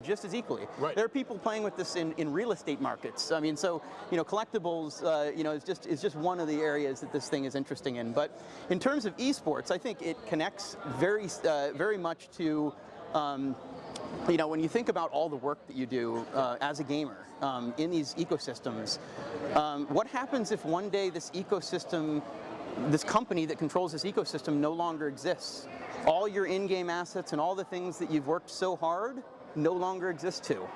just as equally. Right. There are people playing with this in real estate markets. I mean, so collectibles, is just one of the areas that this thing is interesting in. But in terms of esports, I think it connects very much to, when you think about all the work that you do as a gamer in these ecosystems. What happens if one day this ecosystem, this company that controls this ecosystem, no longer exists? All your in-game assets and all the things that you've worked so hard no longer exist too.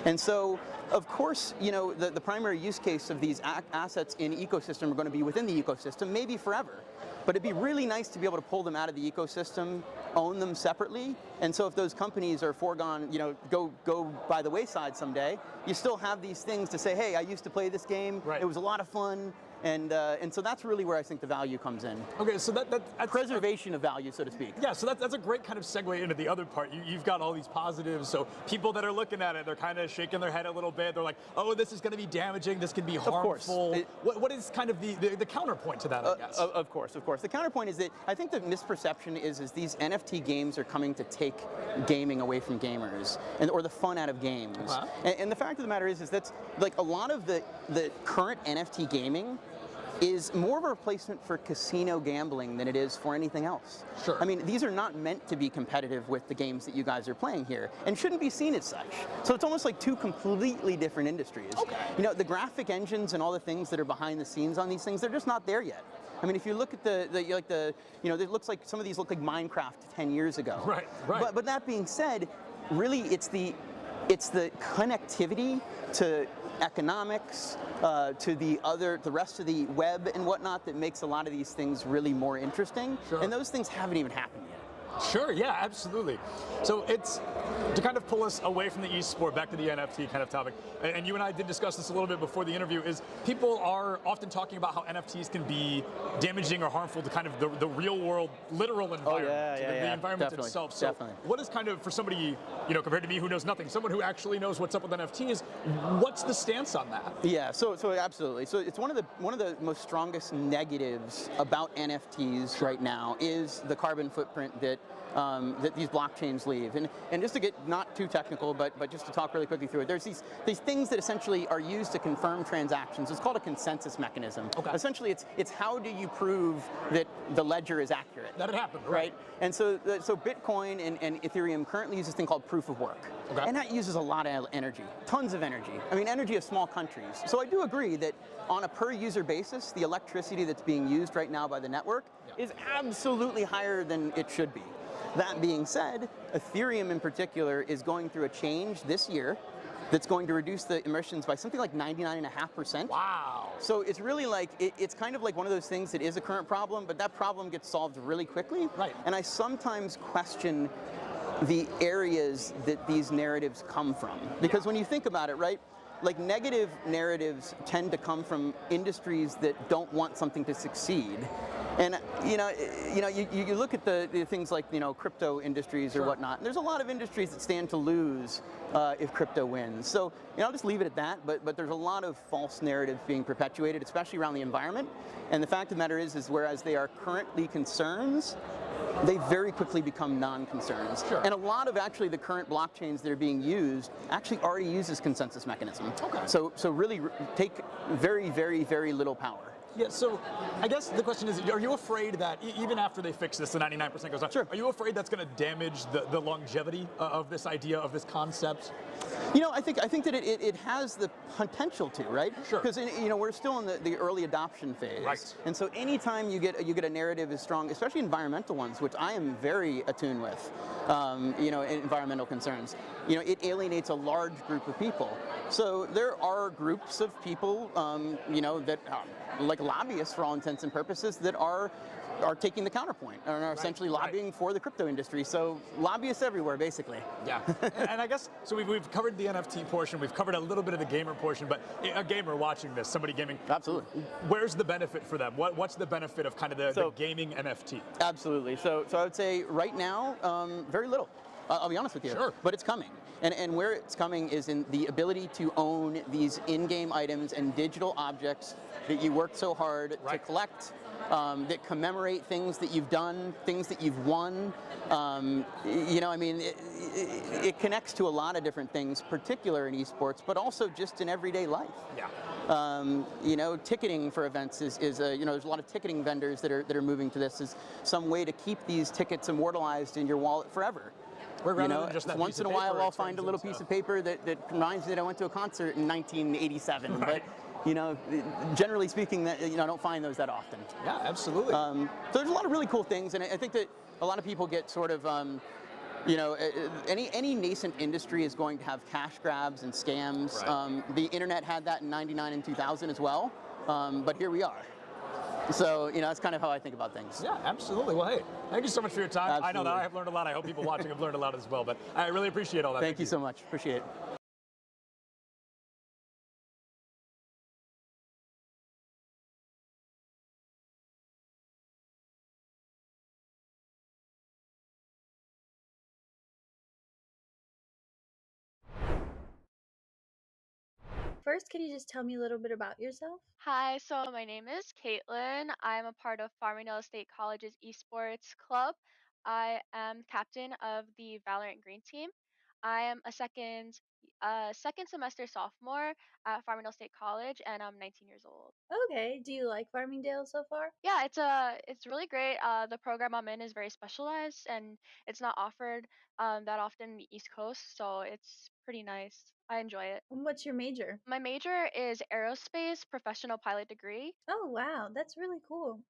And so, of course, the primary use case of these assets in ecosystem are going to be within the ecosystem, maybe forever. But it'd be really nice to be able to pull them out of the ecosystem, own them separately. And so if those companies are foregone, go by the wayside someday, you still have these things to say, hey, I used to play this game, right. It was a lot of fun. And so that's really where I think the value comes in. Okay, so that's preservation of value, so to speak. Yeah, so that's a great kind of segue into the other part. You've got all these positives, so people that are looking at it, they're kind of shaking their head a little bit. They're like, oh, this is going to be damaging, this can be harmful. Of course. What is kind of the counterpoint to that, I guess? Of course. The counterpoint is that I think the misperception is these NFT games are coming to take gaming away from gamers, or the fun out of games. Wow. And the fact of the matter is that's like a lot of the current NFT gaming is more of a replacement for casino gambling than it is for anything else. Sure. I mean, these are not meant to be competitive with the games that you guys are playing here, and shouldn't be seen as such. So it's almost like two completely different industries. Okay. The graphic engines and all the things that are behind the scenes on these things, they're just not there yet. I mean, if you look at it looks like some of these look like Minecraft 10 years ago. Right. But that being said, really, it's the connectivity to economics, to the rest of the web and whatnot that makes a lot of these things really more interesting. Sure. And those things haven't even happened yet. Sure, yeah, absolutely. So it's to kind of pull us away from the esport back to the NFT kind of topic. And you and I did discuss this a little bit before the interview, is people are often talking about how NFTs can be damaging or harmful to kind of the real world, literal environment, the environment Definitely. itself. So what is kind of, for somebody, compared to me who knows nothing, someone who actually knows what's up with NFTs, what's the stance on that? Yeah, so absolutely. So it's one of the most strongest negatives about NFTs right now is the carbon footprint that these blockchains leave. And just to get not too technical, but just to talk really quickly through it, there's these things that essentially are used to confirm transactions. It's called a consensus mechanism. Okay. Essentially, it's how do you prove that the ledger is accurate? That it happened, right? And so Bitcoin and Ethereum currently use this thing called proof of work. Okay. And that uses a lot of energy, tons of energy. I mean, energy of small countries. So I do agree that on a per user basis, the electricity that's being used right now by the network is absolutely higher than it should be. That being said, Ethereum in particular is going through a change this year that's going to reduce the emissions by something like 99.5%. Wow. So it's really like, it's kind of like one of those things that is a current problem, but that problem gets solved really quickly. Right. And I sometimes question the areas that these narratives come from. Because when you think about it, right, like negative narratives tend to come from industries that don't want something to succeed. And you look at the things like crypto industries or whatnot. And there's a lot of industries that stand to lose if crypto wins. So I'll just leave it at that. But there's a lot of false narratives being perpetuated, especially around the environment. And the fact of the matter is whereas they are currently concerns, they very quickly become non-concerns. Sure. And a lot of actually the current blockchains that are being used actually already uses consensus mechanism. Okay. So really take very, very, very little power. Yeah, so I guess the question is, are you afraid that even after they fix this, the 99% goes on, Sure. Are you afraid that's going to damage the longevity of this idea, of this concept? I think that it has the potential to, right? Sure. Because we're still in the early adoption phase. Right. And so anytime you get a narrative as strong, especially environmental ones, which I am very attuned with, environmental concerns, it alienates a large group of people. So there are groups of people, that like lobbyists for all intents and purposes that are taking the counterpoint and are essentially lobbying for the crypto industry. So lobbyists everywhere, basically. Yeah, and I guess, so we've covered the NFT portion, we've covered a little bit of the gamer portion, but a gamer watching this, somebody gaming, absolutely. Where's the benefit for them? What's the benefit of kind of the gaming NFT? Absolutely. So I would say right now, very little. I'll be honest with you. Sure. But it's coming. And where it's coming is in the ability to own these in-game items and digital objects that you worked so hard to collect that commemorate things that you've done, things that you've won. I mean, it connects to a lot of different things, particular in esports, but also just in everyday life. Yeah. Ticketing for events is there's a lot of ticketing vendors that are moving to this as some way to keep these tickets immortalized in your wallet forever. Once in a while I'll find a little piece of paper that reminds me that I went to a concert in 1987, right. but generally speaking, that I don't find those that often. Yeah, absolutely. So there's a lot of really cool things, and I think that a lot of people get sort of any nascent industry is going to have cash grabs and scams. Right. The internet had that in '99 and 2000 as well, but here we are. So, that's kind of how I think about things. Yeah, absolutely. Well, hey, thank you so much for your time. Absolutely. I know that I have learned a lot. I hope people watching have learned a lot as well, but I really appreciate all that. Thank you so much. Appreciate it. First, can you just tell me a little bit about yourself? Hi, so my name is Caitlin. I'm a part of Farmingdale State College's esports club. I am captain of the Valorant Green team. I am a second semester sophomore at Farmingdale State College, and I'm 19 years old. Okay, do you like Farmingdale so far? Yeah, it's really great. The program I'm in is very specialized, and it's not offered that often in the East Coast, so it's pretty nice. I enjoy it. And what's your major? My major is aerospace professional pilot degree. Oh, wow, that's really cool.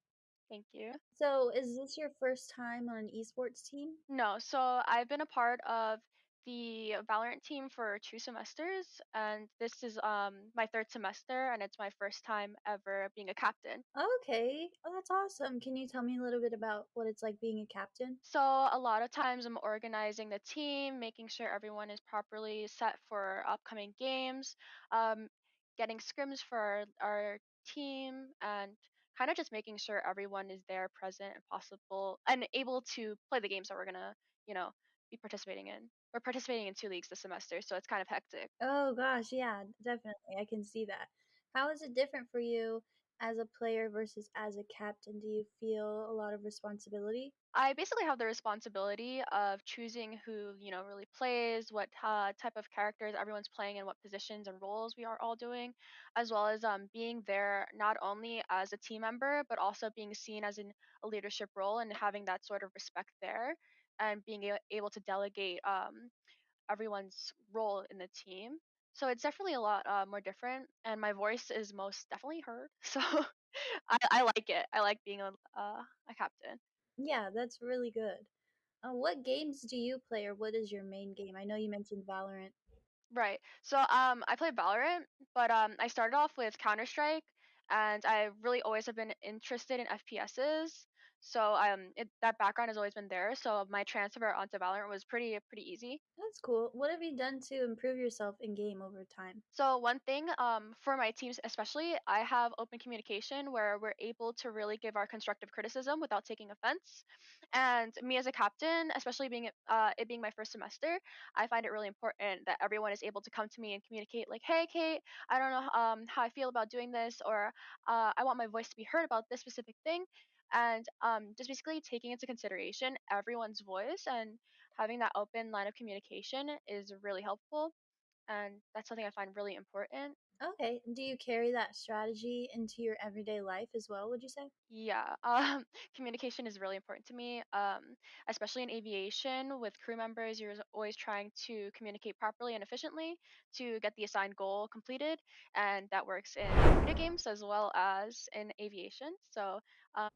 Thank you. So, is this your first time on an esports team? No, so I've been a part of the Valorant team for 2 semesters, and this is my third semester, and it's my first time ever being a captain. Okay, oh, that's awesome. Can you tell me a little bit about what it's like being a captain? So a lot of times I'm organizing the team, making sure everyone is properly set for upcoming games, um, getting scrims for our team, and kind of just making sure everyone is there, present, and possible, and able to play the games that we're gonna, you know, be participating in. We're participating in 2 leagues this semester, so it's kind of hectic. Oh, gosh, yeah, definitely. I can see that. How is it different for you as a player versus as a captain? Do you feel a lot of responsibility? I basically have the responsibility of choosing who, really plays, what type of characters everyone's playing, and what positions and roles we are all doing, as well as being there not only as a team member, but also being seen as in a leadership role and having that sort of respect there, and being able to delegate everyone's role in the team. So it's definitely a lot more different, and my voice is most definitely heard. So I like it. I like being a captain. Yeah, that's really good. What games do you play, or what is your main game? I know you mentioned Valorant. Right. So I play Valorant, but I started off with Counter-Strike, and I really always have been interested in FPSs. So that background has always been there. So my transfer onto Valorant was pretty easy. That's cool. What have you done to improve yourself in game over time? So one thing, for my teams especially, I have open communication where we're able to really give our constructive criticism without taking offense. And me as a captain, especially it being my first semester, I find it really important that everyone is able to come to me and communicate like, "Hey, Kate, I don't know how I feel about doing this," or "I want my voice to be heard about this specific thing." And just basically taking into consideration everyone's voice and having that open line of communication is really helpful, and that's something I find really important. Okay. Do you carry that strategy into your everyday life as well, would you say? Yeah, communication is really important to me, especially in aviation with crew members. You're always trying to communicate properly and efficiently to get the assigned goal completed, and that works in video games as well as in aviation. So, um,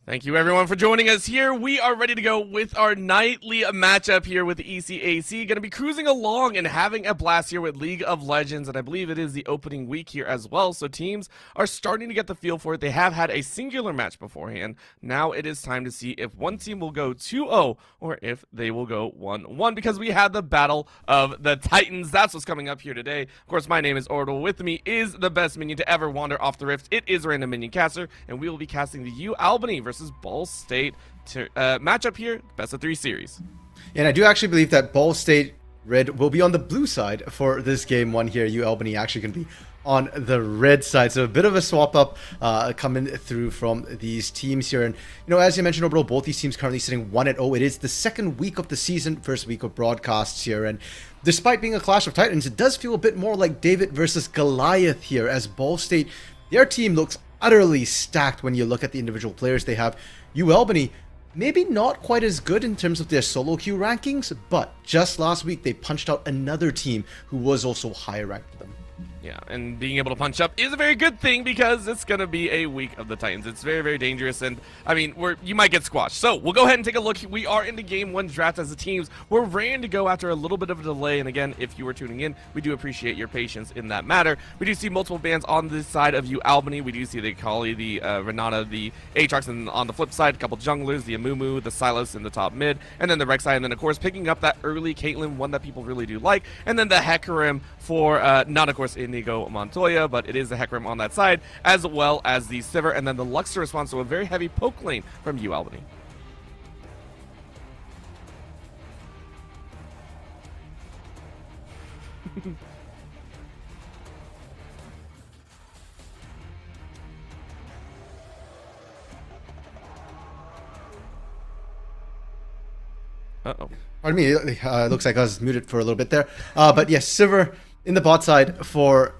Thank you everyone for joining us here. We are ready to go with our nightly matchup here with ECAC. Going to be cruising along and having a blast here with League of Legends, and I believe it is the opening week here as well, so teams are starting to get the feel for it. They have had a singular match beforehand. Now it is time to see if one team will go 2-0 or if they will go 1-1, because we had the Battle of the Titans. That's what's coming up here today. Of course, my name is Ordle. With me is the best minion to ever wander off the rift. It is Random Minion Caster, and we will be casting the UAlbany versus Ball State matchup here, best of 3 series. And I do actually believe that Ball State Red will be on the blue side for this game one here. UAlbany actually going to be on the red side. So a bit of a swap up coming through from these teams here. And, as you mentioned, overall, both these teams currently sitting 1-0. It is the second week of the season, first week of broadcasts here. And despite being a Clash of Titans, it does feel a bit more like David versus Goliath here, as Ball State, their team looks utterly stacked when you look at the individual players they have. UAlbany, maybe not quite as good in terms of their solo queue rankings, but just last week they punched out another team who was also higher ranked than them. Yeah, and being able to punch up is a very good thing because it's going to be a week of the Titans. It's very, very dangerous, and, I mean, you might get squashed. So, we'll go ahead and take a look. We are into Game 1 draft as the teams. We're raring to go after a little bit of a delay, and again, if you were tuning in, we do appreciate your patience in that matter. We do see multiple bans on this side of UAlbany. We do see the Kali, the Renata, the Aatrox, and on the flip side, a couple junglers, the Amumu, the Silas in the top mid, and then the Rek'Sai, and then, of course, picking up that early Caitlyn, one that people really do like, and then the Hecarim for, not, of course, Inigo Montoya, but it is the Hecarim on that side, as well as the Sivir, and then the Lux to respond to a very heavy poke lane from UAlbany. Uh-oh. Pardon me, it looks like I was muted for a little bit there. But yes, Sivir in the bot side for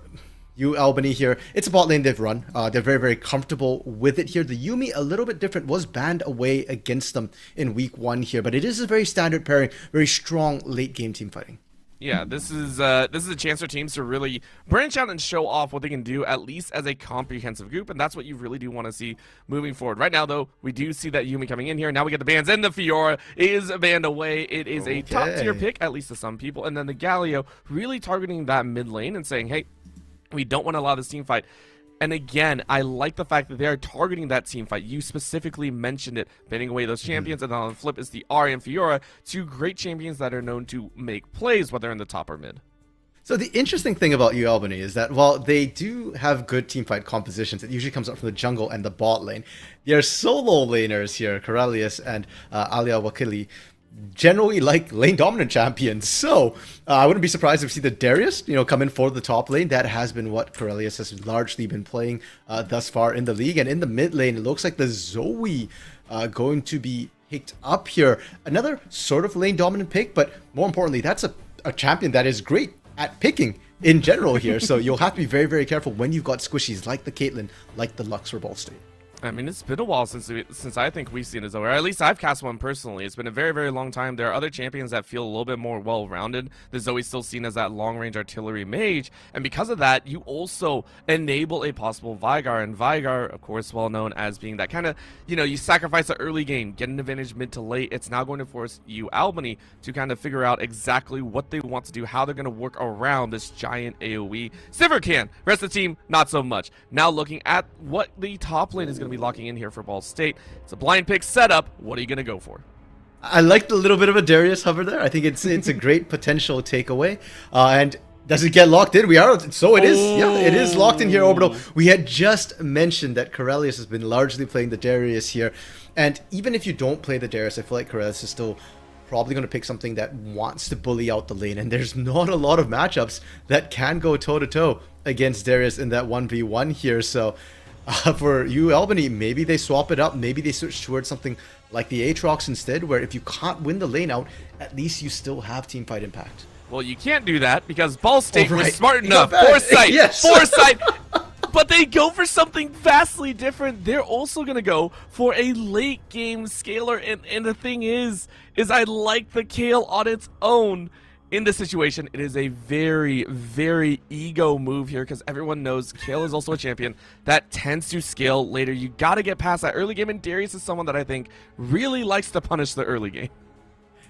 UAlbany here. It's a bot lane they've run. They're very, very comfortable with it here. The Yuumi, a little bit different, was banned away against them in week 1 here, but it is a very standard pairing, very strong late game team fighting. Yeah, this is a chance for teams to really branch out and show off what they can do, at least as a comprehensive group, and that's what you really do want to see moving forward. Right now, though, we do see that Yuumi coming in here. Now we get the bans, and the Fiora is banned away. It is a top-tier pick, at least to some people, and then the Galio really targeting that mid lane and saying, hey, we don't want to allow this team fight. And again, I like the fact that they are targeting that team fight. You specifically mentioned it, banning away those champions, and then on the flip is the Ahri and Fiora, two great champions that are known to make plays, whether in the top or mid. So the interesting thing about UAlbany is that while they do have good teamfight compositions, it usually comes up from the jungle and the bot lane. Their solo laners here, Corellius and Alia Wakili, generally like lane dominant champions. So I wouldn't be surprised if we see the Darius, come in for the top lane. That has been what Corellius has largely been playing thus far in the league. And in the mid lane, it looks like the Zoe going to be picked up here. Another sort of lane dominant pick, but more importantly, that's a champion that is great at picking in general here. So you'll have to be very, very careful when you've got squishies like the Caitlyn, like the Lux for Ball State. I mean, it's been a while since I think we've seen a Zoe, or at least I've cast one personally. It's been a very, very long time. There are other champions that feel a little bit more well-rounded. The Zoe's still seen as that long-range artillery mage, and because of that, you also enable a possible Veigar, and Veigar, of course, well known as being that kind of, you sacrifice the early game, get an advantage mid to late. It's now going to force UAlbany to kind of figure out exactly what they want to do, how they're going to work around this giant AoE. Sivir can, rest of the team, not so much. Now looking at what the top lane is going to be locking in here for Ball State. It's a blind pick setup. What are you going to go for? I liked a little bit of a Darius hover there. I think it's a great potential takeaway. And does it get locked in? So it is. Yeah, it is locked in here, Orbital. We had just mentioned that Corellius has been largely playing the Darius here. And even if you don't play the Darius, I feel like Corellius is still probably going to pick something that wants to bully out the lane. And there's not a lot of matchups that can go toe-to-toe against Darius in that 1v1 here. So for UAlbany, maybe they swap it up. Maybe they switch towards something like the Aatrox instead, where if you can't win the lane out, at least you still have teamfight impact. Well, you can't do that because Ball State was smart enough. Foresight! Yes. Foresight! But they go for something vastly different. They're also going to go for a late game scaler. And the thing is I like the Kayle on its own. In this situation, it is a very, very ego move here because everyone knows Kayle is also a champion that tends to scale later. You got to get past that early game, and Darius is someone that I think really likes to punish the early game.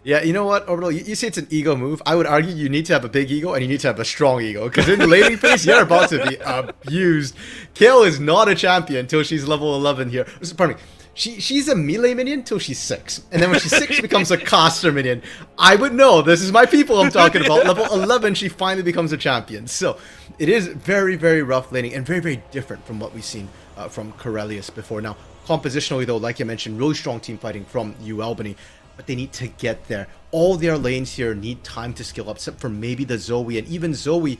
Yeah, you know what, Orbital, you say it's an ego move. I would argue you need to have a big ego and you need to have a strong ego, because in the laning phase, you're about to be abused. Kayle is not a champion until she's level 11 here. Pardon me. She's a melee minion till she's 6. And then when she's 6, she becomes a caster minion. I would know. This is my people I'm talking about. Level 11, she finally becomes a champion. So it is very, very rough laning and very, very different from what we've seen from Corellius before. Now, compositionally, though, like you mentioned, really strong team fighting from UAlbany. But they need to get there. All their lanes here need time to skill up, except for maybe the Zoe. And even Zoe,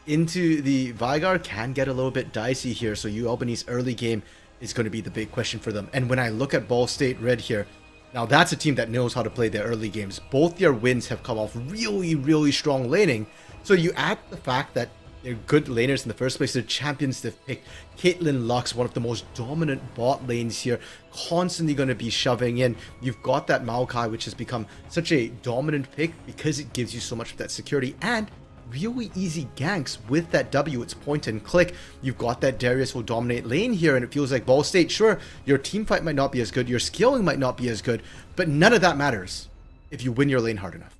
into the Vigar can get a little bit dicey here. So UAlbany's early game is going to be the big question for them. And when I look at Ball State Red here, now that's a team that knows how to play their early games. Both their wins have come off really, really strong laning. So you add the fact that they're good laners in the first place. They're champions. They've picked Caitlyn Lux, one of the most dominant bot lanes here, constantly going to be shoving in. You've got that Maokai, which has become such a dominant pick because it gives you so much of that security and really easy ganks with that W. It's point and click. You've got that Darius will dominate lane here, and it feels like Ball State, sure, your team fight might not be as good, your scaling might not be as good, but none of that matters if you win your lane hard enough.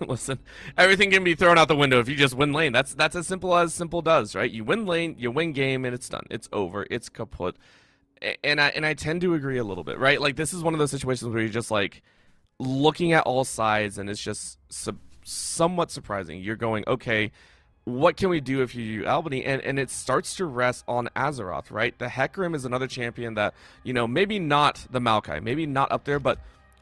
Listen, everything can be thrown out the window if you just win lane. That's as simple does, right? You win lane, you win game, and it's done. It's over. It's kaput. And I tend to agree a little bit, right? Like, this is one of those situations where you're just like looking at all sides, and it's just somewhat surprising. You're going, okay, what can we do if you Albany? And it starts to rest on Azeroth, right? The Hecarim is another champion that, you know, maybe not the Maokai, maybe not up there, but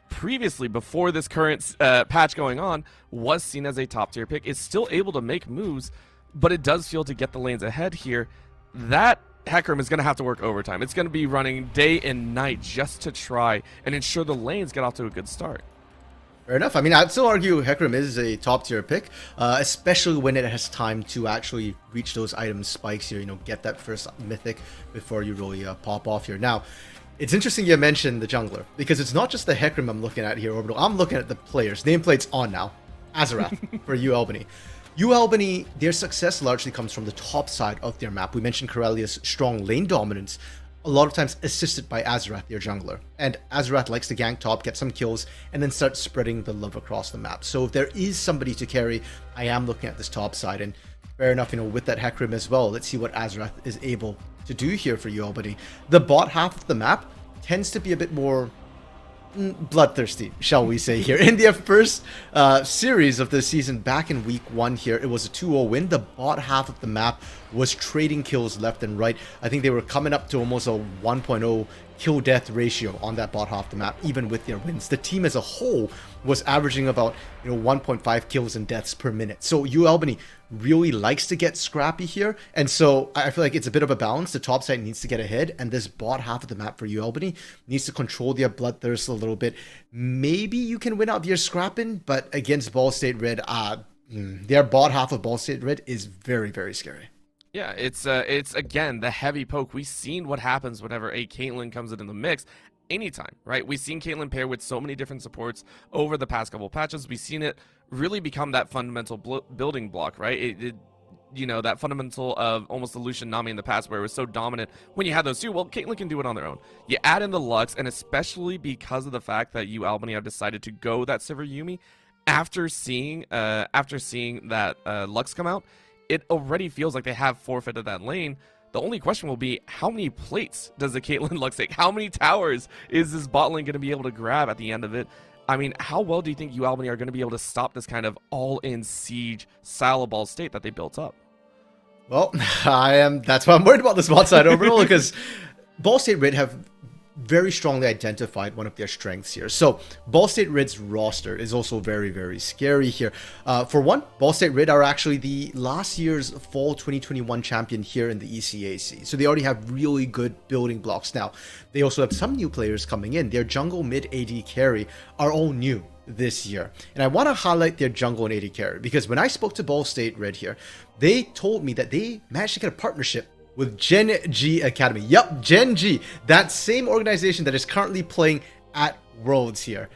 previously, before this current patch going on, was seen as a top tier pick. Is still able to make moves, but it does feel to get the lanes ahead here, that Hecarim is going to have to work overtime. It's going to be running day and night just to try and ensure the lanes get off to a good start. Fair enough. I mean, I'd still argue Hecarim is a top tier pick, especially when it has time to actually reach those item spikes here, you know, get that first mythic before you really pop off here. Now, it's interesting you mentioned the jungler, because it's not just the Hecarim I'm looking at here, Orbital. I'm looking at the players. Nameplate's on now. Azeroth for UAlbany. UAlbany, their success largely comes from the top side of their map. We mentioned Corellia's strong lane dominance, a lot of times assisted by Azeroth, their jungler. And Azeroth likes to gank top, get some kills, and then start spreading the love across the map. So if there is somebody to carry, I am looking at this top side. And fair enough, you know, with that Hecarim as well, let's see what Azeroth is able to do here for UAlbany. The bot half of the map tends to be a bit more bloodthirsty, shall we say here. In their first series of the season, back in week 1 here, it was a 2-0 win. The bot half of the map was trading kills left and right. I think they were coming up to almost a 1.0 kill-death ratio on that bot half the map, even with their wins. The team as a whole was averaging about 1.5 kills and deaths per minute. So UAlbany really likes to get scrappy here, and so I feel like it's a bit of a balance. The top side needs to get ahead, and this bot half of the map for UAlbany needs to control their bloodthirst a little bit. Maybe you can win out via scrapping, but against Ball State Red, their bot half of Ball State Red is very, very scary. Yeah, it's again the heavy poke. We've seen what happens whenever a Caitlyn comes into the mix. Anytime, right? We've seen Caitlyn pair with so many different supports over the past couple of patches. We've seen it really become that fundamental building block, right? That fundamental of almost the Lucian Nami in the past, where it was so dominant when you had those two. Well, Caitlyn can do it on their own. You add in the Lux, and especially because of the fact that UAlbany have decided to go that Sivir Yumi after seeing that Lux come out, it already feels like they have forfeited that lane. The only question will be, how many plates does the Caitlyn Lux take? How many towers is this bot lane going to be able to grab at the end of it? I mean, how well do you think UAlbany are going to be able to stop this kind of all-in siege style of Ball State that they built up? Well, that's why I'm worried about this bot side overall, because Ball State Red have very strongly identified one of their strengths here. So Ball State Red's roster is also very, very scary here. For one, Ball State Red are actually the last year's fall 2021 champion here in the ECAC. So they already have really good building blocks now. They also have some new players coming in. Their jungle, mid, AD carry are all new this year. And I want to highlight their jungle and AD carry, because when I spoke to Ball State Red here, they told me that they managed to get a partnership with Gen G Academy. Yup, Gen G, that same organization that is currently playing at Worlds here.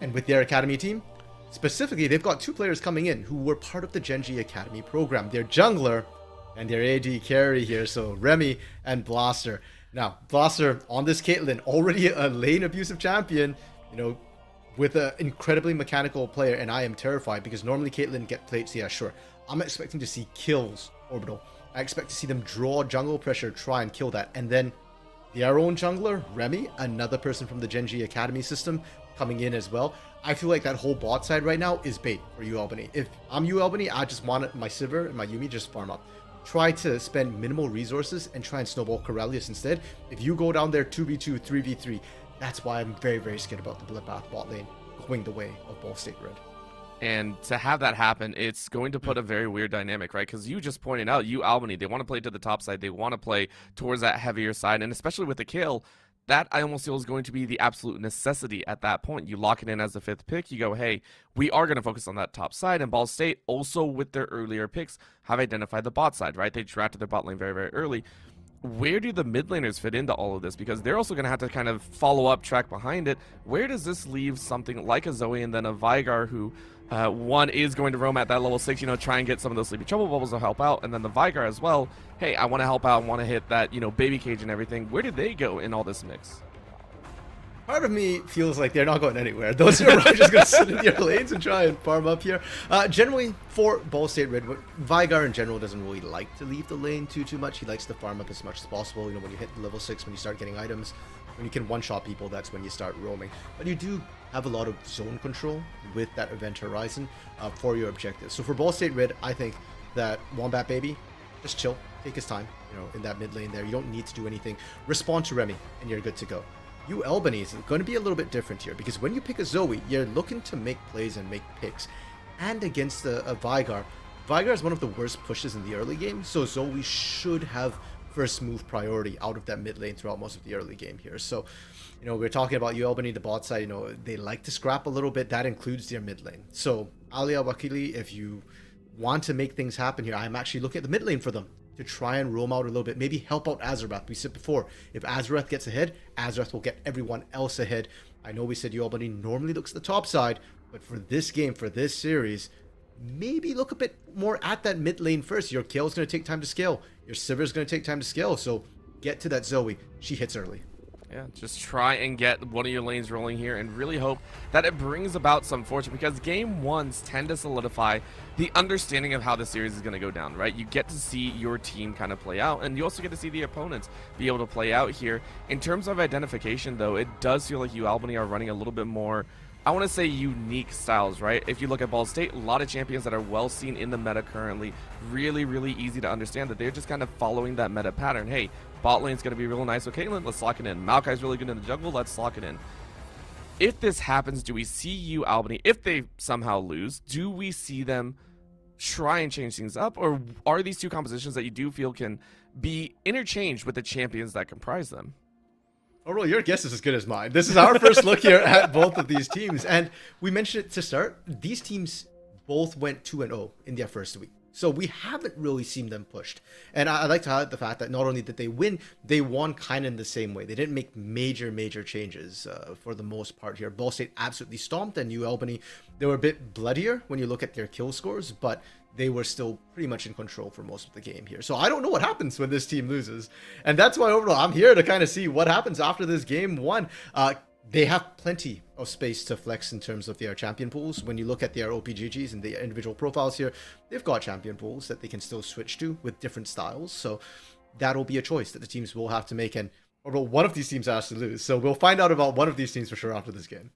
And with their academy team, specifically, they've got 2 players coming in who were part of the Gen G Academy program. Their jungler and their AD carry here, so Remy and Blaster. Now, Blaster on this Caitlyn, already a lane abusive champion, with an incredibly mechanical player, and I am terrified because normally Caitlyn get plates. Yeah, sure. I'm expecting to see kills, Orbital. I expect to see them draw jungle pressure, try and kill that. And then their own jungler, Remy, another person from the Gen G Academy system, coming in as well. I feel like that whole bot side right now is bait for UAlbany. If I'm UAlbany, I just want my Sivir and my Yumi just farm up. Try to spend minimal resources and try and snowball Corellius instead. If you go down there 2v2, 3v3, that's why I'm very, very scared about the Bloodbath bot lane going the way of Ball State Red. And to have that happen, it's going to put a very weird dynamic, right? Because you just pointed out, UAlbany, they want to play to the top side. They want to play towards that heavier side. And especially with the kill, that I almost feel is going to be the absolute necessity at that point. You lock it in as the 5th pick. You go, hey, we are going to focus on that top side. And Ball State, also with their earlier picks, have identified the bot side, right? They drafted their bot lane very, very early. Where do the mid laners fit into all of this? Because they're also going to have to kind of follow up, track behind it. Where does this leave something like a Zoe and then a Vigar who, one is going to roam at that level 6, you know, try and get some of those Sleepy Trouble bubbles to help out. And then the Vigar as well. Hey, I want to help out, I want to hit that, you know, baby cage and everything. Where do they go in all this mix? Part of me feels like they're not going anywhere. Those are just going to sit in their lanes and try and farm up here. Generally, for Ball State Red, Vigar in general doesn't really like to leave the lane too much. He likes to farm up as much as possible. You know, when you hit level 6, when you start getting items, when you can one-shot people, that's when you start roaming. But you do have a lot of zone control with that Event Horizon for your objectives. So for Ball State Red, I think that Wombat Baby, just chill, take his time, you know, in that mid lane there. You don't need to do anything. Respond to Remy, and you're good to go. UAlbany is going to be a little bit different here, because when you pick a Zoe, you're looking to make plays and make picks. And against a Vigar, Vigar is one of the worst pushes in the early game, so Zoe should have first move priority out of that mid lane throughout most of the early game here. So, you know, we're talking about UAlbany, the bot side, you know, they like to scrap a little bit. That includes their mid lane. So, Alia Wakili, if you want to make things happen here, I'm actually looking at the mid lane for them to try and roam out a little bit, maybe help out Azarath. We said before, if Azarath gets ahead, Azarath will get everyone else ahead. I know we said UAlbany normally looks at the top side, but for this game, for this series, maybe look a bit more at that mid lane first. Your Kale's going to take time to scale. Your Sivir's going to take time to scale, so get to that Zoe. She hits early. Yeah, just try and get one of your lanes rolling here and really hope that it brings about some fortune, because game ones tend to solidify the understanding of how the series is going to go down, right? You get to see your team kind of play out, and you also get to see the opponents be able to play out here. In terms of identification, though, it does feel like UAlbany are running a little bit more, I want to say, unique styles, right? If you look at Ball State, a lot of champions that are well seen in the meta currently, really, really easy to understand that they're just kind of following that meta pattern. Hey, bot lane's going to be real nice with Caitlyn, let's lock it in. Maokai's really good in the jungle, let's lock it in. If this happens, do we see UAlbany, if they somehow lose, do we see them try and change things up? Or are these two compositions that you do feel can be interchanged with the champions that comprise them? Oh, well, your guess is as good as mine. This is our first look here at both of these teams. And we mentioned it to start. These teams both went 2-0 in their first week. So we haven't really seen them pushed. And I like to highlight the fact that not only did they win, they won kind of in the same way. They didn't make major changes for the most part here. Ball State absolutely stomped, and UAlbany, they were a bit bloodier when you look at their kill scores, but they were still pretty much in control for most of the game here. So I don't know what happens when this team loses. And that's why overall I'm here to kind of see what happens after this game one. They have plenty of space to flex in terms of their champion pools. When you look at their OPGGs and the individual profiles here, they've got champion pools that they can still switch to with different styles. So that'll be a choice that the teams will have to make. And overall, one of these teams has to lose. So we'll find out about one of these teams for sure after this game.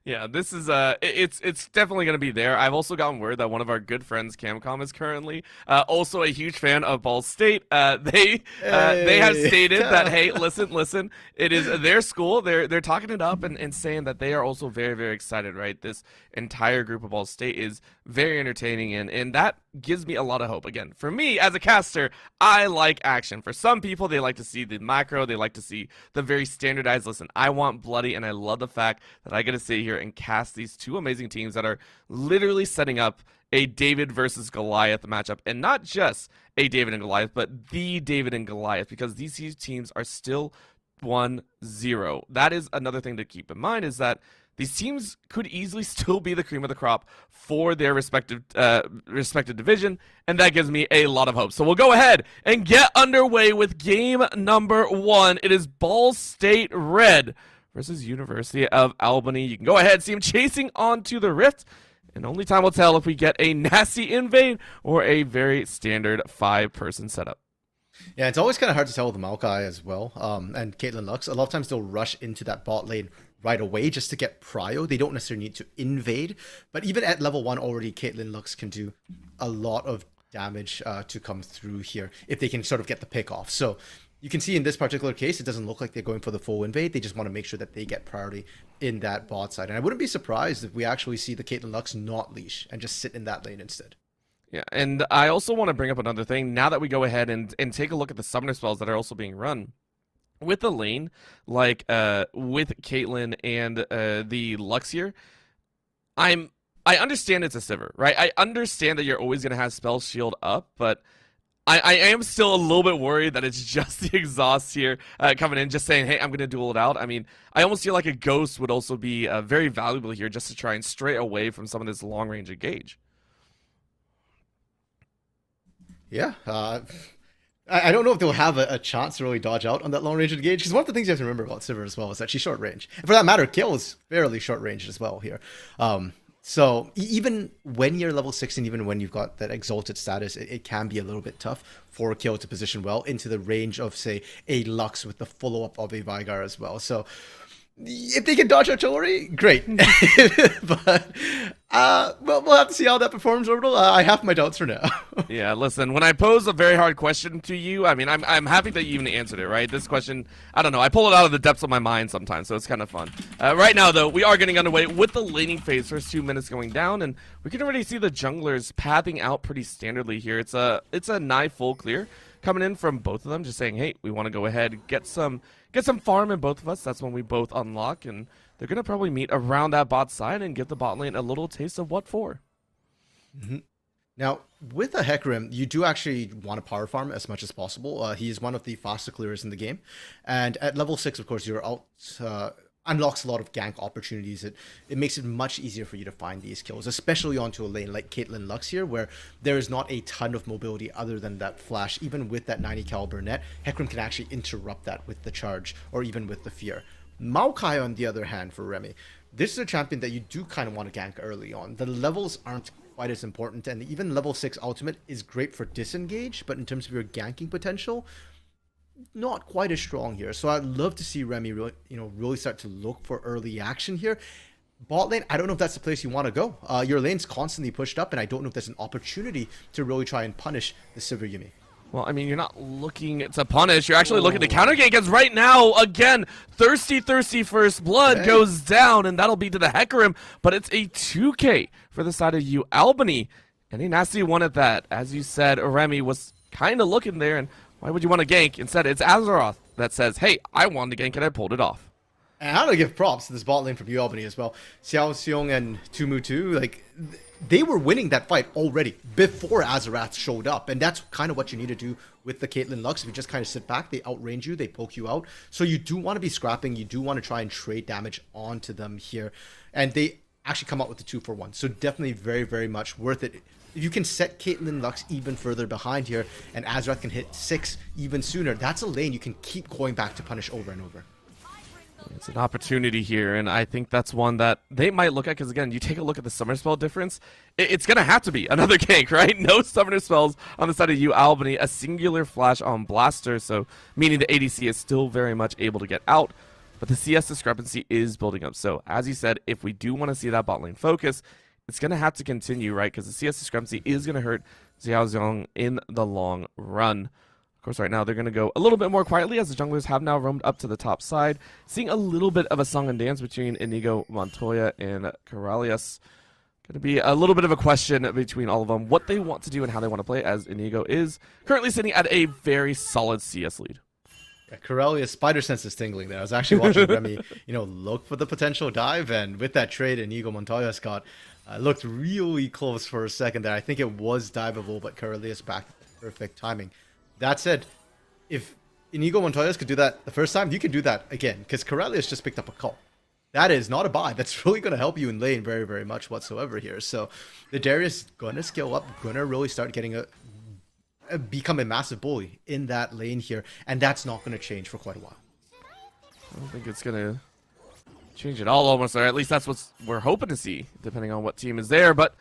Yeah, this is it's definitely going to be there. I've also gotten word that one of our good friends, Camcom, is currently also a huge fan of Ball State. They have stated that, hey, listen, it is their school. They're talking it up and saying that they are also very excited, right? This entire group of Ball State is very entertaining, and that gives me a lot of hope. Again, for me as a caster, I like action. For some people, they like to see the macro, they like to see the very standardized. Listen, I want bloody, and I love the fact that I get to sit here and cast these two amazing teams that are literally setting up a David versus Goliath matchup, and not just a David and Goliath, but the David and Goliath, because these two teams are still 1-0. That is another thing to keep in mind, is that these teams could easily still be the cream of the crop for their respective division, and that gives me a lot of hope. So we'll go ahead and get underway with game number one. It is Ball State Red versus University of Albany. You can go ahead, see him chasing onto the Rift, and only time will tell if we get a nasty invade or a very standard 5-person setup. Yeah, it's always kind of hard to tell with the Maokai as well, and Caitlyn Lux. A lot of times they'll rush into that bot lane right away just to get prio. They don't necessarily need to invade, but even at level 1 already, Caitlyn Lux can do a lot of damage to come through here if they can sort of get the pick off. So you can see in this particular case, it doesn't look like they're going for the full invade. They just want to make sure that they get priority in that bot side. And I wouldn't be surprised if we actually see the Caitlyn Lux not leash and just sit in that lane instead. Yeah, and I also want to bring up another thing. Now that we go ahead and take a look at the summoner spells that are also being run, with the lane, like with Caitlyn and the Lux here, I understand it's a Sivir, right? I understand that you're always going to have spell shield up, but I am still a little bit worried that it's just the exhaust here coming in, just saying, hey, I'm going to duel it out. I mean, I almost feel like a ghost would also be very valuable here just to try and stray away from some of this long-range engage. Yeah, I don't know if they'll have a chance to really dodge out on that long range engage, because one of the things you have to remember about Sivir as well is that she's short range. And for that matter, Kill is fairly short range as well here. So even when you're level 16, even when you've got that exalted status, it can be a little bit tough for Kill to position well into the range of, say, a Lux with the follow-up of a Veigar as well. So if they can dodge artillery, great. But we'll have to see how that performs, Orbital. I have my doubts for now. Yeah, listen, when I pose a very hard question to you, I mean, I'm happy that you even answered it, right? This question, I don't know, I pull it out of the depths of my mind sometimes, so it's kind of fun. Right now, though, we are getting underway with the laning phase. First 2 minutes going down, and we can already see the junglers pathing out pretty standardly here. It's a nigh full clear coming in from both of them, just saying, hey, we want to go ahead and get some farm in both of us. That's when we both unlock, and they're going to probably meet around that bot side and give the bot lane a little taste of what for. Mm-hmm. Now, with a Hecarim, you do actually want to power farm as much as possible. He is one of the faster clearers in the game. And at level 6, of course, you're out... unlocks a lot of gank opportunities. It makes it much easier for you to find these kills, especially onto a lane like Caitlyn Lux here, where there is not a ton of mobility other than that flash. Even with that 90 caliber net, Hecarim can actually interrupt that with the charge or even with the fear. Maokai, on the other hand, for Remy, this is a champion that you do kind of want to gank early on. The levels aren't quite as important, and even level 6 ultimate is great for disengage, but in terms of your ganking potential, not quite as strong here. So I'd love to see Remy really start to look for early action here. Bot lane, I don't know if that's the place you want to go. Your lane's constantly pushed up, and I don't know if there's an opportunity to really try and punish the Sivir Yuumi. Well, I mean, you're not looking to punish. You're actually looking to counter gank, because right now, again, thirsty first blood goes down, and that'll be to the Hecarim, but it's a 2K for the side of UAlbany, and a nasty one at that. As you said, Remy was kind of looking there, and why would you want to gank? Instead, it's Azeroth that says, hey, I wanted to gank, and I pulled it off. And I gotta give props to this bot lane from UAlbany as well. Xiao Xiong and Tumutu, like, they were winning that fight already before Azeroth showed up. And that's kind of what you need to do with the Caitlyn Lux. If you just kind of sit back, they outrange you, they poke you out. So you do want to be scrapping, you do want to try and trade damage onto them here. And they actually come out with the 2-for-1. So definitely very, very much worth it. If you can set Caitlyn Lux even further behind here, and Azeroth can hit 6 even sooner, that's a lane you can keep going back to punish over and over. It's an opportunity here, and I think that's one that they might look at, because again, you take a look at the summoner spell difference, it's going to have to be another gank, right? No summoner spells on the side of UAlbany, a singular flash on Blaster, so meaning the ADC is still very much able to get out, but the CS discrepancy is building up. So as you said, if we do want to see that bot lane focus, it's going to have to continue, right? Because the CS discrepancy is going to hurt Xiao Zhong in the long run. Of course, right now they're going to go a little bit more quietly, as the junglers have now roamed up to the top side. Seeing a little bit of a song and dance between Inigo Montoya and Corralius. Going to be a little bit of a question between all of them, what they want to do and how they want to play, as Inigo is currently sitting at a very solid CS lead. Yeah, Corralius, spider sense is tingling there. I was actually watching Remy, look for the potential dive, and with that trade, Inigo Montoya got looked really close for a second there. I think it was diveable, but Corralius back, perfect timing. That said, if Inigo Montoya could do that the first time, you can do that again, because Corralius just picked up a call. That is not a buy. That's really going to help you in lane very, very much whatsoever here. So the Darius going to scale up, going to really start getting become a massive bully in that lane here, and that's not going to change for quite a while. I don't think it's going to change at all almost there. At least that's what we're hoping to see, depending on what team is there. But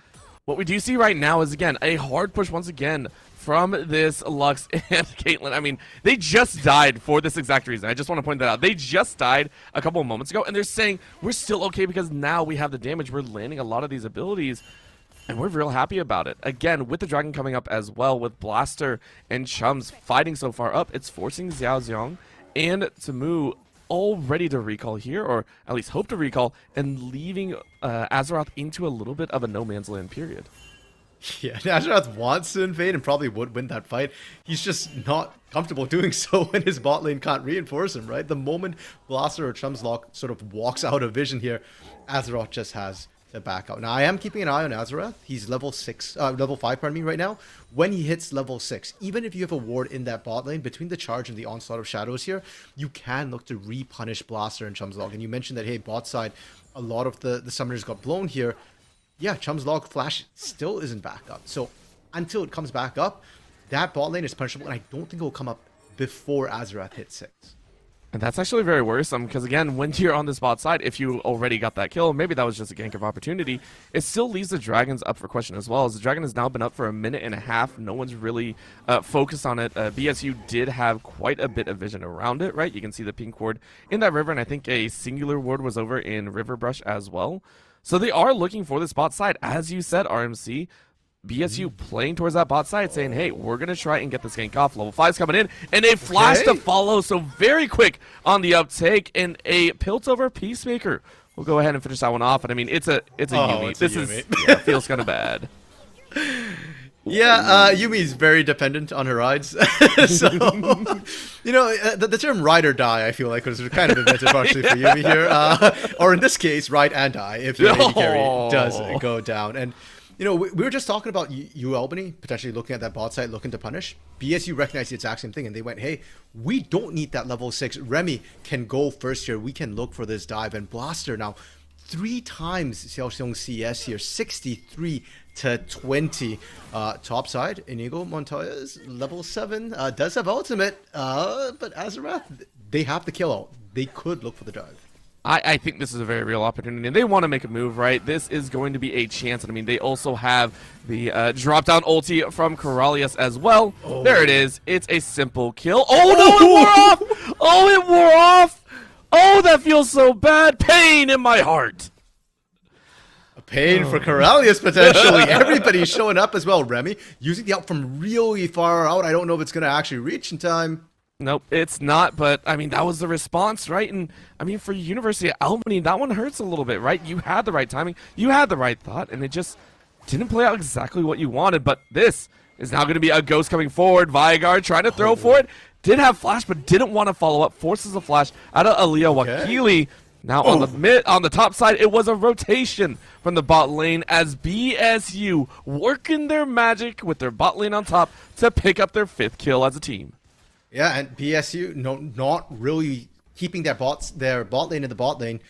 what we do see right now is, again, a hard push once again from this Lux and Caitlyn. I mean, they just died for this exact reason. I just want to point that out. They just died a couple of moments ago, and they're saying we're still okay because now we have the damage. We're landing a lot of these abilities. And we're real happy about it. Again, with the Dragon coming up as well, with Blaster and Chums fighting so far up, it's forcing Xiao Xiong and Tamu all ready to recall here, or at least hope to recall, and leaving Azeroth into a little bit of a no man's land period. Yeah, Azeroth wants to invade and probably would win that fight. He's just not comfortable doing so when his bot lane can't reinforce him, right? The moment Blaster or Chumslock sort of walks out of vision here, Azeroth just has to back out. Now, I am keeping an eye on Azeroth. He's level 5, pardon me, right now. When he hits level 6, even if you have a ward in that bot lane, between the charge and the onslaught of shadows here, you can look to repunish Blaster and Chumslock. And you mentioned that, hey, bot side, a lot of the summoners got blown here. Yeah, Chumslock Flash still isn't back up. So until it comes back up, that bot lane is punishable, and I don't think it will come up before Azeroth hits 6. And that's actually very worrisome, because again, when you're on the bot side, if you already got that kill, maybe that was just a gank of opportunity, it still leaves the Dragons up for question as well, as the Dragon has now been up for a minute and a half. No one's really focused on it. BSU did have quite a bit of vision around it, right? You can see the pink ward in that river, and I think a singular ward was over in River Brush as well. So they are looking for this bot side. As you said, RMC, BSU playing towards that bot side, saying, hey, we're going to try and get this gank off. Level 5's coming in, and a flash to follow, so very quick on the uptake, and a Piltover Peacemaker. We'll go ahead and finish that one off, and I mean, it's a Yuumi. This is, yeah, feels kind of bad. Yeah, Yumi's very dependent on her rides. So, you know, the term ride or die, I feel like, was kind of invented partially for Yumi here. Or in this case, ride and die if your AD carry does go down. And, you know, we were just talking about UAlbany potentially looking at that bot side, looking to punish. BSU recognized the exact same thing, and they went, hey, we don't need that level 6. Remy can go first here. We can look for this dive. And Blaster now, 3 times Xiao Xiong CS here, 63 to 20. Top side, Inigo Montoya's level 7, does have ultimate, but Azeroth, they have the kill out. They could look for the dive. I think this is a very real opportunity, and they want to make a move, right? This is going to be a chance, and I mean, they also have the drop-down ulti from Corralius as well. Oh. There it is. It's a simple kill. Oh, no, it wore off! Oh, it wore off! Oh, that feels so bad. Pain in my heart. A pain for Corralius, potentially. Everybody's showing up as well. Remy using the ult from really far out. I don't know if it's going to actually reach in time. Nope, it's not, but, I mean, that was the response, right? And, I mean, for University of Albany, that one hurts a little bit, right? You had the right timing, you had the right thought, and it just didn't play out exactly what you wanted, but this is now going to be a ghost coming forward. Vigar trying to throw for it, did have flash, but didn't want to follow up, forces a flash out of Aaliyah Wakili. Now on the top side, it was a rotation from the bot lane as BSU working their magic with their bot lane on top to pick up their 5th kill as a team. Yeah, and BSU not really keeping their bot lane in the bot lane.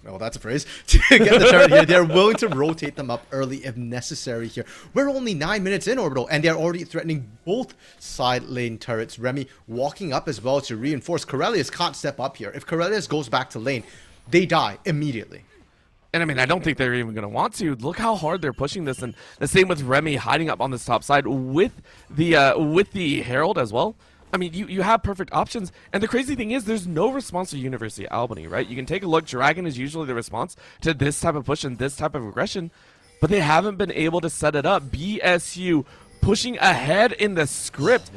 Well, that's a phrase. To get the turret here, they're willing to rotate them up early if necessary here. We're only 9 minutes in, Orbital, and they're already threatening both side lane turrets. Remy walking up as well to reinforce. Corralius can't step up here. If Corralius goes back to lane, they die immediately. And I mean, I don't think they're even going to want to. Look how hard they're pushing this, and the same with Remy hiding up on this top side with the Herald as well. I mean, you have perfect options, and the crazy thing is there's no response to University of Albany, right? You can take a look. Dragon is usually the response to this type of push and this type of aggression, but they haven't been able to set it up. BSU pushing ahead in the script,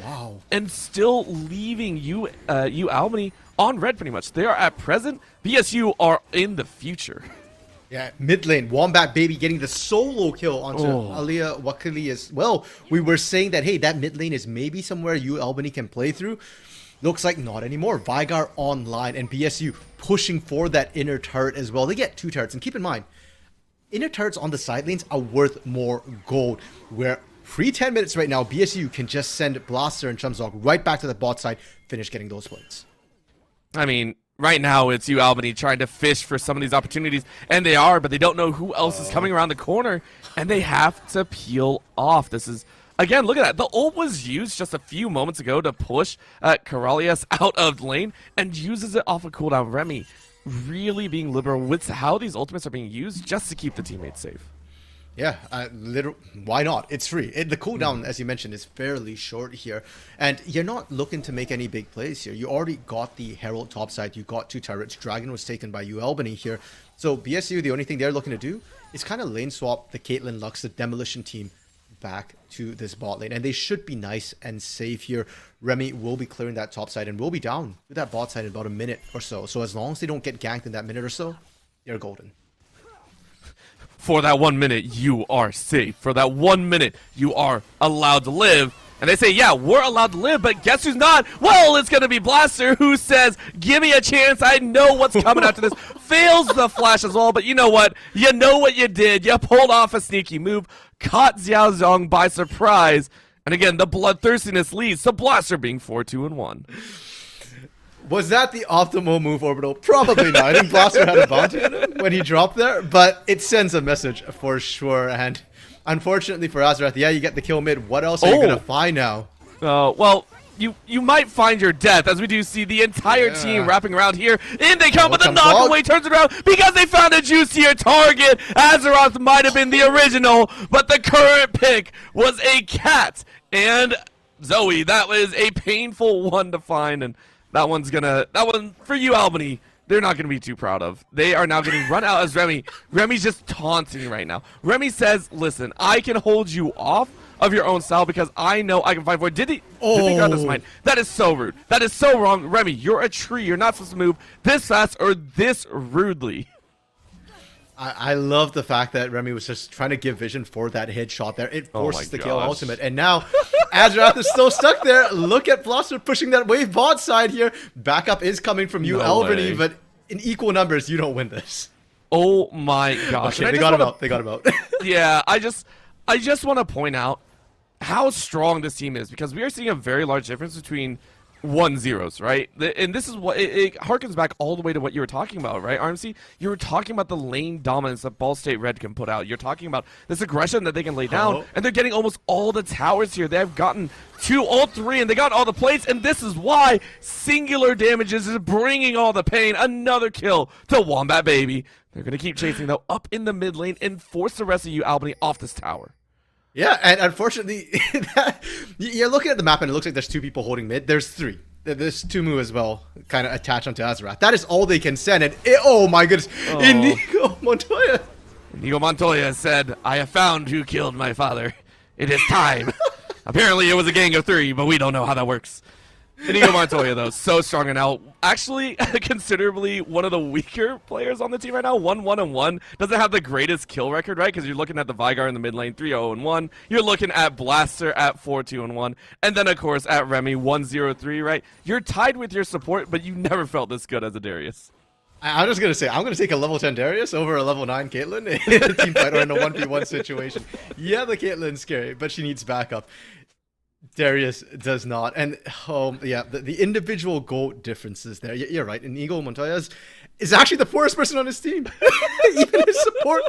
and still leaving UAlbany on red pretty much. They are at present. BSU are in the future. Yeah, mid lane, Wombat Baby getting the solo kill onto Aaliyah Wakili as well. We were saying that, hey, that mid lane is maybe somewhere UAlbany can play through. Looks like not anymore. Vigar online, and BSU pushing for that inner turret as well. They get 2 turrets, and keep in mind, inner turrets on the side lanes are worth more gold. Where free 10 minutes right now, BSU can just send Blaster and Chumslock right back to the bot side, finish getting those points. I mean, right now it's UAlbany trying to fish for some of these opportunities, and they are, but they don't know who else is coming around the corner, and they have to peel off. This is, again, look at that. The ult was used just a few moments ago to push Corralius out of lane, and uses it off a cooldown. Remy really being liberal with how these ultimates are being used just to keep the teammates safe. Yeah, why not? It's free. The cooldown, as you mentioned, is fairly short here. And you're not looking to make any big plays here. You already got the Herald topside. You got 2 turrets. Dragon was taken by UAlbany here. So BSU, the only thing they're looking to do is kind of lane swap the Caitlyn, Lux, the Demolition team back to this bot lane. And they should be nice and safe here. Remy will be clearing that top side and will be down with that bot side in about a minute or so. So as long as they don't get ganked in that minute or so, they're golden. For that 1 minute, you are safe. For that 1 minute, you are allowed to live. And they say, yeah, we're allowed to live, but guess who's not? Well, it's going to be Blaster, who says, give me a chance. I know what's coming after this. Fails the flash as well, but you know what? You know what you did. You pulled off a sneaky move, caught Xiao Zhong by surprise. And again, the bloodthirstiness leads to Blaster being 4-2-1. Was that the optimal move, Orbital? Probably not. I think Blaster had a bounty on him when he dropped there, but it sends a message for sure. And unfortunately for Azarath, yeah, you get the kill mid. What else are you going to find now? Well, you might find your death, as we do see the entire team wrapping around here. In they come, but the knockaway turns it around because they found a juicier target. Azeroth might have been the original, but the current pick was a cat. And Zoe, that was a painful one to find, and that one for you, Albany, they're not going to be too proud of. They are now getting run out as Remy. Remy's just taunting right now. Remy says, listen, I can hold you off of your own style because I know I can fight for it. Did he grab this mine? That is so rude. That is so wrong. Remy, you're a tree. You're not supposed to move this fast or this rudely. I love the fact that Remy was just trying to give vision for that headshot there. It forces the kill ultimate. And now Azarath is still stuck there. Look at Blaster pushing that wave bot side here. Backup is coming from UAlbany, but in equal numbers, you don't win this. Oh my gosh. Okay, they got him out. They got him out. Yeah, I just want to point out how strong this team is, because we are seeing a very large difference between 1-0s, right? And this is what it harkens back all the way to what you were talking about, right, RMC? You were talking about the lane dominance that Ball State Red can put out. You're talking about this aggression that they can lay down, and they're getting almost all the towers here. They have gotten all three, and they got all the plates, and this is why Singular Damages is bringing all the pain. Another kill to Wombat Baby. They're going to keep chasing, though, up in the mid lane and force the rest of you, Albany, off this tower. Yeah, and unfortunately, you're looking at the map and it looks like there's two people holding mid. There's three. There's Tumu as well, kind of attached onto Azarath. That is all they can send. And oh my goodness, Inigo Montoya. Inigo Montoya said, I have found who killed my father. It is time. Apparently it was a gang of three, but we don't know how that works. Inigo Montoya, though, so strong and now actually considerably one of the weaker players on the team right now. 1-1-1. Doesn't have the greatest kill record, right? Because you're looking at the Vigar in the mid lane, 3-0-1. You're looking at Blaster at 4-2-1. And then, of course, at Remy, 1-0-3, right? You're tied with your support, but you never felt this good as a Darius. I'm just going to say, I'm going to take a level 10 Darius over a level 9 Caitlyn in a team fight or in a 1v1 situation. Yeah, the Caitlyn's scary, but she needs backup. Darius does not. And yeah, the individual goal differences there. You're right. Inigo Montoya is actually the poorest person on his team. Even his support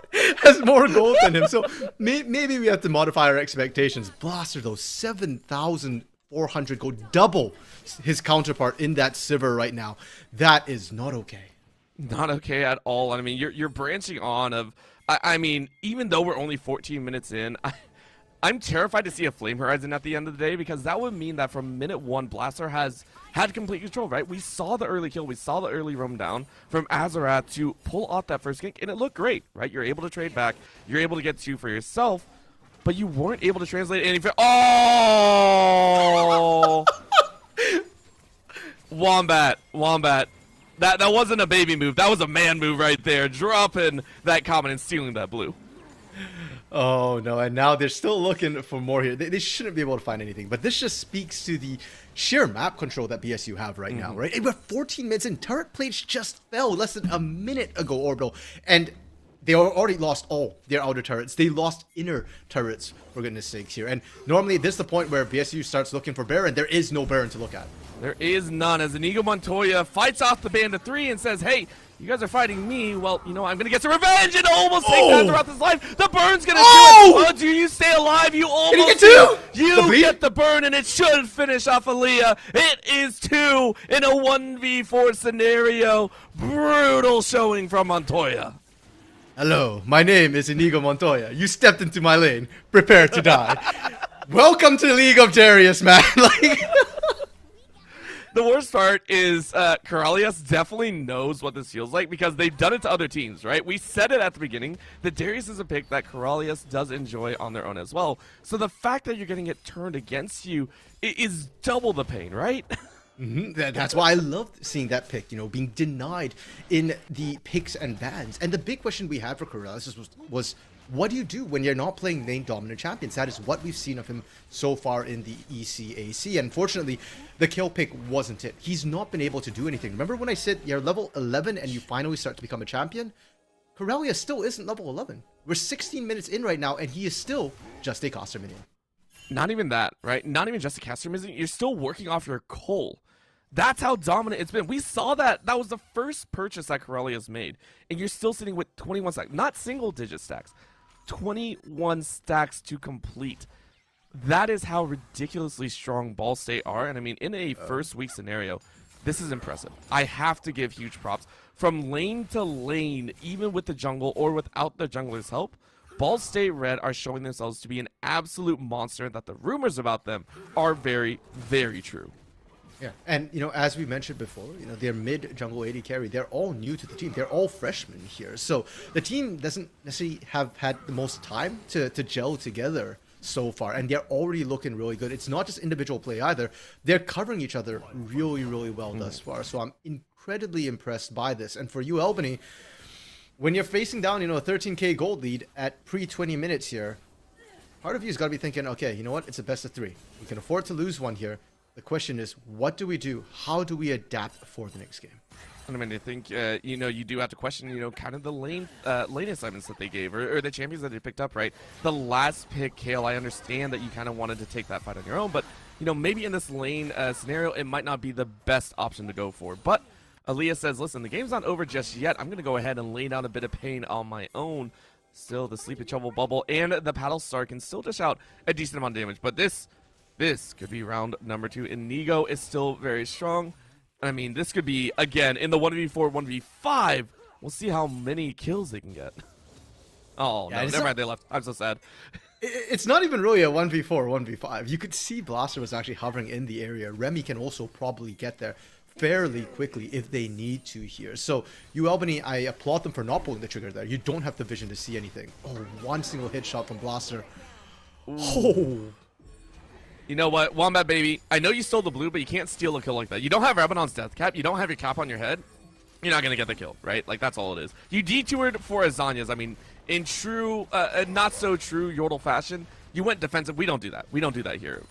has more gold than him. So maybe we have to modify our expectations. Blaster, though, 7,400 gold, double his counterpart in that Sivir right now. That is not okay. Not okay at all. I mean, you're branching on of. I mean, even though we're only 14 minutes in, I'm terrified to see a Flame Horizon at the end of the day, because that would mean that from minute one, Blaster has had complete control, right? We saw the early kill. We saw the early roam down from Azarath to pull off that first gank, and it looked great, right? You're able to trade back. You're able to get two for yourself, but you weren't able to translate anything. Oh! Wombat. That wasn't a baby move. That was a man move right there. Dropping that comment and stealing that blue. Oh no, and now they're still looking for more here. They shouldn't be able to find anything, but this just speaks to the sheer map control that BSU have right now, right? And we're 14 minutes in. Turret plates just fell less than a minute ago, Orbital, and they already lost all their outer turrets. They lost inner turrets, for goodness sakes here. And normally this is the point where BSU starts looking for Baron. There is no Baron to look at. There is none, as Inigo Montoya fights off the band of three and says, hey, you guys are fighting me. Well, you know, I'm going to get some revenge and almost take Azarath's life. The burn's going to do it. Oh, do you stay alive? You almost do. You get the burn, and it should finish off Aaliyah. It is 2 in a 1v4 scenario. Brutal showing from Montoya. Hello, my name is Inigo Montoya. You stepped into my lane. Prepare to die. Welcome to League of Darius, man. Like... The worst part is Corralius definitely knows what this feels like because they've done it to other teams, right? We said it at the beginning that Darius is a pick that Corralius does enjoy on their own as well. So the fact that you're getting it turned against you is double the pain, right? That's why I loved seeing that pick, being denied in the picks and bans. And the big question we had for Corrales was what do you do when you're not playing lane dominant champions? That is what we've seen of him so far in the ECAC. Unfortunately, the kill pick wasn't it. He's not been able to do anything. Remember when I said you're level 11 and you finally start to become a champion? Corralius still isn't level 11. We're 16 minutes in right now, and he is still just a caster minion. Not even that, right? Not even just a caster minion. You're still working off your coal. That's how dominant it's been. We saw that. That was the first purchase that Corralius made. And you're still sitting with 21 stacks. Not single-digit stacks. 21 stacks to complete. That is how ridiculously strong Ball State are. And I mean, in a first week scenario, this is impressive. I have to give huge props. From lane to lane, even with the jungle or without the jungler's help, Ball State Red are showing themselves to be an absolute monster, that the rumors about them are very, very true. Yeah, and as we mentioned before, they're mid jungle AD carry. They're all new to the team. They're all freshmen here, so the team doesn't necessarily have had the most time to gel together so far, and they're already looking really good. It's not just individual play either. They're covering each other really, really well thus far. So I'm incredibly impressed by this. And for UAlbany, when you're facing down, a 13k gold lead at pre-20 minutes here, part of you's got to be thinking, okay, you know what? It's a best of 3. We can afford to lose one here. The question is, what do we do? How do we adapt for the next game? And I mean, I think, you do have to question, kind of the lane assignments that they gave, or the champions that they picked up, right? The last pick, Kale, I understand that you kind of wanted to take that fight on your own, but, maybe in this lane scenario, it might not be the best option to go for. But Aaliyah says, listen, the game's not over just yet. I'm going to go ahead and lay down a bit of pain on my own. Still, the Sleepy Trouble Bubble and the Paddle Star can still dish out a decent amount of damage, but this could be round number 2. Inigo is still very strong. I mean, this could be, again, in the 1v4, 1v5. We'll see how many kills they can get. Oh, yeah, no, never mind, they left. I'm so sad. It's not even really a 1v4, 1v5. You could see Blaster was actually hovering in the area. Remy can also probably get there fairly quickly if they need to here. So, UAlbany, I applaud them for not pulling the trigger there. You don't have the vision to see anything. Oh, one single hit shot from Blaster. Oh. You know what, Wombat baby, I know you stole the blue, but you can't steal a kill like that. You don't have Rabadon's death cap, you don't have your cap on your head, you're not going to get the kill, right? Like, that's all it is. You detoured for Azanya's. I mean, in true, not so true Yordle fashion, you went defensive. We don't do that. We don't do that here.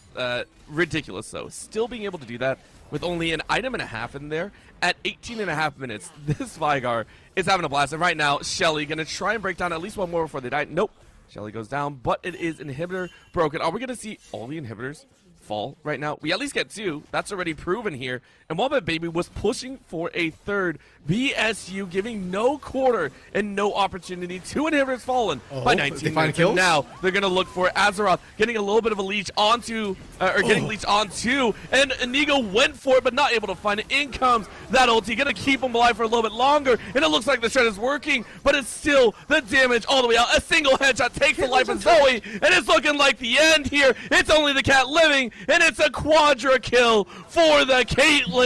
Ridiculous, though. Still being able to do that with only an item and a half in there at 18 and a half minutes. This Vigar is having a blast. And right now, Shelly going to try and break down at least one more before they die. Nope. Shelly goes down, but it is inhibitor broken. Are we going to see all the inhibitors fall right now? We at least get 2. That's already proven here. And Wombat Baby was pushing for a 3rd. BSU giving no quarter and no opportunity. 2 inhibitors fallen by 19 minutes. And now they're going to look for Azeroth getting a little bit of a leech onto, getting leech onto. And Inigo went for it, but not able to find it. In comes that ulti. Going to keep him alive for a little bit longer. And it looks like the shred is working, but it's still the damage all the way out. A single headshot takes the life of Zoe, and it's looking like the end here. It's only the cat living, and it's a quadra kill for the Caitlyn.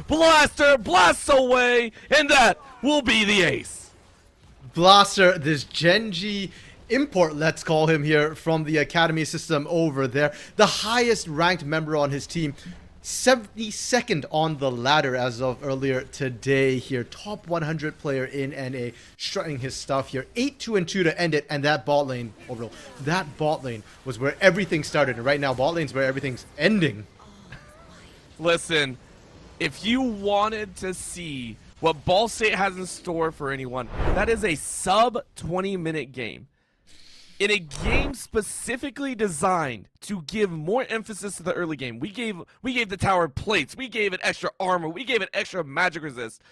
Blaster blasts away, and that will be the ace. Blaster, this Genji import, let's call him here, from the academy system over there. The highest ranked member on his team. 72nd on the ladder as of earlier today here. Top 100 player in NA, strutting his stuff here. 8-2-2 to end it, and that bot lane, overall, that bot lane was where everything started, and right now bot lane's where everything's ending. Listen, if you wanted to see what Ball State has in store for anyone, that is a sub 20-minute game. In a game specifically designed to give more emphasis to the early game, we gave the tower plates, we gave it extra armor, we gave it extra magic resist.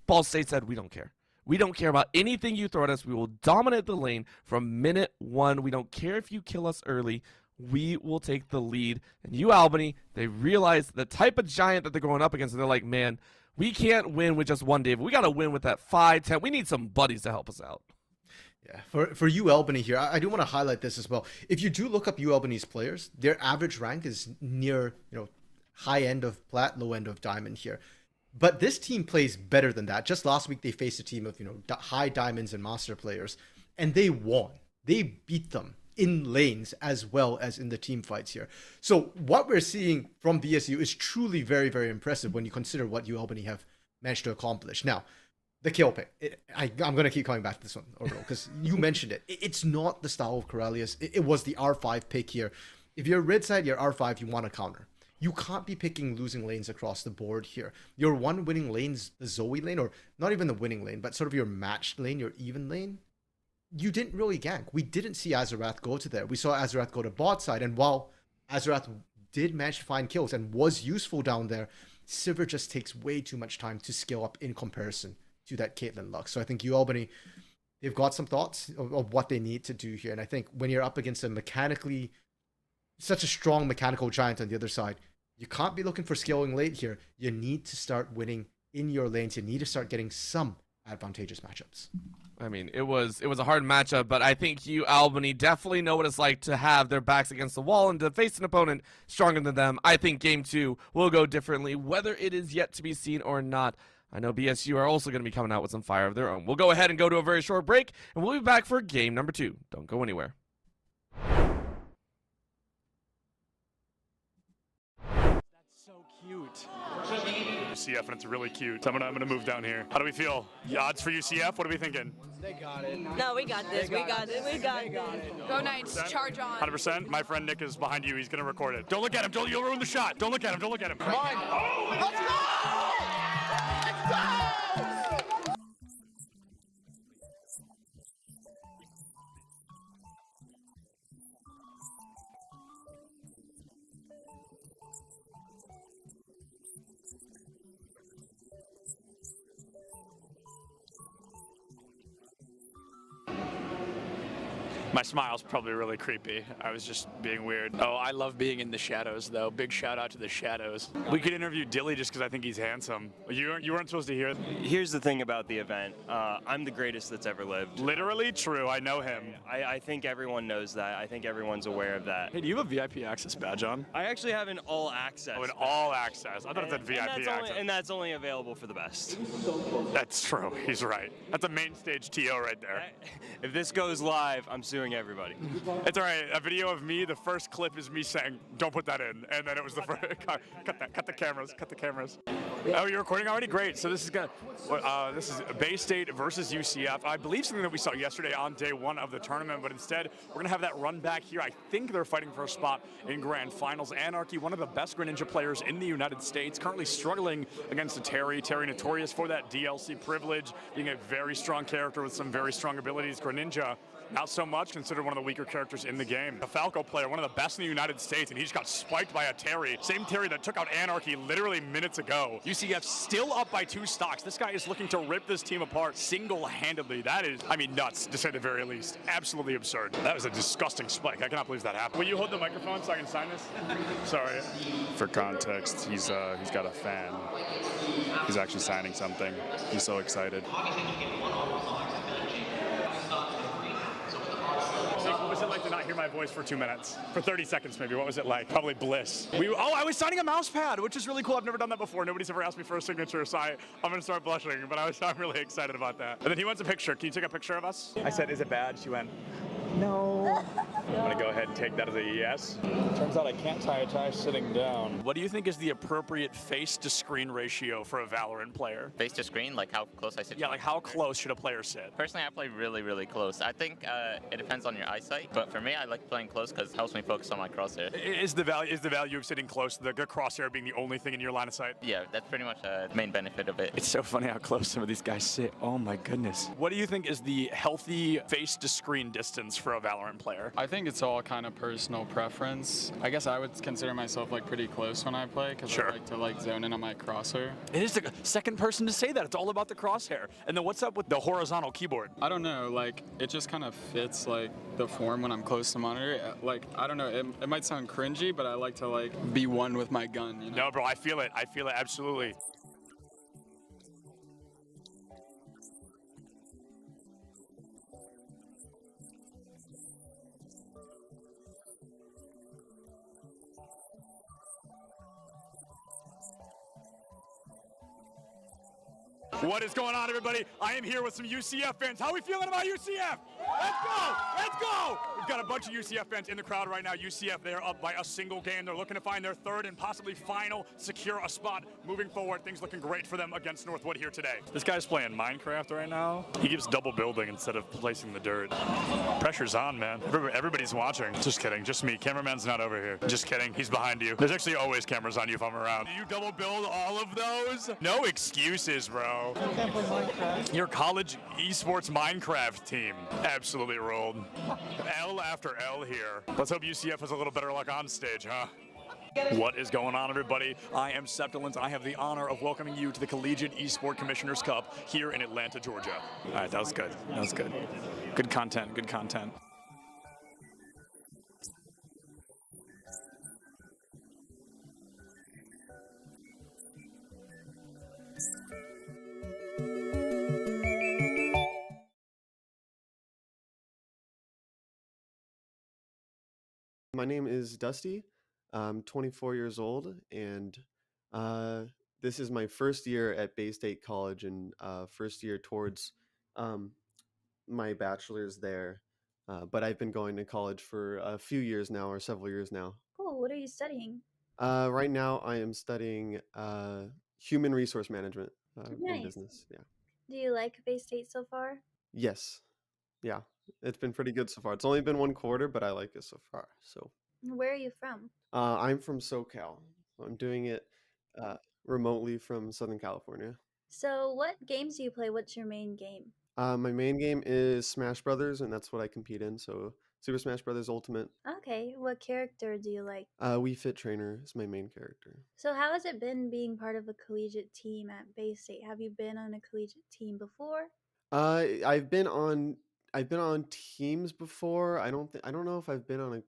Ball State said, we don't care. We don't care about anything you throw at us. We will dominate the lane from minute 1. We don't care if you kill us early. We will take the lead. And UAlbany, they realize the type of giant that they're going up against, and they're like, man, we can't win with just one David. We got to win with that 5, 10. We need some buddies to help us out. Yeah, for UAlbany here, I do want to highlight this as well. If you do look up UAlbany's players, their average rank is near, high end of plat, low end of diamond here. But this team plays better than that. Just last week, they faced a team of, high diamonds and master players, and they won. They beat them in lanes as well as in the team fights here. So what we're seeing from BSU is truly very, very impressive when you consider what UAlbany have managed to accomplish. Now, the kill pick. I'm going to keep coming back to this one, overall, because you mentioned it. It's not the style of Corellius. It was the R5 pick here. If you're red side, you're R5, you want to counter. You can't be picking losing lanes across the board here. Your one winning lane's the Zoe lane, or not even the winning lane, but sort of your matched lane, your even lane. You didn't really gank. We didn't see Azarath go to there. We saw Azarath go to bot side, and while Azarath did manage to find kills and was useful down there, Sivir just takes way too much time to scale up in comparison to that Caitlyn Lux. So I think UAlbany, they've got some thoughts of what they need to do here. And I think when you're up against such a strong mechanical giant on the other side, you can't be looking for scaling late here. You need to start winning in your lanes. You need to start getting some advantageous matchups. I mean, it was a hard matchup, but I think UAlbany definitely know what it's like to have their backs against the wall and to face an opponent stronger than them. I think game 2 will go differently, whether it is yet to be seen or not. I know BSU are also going to be coming out with some fire of their own. We'll go ahead and go to a very short break, and we'll be back for game number 2. Don't go anywhere. So cute. UCF, and it's really cute. I'm gonna move down here. How do we feel? The odds for UCF? What are we thinking? They got it. No, we got this. We got this. We got this. Go Knights, charge on. 100%. My friend Nick is behind you. He's gonna record it. Don't look at him. You'll ruin the shot. Don't look at him. Don't look at him. Come on. Let's go! Let's go! My smile's probably really creepy. I was just being weird. Oh, I love being in the shadows, though. Big shout out to the shadows. We could interview Dilly just because I think he's handsome. You weren't supposed to hear it. Here's the thing about the event. I'm the greatest that's ever lived. Literally true. I know him. I think everyone knows that. I think everyone's aware of that. Hey, do you have a VIP access badge on? I actually have an all access. Oh, an all access. I thought it said VIP access. And that's only available for the best. That's true. He's right. That's a main stage TO right there. If this goes live, I'm suing everybody. It's all right. A video of me, the first clip is me saying, don't put that in. And then it was the first, cut the cameras. Oh, you're recording already? Great. So this is this is Bay State versus UCF. I believe something that we saw yesterday on day 1 of the tournament, but instead we're gonna have that run back here. I think they're fighting for a spot in Grand Finals. Anarchy, one of the best Greninja players in the United States, currently struggling against a Terry. Terry notorious for that DLC privilege, being a very strong character with some very strong abilities. Greninja, not so much, considered one of the weaker characters in the game. A Falco player, one of the best in the United States, and he just got spiked by a Terry. Same Terry that took out Anarchy literally minutes ago. UCF still up by 2 stocks. This guy is looking to rip this team apart single-handedly. That is, I mean, nuts, to say the very least. Absolutely absurd. That was a disgusting spike. I cannot believe that happened. Will you hold the microphone so I can sign this? Sorry. For context, he's got a fan. He's actually signing something. He's so excited. What was it like to not hear my voice for 2 minutes? For 30 seconds maybe, what was it like? Probably bliss. I was signing a mouse pad, which is really cool. I've never done that before. Nobody's ever asked me for a signature, so I'm gonna start blushing, but I'm really excited about that. And then he wants a picture. Can you take a picture of us? I said, is it bad? She went, no. I'm gonna go ahead and take that as a yes. Turns out I can't tie a tie sitting down. What do you think is the appropriate face to screen ratio for a Valorant player? Face to screen, like how close I sit? Yeah, like how close should a player sit? Personally, I play really, really close. I think it depends on your eyesight, but for me, I like playing close because it helps me focus on my crosshair. Is the value of sitting close, the crosshair being the only thing in your line of sight? Yeah, that's pretty much the main benefit of it. It's so funny how close some of these guys sit. Oh my goodness. What do you think is the healthy face to screen distance for a Valorant player? I think it's all kind of personal preference. I guess I would consider myself like pretty close when I play because I like to zone in on my crosshair. It is the second person to say that. It's all about the crosshair. And then what's up with the horizontal keyboard? I don't know, like it just kind of fits like the form when I'm close to monitor. Like I don't know, it might sound cringy, but I like to be one with my gun, you know? No, bro, I feel it absolutely. What is going on, everybody? I am here with some UCF fans. How are we feeling about UCF? Let's go! Let's go! We've got a bunch of UCF fans in the crowd right now. UCF, they are up by a single game. They're looking to find their third and possibly final, secure a spot moving forward. Things looking great for them against Northwood here today. This guy's playing Minecraft right now. He keeps double building instead of placing the dirt. Pressure's on, man. Everybody's watching. Just kidding. Just me. Cameraman's not over here. Just kidding. He's behind you. There's actually always cameras on you if I'm around. Do you double build all of those? No excuses, bro. I can't play Minecraft. Your college esports Minecraft team absolutely rolled. L after L here. Let's hope UCF has a little better luck on stage, huh? What is going on, everybody? I am Septilins. I have the honor of welcoming you to the Collegiate Esport Commissioners Cup here in Atlanta, Georgia. All right, that was good. That was good. Good content, good content. My name is Dusty. I'm 24 years old, and this is my first year at Bay State College and first year towards my bachelor's there. But I've been going to college for a few years now, or several years now. Cool. What are you studying? Right now, I am studying human resource management in Nice. business. Yeah. Do you like Bay State so far? Yes. Yeah. It's been pretty good so far. It's only been one quarter, but I like it so far. So. Where are you from? I'm from SoCal. I'm doing it remotely from Southern California. So what games do you play? What's your main game? My main game is Smash Brothers, and that's what I compete in. So Super Smash Brothers Ultimate. Okay, what character do you like? Wii Fit Trainer is my main character. So how has it been being part of a collegiate team at Bay State? Have you been on a collegiate team before? I've been on teams before. I don't know if I've been on a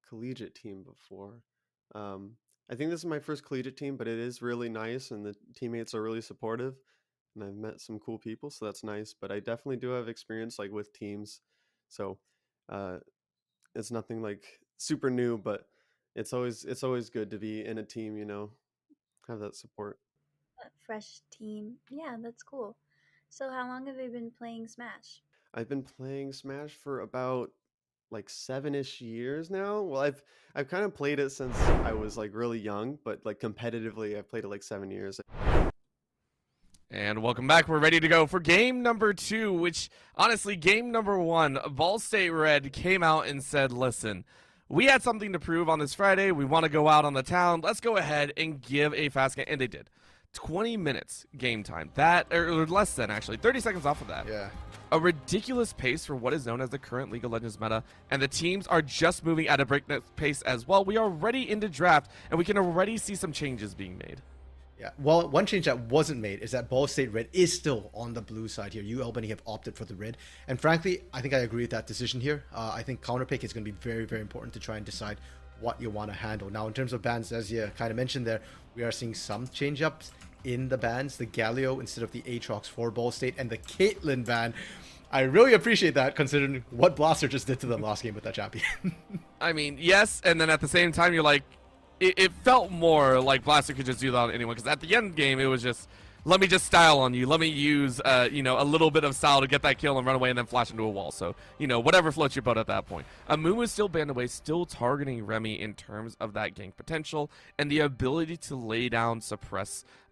collegiate team before. I think this is my first collegiate team, but it is really nice, and the teammates are really supportive, and I've met some cool people, so that's nice. But I definitely do have experience like with teams, so it's nothing like super new, but it's always good to be in a team, have that support. A fresh team. Yeah, that's cool. So how long have you been playing Smash? I've been playing Smash for about like 7-ish years now. Well, I've kind of played it since I was like really young, but like competitively I've played it like 7 years. And welcome back. We're ready to go for game number 2, which honestly, game number 1, Ball State Red came out and said, listen, we had something to prove on this Friday. We want to go out on the town. Let's go ahead and give a fast game. And they did. 20 minutes game time. That, or less than actually, 30 seconds off of that. Yeah. A ridiculous pace for what is known as the current League of Legends meta, and the teams are just moving at a breakneck pace as well. We are already into draft, and we can already see some changes being made. Yeah, well, one change that wasn't made is that Ball State Red is still on the blue side here. UAlbany have opted for the red, and frankly, I think I agree with that decision here. I think counterpick is going to be very, very important to try and decide what you want to handle. Now, in terms of bans, as you kind of mentioned there, we are seeing some change-ups in the bans. The Galio instead of the Aatrox for Ball State, and the Caitlyn ban. I really appreciate that, considering what Blaster just did to them last game with that champion. I mean, yes, and then at the same time, you're like, it felt more like Blaster could just do that on anyone, because at the end game, it was just, let me just style on you. Let me use, a little bit of style to get that kill and run away and then flash into a wall. So, whatever floats your boat at that point. Amumu is still banned away, still targeting Remy in terms of that gank potential and the ability to lay down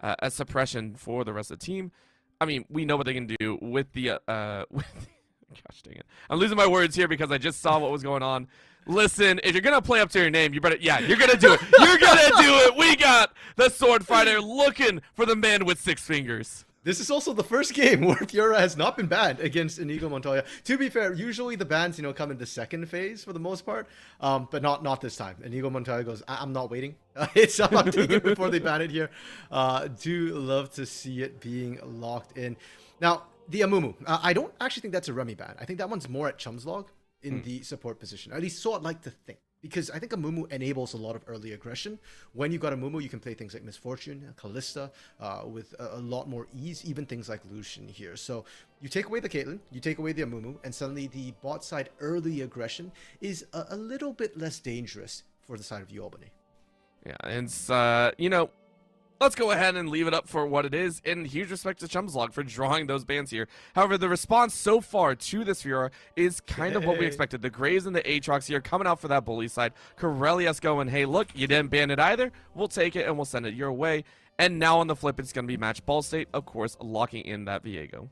a suppression for the rest of the team. I mean, we know what they can do with the, gosh dang it. I'm losing my words here because I just saw what was going on. Listen, if you're going to play up to your name, you're going to do it. You're going to do it. We got the Sword Fighter looking for the man with 6 fingers. This is also the first game where Fiora has not been banned against Inigo Montoya. To be fair, usually the bans, come in the second phase for the most part, but not this time. Inigo Montoya goes, I'm not waiting. I'm taking it before they ban it here. Do love to see it being locked in. Now, the Amumu. I don't actually think that's a Remy ban. I think that one's more at Chumslog in the support position. At least so I'd like to think. Because I think Amumu enables a lot of early aggression. When you got Amumu, you can play things like Misfortune, Callista, with a lot more ease, even things like Lucian here. So you take away the Caitlyn, you take away the Amumu, and suddenly the bot side early aggression is a little bit less dangerous for the side of UAlbany. Yeah, and let's go ahead and leave it up for what it is, and huge respect to Chumslog for drawing those bans here. However, the response so far to this Fiora is kind of what we expected. The Graves and the Aatrox here coming out for that bully side. Corellius going, hey, look, you didn't ban it either. We'll take it and we'll send it your way. And now on the flip, it's going to be match Ball State, of course, locking in that Viego.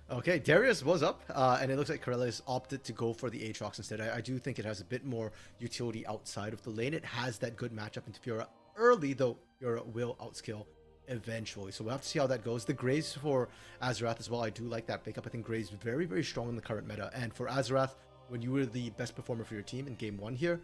Okay, Darius was up, and it looks like Corellius opted to go for the Aatrox instead. I do think it has a bit more utility outside of the lane. It has that good matchup into Fiora early, though Fiora will outskill eventually. So we'll have to see how that goes. The Graves for Azarath as well, I do like that pickup. I think Graves very, very strong in the current meta. And for Azarath, when you were the best performer for your team in game 1 here,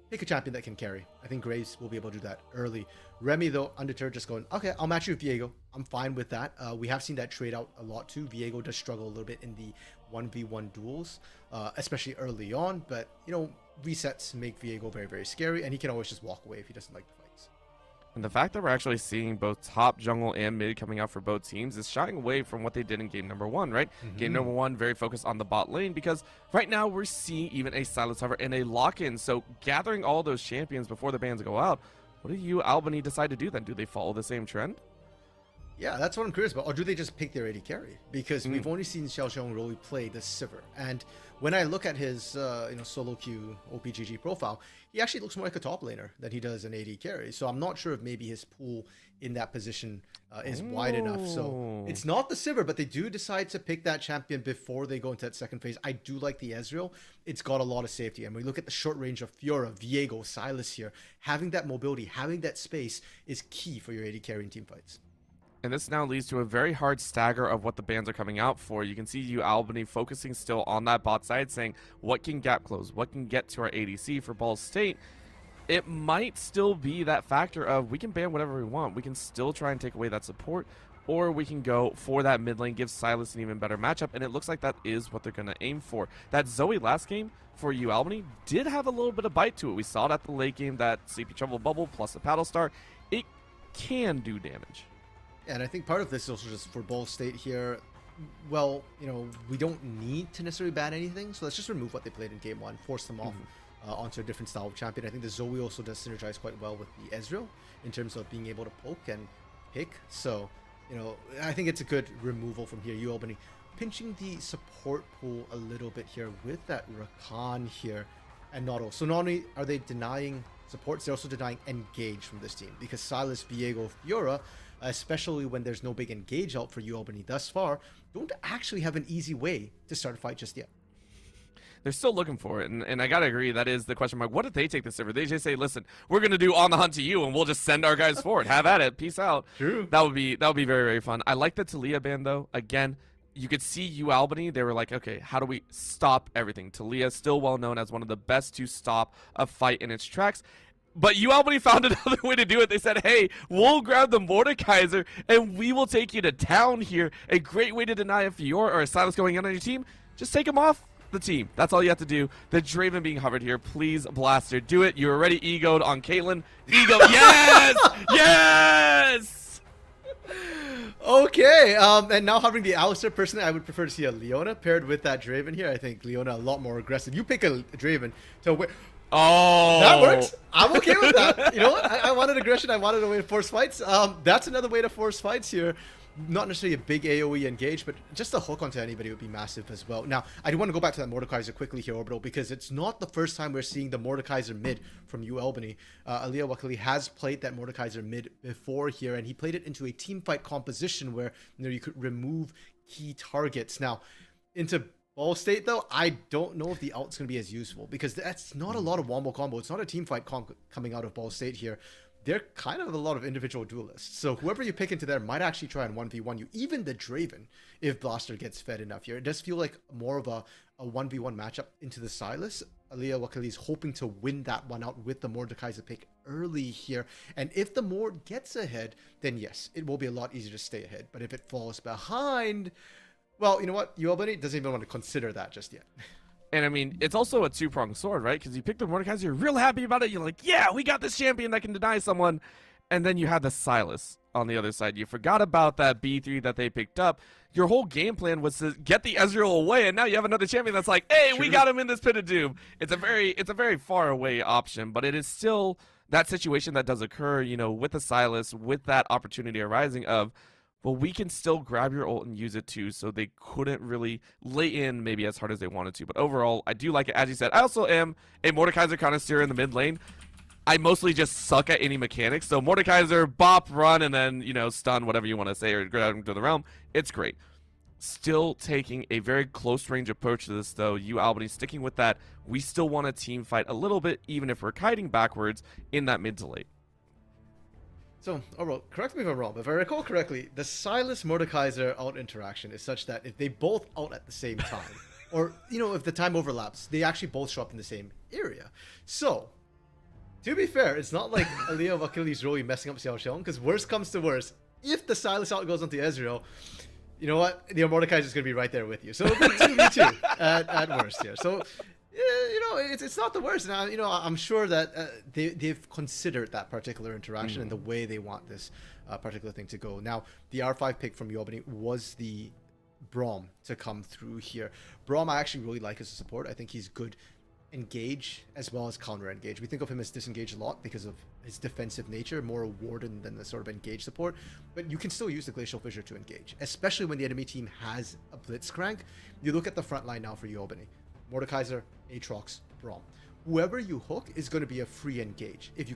pick a champion that can carry. I think Graves will be able to do that early. Remy, though, undeterred, just going, okay, I'll match you with Viego. I'm fine with that. We have seen that trade out a lot too. Viego does struggle a little bit in the 1v1 duels, especially early on. But, you know, resets make Viego very, very scary, and he can always just walk away if he doesn't like the fights. And the fact that we're actually seeing both top, jungle, and mid coming out for both teams is shying away from what they did in game number 1, right? Game number 1, very focused on the bot lane, because right now we're seeing even a Silence Hover and a lock-in. So gathering all those champions before the bans go out, what do you, Albany, decide to do then? Do they follow the same trend? Yeah, that's what I'm curious about. Or do they just pick their AD carry? Because we've only seen Xiao Xiong really play the Sivir. And when I look at his solo queue OPGG profile, he actually looks more like a top laner than he does an AD carry. So I'm not sure if maybe his pool in that position is wide enough. So it's not the Sivir, but they do decide to pick that champion before they go into that second phase. I do like the Ezreal. It's got a lot of safety. And when we look at the short range of Fiora, Viego, Sylas here, having that mobility, having that space is key for your AD carry in team fights. And this now leads to a very hard stagger of what the bans are coming out for. You can see UAlbany focusing still on that bot side, saying what can gap close, what can get to our ADC for Ball State. It might still be that factor of we can ban whatever we want. We can still try and take away that support, or we can go for that mid lane, give Sylas an even better matchup, and it looks like that is what they're going to aim for. That Zoe last game for UAlbany did have a little bit of bite to it. We saw it at the late game, that CP Trouble Bubble plus the Paddle Star. It can do damage. And I think part of this is also just for Ball State here. Well, you know, we don't need to necessarily ban anything, so let's just remove what they played in game 1, force them off onto a different style of champion. I think the Zoe also does synergize quite well with the Ezreal in terms of being able to poke and pick. So, you know, I think it's a good removal from here. UAlbany pinching the support pool a little bit here with that Rakan here and Noddle. So not only are they denying supports, they're also denying engage from this team, because Sylas, Viego, Fiora, especially when there's no big engage out for UAlbany thus far, don't actually have an easy way to start a fight just yet. They're still looking for it, and I gotta agree, that is the question mark. What if they take the Sivir? They just say, listen, we're gonna do on the hunt to you, and we'll just send our guys forward. Have at it. Peace out. True. That would be very, very fun. I like the Talia ban, though. Again, you could see UAlbany, they were like, okay, how do we stop everything? Talia is still well known as one of the best to stop a fight in its tracks. But UAlbany found another way to do it. They said, hey, we'll grab the Mordekaiser and we will take you to town here. A great way to deny a Fiora or a Sylas going in on your team. Just take him off the team. That's all you have to do. The Draven being hovered here. Please, Blaster, do it. You're already egoed on Caitlyn. Ego. Yes! Yes! Okay, and now having the Alistar, personally, I would prefer to see a Leona paired with that Draven here. I think Leona a lot more aggressive. You pick a Draven to win. Oh, that works. I'm okay with that. You know what? I wanted aggression. I wanted a way to force fights. That's another way to force fights here. Not necessarily a big AoE engage, but just a hook onto anybody would be massive as well. Now, I do want to go back to that Mordekaiser quickly here, Orbital, because it's not the first time we're seeing the Mordekaiser mid from UAlbany. Aliyah Wakali has played that Mordekaiser mid before here, and he played it into a team fight composition where, you know, you could remove key targets. Now, into Ball State, though, I don't know if the ult's going to be as useful, because that's not a lot of wombo combo. It's not a team fight coming out of Ball State here. They're kind of a lot of individual duelists. So whoever you pick into there might actually try and 1v1 you. Even the Draven, if Blaster gets fed enough here. It does feel like more of a 1v1 matchup into the Sylas. Aliyah Wakali is hoping to win that one out with the Mordekaiser pick early here. And if the Mord gets ahead, then yes, it will be a lot easier to stay ahead. But if it falls behind, well, you know what? UAlbany doesn't even want to consider that just yet. And I mean, it's also a two-pronged sword, right? Because you pick the Mordekaiser, you're real happy about it. You're like, yeah, we got this champion that can deny someone. And then you had the Sylas on the other side. You forgot about that B3 that they picked up. Your whole game plan was to get the Ezreal away, and now you have another champion that's like, hey, we got him in this pit of doom. It's a very far away option, but it is still that situation that does occur, you know, with the Silas, with that opportunity arising of, well, we can still grab your ult and use it too, so they couldn't really lay in maybe as hard as they wanted to. But overall, I do like it. As you said, I also am a Mordekaiser connoisseur in the mid lane. I mostly just suck at any mechanics, so Mordekaiser, bop, run, and then, you know, stun, whatever you want to say, or grab him to the realm. It's great. Still taking a very close range approach to this, though. UAlbany sticking with that. We still want to team fight a little bit, even if we're kiting backwards in that mid to late. So, overall, correct me if I'm wrong, but if I recall correctly, the Silas Mordekaiser ult interaction is such that if they both ult at the same time, or, you know, if the time overlaps, they actually both show up in the same area. So, to be fair, it's not like Aliyah Wakili's really messing up Xiao Xiong, because worst comes to worst, if the Silas ult goes onto Ezreal, you know what, the Mordekaiser is going to be right there with you. So, it'll be 2v2 at worst here. So, you know, it's not the worst. And, you know, I'm sure that they've considered that particular interaction and the way they want this particular thing to go. Now, the R5 pick from UAlbany was the Braum to come through here. Braum I actually really like as a support. I think he's good engage as well as counter engage. We think of him as disengage a lot because of his defensive nature, more a warden than the sort of engage support, but you can still use the Glacial Fissure to engage, especially when the enemy team has a Blitzcrank. You look at the front line now for UAlbany. Mordekaiser, Aatrox, Braum. Whoever you hook is going to be a free engage if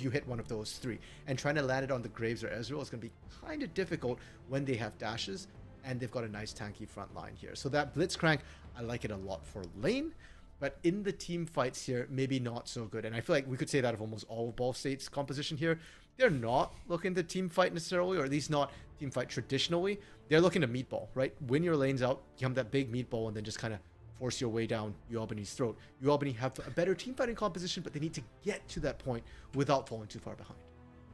you hit one of those three. And trying to land it on the Graves or Ezreal is going to be kind of difficult when they have dashes and they've got a nice tanky front line here. So that Blitzcrank, I like it a lot for lane, but in the team fights here, maybe not so good. And I feel like we could say that of almost all of Ball State's composition here. They're not looking to team fight necessarily, or at least not team fight traditionally. They're looking to meatball, right? Win your lanes out, become that big meatball, and then just kind of force your way down UAlbany's throat. UAlbany have a better team fighting composition, but they need to get to that point without falling too far behind.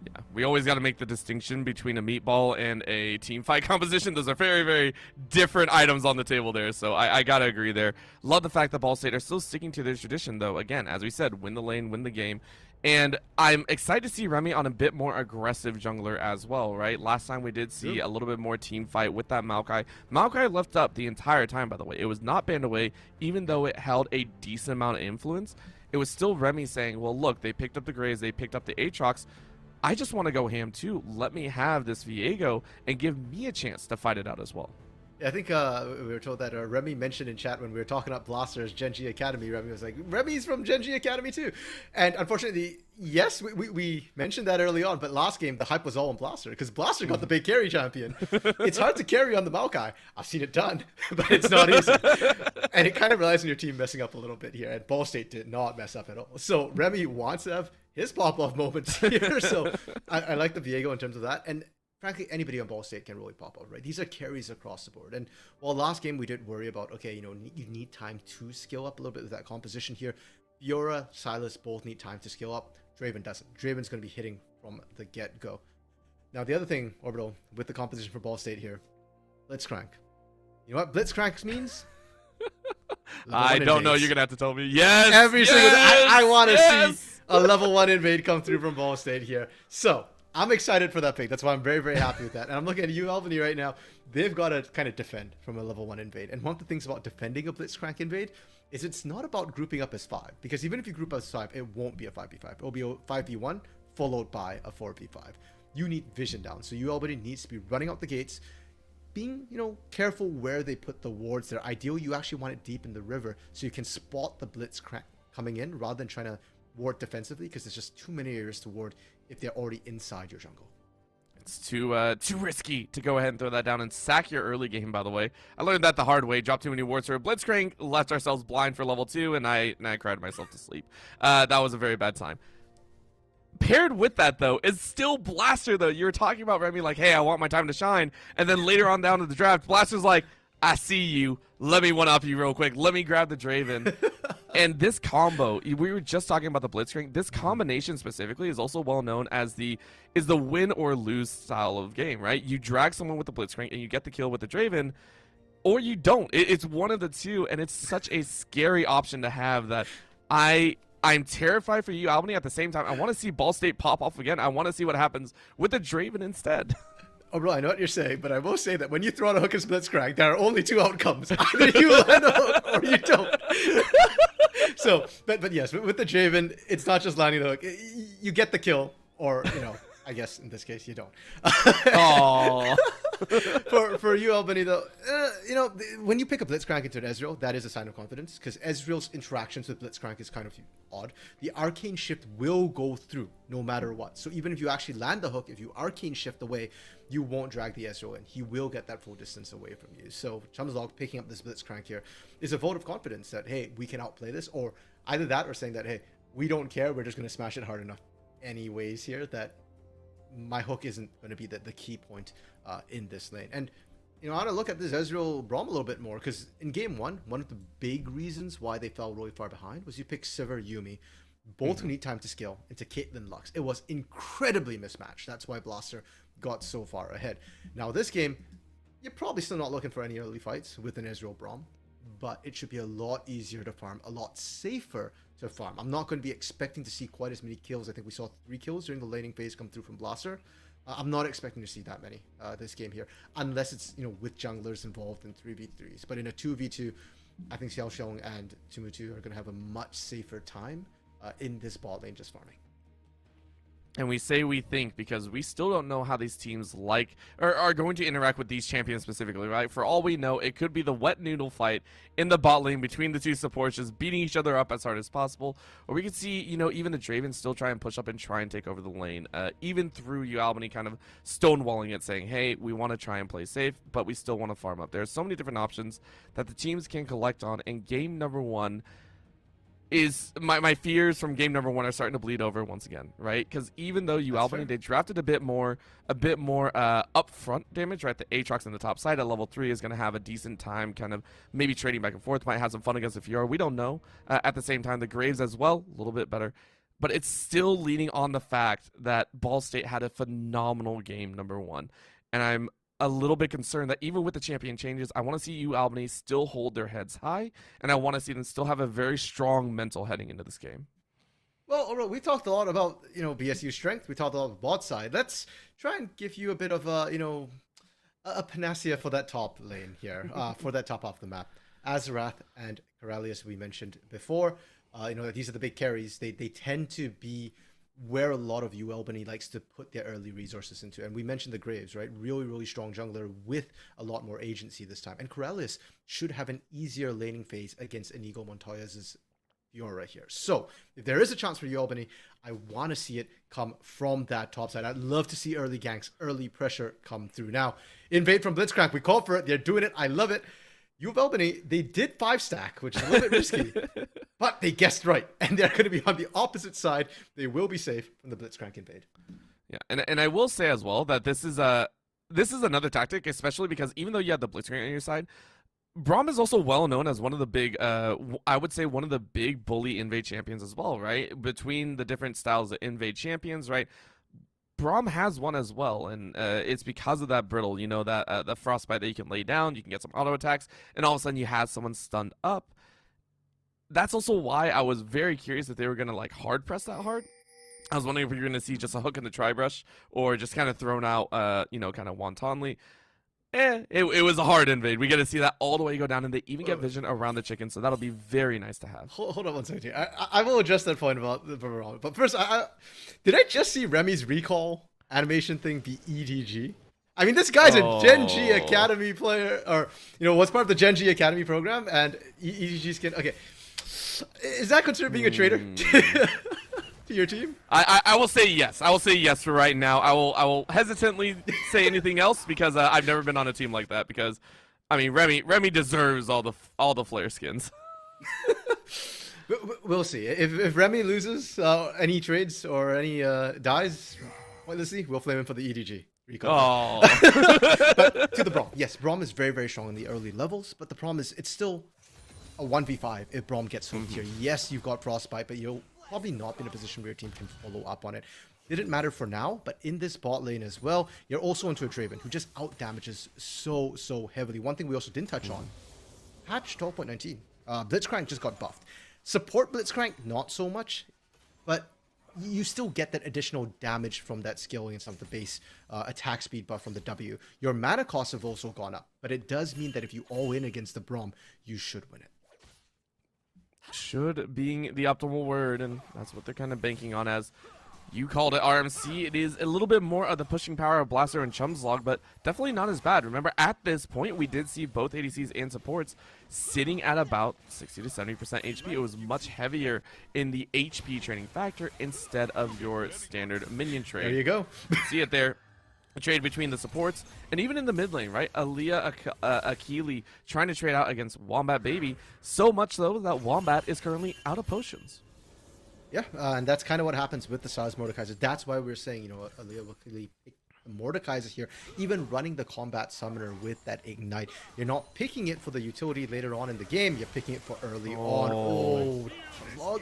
Yeah, we always got to make the distinction between a meatball and a team fight composition. Those are very, very different items on the table there, so I got to agree there. Love the fact that Ball State are still sticking to their tradition, though. Again, as we said, win the lane, win the game. And I'm excited to see Remy on a bit more aggressive jungler as well, right? Last time we did see a little bit more team fight with that Maokai. Maokai left up the entire time, by the way. It was not banned away, even though it held a decent amount of influence. It was still Remy saying, well, look, they picked up the Graves, they picked up the Aatrox. I just want to go ham too. Let me have this Viego and give me a chance to fight it out as well. Yeah, I think we were told that Remy mentioned in chat when we were talking about Blaster's Gen G Academy, Remy was like, Remy's from Gen G Academy too. And unfortunately, yes, we mentioned that early on, but last game, the hype was all on Blaster because Blaster got the big carry champion. It's hard to carry on the Maokai. I've seen it done, but it's not easy. And it kind of relies on your team messing up a little bit here, and Ball State did not mess up at all. So Remy wants to have his pop-off moments here, so I like the Viego in terms of that. And frankly, anybody on Ball State can really pop out, right? These are carries across the board. And while last game we did worry about, okay, you know, you need time to skill up a little bit with that composition here. Fiora, Silas both need time to skill up. Draven doesn't. Draven's going to be hitting from the get-go. Now, the other thing, Orbital, with the composition for Ball State here, Blitzcrank. You know what Blitzcrank means? I don't know. You're going to have to tell me. Yes! Every single day. I want to see a level 1 invade come through from Ball State here. So, I'm excited for that pick. That's why I'm very, very happy with that. And I'm looking at UAlbany right now. They've got to kind of defend from a level 1 invade. And one of the things about defending a Blitzcrank invade is it's not about grouping up as 5. Because even if you group as 5, it won't be a 5v5. It'll be a 5v1 followed by a 4v5. You need vision down. So UAlbany needs to be running out the gates, being, you know, careful where they put the wards. They're ideal. You actually want it deep in the river so you can spot the Blitzcrank coming in rather than trying to ward defensively, because there's just too many areas to ward if they're already inside your jungle. It's too risky to go ahead and throw that down and sack your early game, by the way. I learned that the hard way. Dropped too many wards for a Blitzcrank, left ourselves blind for level 2, and I cried myself to sleep. That was a very bad time. Paired with that, though, is still Blaster, though. You were talking about Remy like, hey, I want my time to shine. And then later on down to the draft, Blaster's like, I see you. Let me one-up you real quick. Let me grab the Draven. And this combo, we were just talking about the Blitzcrank. This combination specifically is also well known as the win or lose style of game, right? You drag someone with the Blitzcrank and you get the kill with the Draven, or you don't. It's one of the two, and it's such a scary option to have that I'm terrified for you, Albany. At the same time, I want to see Ball State pop off again. I want to see what happens with the Draven instead. Oh, bro, I know what you're saying, but I will say that when you throw out a hook and Blitzcrank, there are only two outcomes. Either you land a hook or you don't. So, but yes, with the Draven, it's not just landing the hook. You get the kill, or I guess in this case you don't. Oh. For you, Albany, though, when you pick a Blitzcrank into an Ezreal, that is a sign of confidence, because Ezreal's interactions with Blitzcrank is kind of odd. The Arcane Shift will go through no matter what. So even if you actually land the hook, if you Arcane Shift away, you won't drag the Ezreal in. He will get that full distance away from you. So Chumzog picking up this Blitzcrank here is a vote of confidence that, hey, we can outplay this, or either that or saying that, hey, we don't care, we're just going to smash it hard enough anyways here, that my hook isn't going to be the key point in this lane. And I want to look at this Ezreal Braum a little bit more, because in game one of the big reasons why they fell really far behind was you pick Sivir, Yuumi, both who need time to scale, into Caitlyn Lux. It was incredibly mismatched. That's why Blaster got so far ahead. Now this game, you're probably still not looking for any early fights with an Ezreal Braum, but it should be a lot easier to farm, a lot safer to farm. I'm not going to be expecting to see quite as many kills. I think we saw 3 kills during the laning phase come through from Blaster. I'm not expecting to see that many this game here, unless it's with junglers involved in 3v3s. But in a 2v2, I think Xiaoxiong and Tumutu are going to have a much safer time in this bot lane just farming. And we say we think because we still don't know how these teams like or are going to interact with these champions specifically, right? For all we know, it could be the wet noodle fight in the bot lane between the two supports, just beating each other up as hard as possible. Or we could see, even the Draven still try and push up and try and take over the lane, even through UAlbany kind of stonewalling it, saying, hey, we want to try and play safe, but we still want to farm up. There's so many different options that the teams can collect on, and game number one is my fears from game number one are starting to bleed over once again, right? Because even though UAlbany, they drafted a bit more upfront damage, right? The Aatrox in the top side at level 3 is going to have a decent time kind of maybe trading back and forth, might have some fun against the Fiora, we don't know. At the same time, the Graves as well, a little bit better. But it's still leaning on the fact that Ball State had a phenomenal game number one. And I'm a little bit concerned that even with the champion changes, I want to see UAlbany still hold their heads high, and I want to see them still have a very strong mental heading into this game. Well, all right, we talked a lot about, BSU strength. We talked a lot about bot side. Let's try and give you a bit of a panacea for that top lane here, for that top half of the map. Azarath and Corellius, we mentioned before, these are the big carries. They tend to be where a lot of UAlbany likes to put their early resources into. And we mentioned the Graves, right? Really, really strong jungler with a lot more agency this time. And Corellius should have an easier laning phase against Inigo Montoya's Fiora here. So if there is a chance for UAlbany, I want to see it come from that top side. I'd love to see early ganks, early pressure come through. Now, invade from Blitzcrank, we call for it. They're doing it. I love it. UAlbany, they did 5-stack, which is a little bit risky, but they guessed right, and they're going to be on the opposite side. They will be safe from the Blitzcrank invade. Yeah, and I will say as well that this is another tactic, especially because even though you have the Blitzcrank on your side, Braum is also well known as one of the big, I would say one of the big bully invade champions as well, right? Between the different styles of invade champions, right? Braum has one as well, and it's because of that brittle, that the frostbite that you can lay down, you can get some auto attacks, and all of a sudden you have someone stunned up. That's also why I was very curious if they were going to hard press that hard. I was wondering if we were going to see just a hook in the tri-brush, or just kind of thrown out, kind of wantonly. It was a hard invade. We get to see that all the way go down, and they even get vision around the chicken, so that'll be very nice to have. Hold on one second here. I will address that point about the Braum. But first, did I just see Remy's recall animation thing be EDG? I mean, this guy's a Gen G Academy player, or, was part of the Gen G Academy program, and EDG skin. Okay. Is that considered being a traitor to your team? I will say yes. I will say yes for right now. I will hesitantly say anything else because I've never been on a team like that. Because, I mean, Remy deserves all the flare skins. We'll see. If Remy loses any trades or any dies, pointlessly, we'll flame him for the EDG. Oh. But to the Braum. Yes, Braum is very, very strong in the early levels, but the problem is it's still a 1v5 if Braum gets hooked here. Yes, you've got Frostbite, but you'll probably not be in a position where your team can follow up on it. Didn't matter for now, but in this bot lane as well, you're also into a Draven who just out damages so heavily. One thing we also didn't touch on, patch 12.19. Blitzcrank just got buffed. Support Blitzcrank, not so much, but you still get that additional damage from that scaling and some of the base attack speed buff from the W. Your mana costs have also gone up, but it does mean that if you all in against the Braum, you should win it. Should being the optimal word, and that's what they're kind of banking on as. You called it, RMC. It is a little bit more of the pushing power of Blaster and Chum's log, but definitely not as bad. Remember, at this point, we did see both ADCs and supports sitting at about 60 to 70% HP. It was much heavier in the HP training factor instead of your standard minion trade. There you go. See it there. A trade between the supports, and even in the mid lane, right? Aaliyah Akili trying to trade out against Wombat Baby. So much, though, that Wombat is currently out of potions. Yeah, and that's kind of what happens with the Saz Mordekaiser. That's why we're saying, you know, Aaliyah Akili Mordekaiser here, even running the combat summoner with that ignite. You're not picking it for the utility later on in the game, you're picking it for early on. Oh,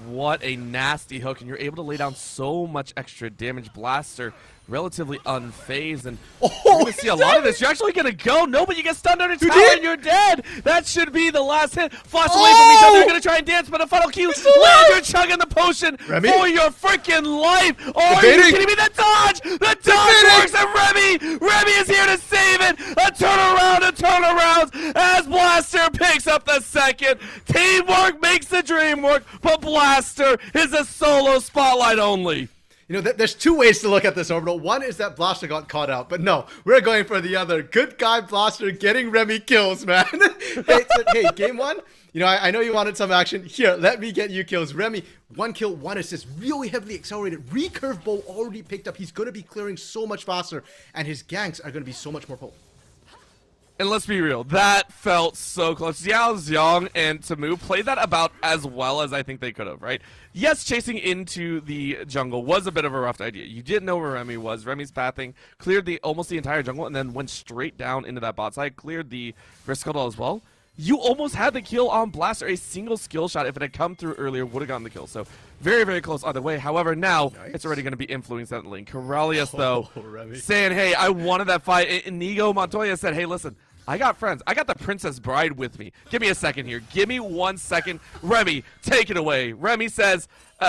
what a nasty hook, and you're able to lay down so much extra damage. Blaster relatively unfazed, and you're gonna see a lot of this. You're actually gonna go. No, but you get stunned under tower and you're dead. That should be the last hit. Flash away from each other. You're gonna try and dance, but a final Q. Land your chugging the potion for your freaking life. Oh, are you kidding me? The dodge! The dodge works, and Remy is here to save it. A turnaround as Blaster picks up the second. Teamwork makes the dream work, but Blaster is a solo spotlight only. You know, there's two ways to look at this, Orbital. One is that Blaster got caught out, but no, we're going for the other. Good guy Blaster getting Remy kills, man. Hey, game one, you know, I know you wanted some action. Here, let me get you kills. Remy, 1 kill, 1 assist, really heavily accelerated. Recurve bow already picked up. He's going to be clearing so much faster, and his ganks are going to be so much more potent. And let's be real, that felt so close. Xiao Zhang and Tamu played that about as well as I think they could have, right? Yes, chasing into the jungle was a bit of a rough idea. You didn't know where Remy was. Remy's pathing cleared almost the entire jungle and then went straight down into that bot side, cleared the risk scuttle as well. You almost had the kill on Blaster. A single skill shot, if it had come through earlier, would have gotten the kill. So very, very close either way. However, now it's already going to be influenced that lane. Corellius, though, saying, hey, I wanted that fight. Inigo Montoya said, hey, listen, I got friends. I got the Princess Bride with me. Give me a second here. Give me 1 second. Remy, take it away. Remy says,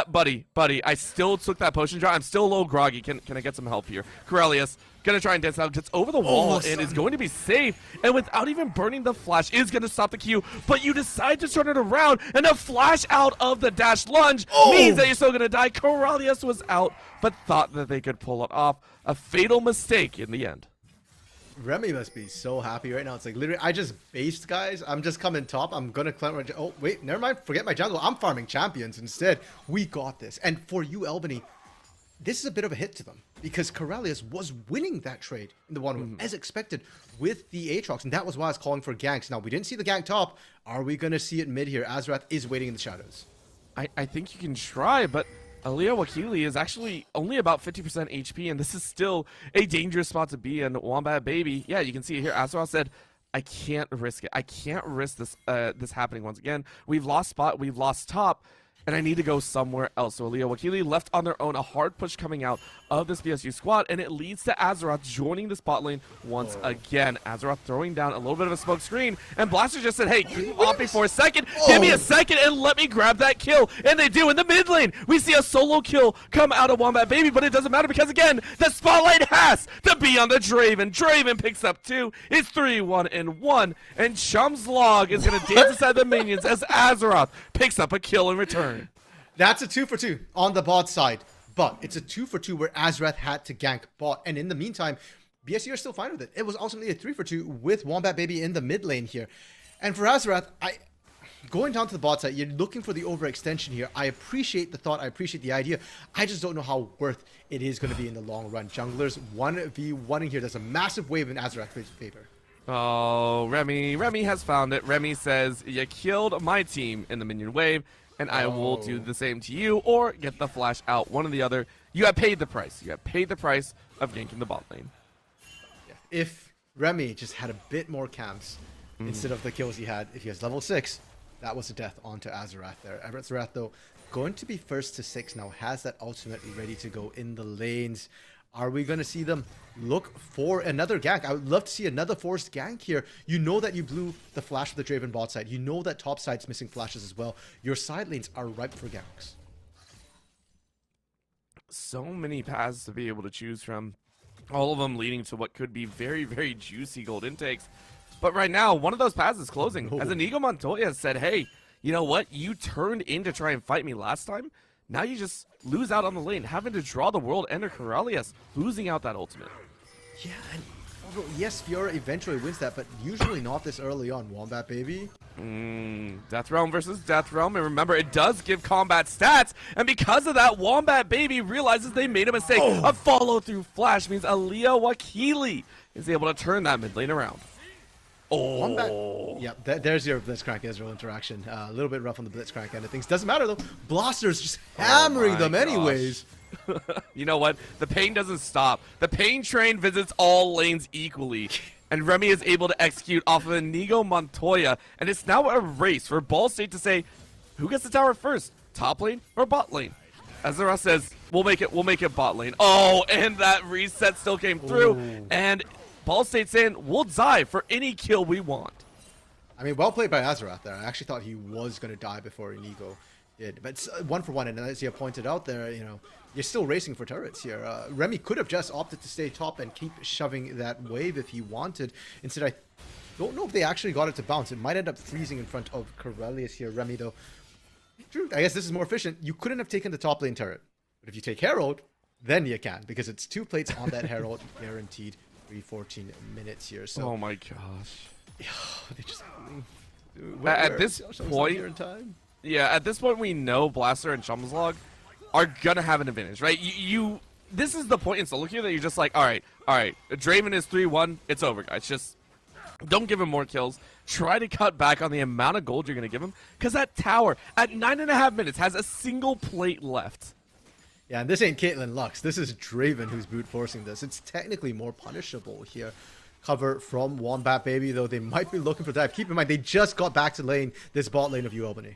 buddy, I still took that potion draw. I'm still a little groggy. Can I get some help here? Corellius gonna try and dance out, gets over the wall and is going to be safe, and without even burning the flash is gonna stop the Q, but you decide to turn it around, and a flash out of the dash lunge means that you're still gonna die. Corellius was out, but thought that they could pull it off. A fatal mistake in the end. Remy must be so happy right now. It's like, literally, I just based, guys. I'm just coming top. I'm going to clear my... Oh, wait, never mind. Forget my jungle. I'm farming champions instead. We got this. And for UAlbany, this is a bit of a hit to them because Corellius was winning that trade in the 1-1 as expected with the Aatrox, and that was why I was calling for ganks. Now, we didn't see the gank top. Are we going to see it mid here? Azrath is waiting in the shadows. I think you can try, but Aaliyah Wakili is actually only about 50% HP, and this is still a dangerous spot to be in. Wombat Baby, yeah, you can see it here. Azeroth said, I can't risk it. I can't risk this this happening once again. We've lost spot, we've lost top, and I need to go somewhere else. So Aaliyah Wakili left on their own, a hard push coming out of this BSU squad, and it leads to Azeroth joining the spot lane once again. Azeroth throwing down a little bit of a smoke screen, and Blaster just said, hey, can you off me for a second? Give me a second and let me grab that kill. And they do in the mid lane. We see a solo kill come out of Wombat Baby, but it doesn't matter because, again, the spotlight has to be on the Draven. Draven picks up 2. It's 3-1-1, and Chum's log is going to dance inside the minions as Azeroth picks up a kill in return. That's a 2-for-2 on the bot side. But it's a 2-for-2 where Azrath had to gank bot. And in the meantime, BSU are still fine with it. It was ultimately a 3-for-2 with Wombat Baby in the mid lane here. And for Azrath, going down to the bot side, you're looking for the overextension here. I appreciate the thought. I appreciate the idea. I just don't know how worth it is going to be in the long run. Junglers 1v1ing here. There's a massive wave in Azrath's favor. Oh, Remy has found it. Remy says, you killed my team in the minion wave, and I will do the same to you, or get the flash out, one or the other. You have paid the price. You have paid the price of ganking the bot lane. Yeah. If Remy just had a bit more camps instead of the kills he had, if he has level 6, that was a death onto Azerath there. Azerath, though, going to be first to 6 now, has that ultimate ready to go in the lanes. Are we going to see them look for another gank? I would love to see another forced gank here. You know that you blew the flash of the Draven bot side. You know that top side's missing flashes as well. Your side lanes are ripe for ganks. So many paths to be able to choose from. All of them leading to what could be very, very juicy gold intakes. But right now, one of those paths is closing. As Inigo Montoya said, hey, you know what? You turned in to try and fight me last time. Now you just lose out on the lane, having to draw the world ender Corellius, losing out that ultimate. Yeah, and although, yes, Fiora eventually wins that, but usually not this early on, Wombat baby. Death Realm versus Death Realm, and remember, it does give combat stats, and because of that, Wombat baby realizes they made a mistake. A follow-through flash means Aaliyah Wakili is able to turn that mid lane around. Wombat, yeah, there's your Blitzcrank Ezreal interaction. A little bit rough on the Blitzcrank end of things. Doesn't matter though. Blaster's just hammering them anyways. You know what? The pain doesn't stop. The pain train visits all lanes equally. And Remy is able to execute off of Inigo Montoya. And it's now a race for Ball State to say, who gets the tower first? Top lane or bot lane? Azura says, we'll make it bot lane. Oh, and that reset still came through. Ooh. And Ball State saying, we'll die for any kill we want. I mean, well played by Azurath there. I actually thought he was going to die before Inigo did. But it's 1-for-1, and as you pointed out there, you know, you're still racing for turrets here. Remy could have just opted to stay top and keep shoving that wave if he wanted. Instead, I don't know if they actually got it to bounce. It might end up freezing in front of Corellius here. Remy, though, true, I guess this is more efficient. You couldn't have taken the top lane turret. But if you take Herald, then you can, because it's 2 plates on that Herald, guaranteed 14 minutes here. So, oh my gosh. They just at this point, yeah, at this point we know Blaster and Chumslog are gonna have an advantage, right? This is the point in solo queue that you're just like, all right, Draven is 3-1, it's over, guys. Just don't give him more kills. Try to cut back on the amount of gold you're gonna give him, because that tower at 9.5 minutes has a single plate left. Yeah, and this ain't Caitlyn Lux. This is Draven who's brute forcing this. It's technically more punishable here. Cover from Wombat baby, though they might be looking for dive. Keep in mind, they just got back to lane, this bot lane of UAlbany.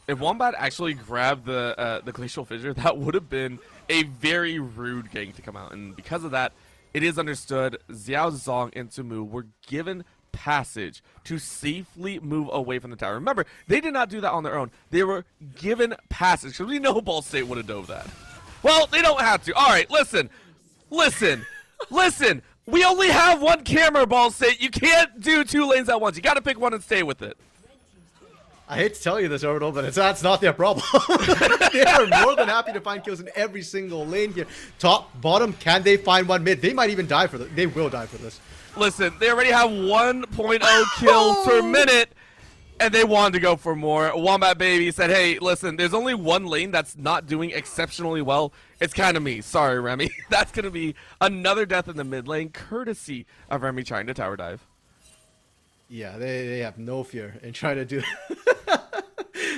If Wombat actually grabbed the Glacial Fissure, that would have been a very rude gank to come out. And because of that, it is understood Xiao Zong and Sumu were given passage to safely move away from the tower. Remember, they did not do that on their own. They were given passage, because we know Ball State would have dove that. Well, they don't have to. All right, listen. We only have one camera, Ball State. You can't do 2 lanes at once. You got to pick one and stay with it. I hate to tell you this, Orbital, but that's not their problem. They are more than happy to find kills in every single lane here. Top, bottom, can they find one mid? They might even die for this. They will die for this. Listen, they already have 1.0 kills per minute, and they wanted to go for more. Wombat Baby said, hey, listen, there's only one lane that's not doing exceptionally well. It's kind of me. Sorry, Remy. That's going to be another death in the mid lane, courtesy of Remy trying to tower dive. Yeah, they have no fear in trying to do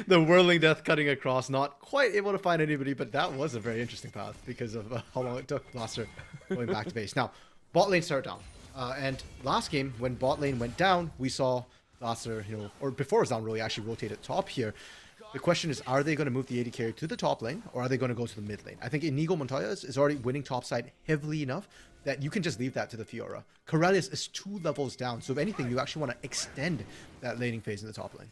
the whirling death cutting across. Not quite able to find anybody, but that was a very interesting path because of how long it took Blaster going back to base. Now, bot lane started down. And last game, when bot lane went down, we saw Blaster, or before it was down, really actually rotated top here. The question is, are they going to move the AD carry to the top lane, or are they going to go to the mid lane? I think Inigo Montoya is already winning top side heavily enough that you can just leave that to the Fiora. Corellius is 2 levels down, so if anything, you actually want to extend that laning phase in the top lane.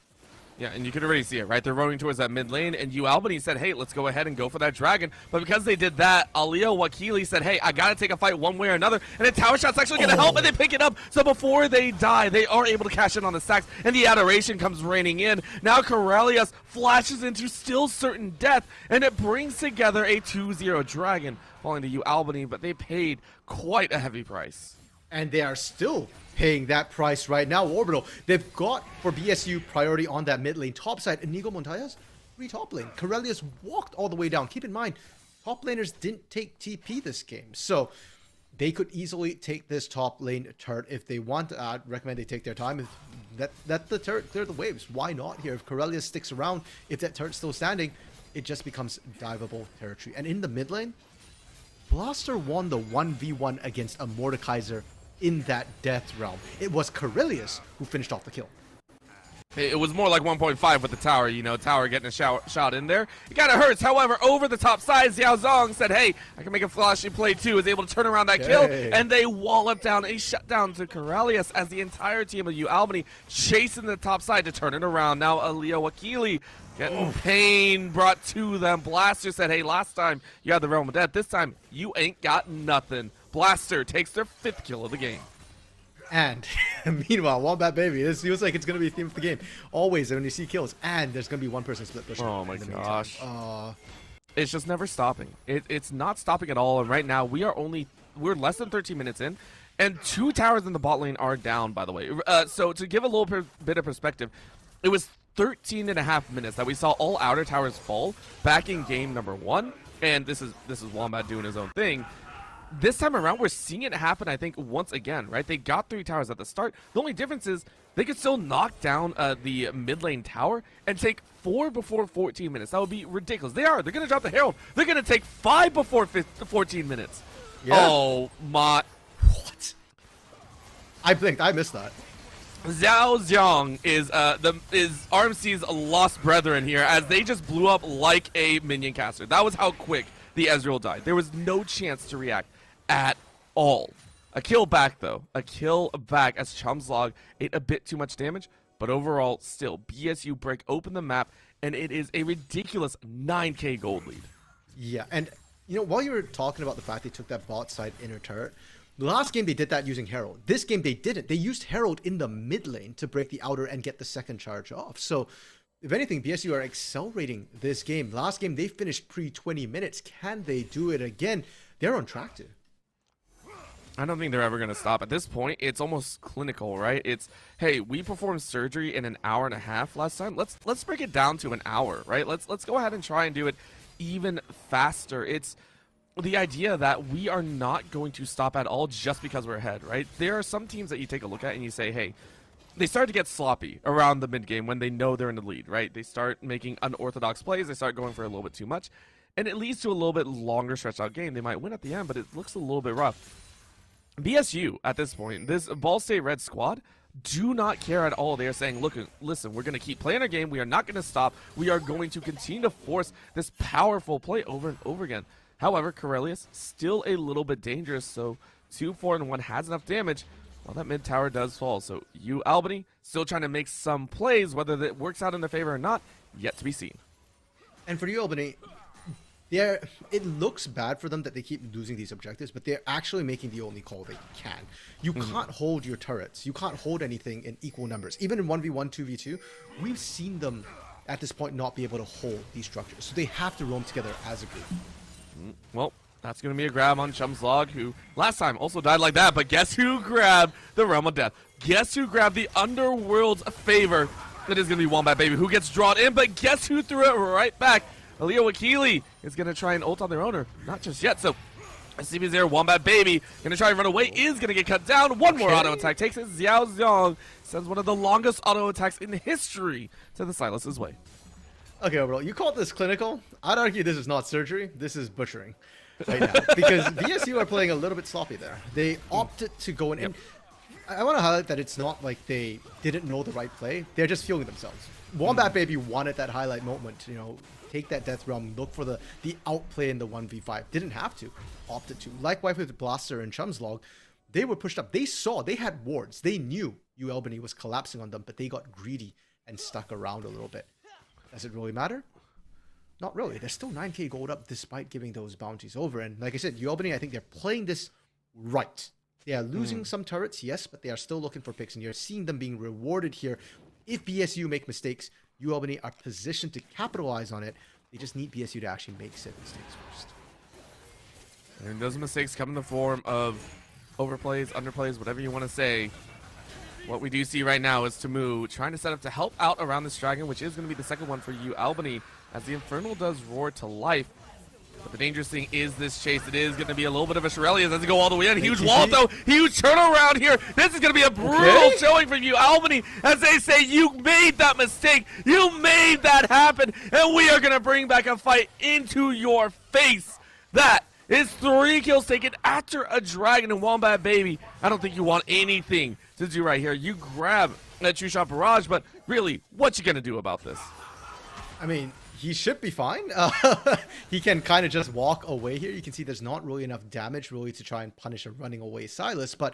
Yeah, and you can already see it, right? They're running towards that mid lane, and UAlbany said, hey, let's go ahead and go for that dragon. But because they did that, Aaliyah Wakili said, hey, I got to take a fight one way or another, and a tower shot's actually going to help, and they pick it up. So before they die, they are able to cash in on the stacks, and the adoration comes raining in. Now Corellius flashes into still certain death, and it brings together a 2-0 dragon, falling to UAlbany, but they paid quite a heavy price. And they are still paying that price right now. Orbital, they've got for BSU priority on that mid lane. Top side, Inigo Montoya's free top lane. Corellius walked all the way down. Keep in mind, top laners didn't take TP this game. So they could easily take this top lane turret if they want. I'd recommend they take their time. If let the turret clear the waves. Why not here? If Corellius sticks around, if that turret's still standing, it just becomes diveable territory. And in the mid lane, Blaster won the 1v1 against a Mordekaiser in that death realm. It was Corellius who finished off the kill. It was more like 1.5 with the tower, tower getting a shot in there. It kind of hurts. However, over the top side, Xiao Zong said, hey, I can make a flashy play too, was able to turn around that kill, and they wallop down a shutdown to Corellius as the entire team of UAlbany chasing the top side to turn it around. Now Aaliyah Wakili getting pain brought to them. Blaster said, hey, last time you had the Realm of Death, this time you ain't got nothing. Blaster takes their 5th kill of the game. And meanwhile, Wombat Baby, this feels like it's going to be the theme of the game. Always when you see kills, and there's going to be one person split pushing. Oh my gosh. It's just never stopping. It's not stopping at all. And right now, we're less than 13 minutes in, and 2 towers in the bot lane are down, by the way. So to give a little bit of perspective, it was 13.5 minutes that we saw all outer towers fall back in game number 1. And this is Wombat doing his own thing. This time around, we're seeing it happen, I think, once again, right? They got 3 towers at the start. The only difference is they could still knock down the mid lane tower and take 4 before 14 minutes. That would be ridiculous. They're going to drop the Herald. They're going to take 5 before 14 minutes. Yeah. Oh, my. What? I blinked. I missed that. Xiao Zhang is RMC's lost brethren here, as they just blew up like a minion caster. That was how quick the Ezreal died. There was no chance to react at all. A kill back, though. A kill back as Chumslog ate a bit too much damage. But overall, still, BSU break open the map, and it is a ridiculous 9k gold lead. Yeah, and while you were talking about the fact they took that bot side inner turret, last game they did that using Herald. This game they didn't. They used Herald in the mid lane to break the outer and get the second charge off. So if anything, BSU are accelerating this game. Last game they finished pre-20 minutes. Can they do it again? They're on track to. I don't think they're ever going to stop. At this point, it's almost clinical, right? It's, hey, we performed surgery in an hour and a half last time. Let's break it down to an hour, right? Let's go ahead and try and do it even faster. It's the idea that we are not going to stop at all just because we're ahead, right? There are some teams that you take a look at and you say, hey, they start to get sloppy around the mid game when they know they're in the lead, right? They start making unorthodox plays. They start going for a little bit too much, and it leads to a little bit longer stretched out game. They might win at the end, but it looks a little bit rough. BSU, at this point, this Ball State Red squad, do not care at all. They are saying, look, listen, we're going to keep playing our game. We are not going to stop. We are going to continue to force this powerful play over and over again. However, Corellius, still a little bit dangerous, so 2, 4, and 1 has enough damage. Well, that mid tower does fall, so UAlbany still trying to make some plays. Whether that works out in their favor or not, yet to be seen. And for UAlbany, it looks bad for them that they keep losing these objectives, but they're actually making the only call they can. You can't hold your turrets. You can't hold anything in equal numbers. Even in 1v1, 2v2, we've seen them at this point not be able to hold these structures. So they have to roam together as a group. Well, that's going to be a grab on Chumslog, who last time also died like that, but guess who grabbed the Realm of Death? Guess who grabbed the Underworld's favor? It is going to be Wombat Baby, who gets drawn in, but guess who threw it right back? Aliyah Wakili is going to try and ult on their owner. Not just yet, so CB0, Wombat Baby, going to try and run away, is going to get cut down. One more auto attack takes it. Xiao Zhang sends one of the longest auto attacks in history to the Silas's way. Okay, overall, you called this clinical. I'd argue this is not surgery. This is butchering right now. Because BSU are playing a little bit sloppy there. They opted to go in. Yep. I want to highlight that it's not like they didn't know the right play. They're just feeling themselves. Wombat Baby wanted that highlight moment, take that Death Realm, look for the outplay in the 1v5. Didn't have to. Opted to. Likewise with Blaster and Chumslog, they were pushed up. They saw, they had wards. They knew UAlbany was collapsing on them, but they got greedy and stuck around a little bit. Does it really matter? Not really. They're still 9k gold up despite giving those bounties over. And like I said, UAlbany, I think they're playing this right. They are losing some turrets, yes, but they are still looking for picks. And you're seeing them being rewarded here. If BSU make mistakes, UAlbany are positioned to capitalize on it. They just need BSU to actually make said mistakes first. And those mistakes come in the form of overplays, underplays, whatever you want to say. What we do see right now is Tamu trying to set up to help out around this dragon, which is going to be the second one for UAlbany, as the Infernal does roar to life. But the dangerous thing is this chase. It is going to be a little bit of a Shirelli as they go all the way in. Huge wall, though. Huge turnaround here. This is going to be a brutal showing from UAlbany, as they say, you made that mistake. You made that happen. And we are going to bring back a fight into your face. That is 3 kills taken after a dragon and Wombat Baby. I don't think you want anything to do right here. You grab that True Shot Barrage, but really, what you going to do about this? I mean, he should be fine. He can kind of just walk away here. You can see there's not really enough damage really to try and punish a running away Silas, but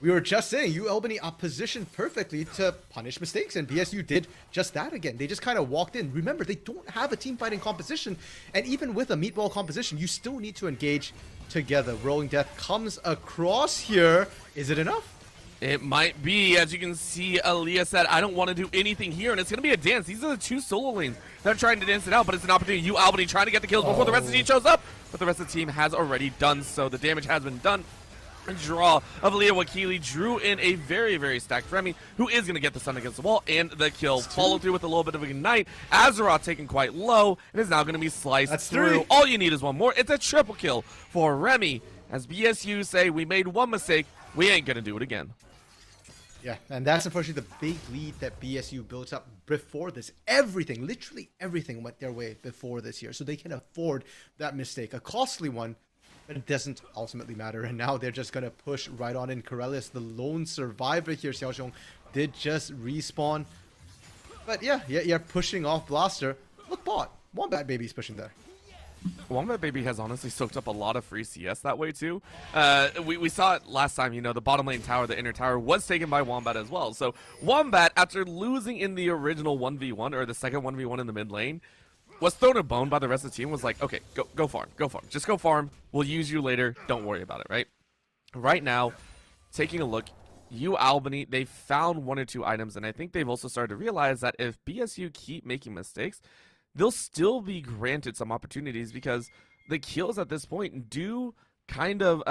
we were just saying UAlbany are positioned perfectly to punish mistakes, and BSU did just that again. They just kind of walked in. Remember, they don't have a team fighting composition, and even with a meatball composition, you still need to engage together. Rolling Death comes across here. Is it enough? It might be. As you can see, Aaliyah said, I don't want to do anything here, and it's going to be a dance. These are the 2 solo lanes that are trying to dance it out, but it's an opportunity. UAlbany trying to get the kills before the rest of the team shows up, but the rest of the team has already done so. The damage has been done. A draw of Aaliyah Wakili drew in a very, very stacked Remy, who is going to get the stun against the wall, and the kill. Follow through with a little bit of a ignite. Azeroth taken quite low, and is now going to be sliced through. 3. All you need is one more. It's a triple kill for Remy. As BSU say, we made one mistake, we ain't going to do it again. Yeah, and that's unfortunately the big lead that BSU built up before this. Everything, literally everything went their way before this year, so they can afford that mistake. A costly one, but it doesn't ultimately matter. And now they're just going to push right on in. Corellius, the lone survivor here, Xiaoxiong, did just respawn. But yeah, you're pushing off Blaster. Look bot. Wombat Baby's pushing there. Wombat Baby has honestly soaked up a lot of free CS that way too. We saw it last time, you know, the bottom lane tower, the inner tower was taken by Wombat as well. So Wombat, after losing in the original 1v1 or the second 1v1 in the mid lane, was thrown a bone by the rest of the team, was like, okay, go farm, just go farm. We'll use you later. Don't worry about it, right? Right now, taking a look, UAlbany, they found 1 or 2 items, and I think they've also started to realize that if BSU keep making mistakes, they'll still be granted some opportunities, because the kills at this point do kind of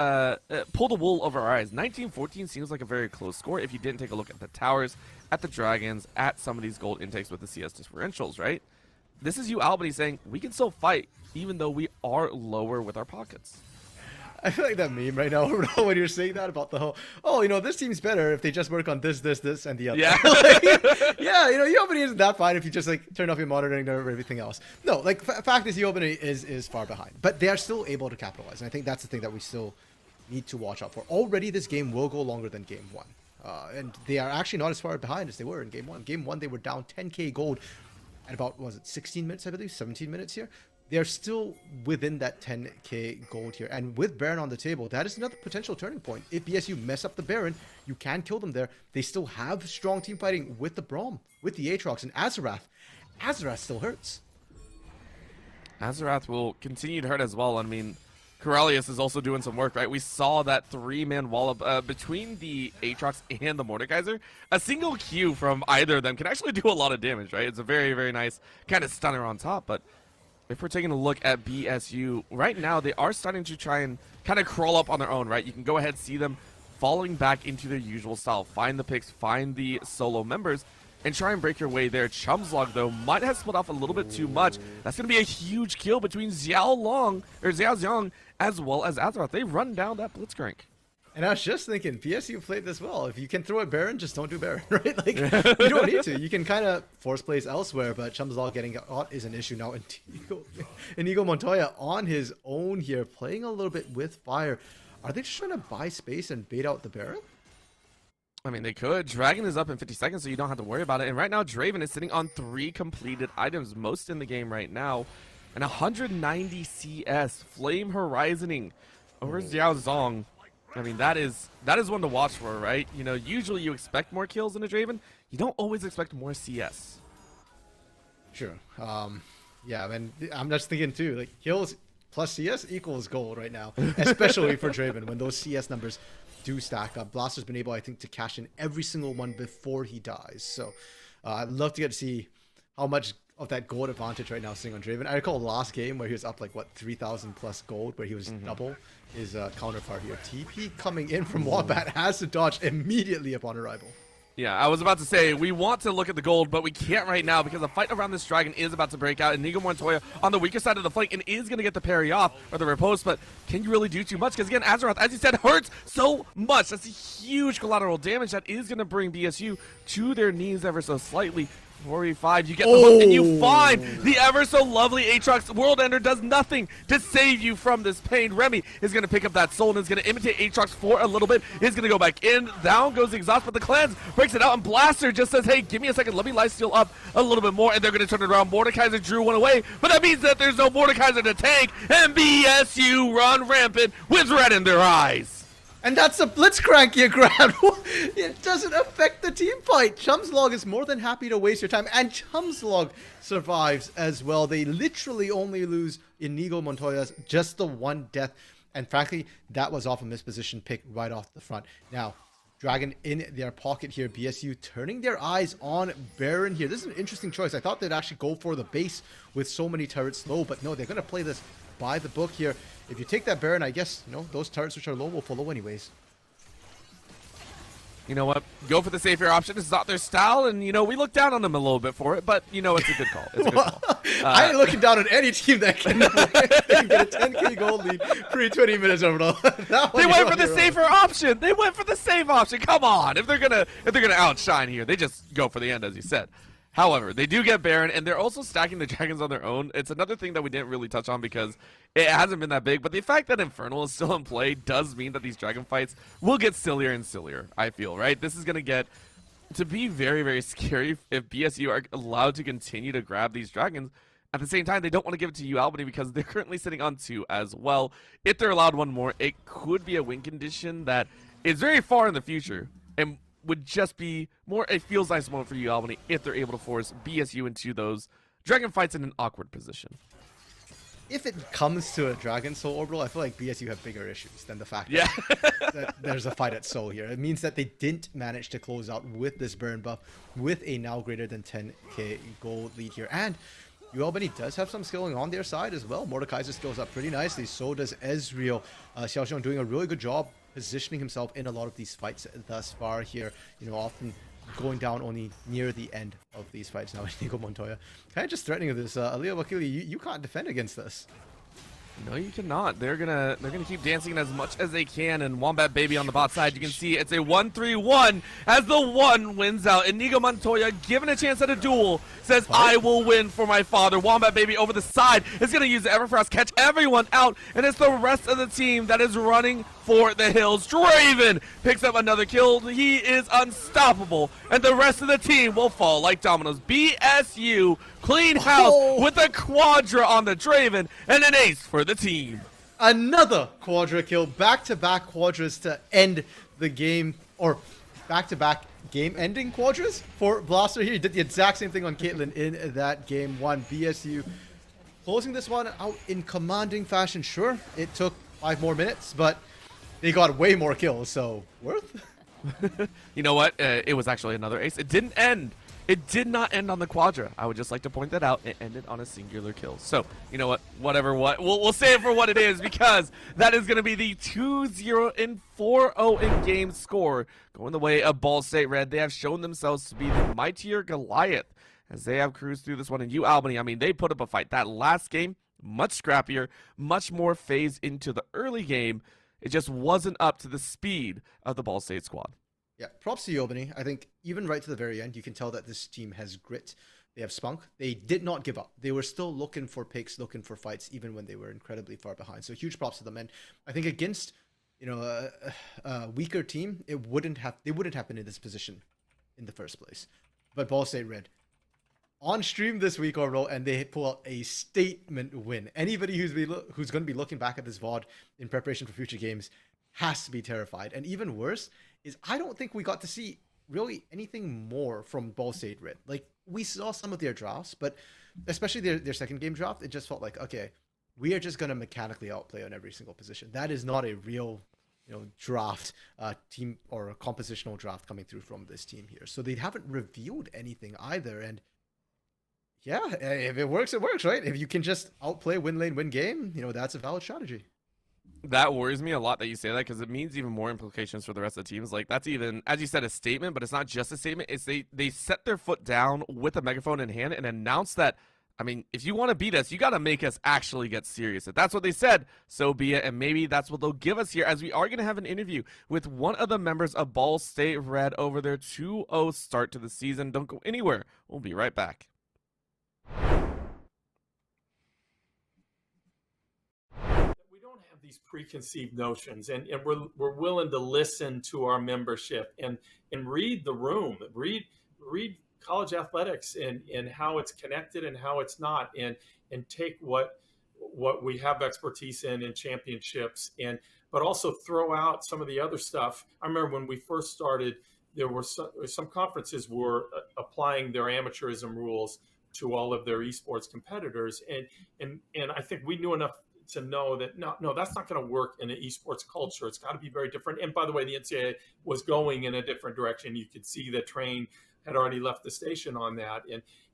pull the wool over our eyes. 19-14 seems like a very close score if you didn't take a look at the towers, at the dragons, at some of these gold intakes with the CS differentials, right? This is UAlbany saying, we can still fight, even though we are lower with our pockets. I feel like that meme right now when you're saying that about the whole, oh, you know, this team's better if they just work on this, and the other. Yeah. Yeah, you know, UAlbany isn't that fine if you just, like, turn off your monitoring and everything else. No, like, fact is UAlbany is far behind. But they are still able to capitalize, and I think that's the thing that we still need to watch out for. Already this game will go longer than Game 1. And they are actually not as far behind as they were in Game 1. Game 1, they were down 10k gold at about, was it 16 minutes, I believe? 17 minutes here? They're still within that 10k gold here. And with Baron on the table, that is another potential turning point. If BSU mess up the Baron, you can kill them there. They still have strong team fighting with the Braum, with the Aatrox, and Azarath. Azarath still hurts. Azarath will continue to hurt as well. I mean, Corellius is also doing some work, right? We saw that 3-man wall up between the Aatrox and the Mordekaiser. A single Q from either of them can actually do a lot of damage, right? It's a very, very nice kind of stunner on top, but if we're taking a look at BSU, right now they are starting to try and kind of crawl up on their own, right? You can go ahead and see them falling back into their usual style. Find the picks, find the solo members, and try and break your way there. Chumslog, though, might have split off a little bit too much. That's going to be a huge kill between Xiao Zhang as well as Azeroth. They run down that Blitzcrank. And I was just thinking, PSU played this well. If you can throw a Baron, just don't do Baron, right? Like, you don't need to. You can kind of force plays elsewhere, but Chumslog getting caught is an issue now. Inigo Montoya on his own here, playing a little bit with fire. Are they just trying to buy space and bait out the Baron? I mean, they could. Dragon is up in 50 seconds, so you don't have to worry about it. And right now, Draven is sitting on 3 completed items, most in the game right now. And 190 CS, Flame Horizoning over Xiao Zhang. I mean, that is one to watch for, right? You know, usually you expect more kills in a Draven. You don't always expect more CS. Sure. Yeah, and I'm just thinking too, like, kills plus CS equals gold right now, especially for Draven when those CS numbers do stack up. Blaster's been able, I think, to cash in every single one before he dies. So I'd love to get to see how much of that gold advantage right now sitting on Draven. I recall last game where he was up like, what, 3,000 plus gold, where he was double his counterpart here. TP coming in from Wombat has to dodge immediately upon arrival. Yeah, I was about to say, we want to look at the gold, but we can't right now because the fight around this dragon is about to break out. And Inigo Montoya on the weaker side of the flank and is going to get the parry off or the riposte, but can you really do too much? Because again, Azeroth, as you said, hurts so much. That's a huge collateral damage that is going to bring BSU to their knees ever so slightly. 4v5, you get the hook, and you find the ever so lovely Aatrox. World Ender does nothing to save you from this pain. Remy is going to pick up that soul and is going to imitate Aatrox for a little bit. He's going to go back in. Down goes the exhaust, but the cleanse breaks it out, and Blaster just says, hey, give me a second. Let me lifesteal up a little bit more, and they're going to turn it around. Mordekaiser drew one away, but that means that there's no Mordekaiser to tank, and BSU run rampant with red in their eyes. And that's a Blitzcrank you grab. It doesn't affect the team fight. Chumslog is more than happy to waste your time. And Chumslog survives as well. They literally only lose Inigo Montoya's just the one death. And frankly, that was off a mispositioned pick right off the front. Now, Dragon in their pocket here. BSU turning their eyes on Baron here. This is an interesting choice. I thought they'd actually go for the base with so many turrets low, but no, they're going to play this by the book here. If you take that Baron, I guess, those turrets which are low will follow anyways. You know what? Go for the safer option. It's not their style, and, we look down on them a little bit for it, but, it's a good call. It's a good call. I ain't looking down on any team that can get a 10k gold lead pre 20 minutes overall. They went for the safer option. They went for the safe option. Come on. If they're gonna outshine here, they just go for the end, as you said. However, they do get Baron, and they're also stacking the dragons on their own. It's another thing that we didn't really touch on because it hasn't been that big, but the fact that Infernal is still in play does mean that these dragon fights will get sillier and sillier, I feel, right? This is going to get to be very, very scary if BSU are allowed to continue to grab these dragons. At the same time, they don't want to give it to UAlbany because they're currently sitting on 2 as well. If they're allowed one more, it could be a win condition that is very far in the future and would just be more a feels nice moment for UAlbany if they're able to force BSU into those dragon fights in an awkward position. If it comes to a Dragon Soul Orbital, I feel like BSU have bigger issues than the fact that there's a fight at Soul here. It means that they didn't manage to close out with this burn buff with a now greater than 10k gold lead here. And UAlbany does have some skilling on their side as well. Mordekaiser skills up pretty nicely. So does Ezreal. Xiaoxiong doing a really good job positioning himself in a lot of these fights thus far here. Often going down only near the end of these fights now. Inigo Montoya kind of just threatening this. Aliyah Wakili, you can't defend against this. No, you cannot. They're gonna keep dancing as much as they can, and Wombat Baby on the bot side, you can see it's a 1-3-1 as the 1 wins out. Inigo Montoya, given a chance at a duel, says, I will win for my father. Wombat Baby over the side is gonna use the Everfrost, catch everyone out, and it's the rest of the team that is running for the hills. Draven picks up another kill. He is unstoppable, and the rest of the team will fall like dominoes. BSU clean house with a Quadra on the Draven and an ace for the team. Another Quadra kill, back-to-back Quadras to end the game, or back-to-back game-ending Quadras for Blaster here. He did the exact same thing on Caitlyn in that game 1. BSU closing this one out in commanding fashion. Sure, it took 5 more minutes, but they got way more kills, so worth? You know what? It was actually another ace. It didn't end. It did not end on the Quadra. I would just like to point that out. It ended on a singular kill. So, you know what? We'll say it for what it is because that is going to be the 2-0 and 4-0 in-game score going the way of Ball State Red. They have shown themselves to be the mightier Goliath as they have cruised through this one. In UAlbany, I mean, they put up a fight. That last game, much scrappier, much more phased into the early game. It just wasn't up to the speed of the Ball State squad. Yeah, props to UAlbany. I think even right to the very end, you can tell that this team has grit. They have spunk. They did not give up. They were still looking for picks, looking for fights, even when they were incredibly far behind. So huge props to them. And I think against, a weaker team, they wouldn't have been in this position in the first place. But Ball State Red on stream this week overall, and they pull out a statement win. Anybody who's going to be looking back at this VOD in preparation for future games has to be terrified. And even worse is I don't think we got to see really anything more from Ball State Red. Like, we saw some of their drafts, but especially their second game draft, it just felt like, okay, we are just going to mechanically outplay on every single position. That is not a real draft team or a compositional draft coming through from this team here. So they haven't revealed anything either. And yeah, if it works, right? If you can just outplay, win lane, win game, that's a valid strategy. That worries me a lot that you say that because it means even more implications for the rest of the teams. Like, that's even, as you said, a statement, but it's not just a statement. It's they set their foot down with a megaphone in hand and announce that, I mean, if you want to beat us, you got to make us actually get serious. If that's what they said, so be it. And maybe that's what they'll give us here, as we are going to have an interview with one of the members of Ball State Red over their 2-0 start to the season. Don't go anywhere. We'll be right back. These preconceived notions, and we're willing to listen to our membership and read the room, read college athletics and how it's connected and how it's not, and take what we have expertise in championships, but also throw out some of the other stuff. I remember when we first started, there were some conferences were applying their amateurism rules to all of their esports competitors, and I think we knew enough to know that no, that's not going to work in an esports culture. It's got to be very different. And by the way, the NCAA was going in a different direction. You could see the train had already left the station on that,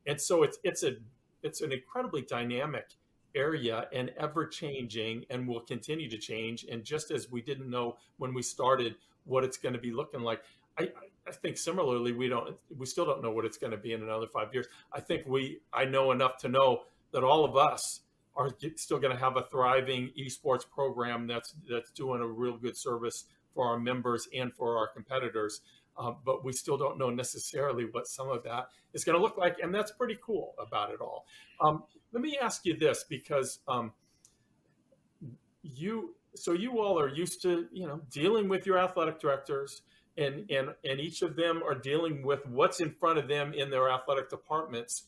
and so it's an incredibly dynamic area and ever changing, and will continue to change. And just as we didn't know when we started what it's going to be looking like, I think similarly we still don't know what it's going to be in another 5 years. I know enough to know that all of us are still going to have a thriving esports program that's doing a real good service for our members and for our competitors. But we still don't know necessarily what some of that is going to look like, and that's pretty cool about it all. Let me ask you this, because you all are used to dealing with your athletic directors, and each of them are dealing with what's in front of them in their athletic departments.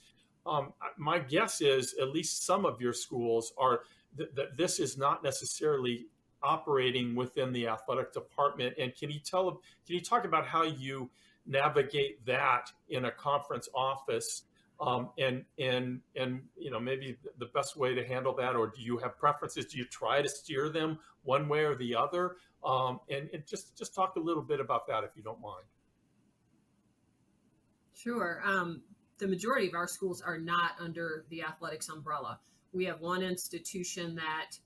My guess is at least some of your schools are that this is not necessarily operating within the athletic department. And can you talk about how you navigate that in a conference office, and maybe the best way to handle that, or do you have preferences? Do you try to steer them one way or the other? And just talk a little bit about that, if you don't mind. Sure. The majority of our schools are not under the athletics umbrella. We have one institution that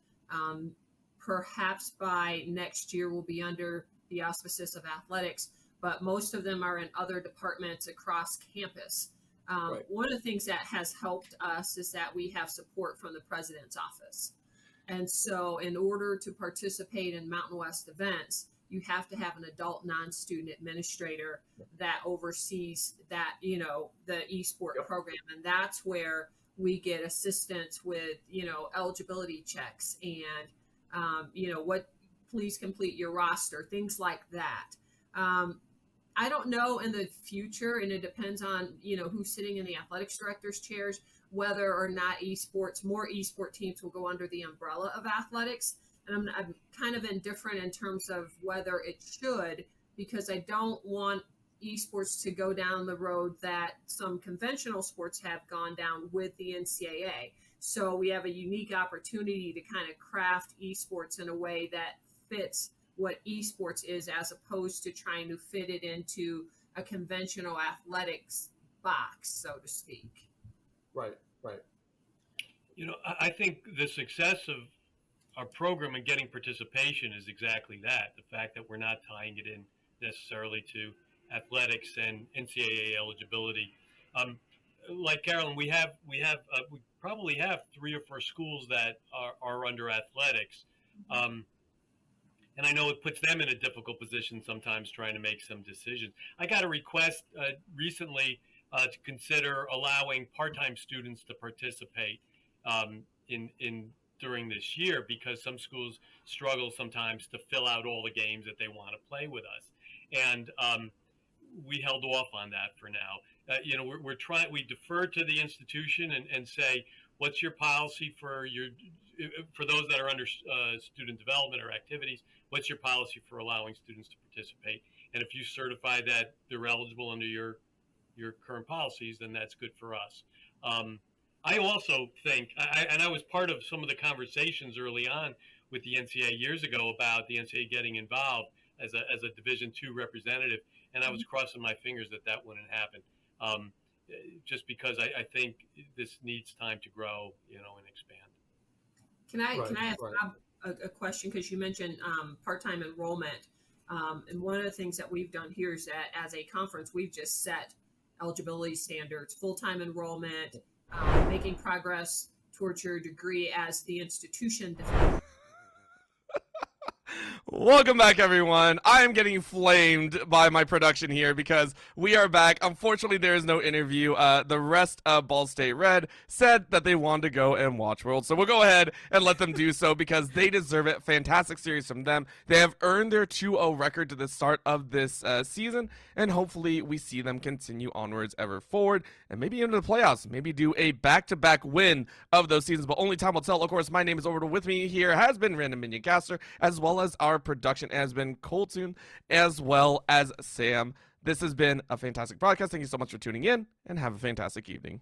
perhaps by next year will be under the auspices of athletics, but most of them are in other departments across campus. Right. One of the things that has helped us is that we have support from the president's office. And so in order to participate in Mountain West events, you have to have an adult non-student administrator that oversees that, the eSport program. And that's where we get assistance with, eligibility checks and, what, please complete your roster, things like that. I don't know in the future, and it depends on, who's sitting in the athletics director's chairs, whether or not more esport teams will go under the umbrella of athletics. And I'm kind of indifferent in terms of whether it should, because I don't want esports to go down the road that some conventional sports have gone down with the NCAA. So we have a unique opportunity to kind of craft esports in a way that fits what esports is, as opposed to trying to fit it into a conventional athletics box, so to speak. Right. I think the success of our program and getting participation is exactly that. The fact that we're not tying it in necessarily to athletics and NCAA eligibility. Like Carolyn, we probably have 3 or 4 schools that are under athletics. And I know it puts them in a difficult position sometimes trying to make some decisions. I got a request recently to consider allowing part-time students to participate during this year, because some schools struggle sometimes to fill out all the games that they want to play with us. And we held off on that for now. We defer to the institution and say, what's your policy for those that are under student development or activities? What's your policy for allowing students to participate? And if you certify that they're eligible under your current policies, then that's good for us. I also think, and I was part of some of the conversations early on with the NCAA years ago about the NCAA getting involved as a Division II representative, and I was crossing my fingers that wouldn't happen, just because I think this needs time to grow, and expand. Can I ask a question, because you mentioned part-time enrollment, and one of the things that we've done here is that as a conference, we've just set eligibility standards, full-time enrollment, making progress towards your degree as the institution. Welcome back, everyone. I am getting flamed by my production here because we are back. Unfortunately, there is no interview. The rest of Ball State Red said that they wanted to go and watch World, so we'll go ahead and let them do so because they deserve it. Fantastic series from them. They have earned their 2-0 record to the start of this season, and hopefully we see them continue onwards ever forward and maybe into the playoffs. Maybe do a back-to-back win of those seasons, but only time will tell. Of course, my name is Orbital. With me here has been Random Minion Caster, as well as our production has been Colton, as well as Sam. This has been a fantastic broadcast. Thank you so much for tuning in, and have a fantastic evening.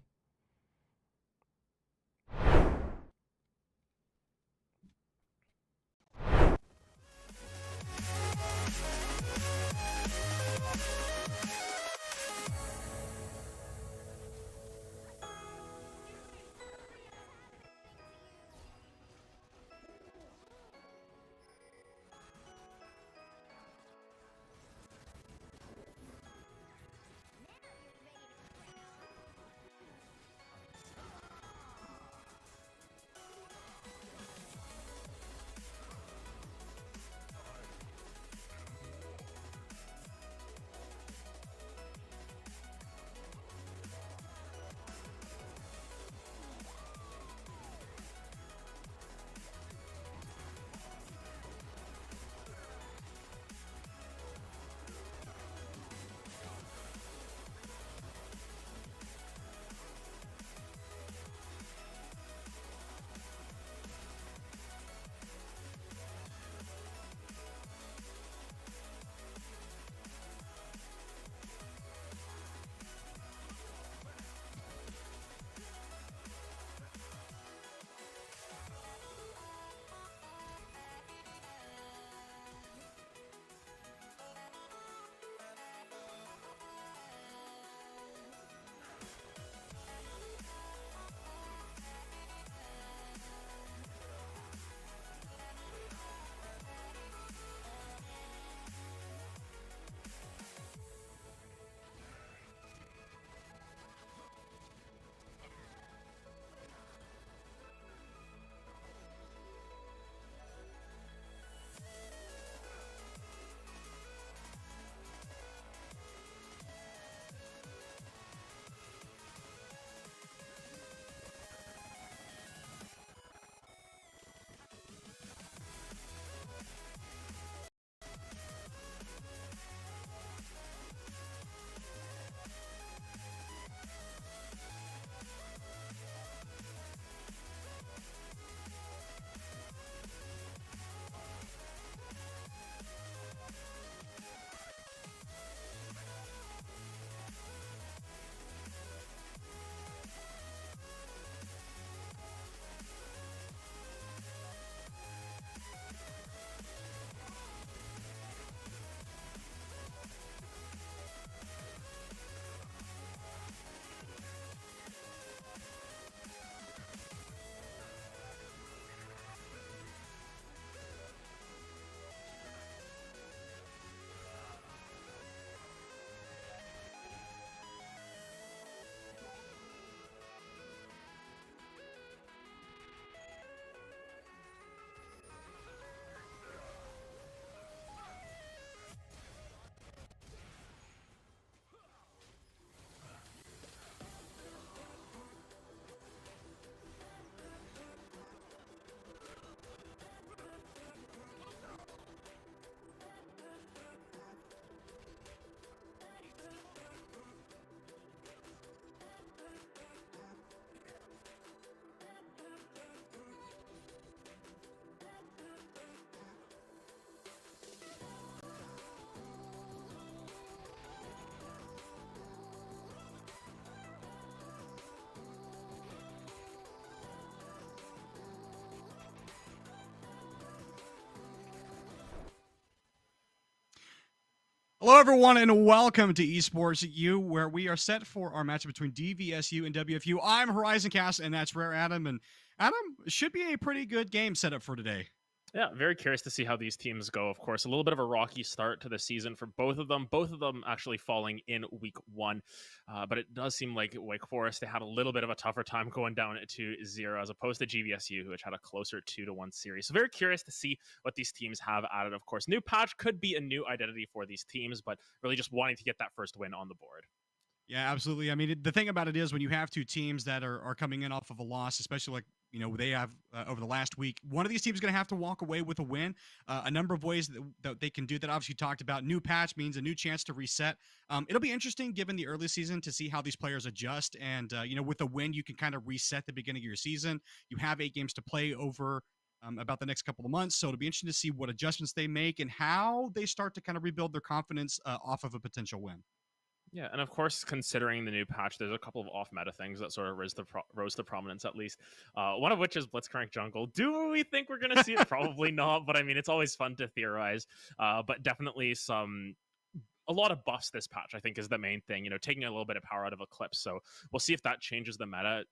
Hello, everyone, and welcome to Esports U, where we are set for our matchup between DVSU and WFU. I'm Horizon Cast, and that's Rare Adam. And Adam, should be a pretty good game set up for today. Yeah, very curious to see how these teams go. Of course, a little bit of a rocky start to the season for both of them. Both of them actually falling in week 1. But it does seem like Wake Forest, they had a little bit of a tougher time going down to 0 as opposed to GVSU, which had a closer 2-1 series. So very curious to see what these teams have added. Of course, new patch could be a new identity for these teams, but really just wanting to get that first win on the board. Yeah, absolutely. I mean, the thing about it is when you have two teams that are coming in off of a loss, especially like, they have over the last week, one of these teams is going to have to walk away with a win. A number of ways that they can do that. Obviously, you talked about new patch means a new chance to reset. It'll be interesting given the early season to see how these players adjust. And, with a win, you can kind of reset the beginning of your season. You have 8 games to play over about the next couple of months. So it'll be interesting to see what adjustments they make and how they start to kind of rebuild their confidence off of a potential win. Yeah, and of course, considering the new patch, there's a couple of off-meta things that sort of rose to prominence, at least. One of which is Blitzcrank Jungle. Do we think we're going to see it? Probably not, but I mean, it's always fun to theorize. But definitely a lot of buffs this patch, I think, is the main thing. Taking a little bit of power out of Eclipse. So we'll see if that changes the meta.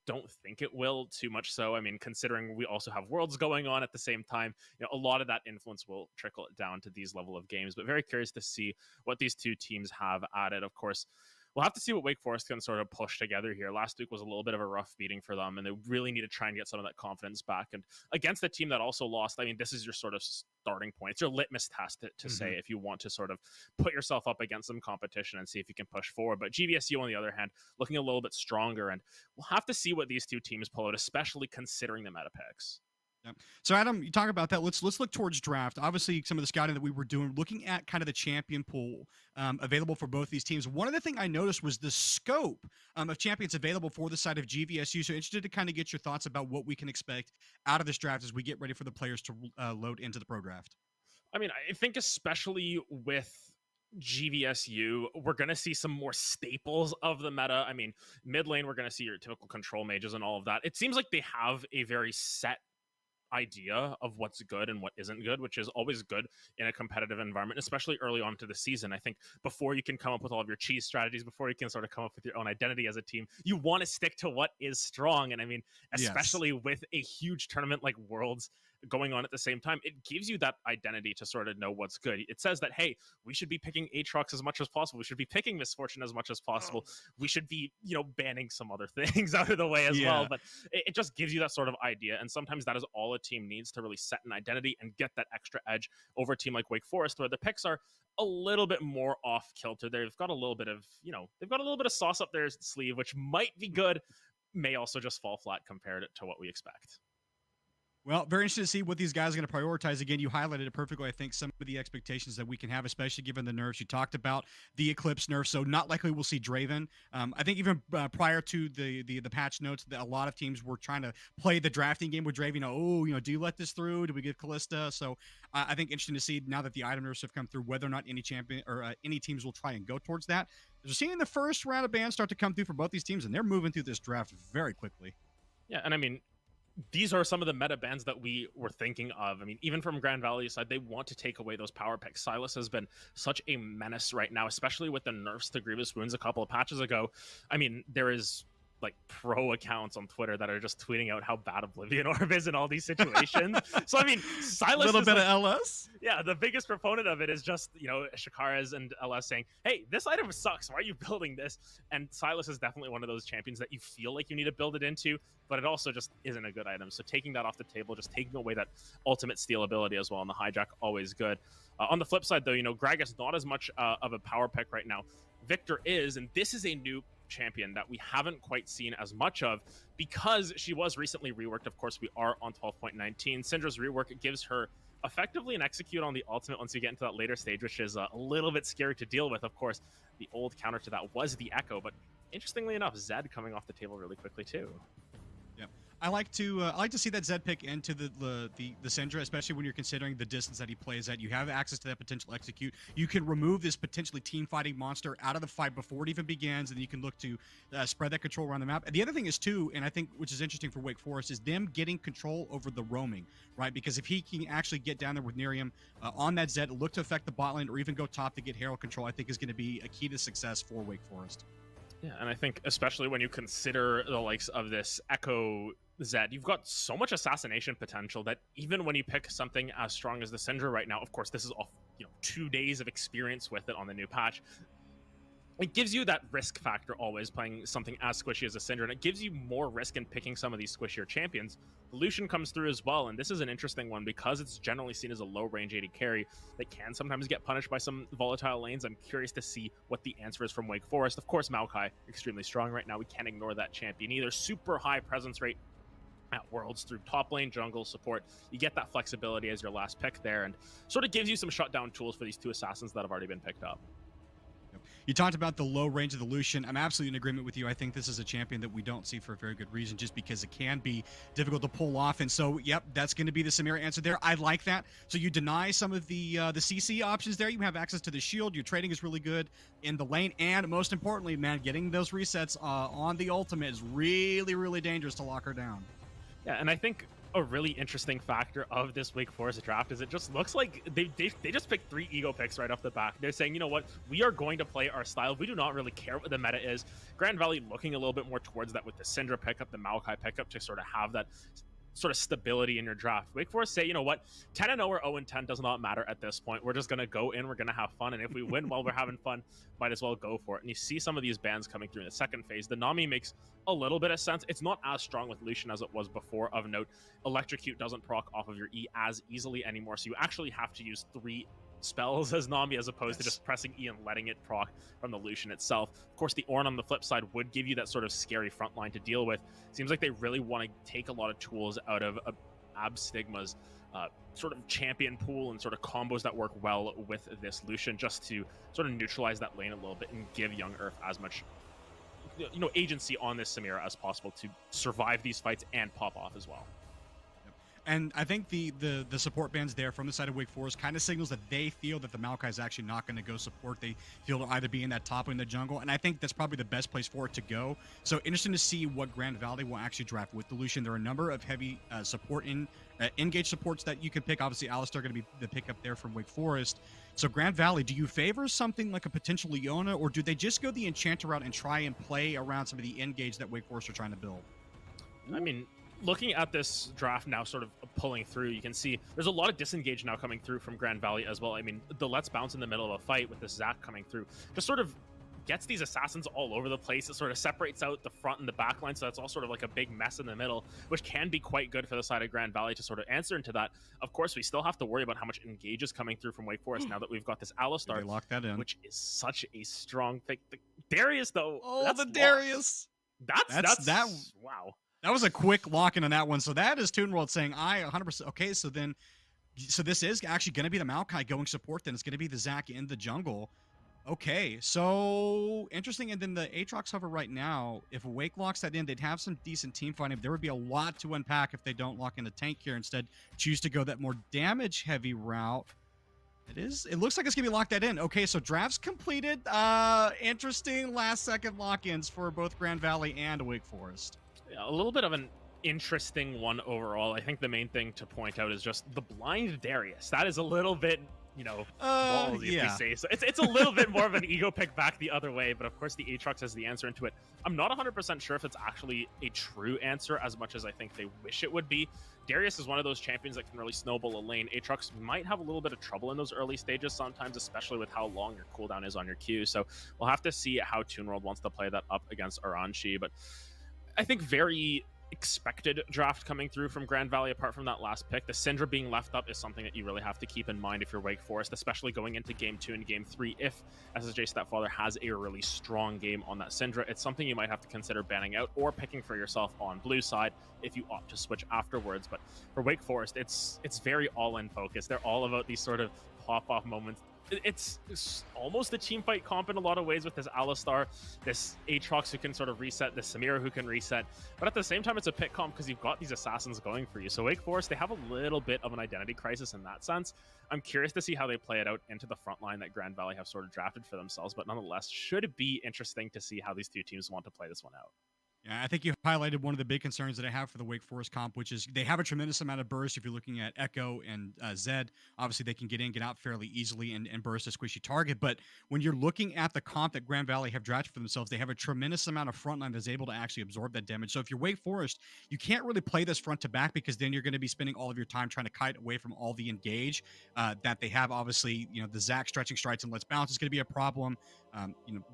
Don't think it will too much so. I mean, considering we also have Worlds going on at the same time, a lot of that influence will trickle down to these level of games. But very curious to see what these two teams have added. Of course, we'll have to see what Wake Forest can sort of push together here. Last week was a little bit of a rough beating for them, and they really need to try and get some of that confidence back. And against the team that also lost, I mean, this is your sort of starting point. It's your litmus test to say if you want to sort of put yourself up against some competition and see if you can push forward. But GVSU, on the other hand, looking a little bit stronger, and we'll have to see what these two teams pull out, especially considering the meta picks. Yeah. So Adam, you talk about that. Let's look towards draft. Obviously, some of the scouting that we were doing, looking at kind of the champion pool available for both these teams. One of the things I noticed was the scope of champions available for the side of GVSU. So interested to kind of get your thoughts about what we can expect out of this draft as we get ready for the players to load into the pro draft. I mean, I think especially with GVSU, we're going to see some more staples of the meta. I mean, mid lane, we're going to see your typical control mages and all of that. It seems like they have a very set idea of what's good and what isn't good, which is always good in a competitive environment, especially early on to the season. I think before you can come up with all of your cheese strategies, before you can sort of come up with your own identity as a team, you want to stick to what is strong. And I mean, especially with a huge tournament like Worlds going on at the same time, it gives you that identity to sort of know what's good. It says that, hey, we should be picking Aatrox as much as possible. We should be picking Misfortune as much as possible. We should be, banning some other things out of the way as well. But it just gives you that sort of idea. And sometimes that is all a team needs to really set an identity and get that extra edge over a team like Wake Forest, where the picks are a little bit more off kilter. They've got a little bit of, they've got a little bit of sauce up their sleeve, which might be good, may also just fall flat compared to what we expect. Well, very interested to see what these guys are going to prioritize. Again, you highlighted it perfectly. I think some of the expectations that we can have, especially given the nerfs. You talked about the Eclipse nerf, so not likely we'll see Draven. I think even prior to the patch notes, that a lot of teams were trying to play the drafting game with Draven. Do you let this through? Do we get Callista? So I think interesting to see now that the item nerfs have come through, whether or not any champion or any teams will try and go towards that. We're seeing the first round of bans start to come through for both these teams, and they're moving through this draft very quickly. Yeah, and I mean, these are some of the meta bans that we were thinking of. I mean, even from Grand Valley's side, they want to take away those power picks. Silas has been such a menace right now, especially with the nerfs to Grievous Wounds a couple of patches ago. I mean, there is like pro accounts on Twitter that are just tweeting out how bad Oblivion Orb is in all these situations. So I mean, Silas a little bit of LS. Yeah, the biggest proponent of it is just Shakara's and LS saying, "Hey, this item sucks. Why are you building this?" And Silas is definitely one of those champions that you feel like you need to build it into, but it also just isn't a good item. So taking that off the table, just taking away that ultimate steal ability as well, and the hijack always good. On the flip side, though, Gragas not as much of a power pick right now. Victor is, and this is a new champion that we haven't quite seen as much of because she was recently reworked. Of course, we are on 12.19. Syndra's rework gives her effectively an execute on the ultimate once you get into that later stage, which is a little bit scary to deal with. Of course, the old counter to that was the Echo, but interestingly enough, Zed coming off the table really quickly too. Yeah. I like to see that Zed pick into the Syndra, especially when you're considering the distance that he plays at. You have access to that potential execute. You can remove this potentially team fighting monster out of the fight before it even begins, and you can look to spread that control around the map. And the other thing is too, and I think which is interesting for Wake Forest, is them getting control over the roaming, right? Because if he can actually get down there with Nerium on that Zed, look to affect the bot lane or even go top to get Herald control, I think is going to be a key to success for Wake Forest. Yeah, and I think especially when you consider the likes of this Echo Zed, you've got so much assassination potential that even when you pick something as strong as the Syndra right now, of course, this is off 2 days of experience with it on the new patch. It gives you that risk factor always playing something as squishy as a Syndra, and it gives you more risk in picking some of these squishier champions. The Lucian comes through as well, and this is an interesting one because it's generally seen as a low-range AD carry that can sometimes get punished by some volatile lanes. I'm curious to see what the answer is from Wake Forest. Of course, Maokai, extremely strong right now. We can't ignore that champion either. Super high presence rate at Worlds through top lane, jungle, support. You get that flexibility as your last pick there, and sort of gives you some shutdown tools for these two assassins that have already been picked up. You talked about the low range of the Lucian. I'm absolutely in agreement with you. I think this is a champion that we don't see for a very good reason, just because it can be difficult to pull off. And so, yep, that's going to be the Samira answer there. I like that. So you deny some of the CC options there. You have access to the shield. Your trading is really good in the lane. And most importantly, man, getting those resets on the ultimate is really, really dangerous to lock her down. Yeah, and I think a really interesting factor of this Wake Forest draft is it just looks like they just picked 3 ego picks right off the bat. They're saying, you know what, we are going to play our style. We do not really care what the meta is. Grand Valley looking a little bit more towards that with the Syndra pickup, the Maokai pickup, to sort of have that sort of stability in your draft. Wake Forest say, you know what, 10-0 or 0-10 does not matter at this point. We're just going to go in, we're going to have fun, and if we win while we're having fun, might as well go for it. And you see some of these bans coming through in the second phase. The Nami makes a little bit of sense. It's not as strong with Lucian as it was before. Of note, Electrocute doesn't proc off of your E as easily anymore, so you actually have to use 3 spells as Nami as opposed to just pressing E and letting it proc from the Lucian itself. Of course, the Ornn on the flip side would give you that sort of scary front line to deal with. Seems like they really want to take a lot of tools out of Ab Stigma's sort of champion pool and sort of combos that work well with this Lucian, just to sort of neutralize that lane a little bit and give Young Earth as much agency on this Samira as possible to survive these fights and pop off as well. And I think the support bans there from the side of Wake Forest kind of signals that they feel that the Maokai is actually not going to go support. They feel to either be in that top or in the jungle, and I think that's probably the best place for it to go. So interesting to see what Grand Valley will actually draft with the Lucian. There are a number of heavy support engage supports that you can pick. Obviously, Alistar going to be the pickup there from Wake Forest. So Grand Valley, do you favor something like a potential Leona, or do they just go the Enchanter route and try and play around some of the engage that Wake Forest are trying to build? I mean, looking at this draft now sort of pulling through, you can see there's a lot of disengage now coming through from Grand Valley as well. I mean, the Let's Bounce in the middle of a fight with this Zac coming through just sort of gets these assassins all over the place. It sort of separates out the front and the back line, so that's all sort of like a big mess in the middle, which can be quite good for the side of Grand Valley to sort of answer into that. Of course, we still have to worry about how much engage is coming through from Wake Forest now that we've got this Alistar, they lock that in, which is such a strong pick. The Darius, though. Oh, the Darius! That's that. Wow. That was a quick lock-in on that one. So that is Toon World saying, I 100%. Okay, so this is actually going to be the Maokai going support then. It's going to be the Zac in the jungle. Okay, so interesting. And then the Aatrox hover right now, if Wake locks that in, they'd have some decent team fighting. There would be a lot to unpack if they don't lock in the tank here. Instead, choose to go that more damage-heavy route. It looks like it's going to be locked that in. Okay, so drafts completed. Interesting last-second lock-ins for both Grand Valley and Wake Forest. A little bit of an interesting one overall. I think the main thing to point out is just the blind Darius. That is a little bit, ballsy, yeah. if we say so. It's a little bit more of an ego pick back the other way, but of course the Aatrox has the answer into it. I'm not 100% sure if it's actually a true answer as much as I think they wish it would be. Darius is one of those champions that can really snowball a lane. Aatrox might have a little bit of trouble in those early stages sometimes, especially with how long your cooldown is on your Q. So we'll have to see how Toon World wants to play that up against Aranchi, but I think very expected draft coming through from Grand Valley apart from that last pick. The Syndra being left up is something that you really have to keep in mind if you're Wake Forest, especially going into Game 2 and Game 3. If SSJ Stepfather has a really strong game on that Syndra, it's something you might have to consider banning out or picking for yourself on blue side if you opt to switch afterwards. But for Wake Forest, it's very all-in focus. They're all about these sort of pop-off moments, it's almost a team fight comp in a lot of ways with this Alistar, this Aatrox who can sort of reset, this Samira who can reset, but at the same time it's a pick comp because you've got these assassins going for you. So Wake Forest, they have a little bit of an identity crisis in that sense. I'm curious to see how they play it out into the front line that Grand Valley have sort of drafted for themselves, but nonetheless, should it be interesting to see how these two teams want to play this one out. Yeah, I think you highlighted one of the big concerns that I have for the Wake Forest comp, which is they have a tremendous amount of burst. If you're looking at Echo and Zed, obviously they can get in, get out fairly easily and burst a squishy target. But when you're looking at the comp that Grand Valley have drafted for themselves, they have a tremendous amount of frontline that's able to actually absorb that damage. So if you're Wake Forest, you can't really play this front to back because then you're going to be spending all of your time trying to kite away from all the engage that they have. Obviously, the Zac stretching strides and let's bounce is going to be a problem.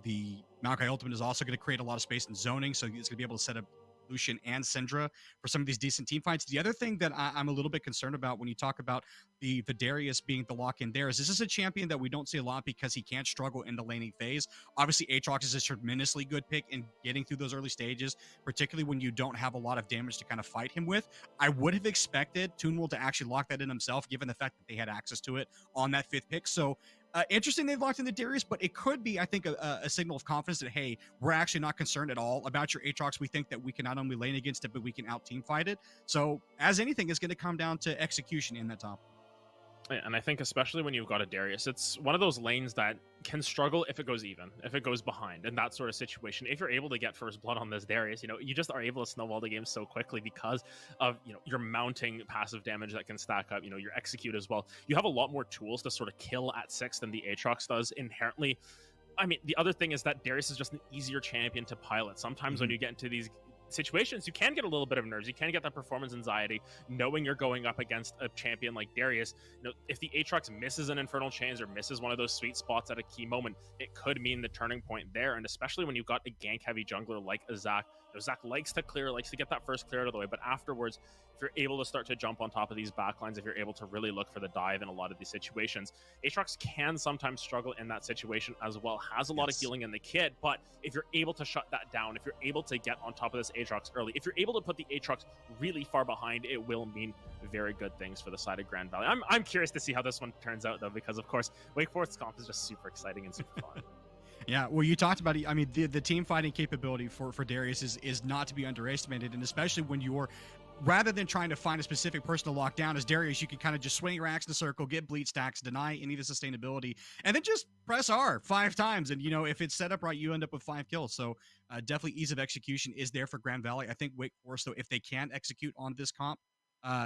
The Maokai Ultimate is also going to create a lot of space in zoning, so it's going to be able to set up Lucian and Syndra for some of these decent team fights. The other thing that I'm a little bit concerned about when you talk about the Darius being the lock-in there is this is a champion that we don't see a lot because he can't struggle in the laning phase. Obviously, Aatrox is a tremendously good pick in getting through those early stages, particularly when you don't have a lot of damage to kind of fight him with. I would have expected Toonwell to actually lock that in himself, given the fact that they had access to it on that 5th pick. So interesting they've locked in the Darius, but it could be, I think, a signal of confidence that, hey, we're actually not concerned at all about your Aatrox. We think that we can not only lane against it, but we can out-team fight it. So, as anything, it's going to come down to execution in that top. And I think especially when you've got a Darius, it's one of those lanes that can struggle if it goes even, if it goes behind, in that sort of situation. If you're able to get first blood on this Darius, you just are able to snowball the game so quickly because of, your mounting passive damage that can stack up, your execute as well. You have a lot more tools to sort of kill at 6 than the Aatrox does inherently. I mean, the other thing is that Darius is just an easier champion to pilot. Sometimes when you get into these situations, you can get a little bit of nerves. You can get that performance anxiety knowing you're going up against a champion like Darius. If the Aatrox misses an Infernal Chains or misses one of those sweet spots at a key moment, it could mean the turning point there. And especially when you've got a gank heavy jungler like a Zac. Zac likes to clear, likes to get that first clear out of the way, but afterwards, if you're able to start to jump on top of these backlines, if you're able to really look for the dive in a lot of these situations, Aatrox can sometimes struggle in that situation as well. Has a lot of healing in the kit, but if you're able to shut that down, if you're able to get on top of this Aatrox early, if you're able to put the Aatrox really far behind, it will mean very good things for the side of Grand Valley. I'm curious to see how this one turns out, though, because of course, Wake Forest comp is just super exciting and super fun. Yeah, well, you talked about it. I mean, the team fighting capability for Darius is not to be underestimated, and especially when you're, rather than trying to find a specific person to lock down as Darius, you can kind of just swing your axe in a circle, get bleed stacks, deny any of the sustainability, and then just press R 5 times. And, if it's set up right, you end up with 5 kills. So definitely ease of execution is there for Grand Valley. I think Wake Forest, though, if they can execute on this comp,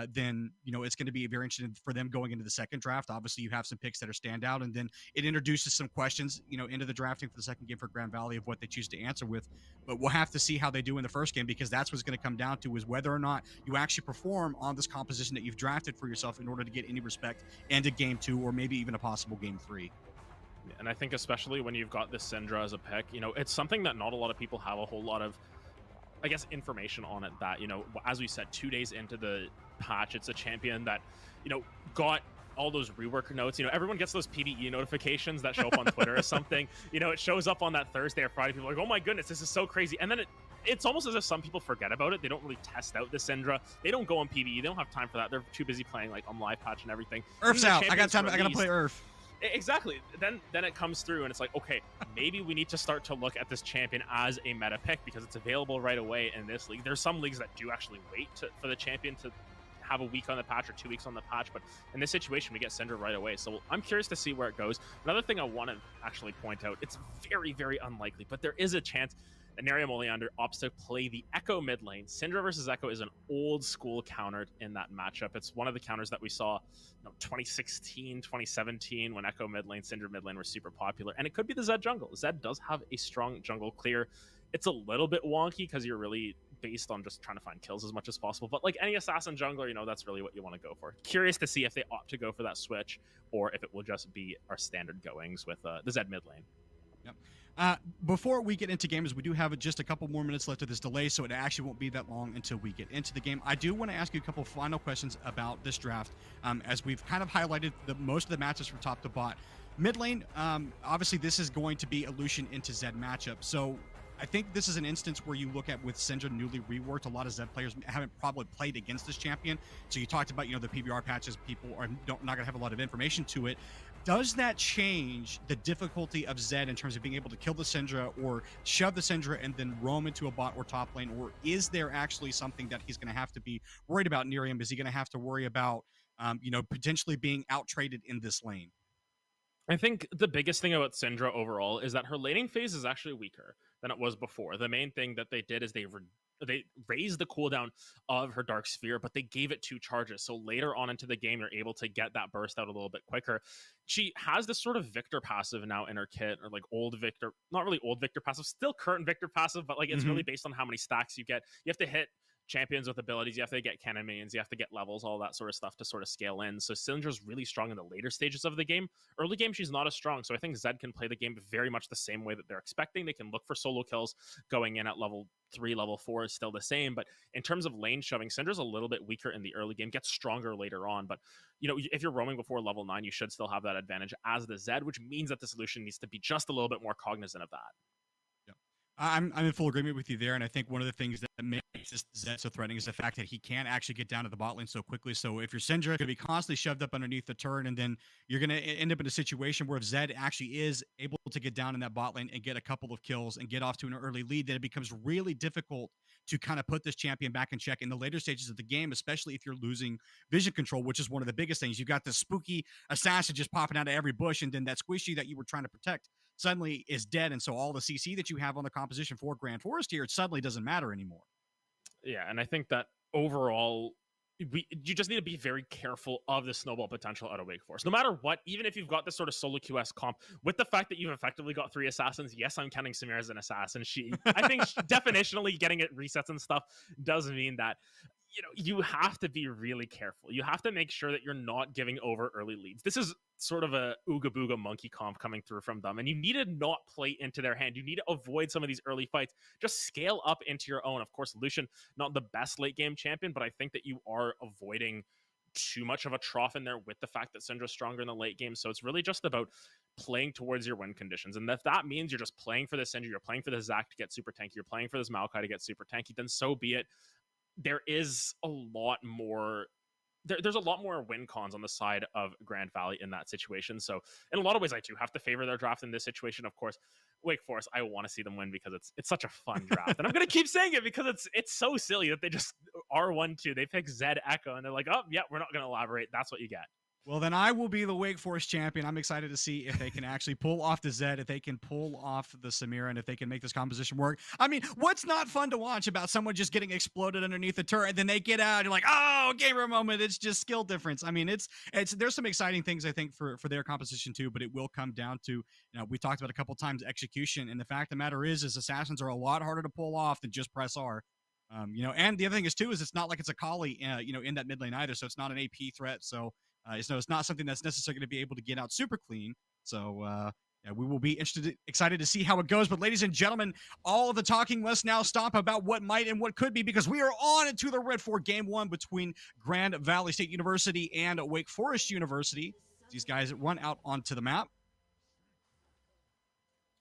then it's going to be very interesting for them going into the second draft. Obviously, you have some picks that are standout, and then it introduces some questions, into the drafting for the second game for Grand Valley of what they choose to answer with. But we'll have to see how they do in the first game, because that's what's going to come down to is whether or not you actually perform on this composition that you've drafted for yourself in order to get any respect into game 2 or maybe even a possible game 3. And I think especially when you've got this Syndra as a pick, it's something that not a lot of people have a whole lot of, I guess, information on it. That, as we said, 2 days into the patch, it's a champion that, got all those rework notes. Everyone gets those PvE notifications that show up on Twitter or something. It shows up on that Thursday or Friday. People are like, oh my goodness, this is so crazy. And then it's almost as if some people forget about it. They don't really test out the Syndra. They don't go on PvE. They don't have time for that. They're too busy playing like on live patch and everything. Earth's out. I got time. I got to play Earth. Exactly. Then it comes through and it's like, okay, maybe we need to start to look at this champion as a meta pick because it's available right away in this league. There's some leagues that do actually wait for the champion to have a week on the patch or 2 weeks on the patch, but in this situation we get Syndra right away. So I'm curious to see where it goes. Another thing I want to actually point out, it's very, very unlikely, but there is a chance that Nerium Oleander opts to play the Echo mid lane. Syndra versus Echo is an old school counter in that matchup. It's one of the counters that we saw 2016, 2017 when Echo mid lane, Syndra mid lane were super popular. And it could be the Zed jungle. Zed does have a strong jungle clear. It's a little bit wonky because you're really based on just trying to find kills as much as possible. But like any assassin jungler, that's really what you want to go for. Curious to see if they opt to go for that switch or if it will just be our standard goings with the Zed mid lane. Yep. Before we get into games, we do have just a couple more minutes left of this delay, so it actually won't be that long until we get into the game. I do want to ask you a couple final questions about this draft, as we've kind of highlighted most of the matches from top to bot. Mid lane, obviously this is going to be a Lucian into Zed matchup, so I think this is an instance where you look at with Syndra newly reworked, a lot of Zed players haven't probably played against this champion. So you talked about, the PBR patches, people are not going to have a lot of information to it. Does that change the difficulty of Zed in terms of being able to kill the Syndra or shove the Syndra and then roam into a bot or top lane? Or is there actually something that he's going to have to be worried about near him? Is he going to have to worry about, potentially being out-traded in this lane? I think the biggest thing about Syndra overall is that her laning phase is actually weaker than it was before. The main thing that they did is they raised the cooldown of her Dark Sphere, but they gave it 2 charges. So later on into the game, you're able to get that burst out a little bit quicker. She has this sort of Victor passive now in her kit, or like old Victor, not really old Victor passive, still current Victor passive, but like it's really based on how many stacks you get. You have to hit champions with abilities, you have to get cannon minions, you have to get levels, all that sort of stuff to sort of scale in. So Syndra's really strong in the later stages of the game. Early game, she's not as strong. So I think Zed can play the game very much the same way that they're expecting. They can look for solo kills going in at level 3, level 4 is still the same. But in terms of lane shoving, Syndra's a little bit weaker in the early game, gets stronger later on. But if you're roaming before level 9, you should still have that advantage as the Zed, which means that the solution needs to be just a little bit more cognizant of that. I'm in full agreement with you there, and I think one of the things that makes this Zed so threatening is the fact that he can actually get down to the bot lane so quickly. So if your Syndra going to be constantly shoved up underneath the turret, and then you're going to end up in a situation where if Zed actually is able to get down in that bot lane and get a couple of kills and get off to an early lead, then it becomes really difficult to kind of put this champion back in check in the later stages of the game, especially if you're losing vision control, which is one of the biggest things. You've got this spooky assassin just popping out of every bush, and then that squishy that you were trying to protect suddenly is dead, and so all the CC that you have on the composition for Grand Forest here, it suddenly doesn't matter anymore. Yeah, and I think that overall, you just need to be very careful of the snowball potential out of Wake Forest. No matter what, even if you've got this sort of solo QS comp, with the fact that you've effectively got 3 assassins, yes, I'm counting Samira as an assassin. I think definitionally getting it resets and stuff does mean that you have to be really careful. You have to make sure that you're not giving over early leads. This is sort of a Ooga Booga monkey comp coming through from them, and you need to not play into their hand. You need to avoid some of these early fights. Just scale up into your own. Of course, Lucian, not the best late game champion, but I think that you are avoiding too much of a trough in there with the fact that Syndra's stronger in the late game. So it's really just about playing towards your win conditions. And if that means you're just playing for this Syndra, you're playing for the Zac to get super tanky, you're playing for this Maokai to get super tanky, then so be it. There is a lot more. There's a lot more win cons on the side of Grand Valley in that situation. So in a lot of ways, I do have to favor their draft in this situation. Of course, Wake Forest, I want to see them win because it's such a fun draft. And I'm going to keep saying it because it's so silly that they just R1-2. They pick Zed Echo and they're like, oh, yeah, we're not going to elaborate. That's what you get. Well, then I will be the Wake Forest champion. I'm excited to see if they can actually pull off the Zed, if they can pull off the Samira, and if they can make this composition work. I mean, what's not fun to watch about someone just getting exploded underneath the turret, and then they get out, and you're like, oh, gamer moment. It's just skill difference. I mean, there's some exciting things, I think, for their composition too, but it will come down to, we talked about a couple times execution, and the fact of the matter is assassins are a lot harder to pull off than just press R. And the other thing is too, is it's not like it's a Kali, in that mid lane either, so it's not an AP threat, so it's not something that's necessarily going to be able to get out super clean. So we will be excited to see how it goes. But ladies and gentlemen, all of the talking must now stop about what might and what could be, because we are on into the Red 4 Game 1 between Grand Valley State University and Wake Forest University. These guys run out onto the map.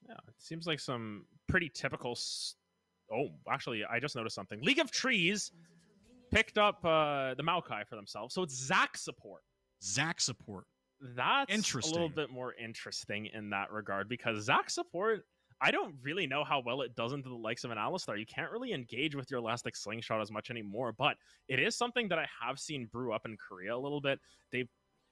Yeah, it seems like some pretty typical. Oh, actually, I just noticed something. League of Trees picked up the Maokai for themselves. So it's Zac support. Zac support. That's interesting. A little bit more interesting in that regard, because Zac support, I don't really know how well it does into the likes of an Alistar. You can't really engage with your Elastic Slingshot as much anymore, but it is something that I have seen brew up in Korea a little bit. They've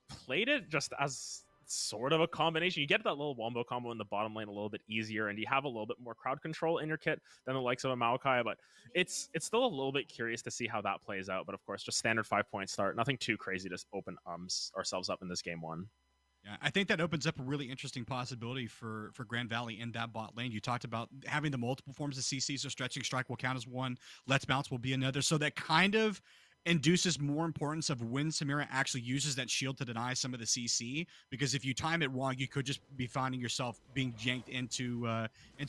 played it just as sort of a combination. You get that little wombo combo in the bottom lane a little bit easier, and you have a little bit more crowd control in your kit than the likes of a Maokai, but it's still a little bit curious to see how that plays out. But of course, just standard 5-point start, nothing too crazy to open ourselves up in this game 1. Yeah, I think that opens up a really interesting possibility for Grand Valley in that bot lane. You talked about having the multiple forms of CC, so Stretching Strike will count as one, Let's Bounce will be another, so that kind of induces more importance of when Samira actually uses that shield to deny some of the CC, because if you time it wrong, you could just be finding yourself being janked into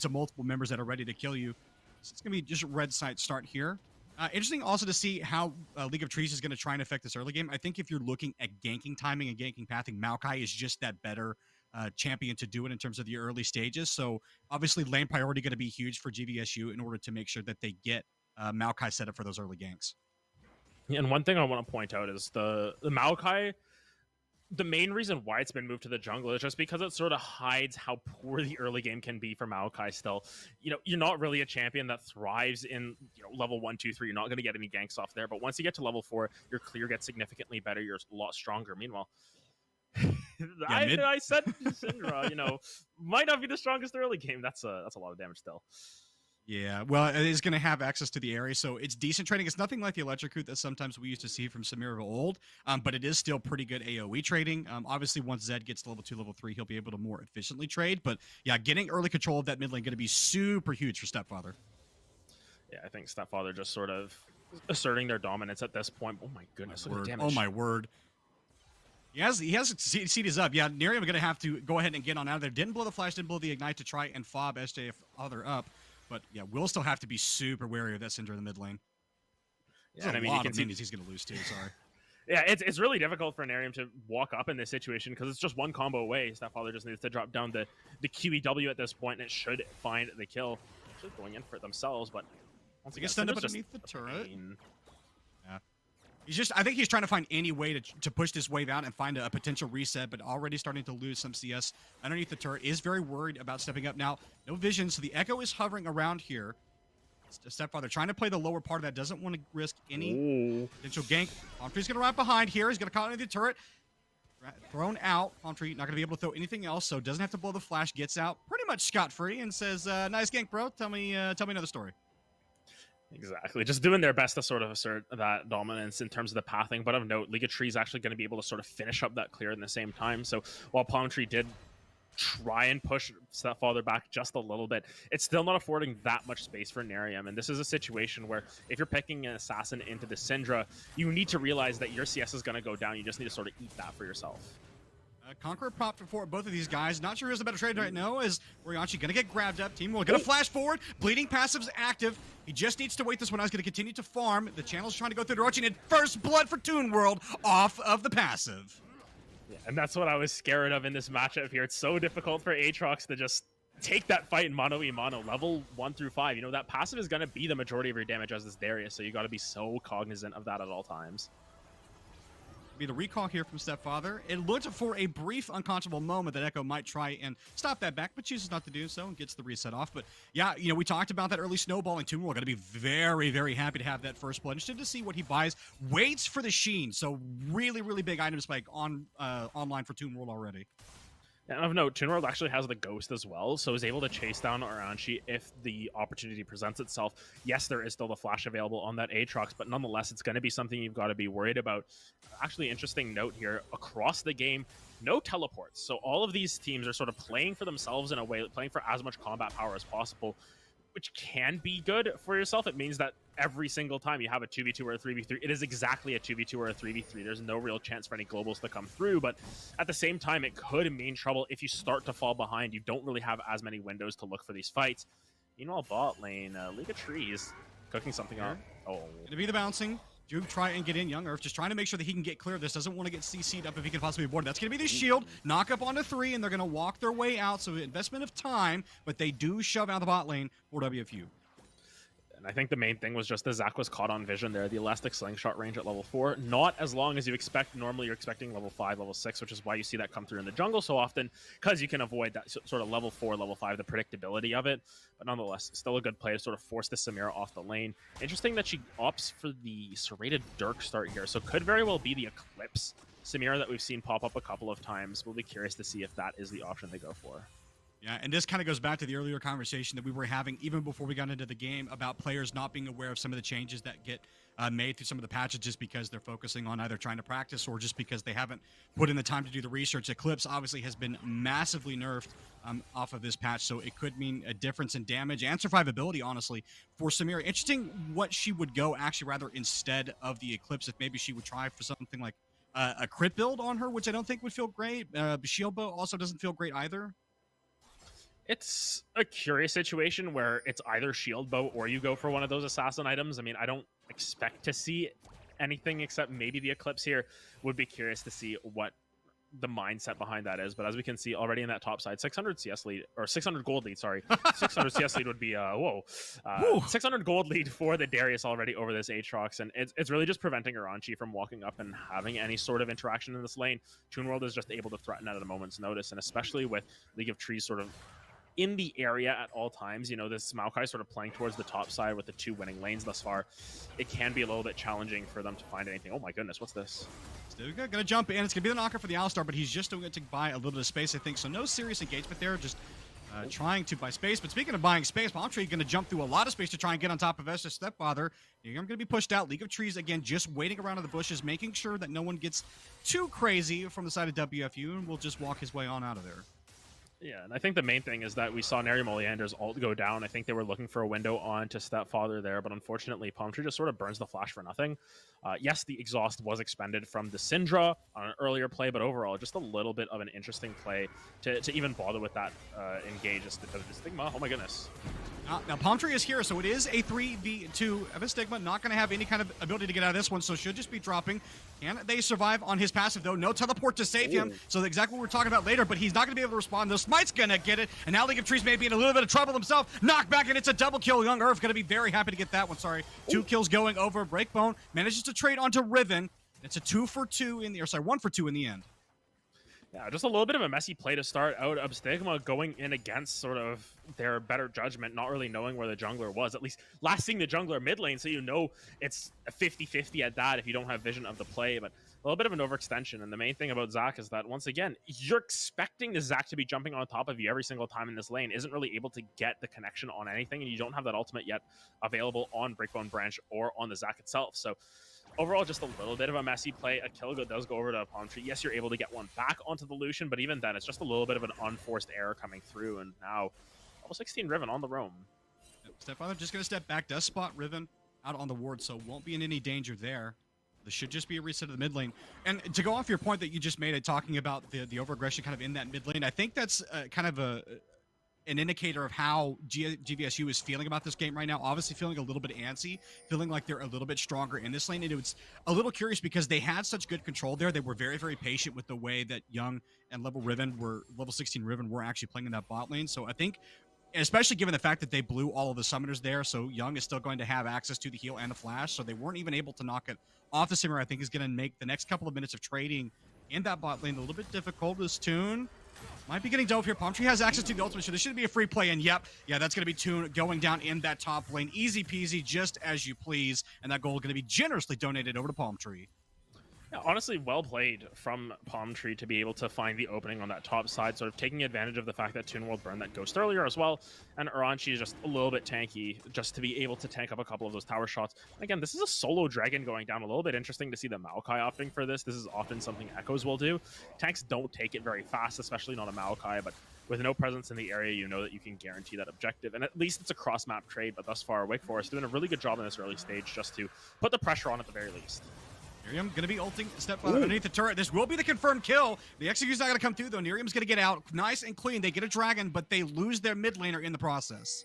multiple members that are ready to kill you. So it's going to be just a red side start here. Interesting also to see how League of Trees is going to try and affect this early game. I think if you're looking at ganking timing and ganking pathing, Maokai is just that better champion to do it in terms of the early stages. So obviously lane priority going to be huge for GVSU in order to make sure that they get Maokai set up for those early ganks. And one thing I want to point out is the Maokai, the main reason why it's been moved to the jungle is just because it sort of hides how poor the early game can be for Maokai still. You're not really a champion that thrives in level 1, 2, 3. You're not going to get any ganks off there. But once you get to level 4, your clear gets significantly better. You're a lot stronger. Meanwhile, I said Syndra, might not be the strongest early game. That's a lot of damage still. Yeah, well, it is going to have access to the area, so it's decent trading. It's nothing like the electrocute that sometimes we used to see from Samir of old, but it is still pretty good AoE trading. Obviously, once Zed gets to level 2, level 3, he'll be able to more efficiently trade, but yeah, getting early control of that mid lane going to be super huge for Stepfather. Yeah, I think Stepfather just sort of asserting their dominance at this point. Oh my goodness, look at the damage. Oh my word. He has seed is up. Yeah, Nerium going to have to go ahead and get on out of there. Didn't blow the flash, didn't blow the ignite to try and fob SJ Father up. But yeah, we'll still have to be super wary of that Syndra in the mid lane. Yeah, and I mean, lot of minions he's going to lose too. Sorry. Yeah, it's really difficult for Nerium to walk up in this situation because it's just one combo away. Stepfather just needs to drop down the QEW at this point, and it should find the kill. Actually going in for it themselves, but once again, stand up underneath the turret. Yeah. I think he's trying to find any way to push this wave out and find a potential reset, but already starting to lose some CS underneath the turret. Is very worried about stepping up now. No vision, so the Echo is hovering around here. Stepfather trying to play the lower part of that, doesn't want to risk any potential gank. Palmtree's going to ride behind here. He's going to caught underneath the turret. Thrown out. Palmtree not going to be able to throw anything else, so doesn't have to blow the flash. Gets out pretty much scot-free and says, nice gank, bro. Tell me another story. Exactly. Just doing their best to sort of assert that dominance in terms of the pathing. But of note, League of Tree is actually going to be able to sort of finish up that clear in the same time. So while Palm Tree did try and push Stepfather back just a little bit, it's still not affording that much space for Nerium. And this is a situation where if you're picking an assassin into the Syndra, you need to realize that your CS is going to go down. You just need to sort of eat that for yourself. Conqueror popped for both of these guys. Not sure who's the better trade right now. Is Orianchi going to get grabbed up? Team will going to flash forward. Bleeding passive's active. He just needs to wait this one. I was going to continue to farm. The channel's trying to go through the Orochi, and first blood for Toon World off of the passive. Yeah, and that's what I was scared of in this matchup here. It's so difficult for Aatrox to just take that fight in mono e mono, level 1 through 5. That passive is going to be the majority of your damage as this Darius, so you got to be so cognizant of that at all times. Be the recall here from Stepfather. It looked for a brief unconscionable moment that Echo might try and stop that back, but chooses not to do so and gets the reset off. But yeah, we talked about that early snowballing too. We're going to be very, very happy to have that first blood. Interested to see what he buys. Waits for the Sheen. So really, really big item spike online for Toon World already. And of note, Toon World actually has the Ghost as well, so is able to chase down Oranchi if the opportunity presents itself. Yes, there is still the flash available on that Aatrox, but nonetheless, it's going to be something you've got to be worried about. Actually, interesting note here, across the game, no teleports. So all of these teams are sort of playing for themselves in a way, playing for as much combat power as possible, which can be good for yourself. It means that every single time you have a 2v2 or a 3v3, it is exactly a 2v2 or a 3v3. There's no real chance for any globals to come through, but at the same time, it could mean trouble if you start to fall behind. You don't really have as many windows to look for these fights. Meanwhile, bot lane, League of Trees cooking something up. Oh. Gonna be the bouncing. Do try and get in. Young Earth just trying to make sure that he can get clear of this. Doesn't want to get CC'd up if he can possibly board. That's going to be the shield. Knock up onto 3, and they're going to walk their way out. So investment of time, but they do shove out the bot lane for WFU. And I think the main thing was just the Zac was caught on vision there. The elastic slingshot range at level 4. Not as long as you expect. Normally you're expecting level 5, level 6, which is why you see that come through in the jungle so often, because you can avoid that sort of level 4, level 5, the predictability of it. But nonetheless, still a good play to sort of force the Samira off the lane. Interesting that she opts for the serrated Dirk start here. So could very well be the Eclipse Samira that we've seen pop up a couple of times. We'll be curious to see if that is the option they go for. Yeah, and this kind of goes back to the earlier conversation that we were having even before we got into the game about players not being aware of some of the changes that get made through some of the patches just because they're focusing on either trying to practice or just because they haven't put in the time to do the research. Eclipse obviously has been massively nerfed off of this patch, so it could mean a difference in damage and survivability, honestly, for Samira. Interesting what she would go actually rather instead of the Eclipse, if maybe she would try for something like a crit build on her, which I don't think would feel great. Shield Bow also doesn't feel great either. It's a curious situation where it's either shield bow or you go for one of those assassin items. I mean, I don't expect to see anything except maybe the Eclipse here. Would be curious to see what the mindset behind that is, but as we can see already in that top side, 600 CS lead, or 600 gold lead, sorry. 600 CS lead would be, 600 gold lead for the Darius already over this Aatrox, and it's really just preventing Uranchi from walking up and having any sort of interaction in this lane. Toon World is just able to threaten at a moment's notice, and especially with League of Trees sort of in the area at all times, you know, this Maokai sort of playing towards the top side with the 2 winning lanes thus far, it can be a little bit challenging for them to find anything. Oh my goodness, what's this? Still gonna jump in. It's gonna be the knocker for the Alistar, but he's just going to buy a little bit of space, I think. So no serious engagement there, just trying to buy space. But speaking of buying space, Palm Tree going to jump through a lot of space to try and get on top of Esther's stepfather. I'm going to be pushed out. League of Trees, again, just waiting around in the bushes, making sure that no one gets too crazy from the side of WFU, and we'll just walk his way on out of there. Yeah, and I think the main thing is that we saw Nerium Oleander's ult go down. I think they were looking for a window on to Stepfather there, but unfortunately, Palm Tree just sort of burns the flash for nothing. Yes, the exhaust was expended from the Syndra on an earlier play, but overall, just a little bit of an interesting play to even bother with that engage of the Stigma. Oh my goodness. Now, Palm Tree is here, so it is a 3v2 of a Stigma. Not going to have any kind of ability to get out of this one, so should just be dropping. Can they survive on his passive, though? No teleport to save him, so exactly what we're talking about later, but he's not going to be able to respond. The Smite's going to get it, and now League of Trees may be in a little bit of trouble himself. Knockback, and it's a double kill. Young Earth going to be very happy to get that one, sorry. 2 kills going over. Breakbone manages to trade onto Riven. It's a 1 for 2 in the end. Yeah, just a little bit of a messy play to start out of Stigma going in against sort of their better judgment, not really knowing where the jungler was, at least last seeing the jungler mid lane, so you know it's a 50-50 at that if you don't have vision of the play, but a little bit of an overextension. And the main thing about Zac is that, once again, you're expecting the Zac to be jumping on top of you every single time in this lane, isn't really able to get the connection on anything, and you don't have that ultimate yet available on Breakbone Branch or on the Zac itself. So overall, just a little bit of a messy play. A kill does go over to a Palm Tree. Yes, you're able to get one back onto the Lucian, but even then, it's just a little bit of an unforced error coming through. And now, level 16 Riven on the roam. Stepfather just going to step back, does spot Riven out on the ward, so won't be in any danger there. This should just be a reset of the mid lane. And to go off your point that you just made, talking about the over-aggression kind of in that mid lane, I think that's kind of an indicator of how GVSU is feeling about this game right now. Obviously feeling a little bit antsy, feeling like they're a little bit stronger in this lane. And it was a little curious because they had such good control there. They were very, very patient with the way that Young and level 16 Riven were actually playing in that bot lane. So I think, especially given the fact that they blew all of the summoners there, so Young is still going to have access to the heal and the flash, so they weren't even able to knock it off the Simmer. I think is going to make the next couple of minutes of trading in that bot lane a little bit difficult. This Toon might be getting dove here. Palm Tree has access to the ultimate, so this should be a free play, and yeah, that's going to be Toon going down in that top lane. Easy peasy, just as you please, and that goal going to be generously donated over to Palm Tree. Yeah, honestly, well played from Palm Tree to be able to find the opening on that top side, sort of taking advantage of the fact that Toon World burned that Ghost earlier as well, and Uranchi is just a little bit tanky, just to be able to tank up a couple of those tower shots. Again, this is a solo dragon going down. A little bit interesting to see the Maokai opting for this. This is often something Echoes will do. Tanks don't take it very fast, especially not a Maokai, but with no presence in the area, you know that you can guarantee that objective, and at least it's a cross-map trade, but thus far, Wake Forest doing a really good job in this early stage just to put the pressure on at the very least. Nerium going to be ulting Stepfather underneath the turret. This will be the confirmed kill. The execution's not going to come through, though. Nerium's going to get out nice and clean. They get a dragon, but they lose their mid laner in the process.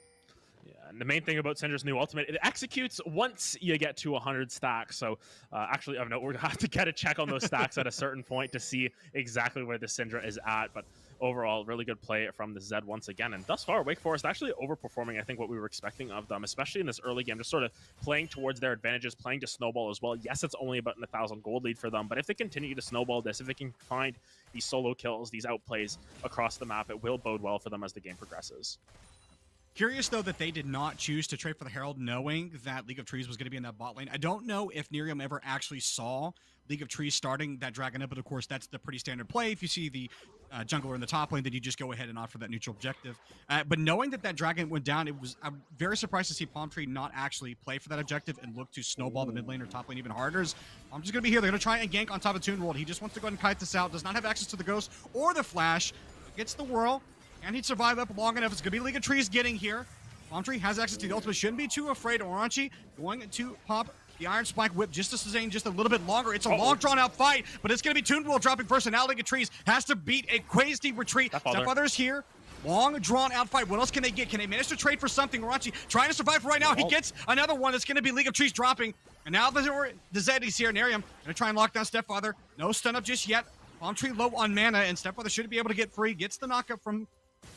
Yeah, and the main thing about Syndra's new ultimate, it executes once you get to 100 stacks. So actually, of note, we're going to have to get a check on those stacks at a certain point to see exactly where the Syndra is at. But overall, really good play from the Zed once again. And thus far, Wake Forest actually overperforming, I think, what we were expecting of them, especially in this early game, just sort of playing towards their advantages, playing to snowball as well. Yes, it's only about a 1,000 gold lead for them, but if they continue to snowball this, if they can find these solo kills, these outplays across the map, it will bode well for them as the game progresses. Curious, though, that they did not choose to trade for the Herald, knowing that League of Trees was going to be in that bot lane. I don't know if Nerium ever actually saw League of Trees starting that dragon up, but of course, that's the pretty standard play. If you see the jungler in the top lane, then you just go ahead and opt for that neutral objective. But knowing that that dragon went down, I'm very surprised to see Palm Tree not actually play for that objective and look to snowball the mid lane or top lane even harder. I'm just going to be here. They're going to try and gank on top of Toon World. He just wants to go ahead and kite this out. Does not have access to the Ghost or the Flash. Gets the whirl. And he'd survive up long enough. It's going to be League of Trees getting here. Palm Tree has access to the ultimate. Shouldn't be too afraid. Oranchi going to pop the Iron Spike Whip just to sustain just a little bit longer. It's a long, drawn-out fight, but it's going to be Toon World dropping first, and now League of Trees has to beat a crazy retreat. Stepfather's here. Long, drawn-out fight. What else can they get? Can they manage to trade for something? Oranchi trying to survive right now. He gets another one. It's going to be League of Trees dropping. And now the Zed is here. Nerium going to try and lock down Stepfather. No stun up just yet. Palm Tree low on mana, and Stepfather should be able to get free. Gets the knockup from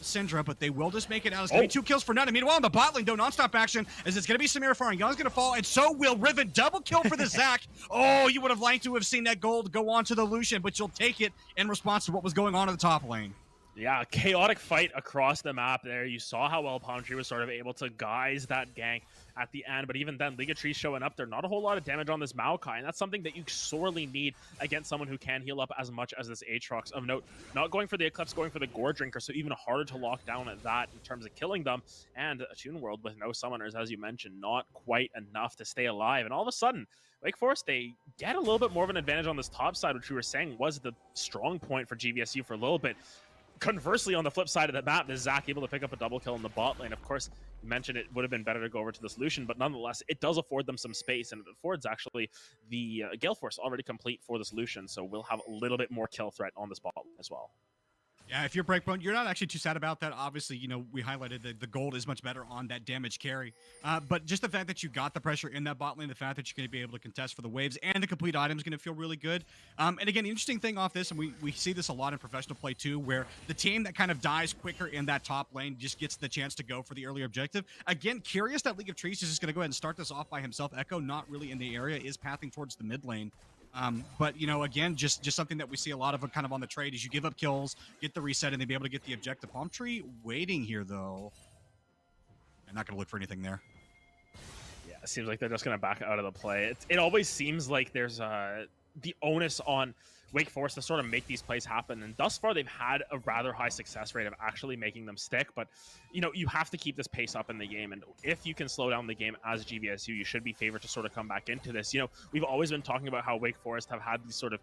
Syndra, but they will just make it out. It's going to be 2 kills for none. Meanwhile, in the bot lane, though, non-stop action, as it's going to be Samira Farhan. Young's going to fall, and so will Riven. Double kill for the Zac. Oh, you would have liked to have seen that gold go on to the Lucian, but you'll take it in response to what was going on in the top lane. Yeah, chaotic fight across the map there. You saw how well Palm Tree was sort of able to guise that gank at the end, but even then, League of Trees showing up there, not a whole lot of damage on this Maokai, and that's something that you sorely need against someone who can heal up as much as this Aatrox. Of note, not going for the Eclipse, going for the Gore Drinker, so even harder to lock down at that in terms of killing them, and a Toon World with no summoners, as you mentioned, not quite enough to stay alive, and all of a sudden, Wake Forest, they get a little bit more of an advantage on this top side, which we were saying was the strong point for GVSU for a little bit. Conversely, on the flip side of the map, is Zac able to pick up a double kill in the bot lane. Of course, you mentioned it would have been better to go over to the solution, but nonetheless, it does afford them some space, and it affords actually the Gale Force already complete for the solution, so we'll have a little bit more kill threat on this bot lane as well. Yeah, if you're Breakbone, you're not actually too sad about that. Obviously, you know, we highlighted that the gold is much better on that damage carry. But just the fact that you got the pressure in that bot lane, the fact that you're going to be able to contest for the waves and the complete item is going to feel really good. And again, the interesting thing off this, and we see this a lot in professional play too, where the team that kind of dies quicker in that top lane just gets the chance to go for the earlier objective. Again, curious that League of Trees is just going to go ahead and start this off by himself. Echo not really in the area, is pathing towards the mid lane. But, you know, again, just something that we see a lot of kind of on the trade is you give up kills, get the reset, and then be able to get the objective. Palm Tree waiting here, though. I'm not going to look for anything there. Yeah, it seems like they're just going to back out of the play. It always seems like there's the onus on Wake Forest to sort of make these plays happen, and thus far they've had a rather high success rate of actually making them stick, but you know, you have to keep this pace up in the game, and if you can slow down the game as GVSU, you should be favored to sort of come back into this. You know, we've always been talking about how Wake Forest have had these sort of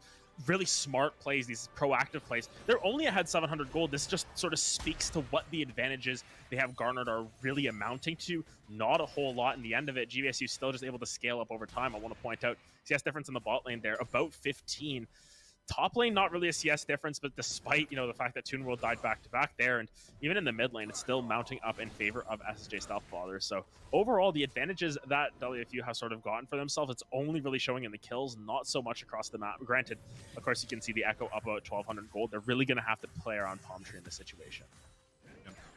really smart plays, these proactive plays. They're only ahead 700 gold. This just sort of speaks to what the advantages they have garnered are really amounting to. Not a whole lot in the end of it. GVSU still just able to scale up over time. I want to point out CS difference in the bot lane there, about 15. Top lane, not really a CS difference, but despite, you know, the fact that Toon World died back-to-back there, and even in the mid lane, it's still mounting up in favor of SSJ Stealthfather. So overall, the advantages that WFU have sort of gotten for themselves, it's only really showing in the kills, not so much across the map. Granted, of course, you can see the Echo up about 1,200 gold. They're really going to have to play around Palm Tree in this situation.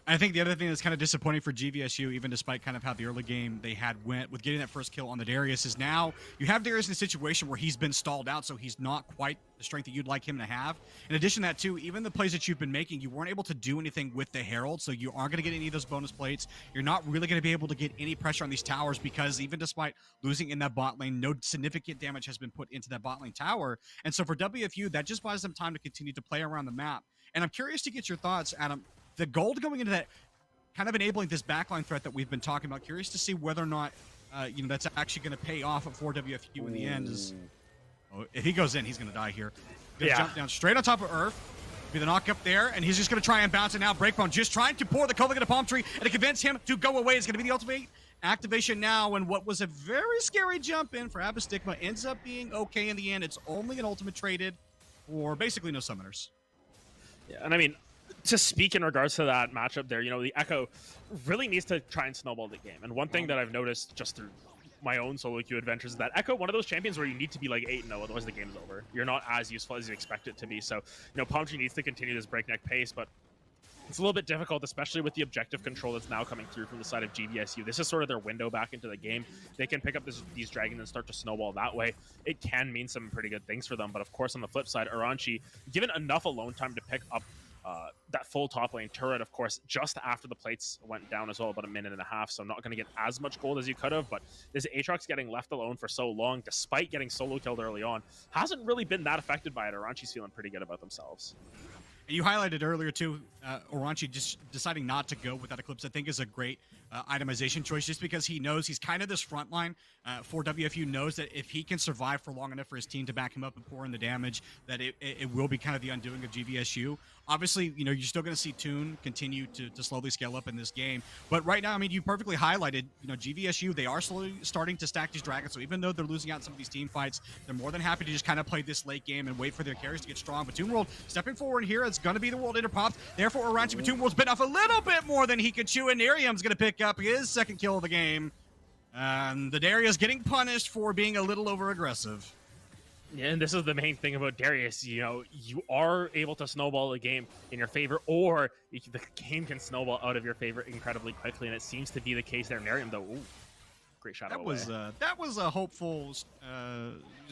I think the other thing that's kind of disappointing for GVSU, even despite kind of how the early game they had went with getting that first kill on the Darius, is now you have Darius in a situation where he's been stalled out, so he's not quite the strength that you'd like him to have. In addition to that, too, even the plays that you've been making, you weren't able to do anything with the Herald, so you aren't going to get any of those bonus plates. You're not really going to be able to get any pressure on these towers because even despite losing in that bot lane, no significant damage has been put into that bot lane tower. And so for WFU, that just buys them time to continue to play around the map. And I'm curious to get your thoughts, Adam. The gold going into that, kind of enabling this backline threat that we've been talking about. Curious to see whether or not, you know, that's actually going to pay off for WFU in the end. If he goes in, he's going to die here. Gonna jump down straight on top of Earth. Be the knock up there, and he's just going to try and bounce it now. Breakbone just trying to pour the Kovac into Palm Tree, and to convince him to go away is going to be the ultimate activation now. And what was a very scary jump in for Abystigma ends up being okay in the end. It's only an ultimate traded for basically no summoners. Yeah, and I mean, to speak in regards to that matchup there, you know, the Echo really needs to try and snowball the game. And one thing that I've noticed just through my own solo queue adventures is that Echo, one of those champions where you need to be like 8-0, otherwise the game's over. You're not as useful as you expect it to be. So, you know, Palm Tree needs to continue this breakneck pace, but it's a little bit difficult, especially with the objective control that's now coming through from the side of GVSU. This is sort of their window back into the game. They can pick up these dragons and start to snowball that way. It can mean some pretty good things for them. But of course, on the flip side, Aranchi, given enough alone time to pick up that full top lane turret, of course, just after the plates went down as well, about a minute and a half, so not going to get as much gold as you could have, but this Aatrox getting left alone for so long, despite getting solo killed early on, hasn't really been that affected by it. Aranchi's feeling pretty good about themselves. And you highlighted earlier, too, Oranchi just deciding not to go with that Eclipse, I think is a great itemization choice, just because he knows he's kind of this front line for WFU, knows that if he can survive for long enough for his team to back him up and pour in the damage, that it will be kind of the undoing of GVSU. Obviously, you know, you're still going to see Toon continue to slowly scale up in this game. But right now, I mean, you perfectly highlighted, you know, GVSU, they are slowly starting to stack these dragons. So even though they're losing out in some of these team fights, they're more than happy to just kind of play this late game and wait for their carries to get strong. But Toon World stepping forward here, it's going to be the World Interpops. Therefore, Oranchi, but Toon World's bitten off a little bit more than he could chew, and Nerium's going to pick up his second kill of the game. And the Darius getting punished for being a little over aggressive. Yeah, and this is the main thing about Darius. You know, you are able to snowball the game in your favor, or the game can snowball out of your favor incredibly quickly, and it seems to be the case there. Nerium, though, ooh, great shot. That was a hopeful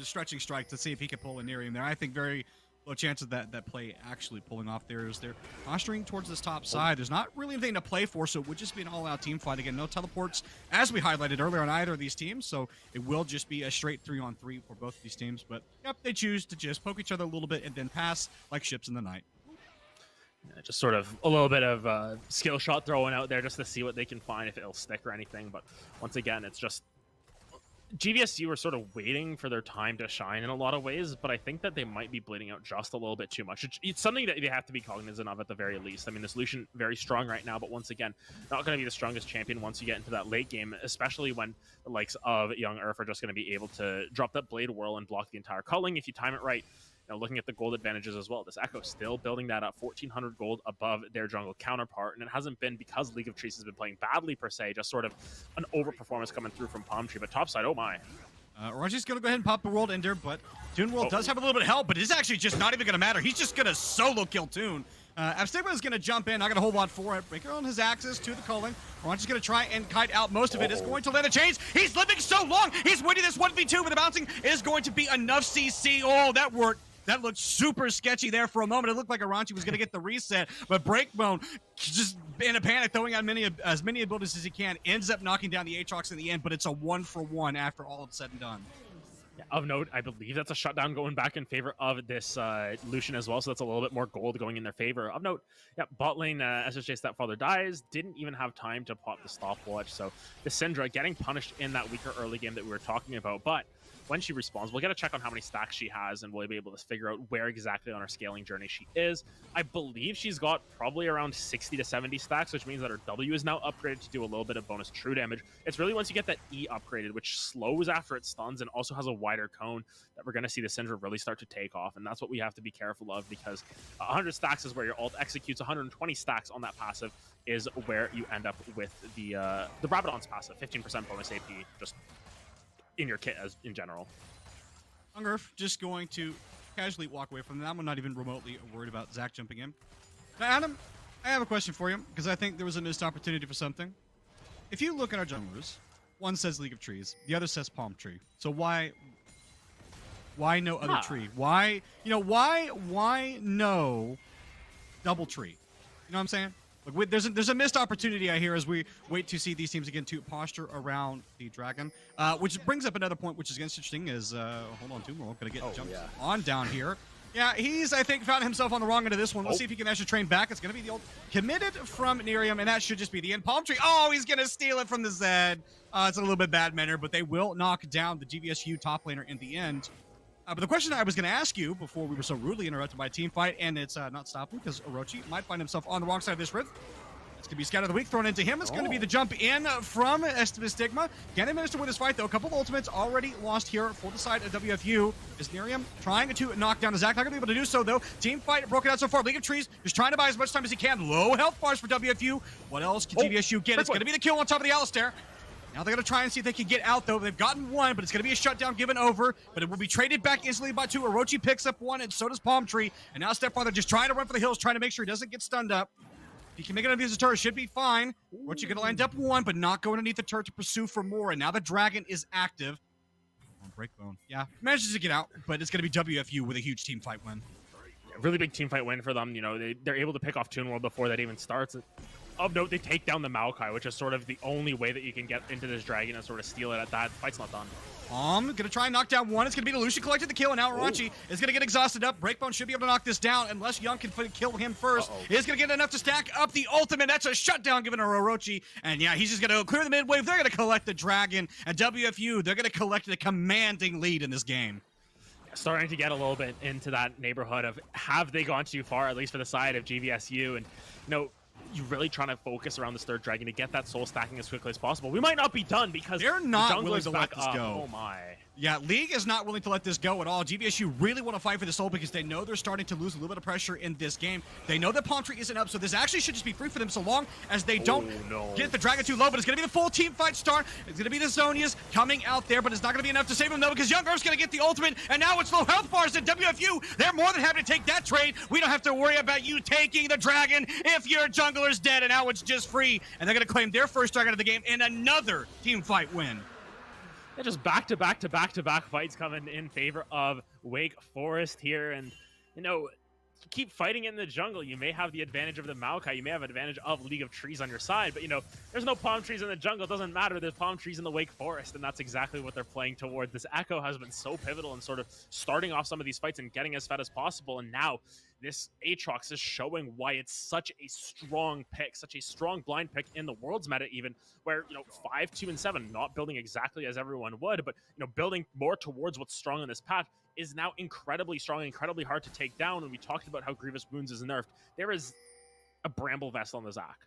stretching strike to see if he could pull a Nerium there. I think very low chance of that play actually pulling off there as they're posturing towards this top side. There's not really anything to play for, so it would just be an all-out team fight. Again, no teleports, as we highlighted earlier on either of these teams, so it will just be a straight 3-on-3 for both of these teams. But, yep, they choose to just poke each other a little bit and then pass like ships in the night. Yeah, just sort of a little bit of skill shot throwing out there just to see what they can find, if it'll stick or anything. But once again, it's just GVSU are sort of waiting for their time to shine in a lot of ways, but I think that they might be bleeding out just a little bit too much. It's something that they have to be cognizant of at the very least. I mean, this Lucian very strong right now, but once again, not going to be the strongest champion once you get into that late game, especially when the likes of Young Earth are just going to be able to drop that Blade Whirl and block the entire culling if you time it right. Now, looking at the gold advantages as well, this Echo still building that up, 1,400 gold above their jungle counterpart, and it hasn't been because League of Trees has been playing badly per se, just sort of an overperformance coming through from Palm Tree. But topside, oh my. Orochi's going to go ahead and pop the World Ender, but Toon World does have a little bit of help, but it's actually just not even going to matter. He's just going to solo kill Toon. Abstigma is going to jump in, not going to hold on for it. Breaker on his axis to the culling. Orochi's going to try and kite out most of it. Is going to land a chains. He's living so long. He's winning this 1v2, but the bouncing is going to be enough CC. Oh, that worked. That looked super sketchy there for a moment. It looked like Aranchi was going to get the reset, but Breakbone, just in a panic, throwing out as many abilities as he can, ends up knocking down the Aatrox in the end, but it's a 1-for-1 after all is said and done. Yeah, of note, I believe that's a shutdown going back in favor of this Lucian as well, so that's a little bit more gold going in their favor. Of note, yeah, bot lane, SSJ Stepfather dies, didn't even have time to pop the stopwatch, so the Syndra getting punished in that weaker early game that we were talking about, but when she respawns, we'll get a check on how many stacks she has, and we'll be able to figure out where exactly on her scaling journey she is. I believe she's got probably around 60 to 70 stacks, which means that her W is now upgraded to do a little bit of bonus true damage. It's really once you get that E upgraded, which slows after it stuns and also has a wider cone, that we're going to see the Syndra really start to take off, and that's what we have to be careful of, because 100 stacks is where your ult executes. 120 stacks on that passive is where you end up with the Rabadon's passive, 15% bonus AP, just in your kit as in general. Ungerf just going to casually walk away from that. I'm not even remotely worried about Zach jumping in. Now, Adam, I have a question for you, because I think there was a missed opportunity for something. If you look at our junglers, one says League of Trees, the other says Palm Tree. So why no other tree? Why no double tree? You know what I'm saying? Like, there's a missed opportunity I hear as we wait to see these teams again to posture around the dragon, which brings up another point, which is interesting. Is hold on, Toon World gonna get jumped on down here. Yeah, he's I think found himself on the wrong end of this one. We'll see if he can actually train back. It's gonna be the old committed from Nerium, and that should just be the end. Palm Tree. Oh, he's gonna steal it from the Zed. It's a little bit bad manner, but they will knock down the GVSU top laner in the end. But the question I was going to ask you before we were so rudely interrupted by a team fight, and it's not stopping because Orochi might find himself on the wrong side of this rift. It's going to be Scout of the Week thrown into him. It's going to be the jump in from Stigma. Can they manage to win this fight, though? A couple of ultimates already lost here for the side of WFU. Is Nerium trying to knock down Zach? Not going to be able to do so, though. Team fight broken out so far. League of Trees just trying to buy as much time as he can. Low health bars for WFU. What else can GVSU get? It's going to be the kill on top of the Alistair. Now they're going to try and see if they can get out, though. They've gotten one, but it's going to be a shutdown given over. But it will be traded back instantly by two. Orochi picks up one, and so does Palm Tree. And now Stepfather just trying to run for the hills, trying to make sure he doesn't get stunned up. If he can make it underneath the turret, should be fine. Orochi going to land up one, but not go underneath the turret to pursue for more. And now the dragon is active. On Breakbone. Yeah, manages to get out, but it's going to be WFU with a huge team fight win. Really big team fight win for them. You know, they're able to pick off Toon World before that even starts. Of note, they take down the Maokai, which is sort of the only way that you can get into this dragon and sort of steal it at that. Fight's not done. Gonna try and knock down one. It's gonna be the Lucian collected the kill, and now Orochi is gonna get exhausted up. Breakbone should be able to knock this down unless Young can kill him first. He's gonna get enough to stack up the ultimate. That's a shutdown given to Orochi. And yeah, he's just gonna clear the mid wave. They're gonna collect the dragon. And WFU, they're gonna collect the commanding lead in this game. Starting to get a little bit into that neighborhood of have they gone too far, at least for the side of GVSU. And, you know, you're really trying to focus around this third dragon to get that soul stacking as quickly as possible. We might not be done because they're not the willing to let back this up. go. Oh my. Yeah, League is not willing to let this go at all. GVSU really want to fight for the soul because they know they're starting to lose a little bit of pressure in this game. They know that Palm Tree isn't up, so this actually should just be free for them so long as they don't get the dragon too low. But it's going to be the full team fight start. It's going to be the Zonias coming out there, but it's not going to be enough to save them though because Young Earth's going to get the ultimate, and now it's low health bars and WFU. They're more than happy to take that trade. We don't have to worry about you taking the dragon if your jungler's dead, and now it's just free. And they're going to claim their first dragon of the game in another team fight win. Yeah, just back-to-back fights coming in favor of Wake Forest here. And, you know, keep fighting in the jungle. You may have the advantage of the Maokai. You may have an advantage of League of Trees on your side. But, you know, there's no palm trees in the jungle. It doesn't matter. There's palm trees in the Wake Forest. And that's exactly what they're playing towards. This Echo has been so pivotal in sort of starting off some of these fights and getting as fed as possible. And now this Aatrox is showing why it's such a strong pick, such a strong blind pick in the Worlds meta even, where, you know, 5, 2, and 7, not building exactly as everyone would, but, you know, building more towards what's strong in this path is now incredibly strong, incredibly hard to take down. And we talked about how Grievous Wounds is nerfed. There is a Bramble Vest on the Zac.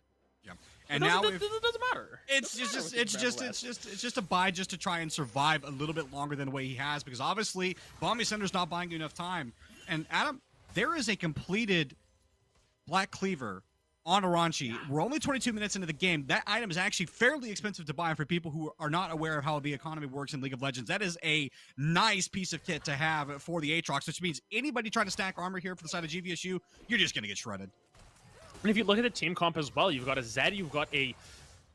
Yeah, and now it doesn't matter. It's just a buy just to try and survive a little bit longer than the way he has, because obviously Bombi Center's not buying you enough time. And Adam, there is a completed Black Cleaver on Aranchi. We're only 22 minutes into the game. That item is actually fairly expensive to buy for people who are not aware of how the economy works in League of Legends. That is a nice piece of kit to have for the Aatrox, which means anybody trying to stack armor here for the side of GVSU, you're just going to get shredded. And if you look at the team comp as well, you've got a Zed, you've got a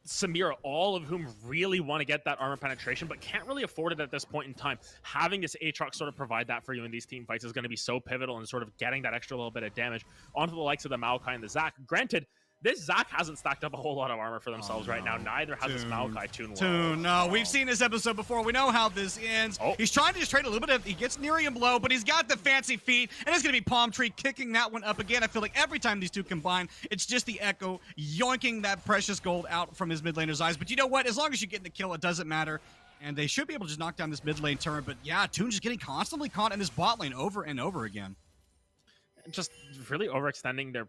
Samira, all of whom really want to get that armor penetration, but can't really afford it at this point in time. Having this Aatrox sort of provide that for you in these team fights is going to be so pivotal in sort of getting that extra little bit of damage onto the likes of the Maokai and the Zac. Granted, this Zac hasn't stacked up a whole lot of armor for themselves right now. Neither has this Maokai. Toon. No, we've seen this episode before. We know how this ends. He's trying to just trade a little bit of, he gets Nerium low, but he's got the fancy feet, and it's going to be Palm Tree kicking that one up again. I feel like every time these two combine, it's just the Echo yoinking that precious gold out from his mid laner's eyes. But you know what? As long as you're getting the kill, it doesn't matter. And they should be able to just knock down this mid lane turret. But yeah, Toon just getting constantly caught in this bot lane over and over again. Just really overextending their,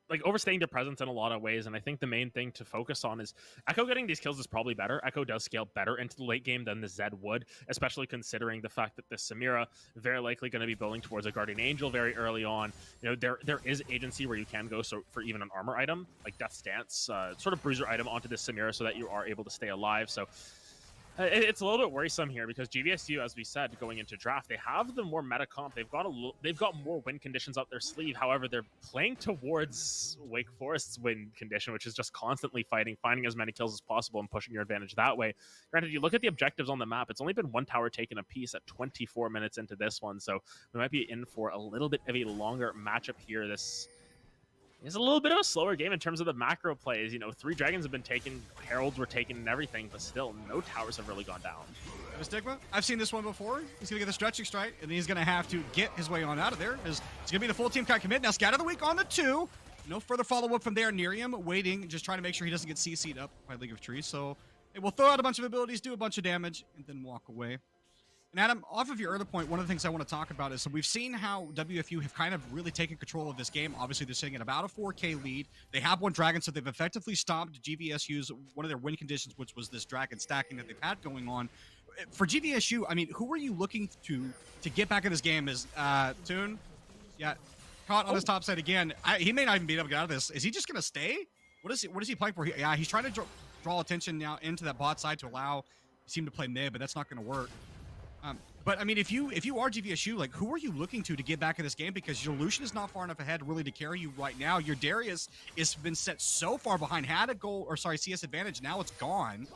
like, overstaying their presence in a lot of ways. And I think the main thing to focus on is Echo getting these kills is probably better. Echo does scale better into the late game than the Zed would, especially considering the fact that the Samira very likely going to be building towards a Guardian Angel very early on. You know, there is agency where you can go for even an armor item, like Death's Dance, sort of bruiser item onto the Samira so that you are able to stay alive. So it's a little bit worrisome here because GVSU, as we said, going into draft, they have the more meta comp. They've got more win conditions up their sleeve. However, they're playing towards Wake Forest's win condition, which is just constantly fighting, finding as many kills as possible and pushing your advantage that way. Granted, you look at the objectives on the map, it's only been one tower taken apiece at 24 minutes into this one, so we might be in for a little bit of a longer matchup here. This is a little bit of a slower game in terms of the macro plays. You know, 3 dragons have been taken, heralds were taken and everything, but still, no towers have really gone down. Stigma, I've seen this one before. He's going to get the stretching strike, and then he's going to have to get his way on out of there. It's going to be the full team kind of commit. Now, Scatter the Week on the 2. No further follow-up from there. Nerium waiting, just trying to make sure he doesn't get CC'd up by League of Trees. So it will throw out a bunch of abilities, do a bunch of damage, and then walk away. And Adam, off of your earlier point, one of the things I want to talk about is, so we've seen how WFU have kind of really taken control of this game. Obviously, they're sitting at about a 4K lead. They have one dragon, so they've effectively stopped GVSU's one of their win conditions, which was this dragon stacking that they've had going on. For GVSU, I mean, who are you looking to get back in this game? Is Toon? Yeah, caught on his top side again. He may not even be able to get out of this. Is he just going to stay? What is he playing for? Yeah, he's trying to draw attention now into that bot side to allow him to play mid, but that's not going to work. But I mean, if you are GVSU, like, who are you looking to get back in this game? Because your Lucian is not far enough ahead really to carry you right now. Your Darius has been set so far behind, had a goal, or sorry, CS advantage. Now it's gone.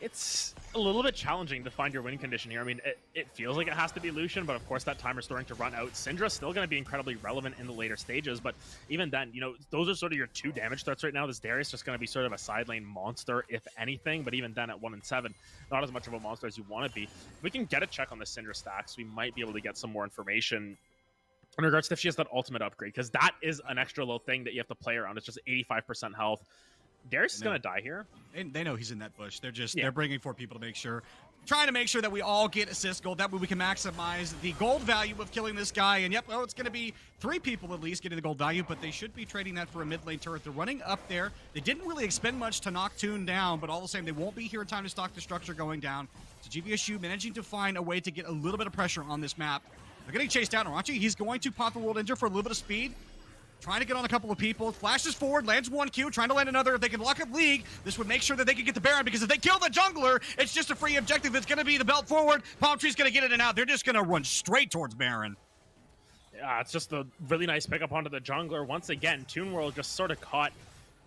It's a little bit challenging to find your win condition here. I mean, it feels like it has to be Lucian, but of course that timer's starting to run out. Syndra's still going to be incredibly relevant in the later stages, but even then, you know, those are sort of your 2 damage threats right now. This Darius just going to be sort of a side lane monster, if anything, but even then at 1 and 7, not as much of a monster as you want to be. If we can get a check on the Syndra stacks, we might be able to get some more information in regards to if she has that ultimate upgrade, because that is an extra little thing that you have to play around. It's just 85% health. Darius is going to die here. They know he's in that bush. They're bringing 4 people to make sure. trying to make sure that we all get assist gold. That way we can maximize the gold value of killing this guy. And yep, it's going to be 3 people at least getting the gold value, but they should be trading that for a mid lane turret. They're running up there. They didn't really expend much to knock Toon down, but all the same, they won't be here in time to stop the structure going down. So GVSU managing to find a way to get a little bit of pressure on this map. They're getting chased down. Arachi, he's going to pop the World Injure for a little bit of speed. Trying to get on a couple of people. Flashes forward, lands 1 Q, trying to land another. If they can lock up League, this would make sure that they can get the Baron, because if they kill the jungler, it's just a free objective. It's going to be the belt forward. Palm Tree's going to get it and out. They're just going to run straight towards Baron. Yeah, it's just a really nice pickup onto the jungler. Once again, Toon World just sort of caught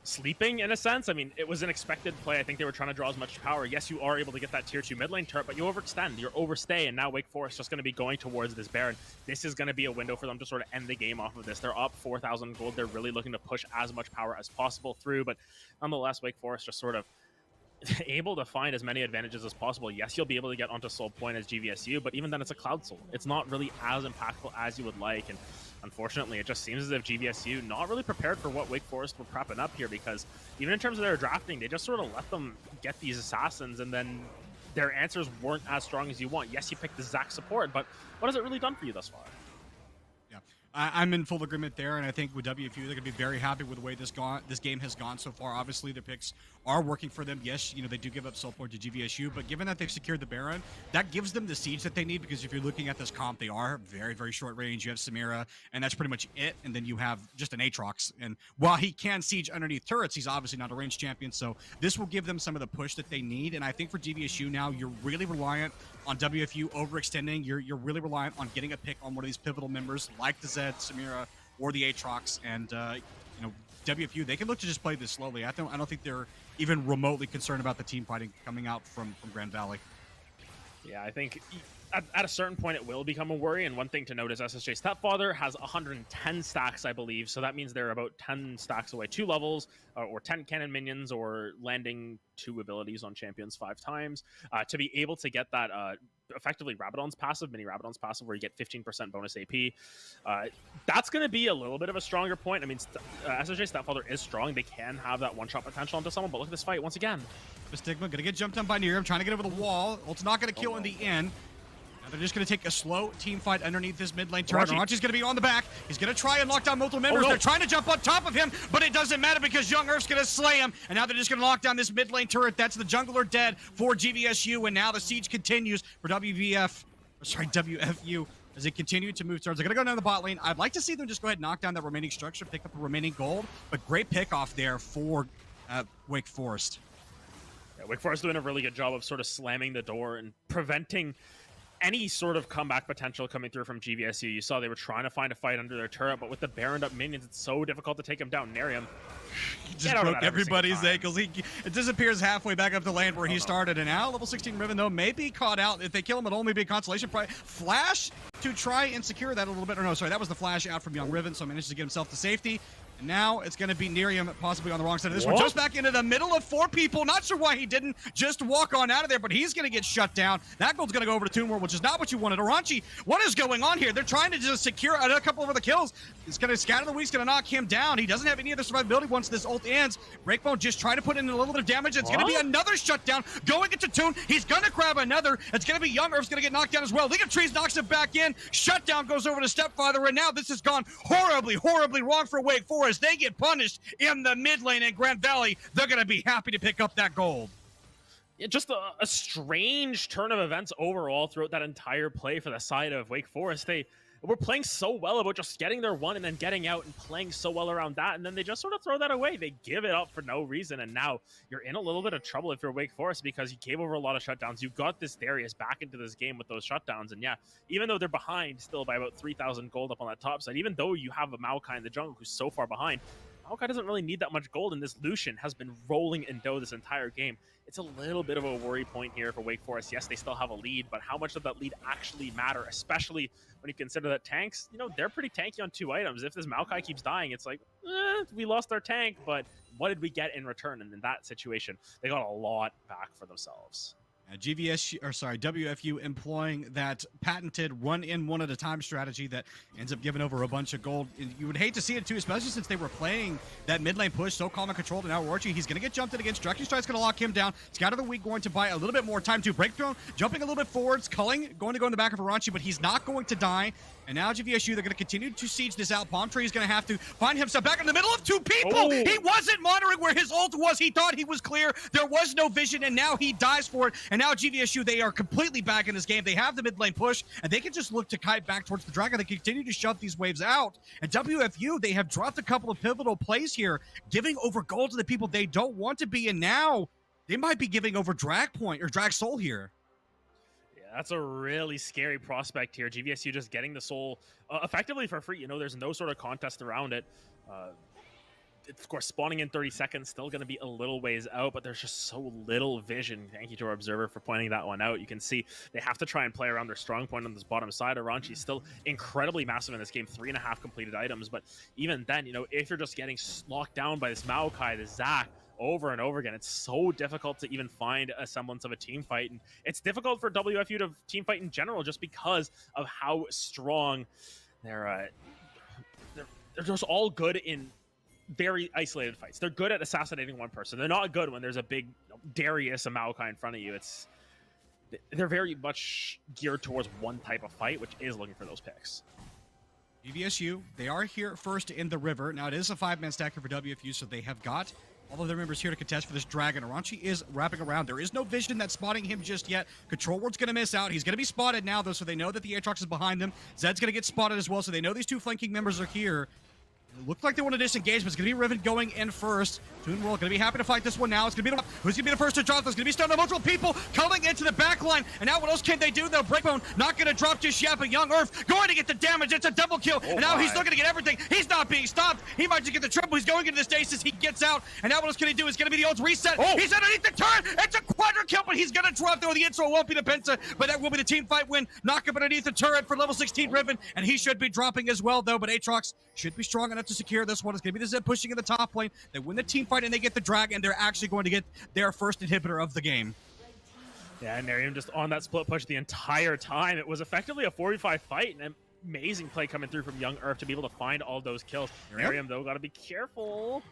sleeping in a sense. I mean, it was an expected play. I think they were trying to draw as much power. Yes, you are able to get that tier 2 mid lane turret, but you overextend, you overstay, and now Wake Forest just going to be going towards this Baron. This is going to be a window for them to sort of end the game off of this. They're up 4,000 gold. They're really looking to push as much power as possible through, but nonetheless, Wake Forest just sort of able to find as many advantages as possible. Yes, you'll be able to get onto Soul Point as GVSU, but even then it's a Cloud Soul. It's not really as impactful as you would like, and unfortunately, it just seems as if GVSU not really prepared for what Wake Forest were prepping up here, because even in terms of their drafting, they just sort of let them get these assassins, and then their answers weren't as strong as you want. Yes, you picked the Zac support, but what has it really done for you thus far? Yeah, I'm in full agreement there, and I think with WFU, they're going to be very happy with the way this game has gone so far. Obviously, their picks are working for them. Yes, they do give up Soul Point to GVSU, but given that they've secured the Baron, that gives them the siege that they need, because if you're looking at this comp, they are very, very short range. You have Samira, and that's pretty much it, and then you have just an Aatrox, and while he can siege underneath turrets, he's obviously not a ranged champion, so this will give them some of the push that they need, and I think for GVSU now, you're really reliant on WFU overextending. You're really reliant on getting a pick on one of these pivotal members, like the Zed, Samira, or the Aatrox, and WFU, they can look to just play this slowly. I don't think they're even remotely concerned about the team fighting coming out from Grand Valley. Yeah, I think at a certain point it will become a worry, and one thing to note is SSJ Stepfather has 110 stacks, I believe, so that means they're about 10 stacks away, 2 levels, or 10 cannon minions, or landing 2 abilities on champions 5 times, to be able to get that effectively Rabadon's passive, mini Rabadon's passive, where you get 15% bonus AP. That's going to be a little bit of a stronger point. I mean, SSJ Stepfather is strong. They can have that one-shot potential onto someone, but look at this fight once again. The Stigma going to get jumped on by Nerium, trying to get over the wall. Ult's not going to kill in the end. Now they're just going to take a slow team fight underneath this mid lane turret. Arachi's going to be on the back. He's going to try and lock down multiple members. They're trying to jump on top of him, but it doesn't matter because Young Earth's going to slay him. And now they're just going to lock down this mid lane turret. That's the jungler dead for GVSU. And now the siege continues for WFU as they continue to move towards. They're going to go down the bot lane. I'd like to see them just go ahead and knock down that remaining structure, pick up the remaining gold. But great pick off there for Wake Forest. Yeah, Wake Forest doing a really good job of sort of slamming the door and preventing any sort of comeback potential coming through from GVSU. You saw they were trying to find a fight under their turret, but with the Baroned up minions, it's so difficult to take him down. Nerium He just broke everybody's ankles. It disappears halfway back up the land where he started, and now level 16 Riven, though, may be caught out. If they kill him, it'll only be a consolation prize. Flash to try and secure that a little bit. Or no, sorry, that was the flash out from Young Riven, so manages to get himself to safety. And now it's going to be Nerium possibly on the wrong side of this one. Just back into the middle of 4 people. Not sure why he didn't just walk on out of there, but he's going to get shut down. That gold's going to go over to Toon World, which is not what you wanted. Aranchi, what is going on here? They're trying to just secure a couple of the kills. He's going to scatter the weak, going to knock him down. He doesn't have any other survivability once this ult ends. Breakbone just trying to put in a little bit of damage. It's going to be another shutdown going into Toon. He's going to grab another. It's going to be Young Earth's going to get knocked down as well. League of Trees knocks it back in. Shutdown goes over to Stepfather, and now this has gone horribly, horribly wrong for Wake Forest. They get punished in the mid lane in Grand Valley. They're going to be happy to pick up that gold. Yeah, just a strange turn of events overall throughout that entire play for the side of Wake Forest. They were playing so well about just getting their one and then getting out and playing so well around that, and then they just sort of throw that away. They give it up for no reason, and now you're in a little bit of trouble if you're Wake Forest because you gave over a lot of shutdowns. You got this Darius back into this game with those shutdowns, and yeah, even though they're behind still by about 3,000 gold up on that top side, even though you have a Maokai in the jungle who's so far behind, Maokai doesn't really need that much gold, and this Lucian has been rolling in dough this entire game. It's a little bit of a worry point here for Wake Forest. Yes, they still have a lead, but how much does that lead actually matter, especially when you consider that tanks, they're pretty tanky on 2 items. If this Maokai keeps dying, it's like, we lost our tank, but what did we get in return? And in that situation, they got a lot back for themselves. WFU employing that patented one in one at a time strategy that ends up giving over a bunch of gold. You would hate to see it too, especially since they were playing that mid lane push so calm and controlled. And now Orochi, he's going to get jumped in against. Direction Strike's going to lock him down. Scout of the Week going to buy a little bit more time to breakthrough, jumping a little bit forwards, culling, going to go in the back of Orochi, but he's not going to die. And now GVSU, they're going to continue to siege this out. Palm Tree is going to have to find himself back in the middle of two people. Oh. He wasn't monitoring where his ult was. He thought he was clear. There was no vision, and now he dies for it. And now GVSU, they are completely back in this game. They have the mid lane push, and they can just look to kite back towards the dragon. They continue to shove these waves out. And WFU, they have dropped a couple of pivotal plays here, giving over gold to the people they don't want to be. And now they might be giving over drag point or drag soul here. That's a really scary prospect here. GVSU just getting the soul effectively for free. You know, there's no sort of contest around it. Of course, spawning in 30 seconds, still going to be a little ways out, but there's just so little vision. Thank you to our observer for pointing that one out. You can see they have to try and play around their strong point on this bottom side. Aranchi's still incredibly massive in this game, 3.5 completed items, but even then, you know, if you're just getting locked down by this Maokai, this Zac, over and over again, it's so difficult to even find a semblance of a team fight, and it's difficult for WFU to team fight in general just because of how strong they're just all good in very isolated fights. They're good at assassinating one person. They're not good when there's a big Darius, a Maokai in front of you. They're very much geared towards one type of fight, which is looking for those picks. GVSU, they are here first in the river. Now, it is a 5-man stacker for WFU, so they have got all of their members here to contest for this dragon. Aranchi is wrapping around. There is no vision that's spotting him just yet. Control Ward's going to miss out. He's going to be spotted now, though, so they know that the Aatrox is behind them. Zed's going to get spotted as well, so they know these two flanking members are here. It looked like they want to disengage, but it's going to be Riven going in first. Toon World going to be happy to fight this one now. It's going to be who's going to be the first to drop? There's going to be stunned on multiple people coming into the back line. And now what else can they do, though? Breakbone not going to drop just yet, but Young Earth going to get the damage. It's a double kill. And now he's looking to get everything. He's not being stopped. He might just get the triple. He's going into the stasis. He gets out. And now what else can he do? It's going to be the ult reset. He's underneath the turret. It's a quadra kill, but he's going to drop through the intro. It won't be the Penta, but that will be the team fight win. Knock up underneath the turret for level 16 Riven. And he should be dropping as well, though. But Aatrox should be strong enough to secure this one. It's going to be the Zed pushing in the top lane. They win the team fight and they get the drag, and they're actually going to get their first inhibitor of the game. Yeah, and Miriam just on that split push the entire time. It was effectively a 4v5 fight, and an amazing play coming through from Young Earth to be able to find all those kills. Miriam, though, got to be careful.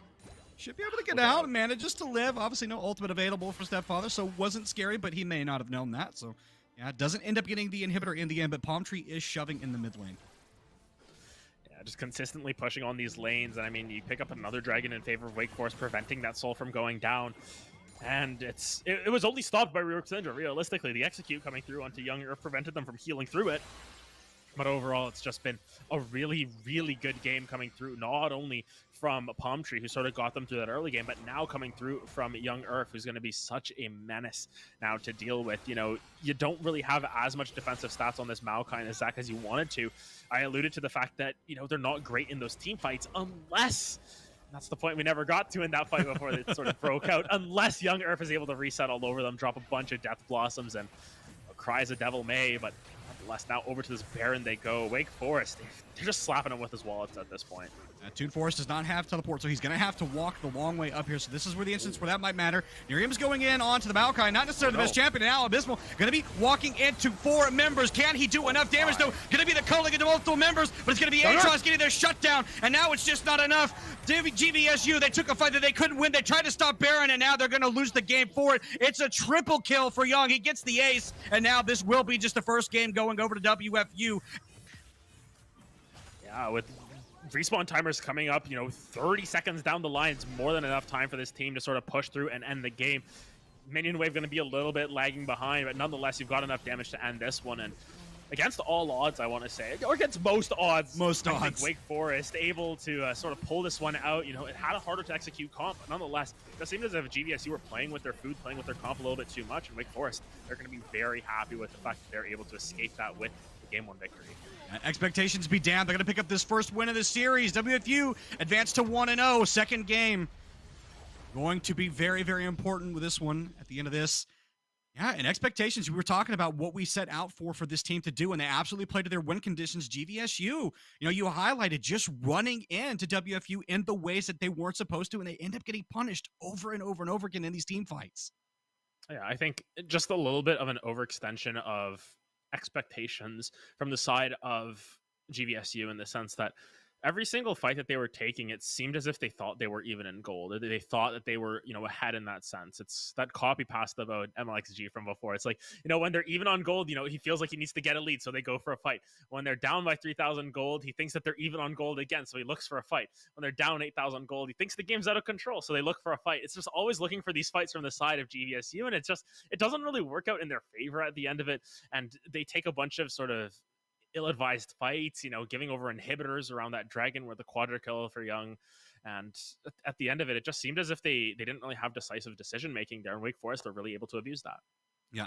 Should be able to get out and manage just to live. Obviously, no ultimate available for Stepfather, so wasn't scary, but he may not have known that. So, yeah, doesn't end up getting the inhibitor in the end, but Palm Tree is shoving in the mid lane. Just consistently pushing on these lanes, and I mean, you pick up another dragon in favor of Wake Forest, preventing that soul from going down, and it was only stopped by Rework Syndra. Realistically, the execute coming through onto Young Earth prevented them from healing through it, but overall, it's just been a really, really good game coming through, not only from Palm Tree, who sort of got them through that early game, but now coming through from Young Earth, who's going to be such a menace now to deal with. You know, you don't really have as much defensive stats on this Maokai and Zac as you wanted to. I alluded to the fact that, you know, they're not great in those team fights unless, that's the point we never got to in that fight before it sort of broke out, unless Young Earth is able to reset all over them, drop a bunch of Death Blossoms, and cries a devil may, but nonetheless, now over to this Baron they go. Wake Forest, they're just slapping him with his wallets at this point. Toon Forest does not have teleport, so he's going to have to walk the long way up here. So this is where the instance where that might matter. Miriam's going in onto the Maokai, not necessarily the best champion. Now Abysmal going to be walking into 4 members. Can he do enough damage, though? Going to be the culling into multiple members, but it's going to be Aatrox getting their shutdown, and now it's just not enough. GVSU, they took a fight that they couldn't win. They tried to stop Baron, and now they're going to lose the game for it. It's a triple kill for Young. He gets the ace, and now this will be just the first game going over to WFU. Yeah, with respawn timers coming up, you know, 30 seconds down the line, it's more than enough time for this team to sort of push through and end the game. Minion wave going to be a little bit lagging behind, but nonetheless, you've got enough damage to end this one. And against all odds, I want to say, or against most odds, I think Wake Forest able to sort of pull this one out. You know, it had a harder to execute comp, but nonetheless, it seems as if GVSU were playing with their food, playing with their comp a little bit too much, and Wake Forest, they're going to be very happy with the fact that they're able to escape that with the Game 1 victory. Expectations be damned. They're going to pick up this first win of the series. WFU advanced to 1-0, second game. Going to be very, very important with this one at the end of this. Yeah, and expectations, we were talking about what we set out for this team to do, and they absolutely played to their win conditions. GVSU, you know, you highlighted just running into WFU in the ways that they weren't supposed to, and they end up getting punished over and over and over again in these team fights. Yeah, I think just a little bit of an overextension of expectations from the side of GVSU in the sense that every single fight that they were taking, it seemed as if they thought they were even in gold. They thought that they were, ahead in that sense. It's that copy pasta about MLXG from before. It's like, when they're even on gold, he feels like he needs to get a lead, so they go for a fight. When they're down by 3,000 gold, he thinks that they're even on gold again, so he looks for a fight. When they're down 8,000 gold, he thinks the game's out of control, so they look for a fight. It's just always looking for these fights from the side of GVSU, and it doesn't really work out in their favor at the end of it, and they take a bunch of sort of ill-advised fights, giving over inhibitors around that dragon where the quadra kill for Young. And at the end of it, it just seemed as if they didn't really have decisive decision-making there. In Wake Forest, they're really able to abuse that. Yeah.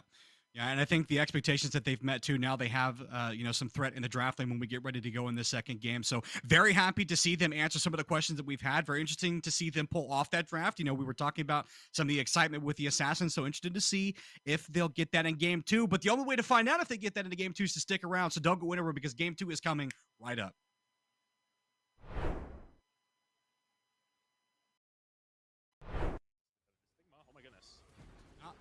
Yeah, and I think the expectations that they've met too, now they have, some threat in the draft lane when we get ready to go in this second game. So very happy to see them answer some of the questions that we've had. Very interesting to see them pull off that draft. We were talking about some of the excitement with the Assassins, so interested to see if they'll get that in game 2. But the only way to find out if they get that into game 2 is to stick around. So don't go anywhere because game 2 is coming right up.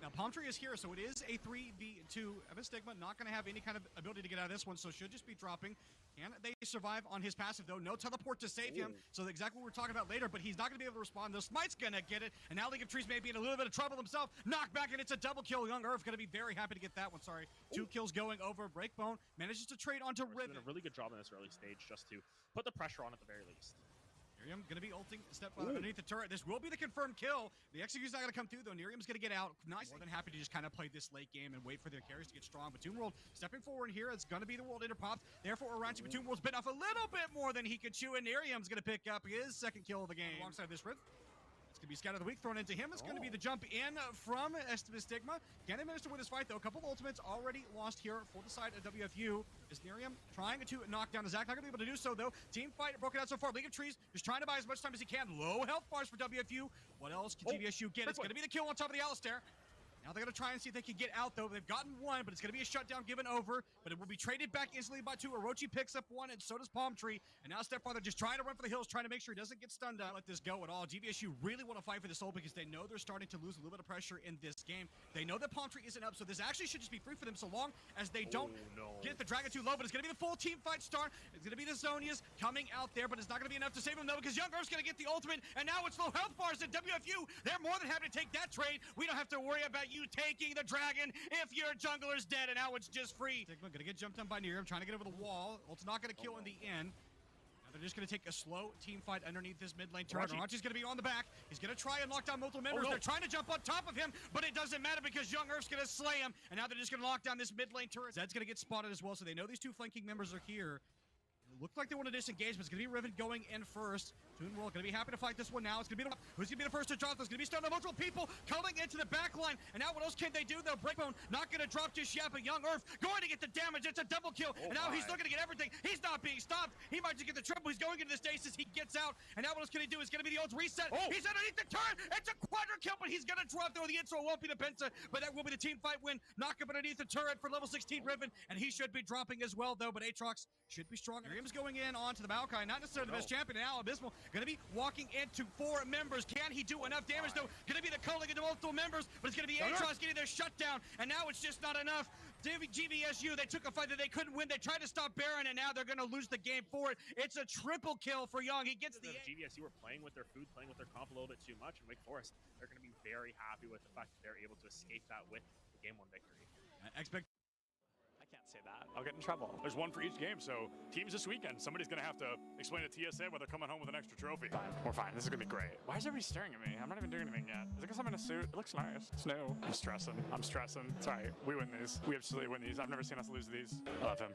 Now, Palm Tree is here, so it is a 3v2 of a Stigma. Not going to have any kind of ability to get out of this one, so should just be dropping. Can they survive on his passive, though? No teleport to save him, so exactly what we're talking about later, but he's not going to be able to respond. The Smite's going to get it, and now League of Trees may be in a little bit of trouble himself. Knockback, and it's a double kill. Young Earth going to be very happy to get that one, sorry. 2 kills going over. Breakbone manages to trade onto Riven. Doing a really good job in this early stage just to put the pressure on at the very least. Nerium going to be ulting, step underneath the turret. This will be the confirmed kill. The execution's not going to come through, though. Nerium's going to get out. Nice. More than happy to just kind of play this late game and wait for their carries to get strong. But Toon World stepping forward here. It's going to be the World Interpops. Therefore, Orange, but Toon World's bitten off a little bit more than he could chew, and Nerium's going to pick up his second kill of the game. Alongside this Rift. It's going to be Scout of the Week thrown into him. It's going to be the jump in from Stigma. Can they manage to win this fight, though? A couple of ultimates already lost here for the side of WFU. Is Nerium trying to knock down Zach? Not going to be able to do so, though. Team fight broken out so far. League of Trees just trying to buy as much time as he can. Low health bars for WFU. What else can GVSU get? It's going to be the kill on top of the Alistair. Now they're going to try and see if they can get out, though. They've gotten one, but it's going to be a shutdown given over. But it will be traded back instantly by 2. Orochi picks up 1, and so does Palm Tree. And now Stepfather just trying to run for the hills, trying to make sure he doesn't get stunned out. Let this go at all. GVSU really want to fight for this soul because they know they're starting to lose a little bit of pressure in this game. They know that Palm Tree isn't up, so this actually should just be free for them so long as they don't get the Dragon too low. But it's going to be the full team fight start. It's going to be the Zonias coming out there, but it's not going to be enough to save them, though, because Young Earth's going to get the ultimate, and now it's low health bars at WFU. They're more than happy to take that trade. We don't have to worry about you taking the Dragon if your jungler's dead, and now it's just free. Stigma gonna get jumped on by Nerium, trying to get over the wall. Ult's not gonna kill in the end. Now they're just gonna take a slow team fight underneath this mid lane turret. Rachi's gonna be on the back. He's gonna try and lock down multiple members. They're trying to jump on top of him, but it doesn't matter because Young Earth's gonna slay him, and now they're just gonna lock down this mid lane turret. Zed's gonna get spotted as well, so they know these 2 flanking members are here. It looked like they want to disengage, but it's going to be Riven going in first. Toon World going to be happy to fight this one now. It's going to be who's going to be the first to drop? There's going to be stunned on multiple people coming into the back line. And now what else can they do? Though Breakbone not going to drop just yet, but Young Earth going to get the damage. It's a double kill. And now he's looking to get everything. He's not being stopped. He might just get the triple. He's going into the stasis. He gets out. And now what else can he do? It's going to be the ult reset. He's underneath the turret. It's a quadra kill, but he's going to drop through the intro. It won't be the Penta, but that will be the team fight win. Knock up underneath the turret for level 16 Riven. And he should be dropping as well, though. But Aatrox should be strong. Nerium's going in onto the Maokai. Not necessarily the best champion. Now Abysmal going to be walking into 4 members. Can he do enough damage, though? Going to be the culling into multiple members, but it's going to be Aatrox getting their shutdown, and now it's just not enough. GVSU, they took a fight that they couldn't win. They tried to stop Baron, and now they're going to lose the game for it. It's a triple kill for Young. He gets the GVSU were playing with their food, playing with their comp a little bit too much, and Wake Forest, they're going to be very happy with the fact that they're able to escape that with the game 1 victory. I can't say that. I'll get in trouble. There's one for each game, so teams this weekend, somebody's going to have to explain to TSA why they're coming home with an extra trophy. Fine. We're fine. This is going to be great. Why is everybody staring at me? I'm not even doing anything yet. Is it because I'm in a suit? It looks nice. It's new. I'm stressing. It's all right. We win these. We absolutely win these. I've never seen us lose these. I love him.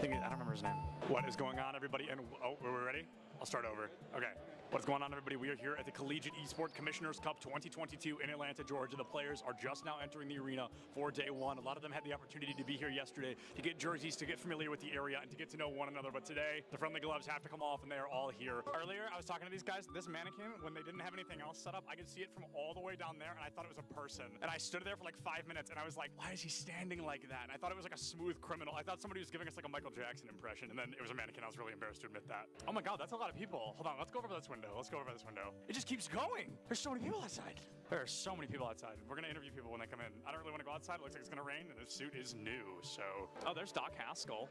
I don't remember his name. What is going on, everybody? And are we ready? I'll start over. Okay. What's going on, everybody? We are here at the Collegiate Esport Commissioners Cup 2022 in Atlanta, Georgia. The players are just now entering the arena for day 1. A lot of them had the opportunity to be here yesterday to get jerseys, to get familiar with the area, and to get to know one another. But today, the friendly gloves have to come off, and they are all here. Earlier, I was talking to these guys. This mannequin, when they didn't have anything else set up, I could see it from all the way down there, and I thought it was a person. And I stood there for like 5 minutes, and I was like, why is he standing like that? And I thought it was like a smooth criminal. I thought somebody was giving us like a Michael Jackson impression, and then it was a mannequin. I was really embarrassed to admit that. Oh my God, that's a lot of people. Hold on, let's go over this one. window. Let's go over by this window. It just keeps going. There's so many people outside. There are so many people outside. We're gonna interview people when they come in. I don't really want to go outside. It looks like it's gonna rain, and this suit is new. So, oh, there's Doc Haskell.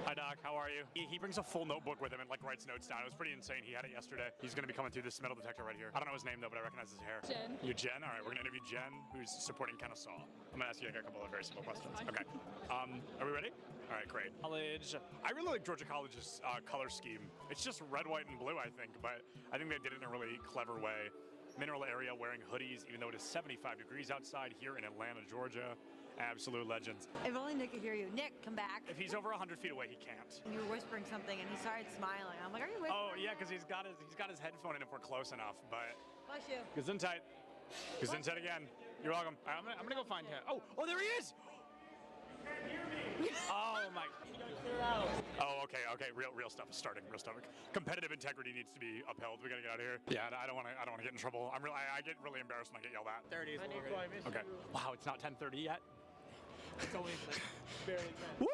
Hi, Doc. How are you? He brings a full notebook with him and like writes notes down. It was pretty insane. He had it yesterday. He's gonna be coming through this metal detector right here. I don't know his name though, but I recognize his hair. Jen. You're Jen. All right, we're gonna interview Jen, who's supporting Kennesaw. I'm gonna ask you like, a couple of very simple questions. Okay. Are we ready? All right, great. College. I really like Georgia College's color scheme. It's just red, white, and blue, I think, but I think they did it in a really clever way. Mineral area wearing hoodies, even though it is 75 degrees outside here in Atlanta, Georgia. Absolute legends. If only Nick could hear you. Nick, come back. If he's over 100 feet away, he can't. You were whispering something, and he started smiling. I'm like, are you whispering? Oh yeah, because he's got his headphone in if we're close enough. But Bless you. Gesundheit. Gesundheit again. You're welcome. I'm gonna go find him. Oh, there he is. Oh my. Oh, okay. Real stuff is starting. Real stuff. Competitive integrity needs to be upheld. We gotta get out of here. Yeah, I don't want to get in trouble. I get really embarrassed when I get yelled at. 30s. Okay. Wow, it's not 10:30 yet. It's only barely 10. Woo!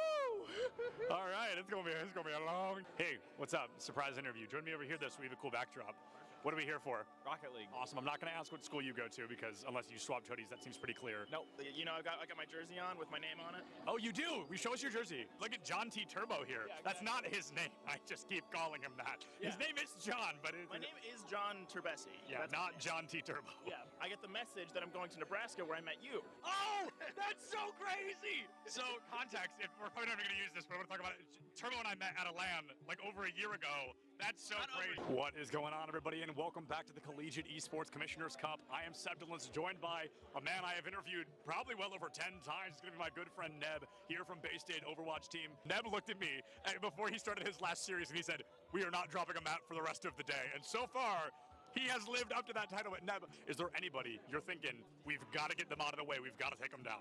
All right, it's gonna be a long. Hey, what's up? Surprise interview. Join me over here this week. We have a cool backdrop. What are we here for? Rocket League. Awesome. I'm not going to ask what school you go to because unless you swapped hoodies, that seems pretty clear. No, you know, I got my jersey on with my name on it. Oh, you do? Show us your jersey. Look at John T. Turbo here. Yeah, that's not his name. I just keep calling him that. Yeah. His name is John, but my name is John Turbesi. Yeah, that's not John T. Turbo. Yeah, I get the message that I'm going to Nebraska where I met you. Oh, that's so crazy. So context, if we're probably never going to use this, but I want to talk about it. Turbo and I met at a LAN like over a year ago. That's so crazy. What is going on, everybody, and welcome back to the Collegiate Esports Commissioner's Cup. I am Seb Dillons, joined by a man I have interviewed probably well over 10 times. It's going to be my good friend Neb, here from Bay State Overwatch team. Neb looked at me before he started his last series, and he said, "We are not dropping a map for the rest of the day." And so far, he has lived up to that title. But Neb, is there anybody you're thinking, we've got to get them out of the way, we've got to take them down?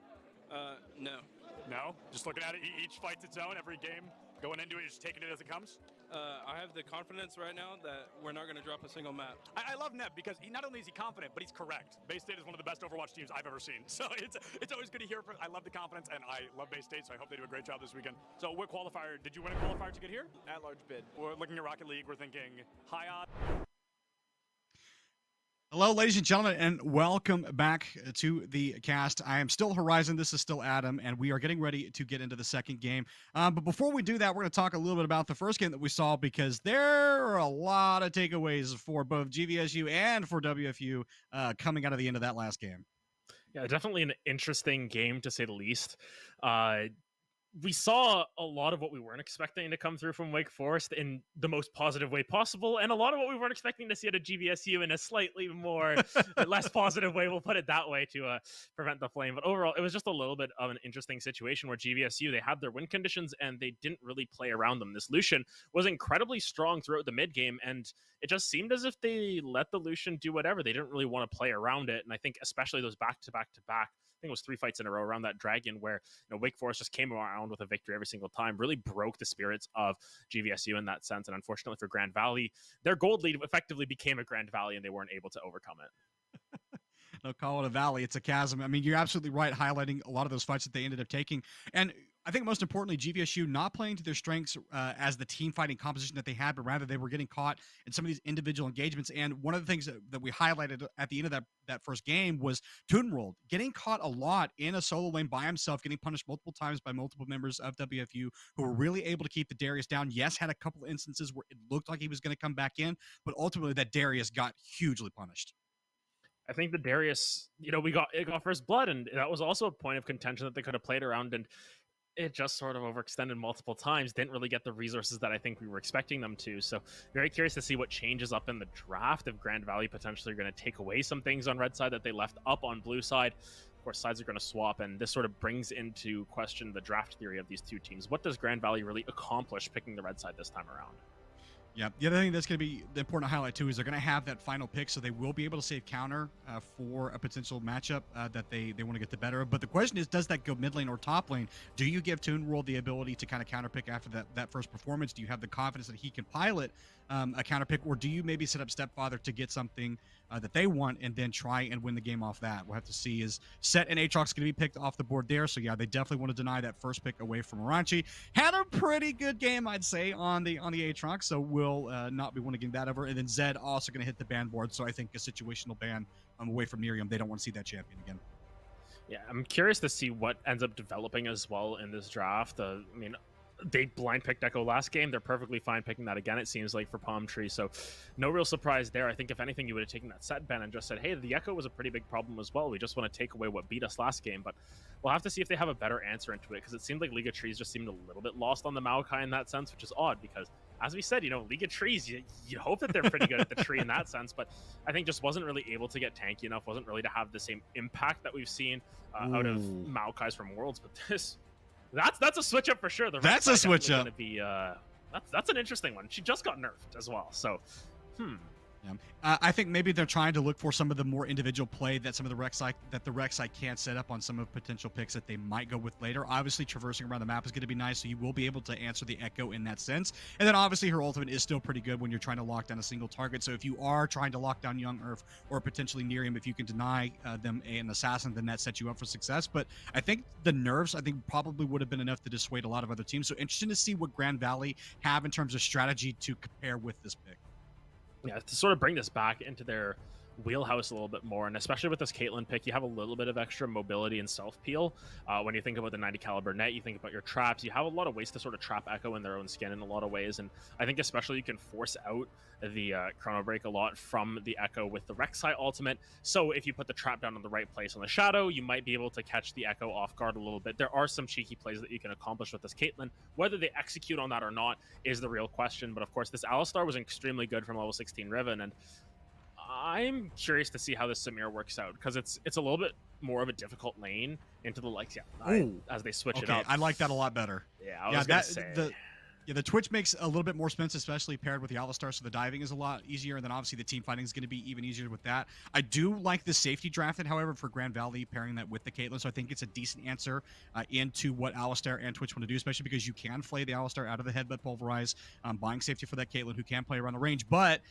No. No? Just looking at it, each fight's its own, every game going into it, just taking it as it comes? I have the confidence right now that we're not going to drop a single map. I love Neb because not only is he confident, but he's correct. Bay State is one of the best Overwatch teams I've ever seen. So it's always good to hear. I love the confidence, and I love Bay State, so I hope they do a great job this weekend. So what qualifier, did you win a qualifier to get here? At-large bid. We're looking at Rocket League, we're thinking high odds. Hello, ladies and gentlemen, and welcome back to the cast. I am still Horizon. This is still Adam, and we are getting ready to get into the second game. But before we do that, we're going to talk a little bit about the first game that we saw because there are a lot of takeaways for both GVSU and for WFU coming out of the end of that last game. Yeah, definitely an interesting game to say the least. We saw a lot of what we weren't expecting to come through from Wake Forest in the most positive way possible, and a lot of what we weren't expecting to see at a GVSU in a slightly more less positive way. We'll put it that way to prevent the flame. But overall, it was just a little bit of an interesting situation where GVSU, they had their win conditions and they didn't really play around them. This Lucian was incredibly strong throughout the mid game, and it just seemed as if they let the Lucian do whatever. They didn't really want to play around it, and I think especially those back-to-back-to-back, I think it was 3 fights in a row around that Dragon where Wake Forest just came around with a victory every single time, really broke the spirits of GVSU in that sense. And unfortunately for Grand Valley, their gold lead effectively became a Grand Valley and they weren't able to overcome it. Don't call it a valley, it's a chasm. I mean, you're absolutely right, highlighting a lot of those fights that they ended up taking. And I think most importantly, GVSU not playing to their strengths as the team fighting composition that they had, but rather they were getting caught in some of these individual engagements. And one of the things that we highlighted at the end of that first game was Toonrolled getting caught a lot in a solo lane by himself, getting punished multiple times by multiple members of WFU who were really able to keep the Darius down. Yes, had a couple of instances where it looked like he was going to come back in, but ultimately that Darius got hugely punished. I think the Darius, we got first blood, and that was also a point of contention that they could have played around, and it just sort of overextended multiple times, didn't really get the resources that I think we were expecting them to. So very curious to see what changes up in the draft, if Grand Valley potentially are going to take away some things on red side that they left up on blue side. Of course, sides are going to swap, and this sort of brings into question the draft theory of these two teams. What does Grand Valley really accomplish picking the red side this time around? Yeah, the other thing that's going to be the important to highlight too is they're going to have that final pick, so they will be able to save counter for a potential matchup that they want to get the better of. But the question is, does that go mid lane or top lane? Do you give Toonrolled the ability to kind of counter pick after that first performance? Do you have the confidence that he can pilot a counter pick, or do you maybe set up Stepfather to get something that they want and then try and win the game off that? We'll have to see. Is Set and Aatrox going to be picked off the board there? So yeah, they definitely want to deny that first pick away from Aranchi. Had a pretty good game, I'd say, on the Aatrox, so we'll not be wanting to get that over. And then Zed also going to hit the ban board, so I think a situational ban away from Miriam. They don't want to see that champion again. Yeah, I'm curious to see what ends up developing as well in this draft. I mean, they blind picked Echo last game. They're perfectly fine picking that again, it seems like, for Palm Tree. So no real surprise there. I think if anything, you would have taken that set ban and just said, hey, the Echo was a pretty big problem as well. We just want to take away what beat us last game. But we'll have to see if they have a better answer into it, because it seemed like League of Trees just seemed a little bit lost on the Maokai in that sense, which is odd because, as we said, League of Trees, you hope that they're pretty good at the tree in that sense, but I think just wasn't really able to get tanky enough, wasn't really to have the same impact that we've seen out of Maokai's from Worlds. But that's a switch up for sure. That's a switch up. Gonna be, that's an interesting one. She just got nerfed as well, so Yeah. I think maybe they're trying to look for some of the more individual play that some of the Rek'Sai can't set up on some of potential picks that they might go with later. Obviously, traversing around the map is going to be nice, so you will be able to answer the Echo in that sense. And then obviously her ultimate is still pretty good when you're trying to lock down a single target. So if you are trying to lock down Young Earth or potentially Nerium, if you can deny them an assassin, then that sets you up for success. But I think the nerfs, probably would have been enough to dissuade a lot of other teams. So interesting to see what Grand Valley have in terms of strategy to compare with this pick. Yeah, to sort of bring this back into their wheelhouse a little bit more, and especially with this Caitlyn pick, you have a little bit of extra mobility and self-peel. When you think about the 90 caliber net, you think about your traps, you have a lot of ways to sort of trap Echo in their own skin in a lot of ways, and I think especially you can force out the Chrono Break a lot from the Echo with the Rek'Sai ultimate. So if you put the trap down in the right place on the Shadow, you might be able to catch the Echo off guard a little bit. There are some cheeky plays that you can accomplish with this Caitlyn. Whether they execute on that or not is the real question, but of course this Alistar was extremely good from level 16 Riven, and I'm curious to see how this Samir works out, because it's a little bit more of a difficult lane into the as they switch it up. I like that a lot better. Yeah, I was gonna say. The Twitch makes a little bit more sense, especially paired with the Alistar, so the diving is a lot easier, and then obviously the team fighting is going to be even easier with that. I do like the safety drafted, however, for Grand Valley, pairing that with the Caitlyn, so I think it's a decent answer into what Alistar and Twitch want to do, especially because you can flay the Alistar out of the Headbutt Pulverize, buying safety for that Caitlyn, who can play around the range, but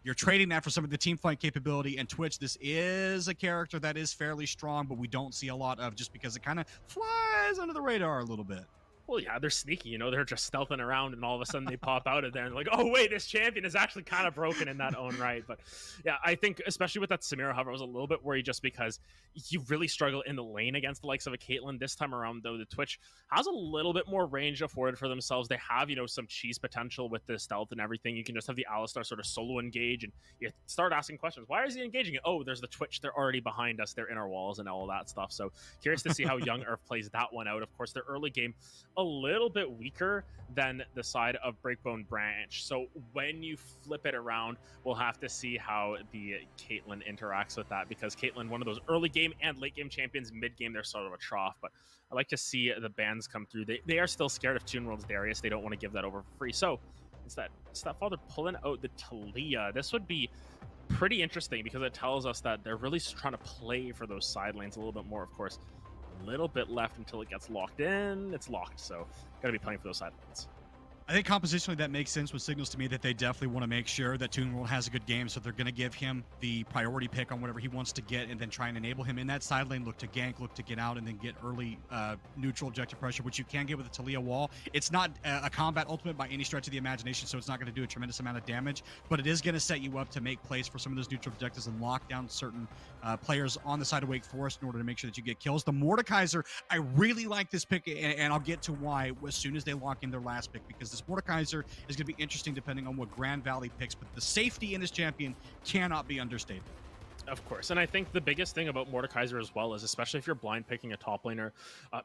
you're trading that for some of the team fight capability, and Twitch, this is a character that is fairly strong, but we don't see a lot of, just because it kind of flies under the radar a little bit. Well, yeah, they're sneaky, they're just stealthing around, and all of a sudden they pop out of there and like, oh wait, this champion is actually kind of broken in that own right. But yeah, I think especially with that Samira hover, I was a little bit worried just because you really struggle in the lane against the likes of a Caitlyn. This time around, though, the Twitch has a little bit more range afforded for themselves. They have, some cheese potential with the stealth and everything. You can just have the Alistar sort of solo engage, and you start asking questions. Why is he engaging it? Oh, there's the Twitch. They're already behind us. They're in our walls and all that stuff. So curious to see how Young Earth plays that one out. Of course, their early game, a little bit weaker than the side of Breakbone Branch. So when you flip it around, we'll have to see how the Caitlyn interacts with that, because Caitlyn, one of those early game and late game champions, mid game they're sort of a trough, but I like to see the bans come through. They are still scared of Toon World's Darius. They don't want to give that over for free. So it's that Stepfather pulling out the Talia. This would be pretty interesting because it tells us that they're really trying to play for those side lanes a little bit more. Of course, a little bit left until it gets locked in. It's locked, so gotta be playing for those side lanes. I think compositionally that makes sense, which signals to me that they definitely want to make sure that Toon World has a good game, so they're going to give him the priority pick on whatever he wants to get and then try and enable him in that side lane, look to gank, look to get out, and then get early neutral objective pressure, which you can get with the Talia wall. It's not a combat ultimate by any stretch of the imagination, so it's not going to do a tremendous amount of damage, but it is going to set you up to make plays for some of those neutral objectives and lock down certain players on the side of Wake Forest in order to make sure that you get kills. The Mordekaiser, I really like this pick, and I'll get to why as soon as they lock in their last pick, because this Mordekaiser is going to be interesting depending on what Grand Valley picks, but the safety in this champion cannot be understated. Of course, and I think the biggest thing about Mordekaiser as well is, especially if you're blind picking a top laner,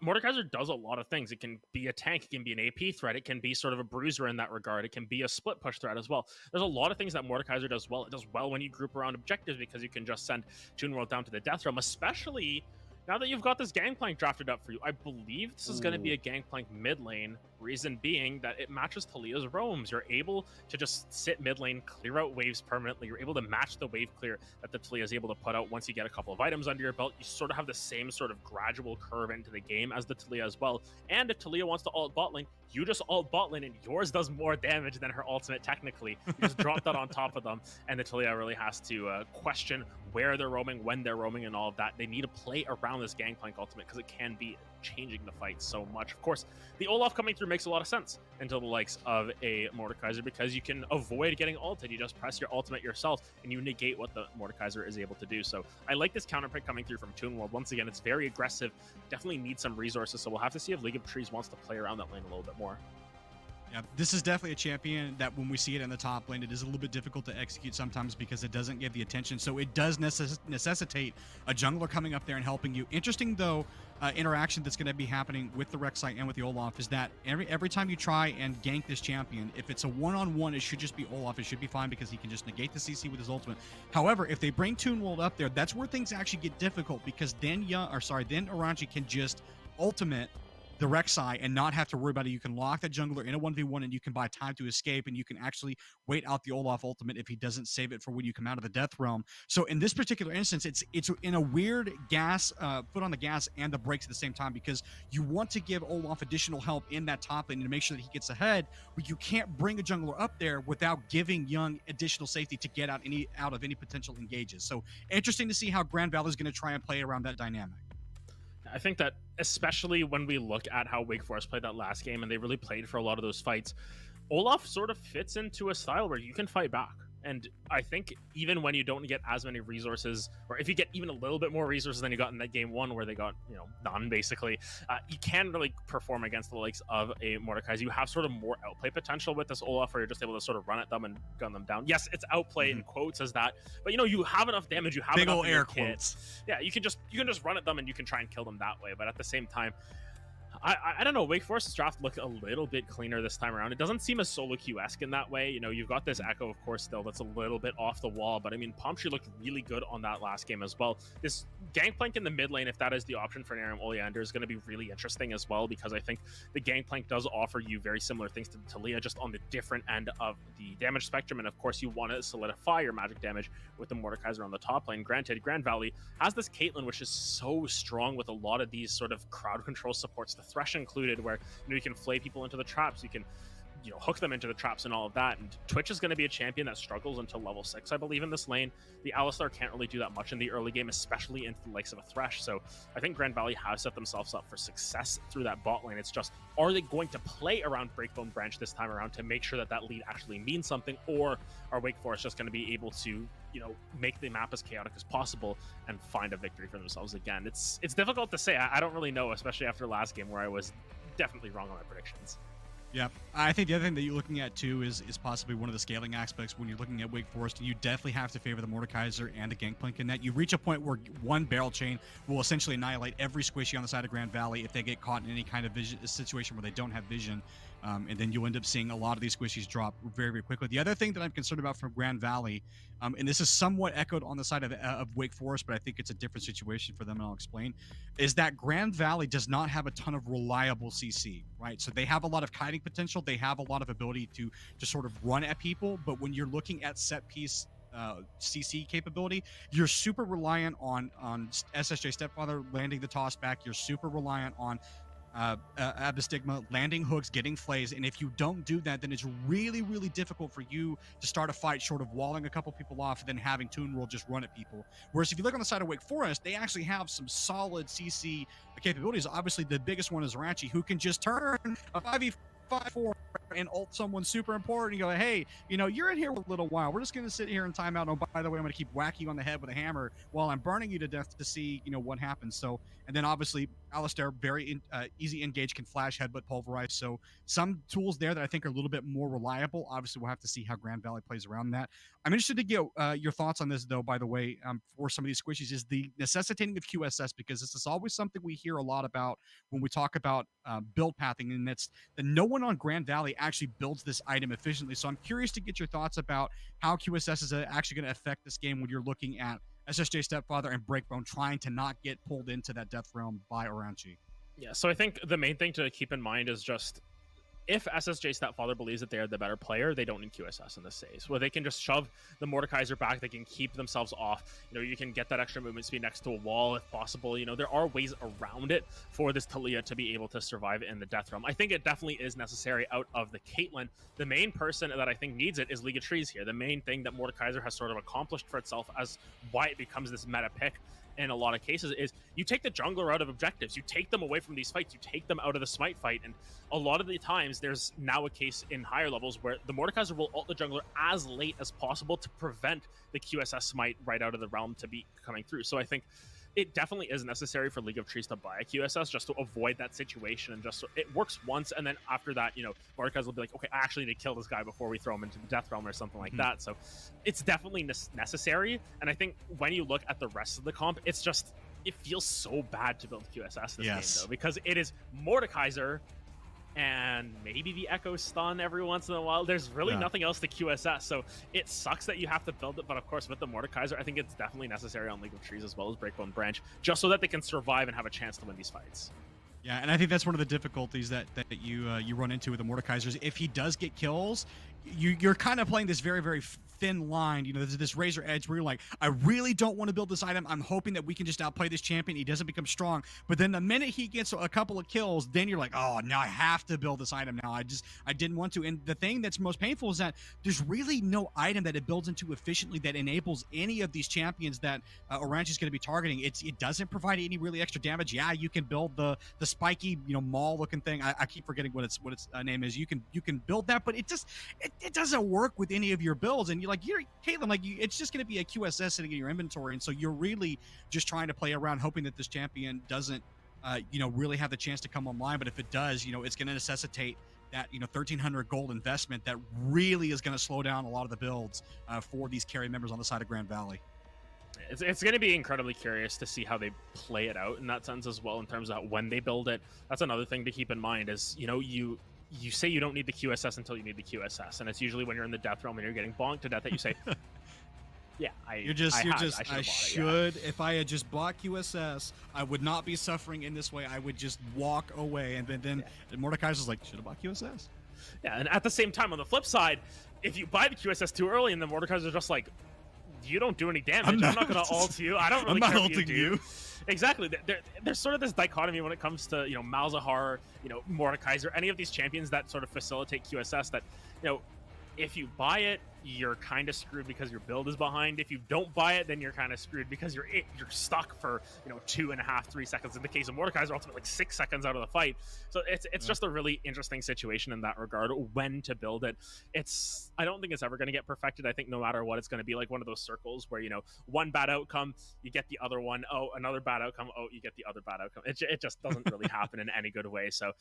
Mordekaiser does a lot of things. It can be a tank, it can be an AP threat, it can be sort of a bruiser in that regard, it can be a split push threat as well. There's a lot of things that Mordekaiser does well. It does well when you group around objectives because you can just send Toon World down to the death realm, especially now that you've got this Gangplank drafted up for you. I believe this is going to be a Gangplank mid lane Reason being that it matches Talia's roams. You're able to just sit mid lane, clear out waves permanently. You're able to match the wave clear that the Talia is able to put out once you get a couple of items under your belt. You sort of have the same sort of gradual curve into the game as the Talia as well. And if Talia wants to ult bot lane, you just ult bot lane and yours does more damage than her ultimate technically. You just drop that on top of them, and the Talia really has to question where they're roaming, when they're roaming, and all of that. They need to play around this Gangplank ultimate because it can be changing the fight so much. Of course, the Olaf coming through makes a lot of sense until the likes of a Mordekaiser, because you can avoid getting ulted. You just press your ultimate yourself and you negate what the Mordekaiser is able to do. So I like this counter pick coming through from Toon World. Once again, it's very aggressive, definitely needs some resources, so we'll have to see if League of Trees wants to play around that lane a little bit more. Yeah, this is definitely a champion that when we see it in the top lane, it is a little bit difficult to execute sometimes because it doesn't get the attention. So it does necessitate a jungler coming up there and helping you. Interesting, though, interaction that's going to be happening with the Rek'Sai and with the Olaf is that every time you try and gank this champion, if it's a one-on-one, it should just be Olaf. It should be fine because he can just negate the CC with his ultimate. However, if they bring Toon World up there, that's where things actually get difficult because then Aranji can just ultimate the Rek'Sai and not have to worry about it. You can lock that jungler in a 1v1 and you can buy time to escape, and you can actually wait out the Olaf ultimate if he doesn't save it for when you come out of the Death Realm. So in this particular instance, it's in a weird foot on the gas and the brakes at the same time, because you want to give Olaf additional help in that top lane to make sure that he gets ahead, but you can't bring a jungler up there without giving Young additional safety to get out of any potential engages. So interesting to see how Grand Valley is going to try and play around that dynamic. I think that especially when we look at how Wake Forest played that last game and they really played for a lot of those fights, Olaf sort of fits into a style where you can fight back. And I think even when you don't get as many resources, or if you get even a little bit more resources than you got in that game one where they got, none basically, you can really perform against the likes of a Mordekaiser. You have sort of more outplay potential with this Olaf where you're just able to sort of run at them and gun them down. Yes, it's outplay in quotes as that, but you have enough damage, you have big enough old in your air kit. quotes. Yeah, you can just run at them and you can try and kill them that way. But at the same time, I don't know, Wake Forest's draft looked a little bit cleaner this time around. It doesn't seem as solo queue-esque in that way. You've got this Echo, of course, still that's a little bit off the wall, but I mean, Pomshi looked really good on that last game as well. This Gangplank in the mid lane, if that is the option for Naram Oleander, is going to be really interesting as well, because I think the Gangplank does offer you very similar things to Talia, just on the different end of the damage spectrum, and of course you want to solidify your magic damage with the Mordekaiser on the top lane. Granted, Grand Valley has this Caitlyn, which is so strong with a lot of these sort of crowd control supports, the Thresh included, where you can flay people into the traps, you can hook them into the traps and all of that. And Twitch is going to be a champion that struggles until level 6, I believe, in this lane. The Alistar can't really do that much in the early game, especially into the likes of a Thresh. So I think Grand Valley has set themselves up for success through that bot lane. It's just, are they going to play around Breakbone Branch this time around to make sure that that lead actually means something, or are Wake Forest just going to be able to make the map as chaotic as possible and find a victory for themselves again? It's difficult to say. I don't really know, especially after last game where I was definitely wrong on my predictions. Yeah, I think the other thing that you're looking at too is possibly one of the scaling aspects when you're looking at Wake Forest. You definitely have to favor the Mordekaiser and the Gangplank in that. You reach a point where one barrel chain will essentially annihilate every squishy on the side of Grand Valley if they get caught in any kind of situation where they don't have vision. And then you'll end up seeing a lot of these squishies drop very, very quickly. The other thing that I'm concerned about from Grand Valley, and this is somewhat echoed on the side of Wake Forest, but I think it's a different situation for them, and I'll explain, is that Grand Valley does not have a ton of reliable CC, right? So they have a lot of kiting potential. They have a lot of ability to sort of run at people, but when you're looking at set piece CC capability, you're super reliant on SSJ Stepfather landing the toss back. You're super reliant on Abystigma landing hooks, getting flays, and if you don't do that, then it's really, really difficult for you to start a fight short of walling a couple people off and then having Toon World just run at people. Whereas if you look on the side of Wake Forest, they actually have some solid CC capabilities. Obviously, the biggest one is Ranchi, who can just turn a 5v5 and ult someone super important and go, hey, you're in here for a little while. We're just going to sit here and time out. Oh, by the way, I'm going to keep whacking you on the head with a hammer while I'm burning you to death to see, what happens. So, and then obviously Alistar, very easy engage, can flash, headbutt, pulverize. So some tools there that I think are a little bit more reliable. Obviously, we'll have to see how Grand Valley plays around that. I'm interested to get your thoughts on this, though, by the way, for some of these squishies, is the necessitating of QSS, because this is always something we hear a lot about when we talk about build pathing, and that's that no one on Grand Valley actually builds this item efficiently. So I'm curious to get your thoughts about how QSS is actually going to affect this game when you're looking at SSJ Stepfather and Breakbone trying to not get pulled into that death realm by Oranchi. Yeah, so I think the main thing to keep in mind is just if SSJ Stepfather believes that they are the better player, they don't need QSS in this phase. Where they can just shove the Mordekaiser back, they can keep themselves off. You can get that extra movement speed next to a wall if possible. There are ways around it for this Taliyah to be able to survive in the Death Realm. I think it definitely is necessary out of the Caitlyn. The main person that I think needs it is League of Trees here. The main thing that Mordekaiser has sort of accomplished for itself as why it becomes this meta pick in a lot of cases is you take the jungler out of objectives, you take them away from these fights, you take them out of the smite fight, and a lot of the times there's now a case in higher levels where the Mordekaiser will ult the jungler as late as possible to prevent the QSS smite right out of the realm to be coming through. So I think it definitely is necessary for League of Trees to buy a QSS just to avoid that situation, and just so it works once, and then after that, Mordekaiser will be like, okay, I actually need to kill this guy before we throw him into the Death Realm or something like that. So it's definitely necessary, and I think when you look at the rest of the comp, it feels so bad to build QSS this game, though, because it is Mordekaiser and maybe the Echo Stun every once in a while. There's really nothing else to QSS, so it sucks that you have to build it, but of course with the Mordekaiser, I think it's definitely necessary on League of Trees as well as Breakbone Branch, just so that they can survive and have a chance to win these fights. Yeah, and I think that's one of the difficulties that you run into with the Mordekaiser. If he does get kills, you're kind of playing this very, very thin line. There's this razor edge where you're like, I really don't want to build this item. I'm hoping that we can just outplay this champion. He doesn't become strong. But then the minute he gets a couple of kills, then you're like, oh, now I have to build this item now. I didn't want to. And the thing that's most painful is that there's really no item that it builds into efficiently that enables any of these champions that Orange is going to be targeting. It doesn't provide any really extra damage. Yeah, you can build the spiky, maul looking thing. I keep forgetting what its name is. You can build that, but it doesn't work with any of your builds. And you're Caitlyn, it's just going to be a QSS sitting in your inventory, and so you're really just trying to play around, hoping that this champion doesn't, really have the chance to come online. But if it does, it's going to necessitate that 1,300 gold investment that really is going to slow down a lot of the builds for these carry members on the side of Grand Valley. It's going to be incredibly curious to see how they play it out in that sense as well, in terms of when they build it. That's another thing to keep in mind is, you say you don't need the QSS until you need the QSS, and it's usually when you're in the Death Realm and you're getting bonked to death that you say, yeah, if I had just bought QSS, I would not be suffering in this way. I would just walk away. And then Mordekaiser's like, should have bought QSS. Yeah, and at the same time, on the flip side, if you buy the QSS too early and the Mordekaiser's just like, you don't do any damage, I'm not going to ult you. I don't really care what you do. Exactly. There's sort of this dichotomy when it comes to, Malzahar, Mordekaiser, any of these champions that sort of facilitate QSS that, if you buy it, you're kind of screwed because your build is behind. If you don't buy it, then you're kind of screwed because you're stuck for 2.5, 3 seconds. In the case of Mordekaiser, ultimately 6 seconds out of the fight. So it's just a really interesting situation in that regard. When to build it, I don't think it's ever going to get perfected. I think no matter what, it's going to be like one of those circles where one bad outcome, you get the other one. Oh, another bad outcome. Oh, you get the other bad outcome. It just doesn't really happen in any good way. So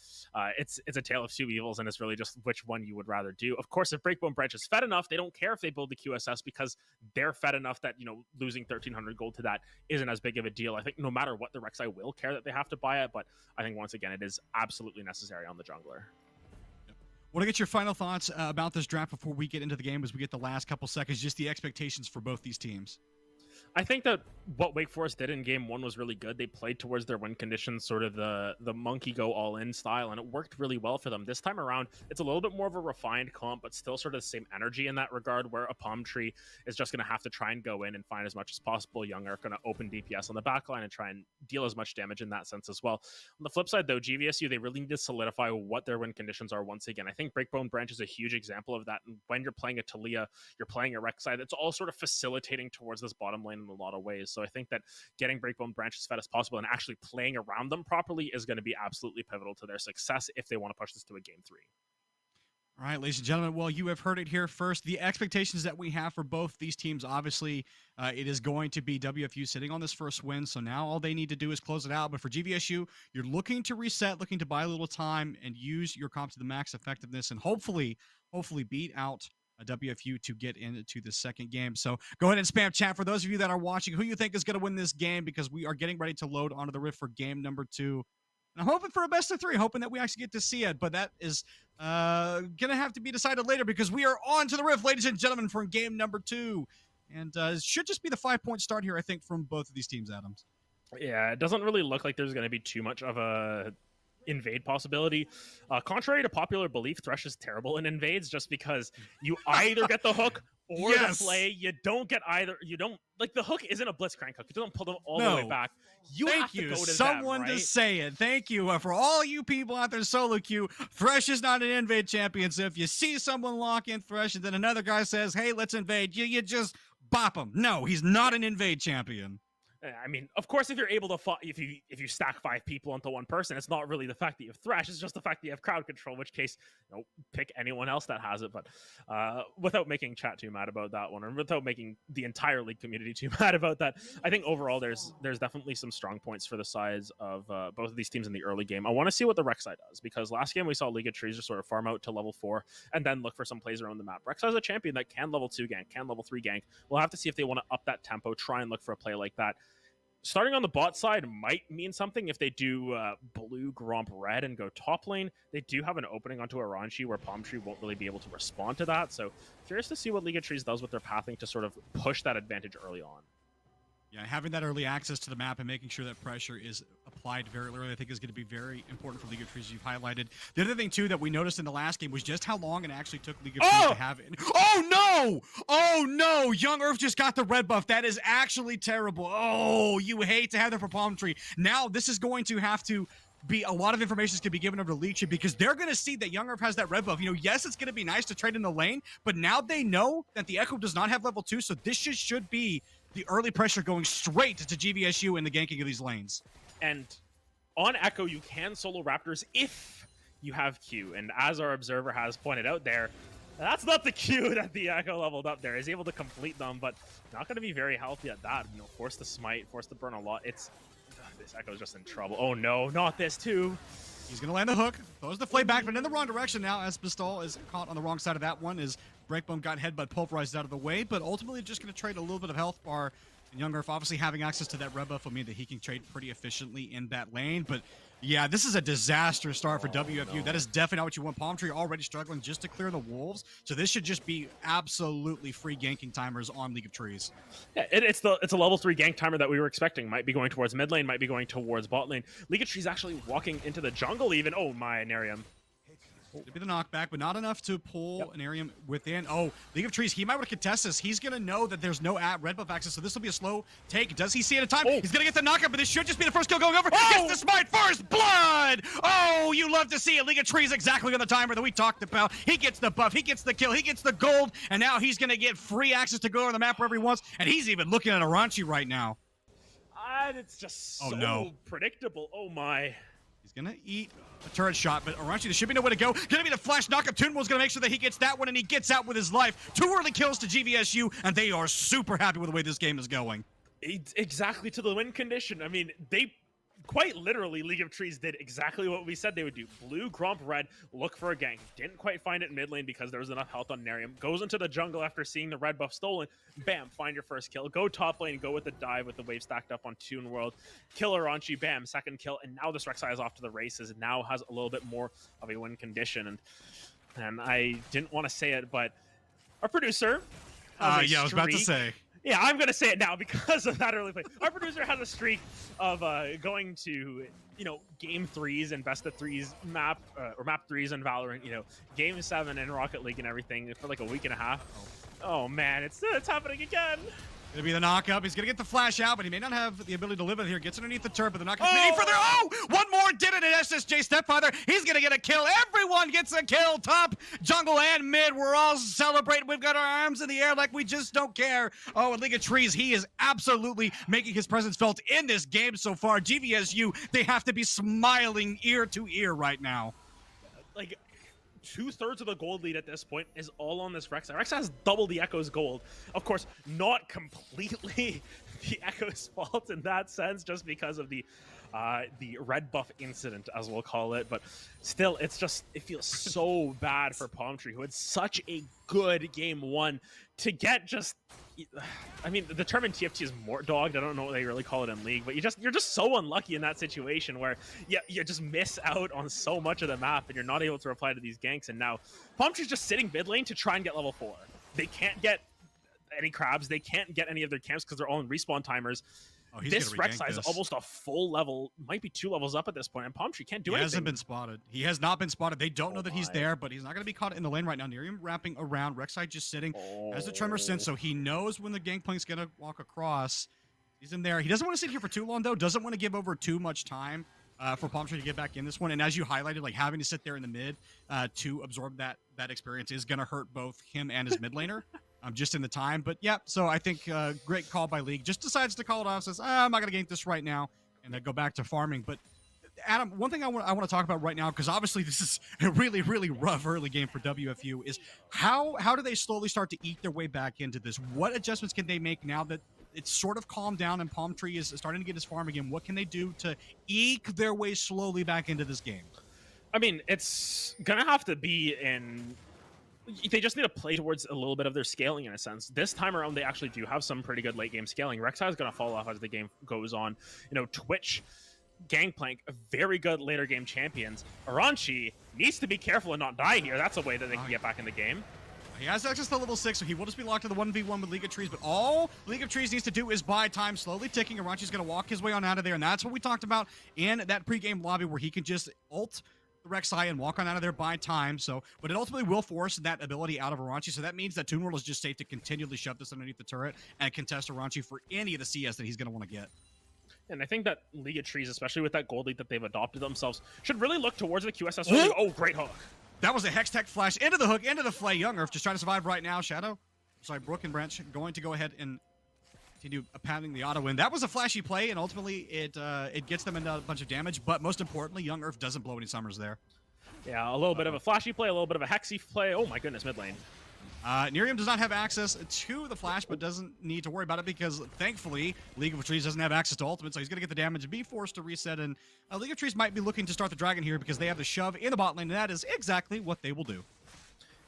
it's a tale of two evils, and it's really just which one you would rather do. Of course, if Breakbone Branch is fed enough, they don't care if they build the QSS because they're fed enough that losing 1,300 gold to that isn't as big of a deal. I think no matter what, the Rek'Sai will care that they have to buy it, but I think once again it is absolutely necessary on the jungler. Want to get your final thoughts about this draft before we get into the game as we get the last couple seconds, just the expectations for both these teams. I think that what Wake Forest did in game one was really good. They played towards their win conditions, sort of the monkey go all in style, and it worked really well for them. This time around, it's a little bit more of a refined comp, but still sort of the same energy in that regard, where a Palm Tree is just going to have to try and go in and find as much as possible. Young are going to open DPS on the backline and try and deal as much damage in that sense as well. On the flip side, though, GVSU, they really need to solidify what their win conditions are once again. I think Breakbone Branch is a huge example of that. And when you're playing a Taliyah, you're playing a Rek'Sai, that's all sort of facilitating towards this bottom lane in a lot of ways. So I think that getting Breakbone Branch as fed as possible and actually playing around them properly is going to be absolutely pivotal to their success if they want to push this to a game 3. All right, ladies and gentlemen, well, you have heard it here first. The expectations that we have for both these teams, obviously, it is going to be WFU sitting on this first win, so now all they need to do is close it out. But for GVSU, you're looking to reset, looking to buy a little time and use your comp to the max effectiveness and hopefully beat out WFU to get into the second game. So go ahead and spam chat for those of you that are watching who you think is going to win this game, because we are getting ready to load onto the Rift for game number 2. And I'm hoping for a best of 3, hoping that we actually get to see it, but that is going to have to be decided later because we are on to the Rift, ladies and gentlemen, for game number 2. And it should just be the 5-point start here, I think, from both of these teams, Adams. Yeah, it doesn't really look like there's going to be too much of a invade possibility. Contrary to popular belief, Thresh is terrible in invades just because you either get the hook or Yes. the play. You don't get either. You don't, like, the hook isn't a blitzcrank hook. It doesn't pull them all the way No. back. You Thank have to you. go to Someone them, to right? say it. Thank you for all you people out there solo queue. Thresh is not an invade champion, so if you see someone lock in Thresh and then another guy says, "Hey, let's invade," you just bop him. No, he's not an invade champion. I mean, of course, if you're able to if you stack 5 people onto one person, it's not really the fact that you have Thresh. It's just the fact that you have crowd control. In which case, pick anyone else that has it. But without making chat too mad about that one, or without making the entire league community too mad about that, I think overall there's definitely some strong points for the sides of both of these teams in the early game. I want to see what the Rek'Sai does, because last game we saw League of Trees just sort of farm out to level 4 and then look for some plays around the map. Rek'Sai is a champion that can level 2 gank, can level 3 gank. We'll have to see if they want to up that tempo, try and look for a play like that. Starting on the bot side might mean something if they do blue, Gromp, red, and go top lane. They do have an opening onto Aranchi where Palm Tree won't really be able to respond to that. So curious to see what League of Trees does with their pathing to sort of push that advantage early on. Yeah, having that early access to the map and making sure that pressure is applied very early, I think is going to be very important for League of Trees, you've highlighted. The other thing, too, that we noticed in the last game was just how long it actually took League of Trees to have it. Oh, no! Oh, no! Young Earth just got the red buff. That is actually terrible. Oh, you hate to have that for Palm Tree. Now, this is going to have to be a lot of information is going to be given over to Leadership, because they're going to see that Young Earth has that red buff. Yes, it's going to be nice to trade in the lane, but now they know that the Echo does not have level 2, so this should be the early pressure going straight to GVSU in the ganking of these lanes. And on Echo, you can solo Raptors if you have Q. And as our observer has pointed out there, that's not the Q that the Echo leveled up there. He's able to complete them, but not going to be very healthy at that. Force the smite, force to burn a lot. This Echo's just in trouble. Oh no, not this too. He's going to land the hook, throws the flay back, but in the wrong direction now, as Pistol is caught on the wrong side of that one, as Breakbone got headbutt pulverized out of the way, but ultimately just going to trade a little bit of health bar. And Young Earth obviously having access to that red buff will mean that he can trade pretty efficiently in that lane, but yeah, this is a disastrous start for WFU. No. That is definitely not what you want. Palm Tree already struggling just to clear the wolves, so this should just be absolutely free ganking timers on League of Trees. Yeah, it's a level 3 gank timer that we were expecting. Might be going towards mid lane, might be going towards bot lane. League of Trees actually walking into the jungle even. Oh my, Narium. It'd be the knockback, but not enough to pull an Arium within. Oh, League of Trees, he might want to contest this. He's going to know that there's no red buff access, so this will be a slow take. Does he see it in time? He's going to get the knockout, but this should just be the first kill going over. Gets the smite, first blood! Oh, you love to see it. League of Trees exactly on the timer that we talked about. He gets the buff, he gets the kill, he gets the gold, and now he's going to get free access to go on the map wherever he wants, and he's even looking at Aranchi right now. And it's just so predictable. Oh my. He's going to eat a turret shot, but Aranchi, there should be no way to go. Going to be the flash knockup. Toonwell's going to make sure that he gets that one, and he gets out with his life. 2 early kills to GVSU, and they are super happy with the way this game is going. Exactly to the win condition. I mean, they quite literally, League of Trees did exactly what we said they would do. Blue, Gromp, red, look for a gank. Didn't quite find it in mid lane because there was enough health on Narium. Goes into the jungle after seeing the red buff stolen. Bam, find your first kill. Go top lane, go with the dive with the wave stacked up on Toon World. Kill Aranchi, bam, second kill. And now this Rek'Sai is off to the races and now has a little bit more of a win condition. And I didn't want to say it, but our producer has I was about to say. Yeah, I'm going to say it now because of that early play. Our producer has a streak of going to, game 3s and best of 3s map, or map 3s in Valorant, game 7 in Rocket League and everything for like a week and a half. Oh man, it's happening again. Gonna be the knock-up. He's gonna get the flash out, but he may not have the ability to live it here. Gets underneath the turret, but the knock-up's made further. Oh! One more did it, and SSJ Stepfather. He's gonna get a kill. Everyone gets a kill. Top, jungle, and mid. We're all celebrating. We've got our arms in the air like we just don't care. Oh, and League of Trees, he is absolutely making his presence felt in this game so far. GVSU, they have to be smiling ear to ear right now. Like, 2/3 of the gold lead at this point is all on this Rek'Sai. Rek'Sai has double the Echo's gold. Of course, not completely the Echo's fault in that sense, just because of the red buff incident, as we'll call it. But still, it feels so bad for Palm Tree, who had such a good game 1 to get just. I mean, the term in TFT is more dogged. I don't know what they really call it in League, but you're just so unlucky in that situation where you just miss out on so much of the map and you're not able to reply to these ganks. And now Palm Tree's just sitting mid lane to try and get level 4. They can't get any crabs. They can't get any of their camps because they're all in respawn timers. Oh, he's This gonna regank Rek'Sai is this. almost a full level, might be 2 levels up at this point, and Palm Tree can't do He anything. hasn't been spotted. He has not been spotted. They don't know that he's there, but he's not going to be caught in the lane right now. Nerium wrapping around. Rek'Sai just sitting as the Tremor Sense, so he knows when the Gangplank's going to walk across. He's in there. He doesn't want to sit here for too long, though. Doesn't want to give over too much time for Palm Tree to get back in this one. And as you highlighted, like having to sit there in the mid to absorb that experience is going to hurt both him and his mid laner. Just in the time. But yeah, so I think great call by League. Just decides to call it off, says, I'm not going to gank this right now, and then go back to farming. But Adam, one thing I want to talk about right now, because obviously this is a really, really rough early game for WFU, is how do they slowly start to eat their way back into this? What adjustments can they make now that it's sort of calmed down and Palm Tree is starting to get his farm again? What can they do to eke their way slowly back into this game? I mean, it's going to have to be in... They just need to play towards a little bit of their scaling in a sense. This time around, they actually do have some pretty good late game scaling. Rek'Sai is going to fall off as the game goes on. You know, Twitch, Gangplank, very good later game champions. Aranchi needs to be careful and not die here. That's a way that they can get back in the game. He has access to level 6, so he will just be locked to the 1v1 with League of Trees, but all League of Trees needs to do is buy time, slowly ticking. Aranchi's going to walk his way on out of there, and that's what we talked about in that pregame lobby where he can just ult the Rek'Sai and walk on out of there by time. So, but it ultimately will force that ability out of Aranchi. So that means that Toon World is just safe to continually shove this underneath the turret and contest Aranchi for any of the CS that he's going to want to get. And I think that League of Trees, especially with that gold lead that they've adopted themselves, should really look towards the QSS. Oh, great hook. That was a Hex Tech flash into the hook, into the flay. Young Earth just trying to survive right now. Shadow, sorry, Brook and Branch going to go ahead and continue pounding the auto win. That was a flashy play, and ultimately it gets them into a bunch of damage. But most importantly, Young Earth doesn't blow any summers there. Yeah, a little bit of a flashy play, a little bit of a hexy play. Oh my goodness, mid lane. Nerium does not have access to the flash, but doesn't need to worry about it because, thankfully, League of Trees doesn't have access to ultimate, so he's going to get the damage and be forced to reset. And League of Trees might be looking to start the dragon here because they have the shove in the bot lane, and that is exactly what they will do.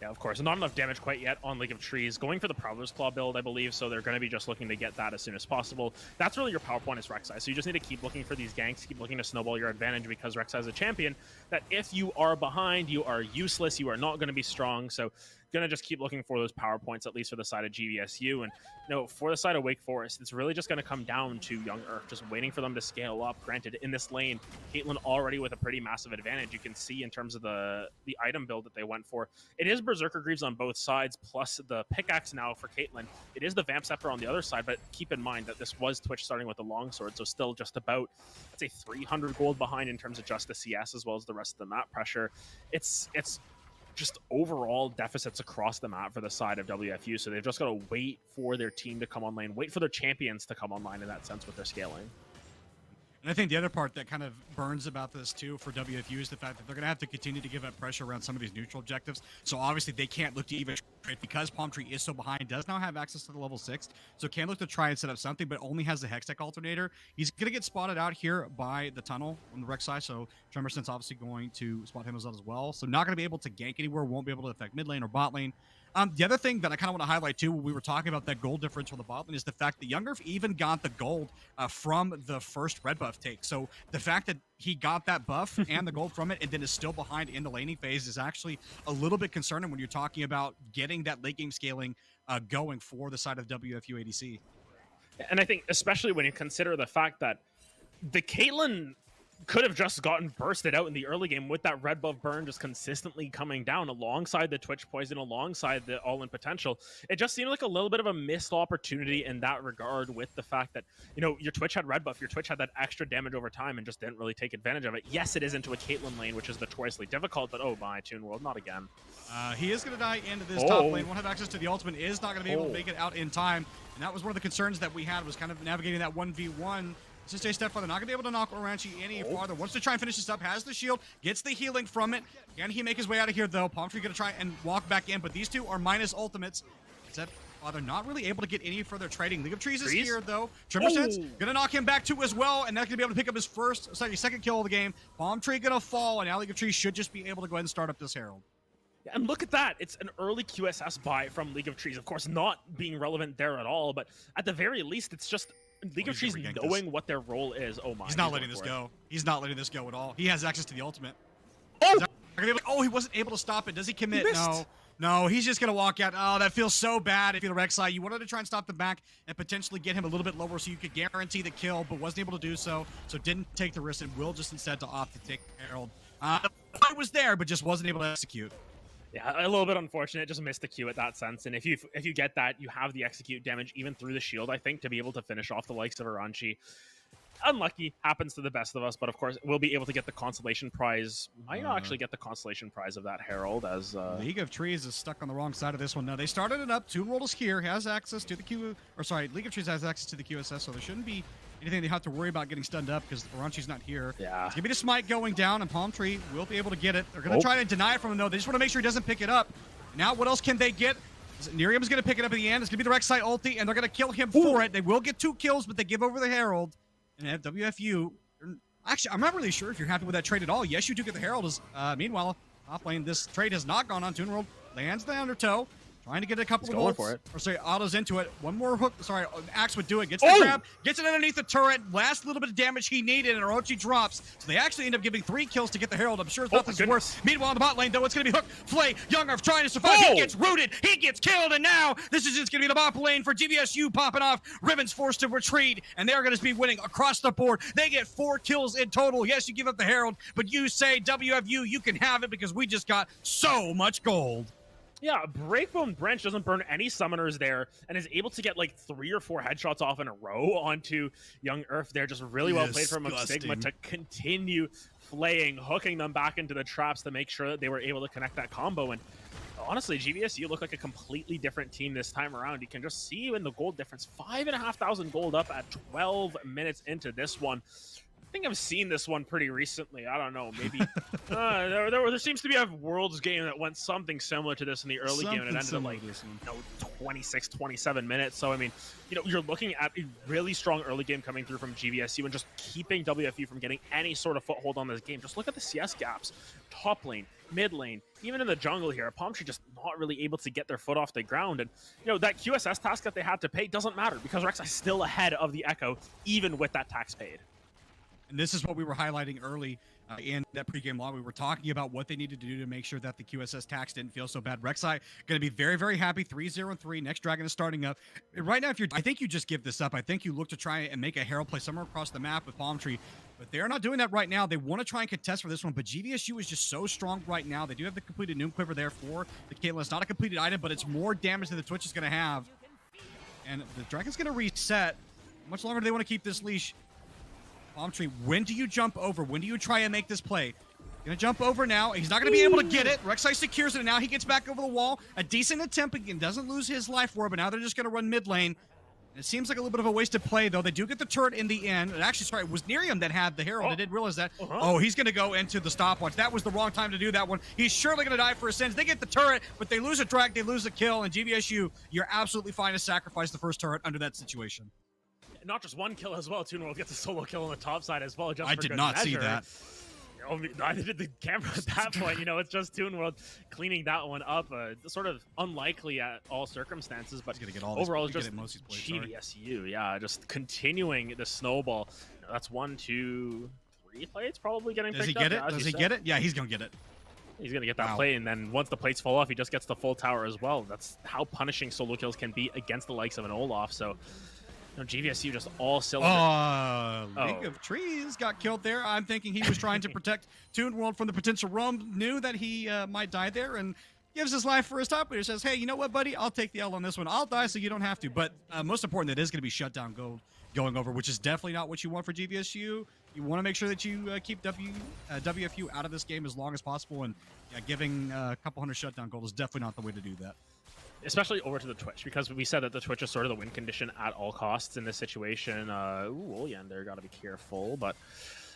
Yeah, of course. Not enough damage quite yet on League of Trees. Going for the Prowler's Claw build, I believe, so they're going to be just looking to get that as soon as possible. That's really your power point is Rek'Sai, so you just need to keep looking for these ganks, keep looking to snowball your advantage because Rek'Sai is a champion that if you are behind, you are useless, you are not going to be strong, so going to just keep looking for those power points, at least for the side of GVSU. And you know, for the side of Wake Forest, it's really just going to come down to Young Earth, just waiting for them to scale up. Granted, in this lane, Caitlyn already with a pretty massive advantage. You can see in terms of the item build that they went for. It is Berserker Greaves on both sides, plus the pickaxe now for Caitlyn. It is the Vamp Scepter on the other side, but keep in mind that this was Twitch starting with the longsword, so still just about, I'd say, 300 gold behind in terms of just the CS as well as the rest of the map pressure. It's just overall deficits across the map for the side of WFU, so they've just got to wait for their team to come online, wait for their champions to come online in that sense with their scaling. And I think the other part that kind of burns about this too for WFU is the fact that they're going to have to continue to give up pressure around some of these neutral objectives. So obviously they can't look to even trade because Palm Tree is so behind, does now have access to the level 6. So can look to try and set up something, but only has the Hextech alternator. He's going to get spotted out here by the tunnel on the Rek'Sai. So Tremor Sense obviously going to spot him as well. So not going to be able to gank anywhere, won't be able to affect mid lane or bot lane. The other thing that I kind of want to highlight too, when we were talking about that gold difference for the bot lane, is the fact that Young Earth even got the gold from the first red buff take. So the fact that he got that buff and the gold from it and then is still behind in the laning phase is actually a little bit concerning when you're talking about getting that late game scaling going for the side of WFU ADC. And I think especially when you consider the fact that the Caitlyn could have just gotten bursted out in the early game with that red buff burn just consistently coming down alongside the Twitch poison, alongside the all-in potential. It just seemed like a little bit of a missed opportunity in that regard with the fact that, you know, your Twitch had red buff, your Twitch had that extra damage over time and just didn't really take advantage of it. Yes, it is into a Caitlyn lane, which is notoriously difficult, but oh my, Toon World, not again. He is going to die into this top lane. Won't have access to the ultimate, is not going to be able to make it out in time. And that was one of the concerns that we had, was kind of navigating that 1v1. Just a step farther, not gonna be able to knock Aranchi any farther. Wants to try and finish this up, has the shield, gets the healing from it. Can he make his way out of here though? Palm Tree gonna try and walk back in, but these two are minus ultimates. Except they're not really able to get any further trading. League of Trees is here though. Tremor Sense gonna knock him back too as well, and that's gonna be able to pick up his second kill of the game. Palm Tree gonna fall, and now League of Trees should just be able to go ahead and start up this Herald. And look at that. It's an early QSS buy from League of Trees. Of course, not being relevant there at all, but at the very least, it's just League of Trees knowing what their role is. Oh my. He's not letting this go. He's not letting this go at all. He has access to the ultimate. He wasn't able to stop it. Does he commit? No. No, he's just going to walk out. Oh, that feels so bad if you're the Rek'Sai. You wanted to try and stop the back and potentially get him a little bit lower so you could guarantee the kill, but wasn't able to do so. So didn't take the risk and will just instead to opt to take Herald. The fight was there, but just wasn't able to execute. Yeah, a little bit unfortunate. Just missed the Q at that sense. And if you get that, you have the execute damage even through the shield, I think, to be able to finish off the likes of Aranchi. Unlucky, happens to the best of us, but of course we'll be able to get the consolation prize. Might not actually get the consolation prize of that Herald as League of Trees is stuck on the wrong side of this one. Now they started it up. Toon World is here, has access to the Q, or sorry, League of Trees has access to the QSS, so there shouldn't be anything they have to worry about getting stunned up because Oranchi's not here. Yeah. It's gonna be the smite going down, and Palm Tree will be able to get it. They're gonna try to deny it from him though. They just want to make sure he doesn't pick it up. Now what else can they get? Nerium's gonna pick it up at the end. It's gonna be the Rek'Sai ulti, and they're gonna kill him for it. They will get 2 kills, but they give over the Herald. And at WFU, actually, I'm not really sure if you're happy with that trade at all. Yes, you do get the Herald. Meanwhile, top lane, this trade has not gone on. Toon World lands the undertow, trying to get a couple of ults. For it. Or sorry, autos into it. One more hook. Sorry, Axe would do it. Gets the grab, gets it underneath the turret. Last little bit of damage he needed, and Orochi drops. So they actually end up giving 3 kills to get the Herald. I'm sure nothing's worse. Meanwhile, in the bot lane, though, it's going to be Hook, Flay, Youngarf trying to survive. He gets rooted. He gets killed, and now this is just going to be the bot lane for GVSU popping off. Riven's forced to retreat, and they're going to be winning across the board. They get 4 kills in total. Yes, you give up the Herald, but you say, WFU, you can have it because we just got so much gold. Yeah, Breakbone Branch doesn't burn any summoners there and is able to get like 3 or 4 headshots off in a row onto Young Earth there. Just really well played from Sigma to continue flaying, hooking them back into the traps to make sure that they were able to connect that combo. And honestly, GVSU look like a completely different team this time around. You can just see in the gold difference, 5,500 gold up at 12 minutes into this one. I think I've seen this one pretty recently. I don't know, maybe there seems to be a Worlds game that went something similar to this in the early game, and it ended at like 26, 27 minutes. So I mean, you're looking at a really strong early game coming through from GVSU and just keeping WFU from getting any sort of foothold on this game. Just look at the CS gaps, top lane, mid lane, even in the jungle here. Palm Tree just not really able to get their foot off the ground, and that QSS task that they had to pay doesn't matter because Rek'Sai is still ahead of the Echo, even with that tax paid. And this is what we were highlighting early in that pregame log. We were talking about what they needed to do to make sure that the QSS tax didn't feel so bad. Rek'Sai going to be very, very happy. 3-0-3. Next Dragon is starting up. Right now, I think you just give this up. I think you look to try and make a Herald play somewhere across the map with Palm Tree. But they're not doing that right now. They want to try and contest for this one. But GVSU is just so strong right now. They do have the completed Noon Quiver there for the Caitlyn. It's not a completed item, but it's more damage than the Twitch is going to have. And the Dragon's going to reset. How much longer do they want to keep this leash? Palm Tree, when do you jump over? When do you try and make this play? Gonna jump over now. He's not gonna be able to get it. Rek'Sai secures it, and now he gets back over the wall. A decent attempt again. Doesn't lose his life for it, but now they're just gonna run mid lane. And it seems like a little bit of a wasted play, though. They do get the turret in the end. And actually, sorry, it was Nerium that had the Herald. I didn't realize that. Oh, he's gonna go into the stopwatch. That was the wrong time to do that one. He's surely gonna die for his sins. They get the turret, but they lose a drag, they lose a kill, and GVSU, you're absolutely fine to sacrifice the first turret under that situation. Not just one kill as well. Toon World gets a solo kill on the top side as well. Just I for did good not measure. see that. Neither did the camera at that point. It's just Toon World cleaning that one up. Sort of unlikely at all circumstances, but gonna get all overall, these, just most plays, GVSU. Yeah, just continuing the snowball. That's 1, 2, 3 plates probably getting Does he picked get up. it? Does he get it? Yeah, he's gonna get it. He's going to get that plate, and then once the plates fall off, he just gets the full tower as well. That's how punishing solo kills can be against the likes of an Olaf. So GVSU just all cylinders. League of Trees got killed there. I'm thinking he was trying to protect Toon World from the potential roam. Knew that he might die there and gives his life for his top player. Says, hey, you know what, buddy? I'll take the L on this one. I'll die so you don't have to. But most important, it is going to be shutdown gold going over, which is definitely not what you want for GVSU. You want to make sure that you keep WFU out of this game as long as possible. And giving a couple hundred shutdown gold is definitely not the way to do that. Especially over to the Twitch, because we said that the Twitch is sort of the win condition at all costs in this situation. Oleander got to be careful, but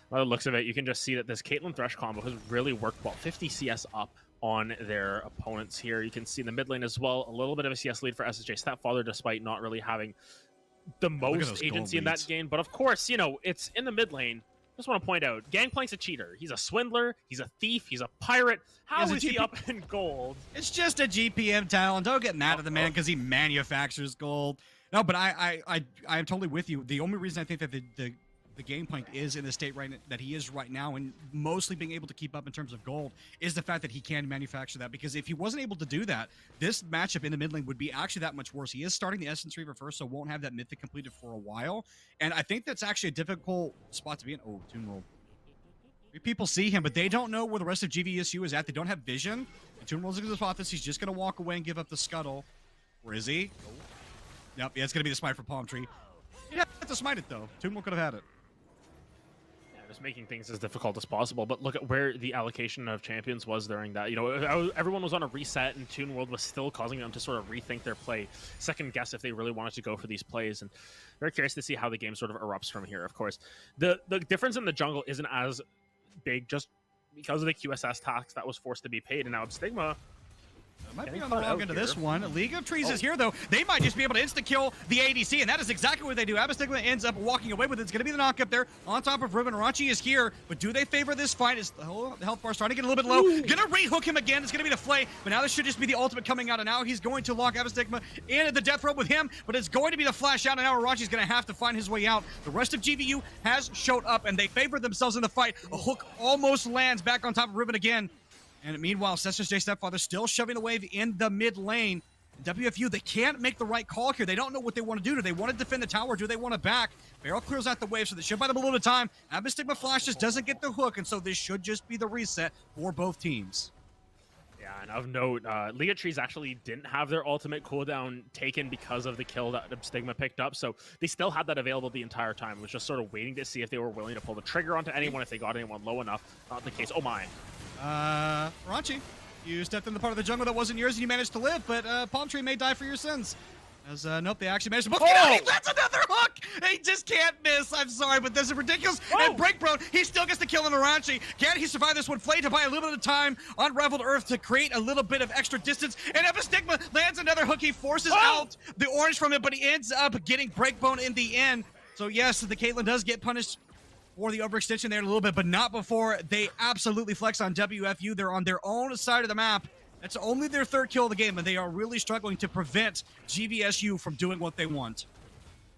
by the looks of it, you can just see that this Caitlyn Thresh combo has really worked well. 50 CS up on their opponents here. You can see in the mid lane as well, a little bit of a CS lead for SSJ Stepfather, despite not really having the most agency in that game. But of course, it's in the mid lane. Just want to point out, Gangplank's a cheater. He's a swindler. He's a thief. He's a pirate. How is he up in gold? It's just a GPM talent. Don't get mad at the man because he manufactures gold. No, but I am totally with you. The only reason I think that the the Gangplank is in the state that he is right now, and mostly being able to keep up in terms of gold, is the fact that he can manufacture that. Because if he wasn't able to do that, this matchup in the mid lane would be actually that much worse. He is starting the Essence Reaver first, so won't have that mythic completed for a while. And I think that's actually a difficult spot to be in. Oh, Toon World. People see him, but they don't know where the rest of GVSU is at. They don't have vision. And Toon World's going to spot this. He's just going to walk away and give up the scuttle. Where is he? Yep, yeah, it's going to be the smite for Palm Tree. He'd have to smite it, though. Toon World could have had it. Yeah, just making things as difficult as possible. But look at where the allocation of champions was during that. You know, everyone was on a reset, and Toon World was still causing them to sort of rethink their play, second guess if they really wanted to go for these plays. And very curious to see how the game sort of erupts from here, of course. The difference in the jungle isn't as big just because of the QSS tax that was forced to be paid, and now Stigma might be on the wrong end of this one. League of Trees is here, though. They might just be able to insta-kill the ADC, and that is exactly what they do. Abystigma ends up walking away with it. It's going to be the knock up there on top of Riven. Arachi is here, but do they favor this fight? Is the health bar starting to get a little bit low? Going to re-hook him again. It's going to be the flay, but now this should just be the ultimate coming out, and now he's going to lock Abystigma in the death rope with him, but it's going to be the flash out, and now Arachi's going to have to find his way out. The rest of GVU has showed up, and they favored themselves in the fight. A hook almost lands back on top of Riven again. And meanwhile, Cestus J Stepfather still shoving the wave in the mid lane. WFU, they can't make the right call here. They don't know what they want to do. Do they want to defend the tower? Do they want to back? Barrel clears out the wave, so they should buy them a little bit of time. Abystigma flashes, doesn't get the hook, and so this should just be the reset for both teams. Yeah, and of note, League of Trees actually didn't have their ultimate cooldown taken because of the kill that Stigma picked up, so they still had that available the entire time. It was just sort of waiting to see if they were willing to pull the trigger onto anyone, if they got anyone low enough. Not the case. Oh my. Ranchi, you stepped in the part of the jungle that wasn't yours and you managed to live, but Palm Tree may die for your sins. As, nope, they actually managed to book it out. That's another hook! He just can't miss. I'm sorry, but this is ridiculous. And Breakbro, he still gets the kill on Aranchi. Can he survive this one? Flay to buy a little bit of time on Reveled Earth to create a little bit of extra distance. And Abystigma lands another hook. He forces out the orange from it, but he ends up getting Breakbone in the end. So yes, the Caitlyn does get punished for the overextension there a little bit, but not before they absolutely flex on WFU. They're on their own side of the map. That's only their third kill of the game, and they are really struggling to prevent GVSU from doing what they want.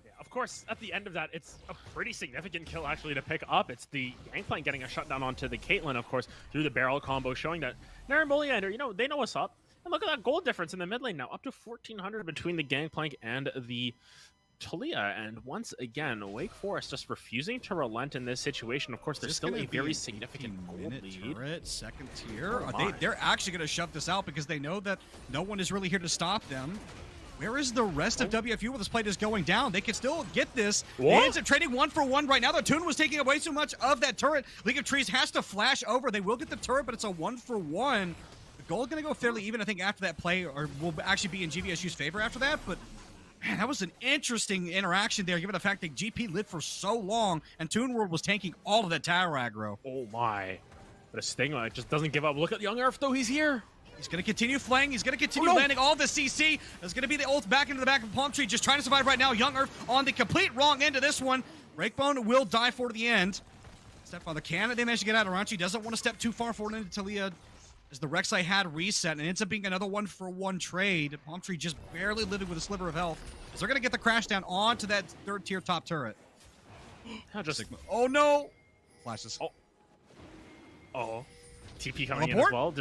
Yeah, of course, at the end of that, it's a pretty significant kill actually to pick up. It's the Gangplank getting a shutdown onto the Caitlyn, of course, through the barrel combo, showing that Naramoliander, you know, they know what's up. And look at that gold difference in the mid lane now, up to 1,400 between the Gangplank and the Talia. And once again, Wake Forest just refusing to relent in this situation. Of course, there's still a very significant gold lead. Turret, second tier. They're actually going to shove this out because they know that no one is really here to stop them. Where is the rest of WFU where this plate is going down? They can still get this. They ends up trading 1-for-1 right now. The Toon was taking away so much of that turret. League of Trees has to flash over. They will get the turret, but it's a 1-for-1. The goal is going to go fairly even, I think, after that play, or will actually be in GVSU's favor after that, but man, that was an interesting interaction there, given the fact that GP lived for so long, and Toon World was tanking all of that tower aggro. Oh my. But a Stigma just doesn't give up. Look at Young Earth, though. He's here. He's going to continue flaying. He's going to continue landing all the CC. There's going to be the ult back into the back of Palm Tree, just trying to survive right now. Young Earth on the complete wrong end of this one. Breakbone will die for the end. Stepfather can. They managed to get out. Aranchi doesn't want to step too far forward into Talia, as the Rek'Sai had reset, and it ends up being another 1-for-1 trade. Palm Tree just barely living with a sliver of health, as they're going to get the crash down onto that third tier top turret. Oh no! Flashes. Oh. TP coming in as well.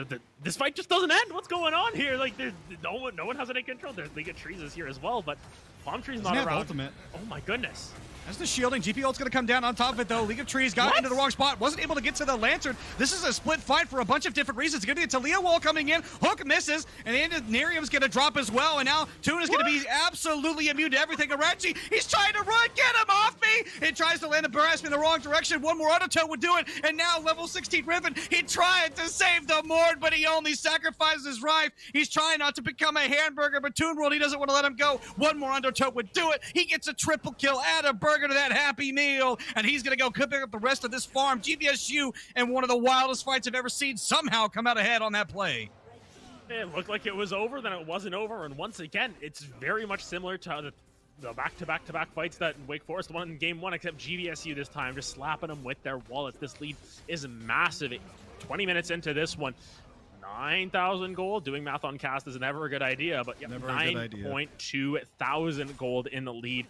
This fight just doesn't end. What's going on here? Like, there's no one has any control. There's League of Trees is here as well, but Palm Tree's not around. Ultimate. Oh my goodness. That's the shielding. GP ult's going to come down on top of it, though. League of Trees got into the wrong spot. Wasn't able to get to the Lantern. This is a split fight for a bunch of different reasons. It's going to be a Talia wall coming in. Hook misses, and the end of Nerium's going to drop as well, and now Toon is going to be absolutely immune to everything. Arachi, he's trying to run. Get him off me! It tries to land a Barasp in the wrong direction. One more Autotoad would do it, and now level 16 Riven. He tried to save the Mord, but he only sacrifices his Rife. He's trying not to become a hamburger, but Toon World, he doesn't want to let him go. One more Undertoad would do it. He gets a triple kill, add a burger to that happy meal, and he's going to go pick up the rest of this farm. GVSU, and one of the wildest fights I've ever seen, somehow come out ahead on that play. It looked like it was over, then it wasn't over, and once again, it's very much similar to the back-to-back-to-back fights that Wake Forest won in Game 1, except GVSU this time, just slapping them with their wallets. This lead is massive. 20 minutes into this one, 9,000 gold. Doing math on cast is never a good idea, but 9.2 thousand gold in the lead.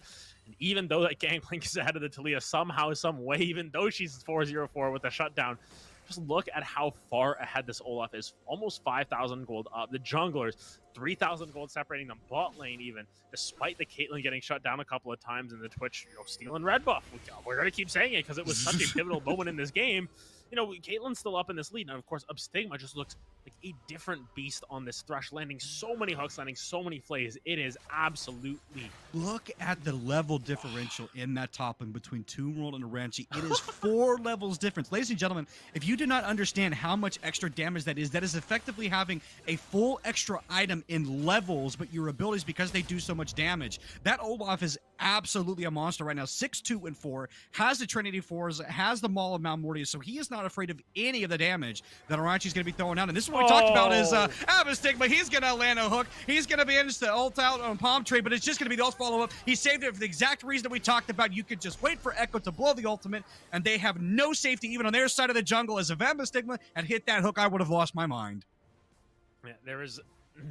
And even though that Gangplank is ahead of the Talia somehow, some way, even though she's 4-0-4 with a shutdown, just look at how far ahead this Olaf is. Almost 5,000 gold up. The junglers, 3,000 gold separating them. Bot lane even, despite the Caitlyn getting shut down a couple of times and the Twitch, stealing red buff. We're going to keep saying it because it was such a pivotal moment in this game. Caitlyn's still up in this lead. And of course, Stigma just looks like a different beast on this Thresh, landing so many hooks, landing so many plays. It is absolutely... Look at the level differential in that top lane between Toon World and Aranchi. It is 4 levels difference. Ladies and gentlemen, if you do not understand how much extra damage that is effectively having a full extra item in levels, but your abilities because they do so much damage. That Olaf is absolutely a monster right now. 6-2-4, has the Trinity Force, has the Maul of Mount Mortius, so he is not afraid of any of the damage that Aranchi's going to be throwing out. And this is what we talked about is Stigma. He's going to land a hook. He's going to be able to ult out on Palm Tree, but it's just going to be the ult follow-up. He saved it for the exact reason that we talked about. You could just wait for Echo to blow the ultimate, and they have no safety even on their side of the jungle. As if Stigma had hit that hook, I would have lost my mind. Yeah, there is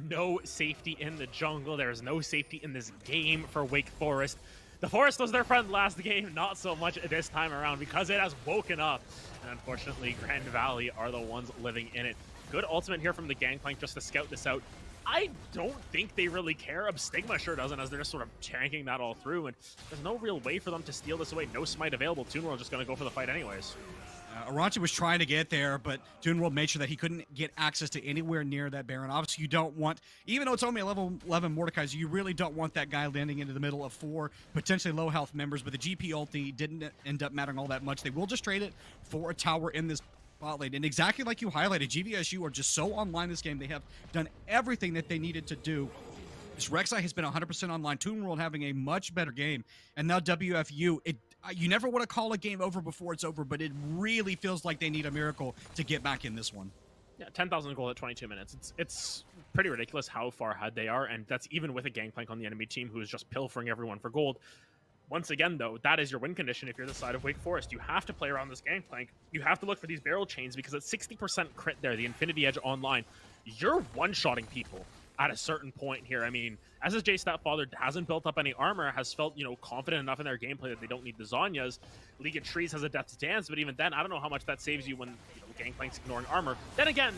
no safety in the jungle. There is no safety in this game for Wake Forest. The Forest was their friend last game, not so much this time around because it has woken up. And unfortunately, Grand Valley are the ones living in it. Good ultimate here from the Gangplank just to scout this out. I don't think they really care. Stigma sure doesn't, as they're just sort of tanking that all through. And there's no real way for them to steal this away. No smite available. Toon World just going to go for the fight anyways. Aranchi was trying to get there, but Toon World made sure that he couldn't get access to anywhere near that Baron. Obviously, you don't want, even though it's only a level 11 Mordekaiser, you really don't want that guy landing into the middle of 4 potentially low health members, but the GP ulti didn't end up mattering all that much. They will just trade it for a tower in this bot lane. And exactly like you highlighted, GVSU are just so online this game. They have done everything that they needed to do. This Rek'Sai has been 100% online. Toon World having a much better game. And now WFU, you never want to call a game over before it's over, but it really feels like they need a miracle to get back in this one. Yeah, 10,000 gold at 22 minutes. It's pretty ridiculous how far ahead they are, and that's even with a Gangplank on the enemy team who is just pilfering everyone for gold. Once again, though, that is your win condition if you're the side of Wake Forest. You have to play around this Gangplank. You have to look for these barrel chains because at 60% crit there, the Infinity Edge online, you're one-shotting people at a certain point here. I mean, SSJ Stepfather hasn't built up any armor, has felt, confident enough in their gameplay that they don't need the Zanyas. League of Trees has a Death's Dance, but even then, I don't know how much that saves you when Gangplank's ignoring armor. Then again,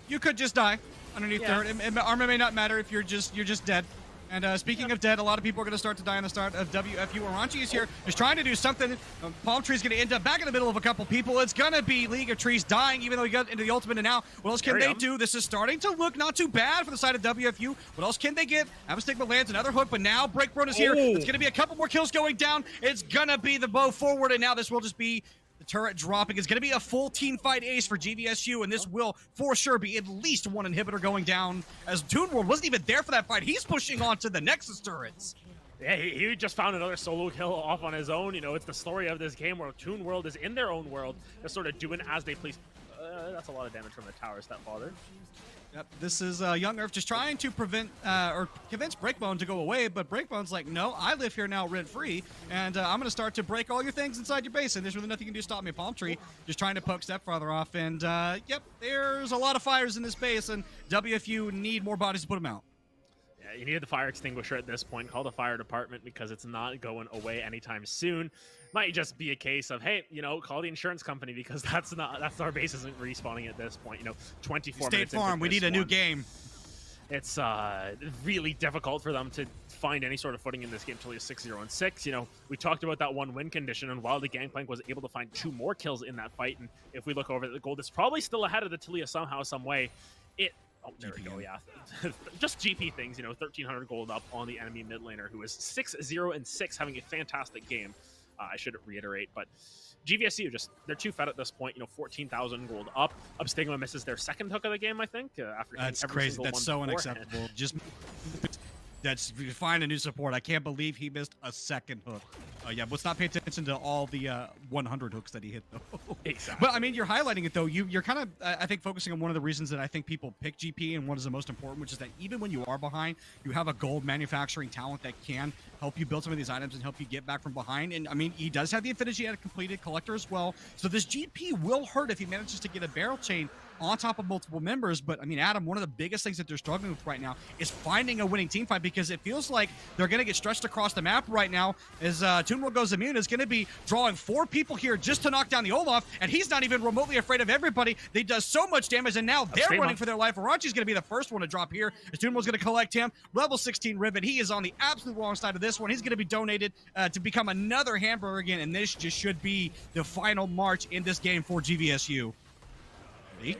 you could just die underneath there. And armor may not matter if you're just dead. And speaking of dead, a lot of people are going to start to die on the start of WFU. Aranchi is here, is trying to do something. Palm Tree's going to end up back in the middle of a couple people. It's going to be League of Trees dying, even though he got into the ultimate. And now, what else can they do? This is starting to look not too bad for the side of WFU. What else can they get? Stigma lands another hook, but now Breakbone is here. It's going to be a couple more kills going down. It's going to be the bow forward, and now this will just be the turret dropping. Is going to be a full team fight ace for GVSU, and this will for sure be at least one inhibitor going down, as Toon World wasn't even there for that fight. He's pushing on to the Nexus turrets. Yeah, he just found another solo kill off on his own. It's the story of this game where Toon World is in their own world, just sort of doing as they please. That's a lot of damage from the tower, Stepfather. Yep, this is Young Earth just trying to prevent or convince Breakbone to go away, but Breakbone's like, no, I live here now rent-free, and I'm going to start to break all your things inside your base, and there's really nothing you can do to stop me. Palm Tree just trying to poke Stepfather off, and yep, there's a lot of fires in this base, and WFU need more bodies to put them out. Yeah, you need the fire extinguisher at this point. Call the fire department because it's not going away anytime soon. Might just be a case of, hey, call the insurance company because that's our base isn't respawning at this point. 24 minutes. State Farm, we need a new game. It's really difficult for them to find any sort of footing in this game until he's 6-0-6. We talked about that one win condition, and while the Gangplank was able to find 2 more kills in that fight, and if we look over at the gold, it's probably still ahead of the Talia somehow, some way. Oh, there we go, yeah. Just GP things, 1,300 gold up on the enemy mid laner, who is 6-0-6, having a fantastic game. I should reiterate, but GVSU, they're too fed at this point. 14,000 gold up. Stigma misses their second hook of the game, I think. After that's crazy. That's so unacceptable. Just find a new support. I can't believe he missed a second hook. Yeah, let's not pay attention to all the 100 hooks that he hit, though. Exactly. But, I mean, you're highlighting it, though. You're kind of, I think, focusing on one of the reasons that I think people pick GP and what is the most important, which is that even when you are behind, you have a gold manufacturing talent that can help you build some of these items and help you get back from behind. And, I mean, he does have the Affinity at a completed collector as well. So this GP will hurt if he manages to get a barrel chain on top of multiple members. But I mean, Adam, one of the biggest things that they're struggling with right now is finding a winning team fight, because it feels like they're going to get stretched across the map right now as Toonwell goes immune is going to be drawing 4 people here just to knock down the Olaf, and he's not even remotely afraid of everybody. They does so much damage, and now they're running for their life. Arachi's going to be the first one to drop here as Toonwell's going to collect him. Level 16 Rivet, he is on the absolute wrong side of this one. He's going to be donated to become another hamburger again, and this just should be the final march in this game for GVSU.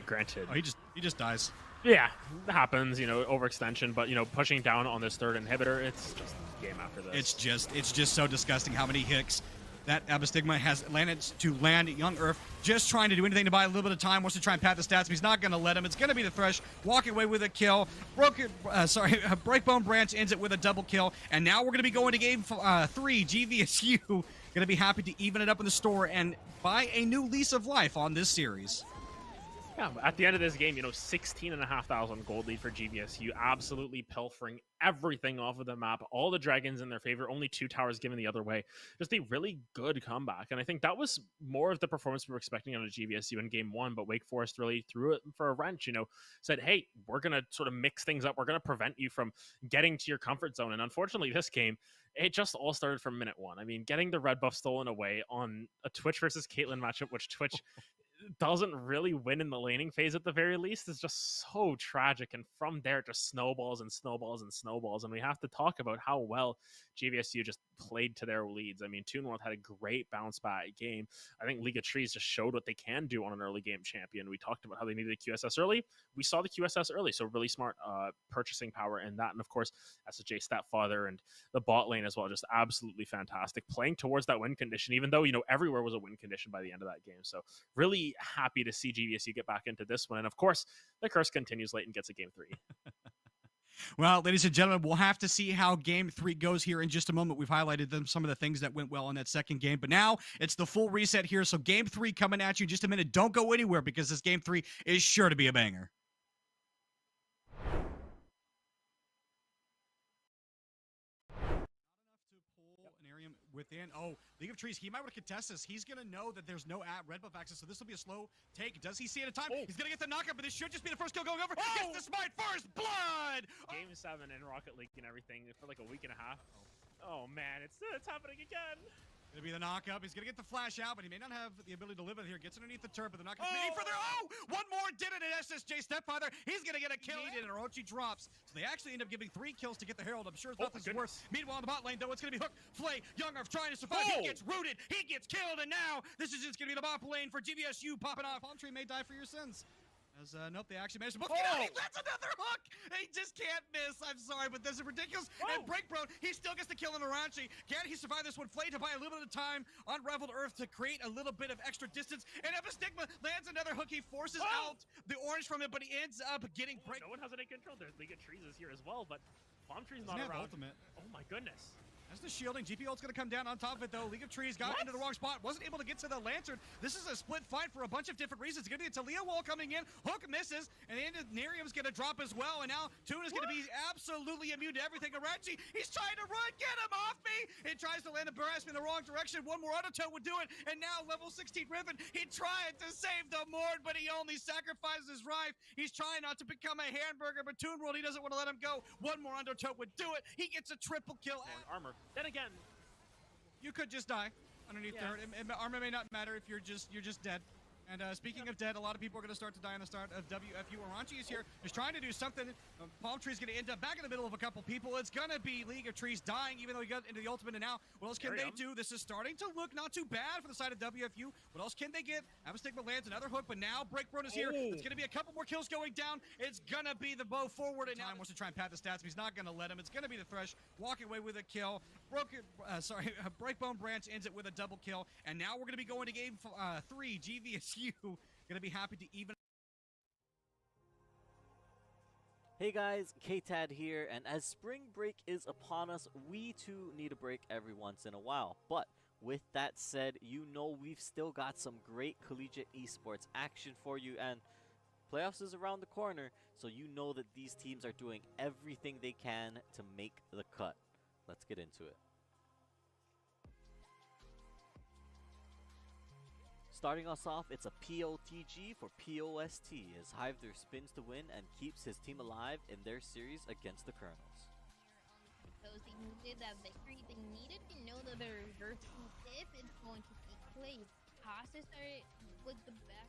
Granted. Oh, he just dies. Yeah, it happens, overextension, but, pushing down on this third inhibitor, it's just game after this. It's just so disgusting how many hicks that Abystigma has landed to land. Young Earth just trying to do anything to buy a little bit of time, wants to try and pad the stats, but he's not going to let him. It's going to be the Thresh walking away with a kill. Breakbone Branch ends it with a double kill, and now we're going to be going to game 3. GVSU going to be happy to even it up in the store and buy a new lease of life on this series. Yeah, at the end of this game, 16,500 gold lead for GVSU, absolutely pilfering everything off of the map. All the dragons in their favor, only 2 towers given the other way. Just a really good comeback. And I think that was more of the performance we were expecting out of GVSU in game 1, but Wake Forest really threw it for a wrench, said, hey, we're going to sort of mix things up. We're going to prevent you from getting to your comfort zone. And unfortunately, this game, it just all started from minute 1. I mean, getting the red buff stolen away on a Twitch versus Caitlyn matchup, which Twitch doesn't really win in the laning phase at the very least, is just so tragic. And from there, just snowballs and snowballs and snowballs. And we have to talk about how well GVSU just played to their leads. I mean, Toonwell had a great bounce back game. I think League of Trees just showed what they can do on an early game champion. We talked about how they needed a QSS early. We saw the QSS early, so really smart purchasing power in that. And of course, SSJ Stepfather and the bot lane as well, just absolutely fantastic. Playing towards that win condition, even though, everywhere was a win condition by the end of that game. So really happy to see GVSU get back into this one. And of course, the curse continues late and gets a game 3. Well, ladies and gentlemen, we'll have to see how game 3 goes here in just a moment. We've highlighted some of the things that went well in that second game, but now it's the full reset here. So game 3 coming at you in just a minute. Don't go anywhere, because this game 3 is sure to be a banger. Within, League of Trees, he might want to contest this. He's going to know that there's no red buff access, so this will be a slow take. Does he see it at a time? He's going to get the knockup, but this should just be the first kill going over. Gets the smite first blood! Game 7 and Rocket League and everything for like a week and a half. Oh man, it's happening again. Gonna be the knockup. He's gonna get the flash out, but he may not have the ability to live it here. Gets underneath the turret, but the knockup is further. One more did it, and SSJ Stepfather. He's gonna get a kill, and Orochi drops. So they actually end up giving 3 kills to get the Herald. I'm sure it's not this worth. Meanwhile, on the bot lane, though, it's gonna be Hook, Flay, Young Earth trying to survive. He gets rooted, he gets killed, and now this is just gonna be the bot lane for GVSU popping off. Palm Tree may die for your sins. As, nope, they actually managed to book it out. That's another hook! He just can't miss. I'm sorry, but this is ridiculous. And Breakbone, he still gets the kill on Arachi. Can he survive this one? Flay to buy a little bit of time on Reveled Earth to create a little bit of extra distance. And Abystigma lands another hook. He forces out the orange from it, but he ends up getting break. No one has any control. There's League of Trees is here as well, but Palm Tree's not around. Ultimate. Oh my goodness. That's the shielding. GP ult's going to come down on top of it, though. League of Trees got into the wrong spot. Wasn't able to get to the Lantern. This is a split fight for a bunch of different reasons. It's going to be a Talia wall coming in. Hook misses, and the end of Nerium's going to drop as well. And now Tune is going to be absolutely immune to everything. Arachi, he's trying to run. Get him off me! He tries to land a Barasmi in the wrong direction. One more Autotote would do it. And now level 16 Riven. He tried to save the Mord, but he only sacrifices his Rife. He's trying not to become a hamburger, but Toon World, he doesn't want to let him go. One more Autotote would do it. He gets a triple kill. Armor. Then again, you could just die underneath there. Armor may not matter if you're just dead. And speaking of dead, a lot of people are going to start to die on the start of WFU. Arachi is here, just trying to do something. Palm Tree's going to end up back in the middle of a couple people. It's going to be League of Trees dying, even though he got into the ultimate. And now, what else can they do? This is starting to look not too bad for the side of WFU. What else can they get? Abystigma lands another hook, but now Breakbone is here. It's going to be a couple more kills going down. It's going to be the bow forward, and now he wants to try and pad the stats, but he's not going to let him. It's going to be the Thresh walking away with a kill. Breakbone Branch ends it with a double kill, and now we're going to be going to game 3. GVSU gonna be happy to even. Hey guys, K-Tad here, and as spring break is upon us, we too need a break every once in a while. But With that said, you know we've still got some great collegiate esports action for you, and playoffs is around the corner, so you know that these teams are doing everything they can to make the cut. Let's get into it. Starting us off, it's a POTG for POST as Hiveder spins to win and keeps his team alive in their series against the Colonels. Because they needed that victory, they needed to know that the reverse if it's going to take place. Haas started with the back.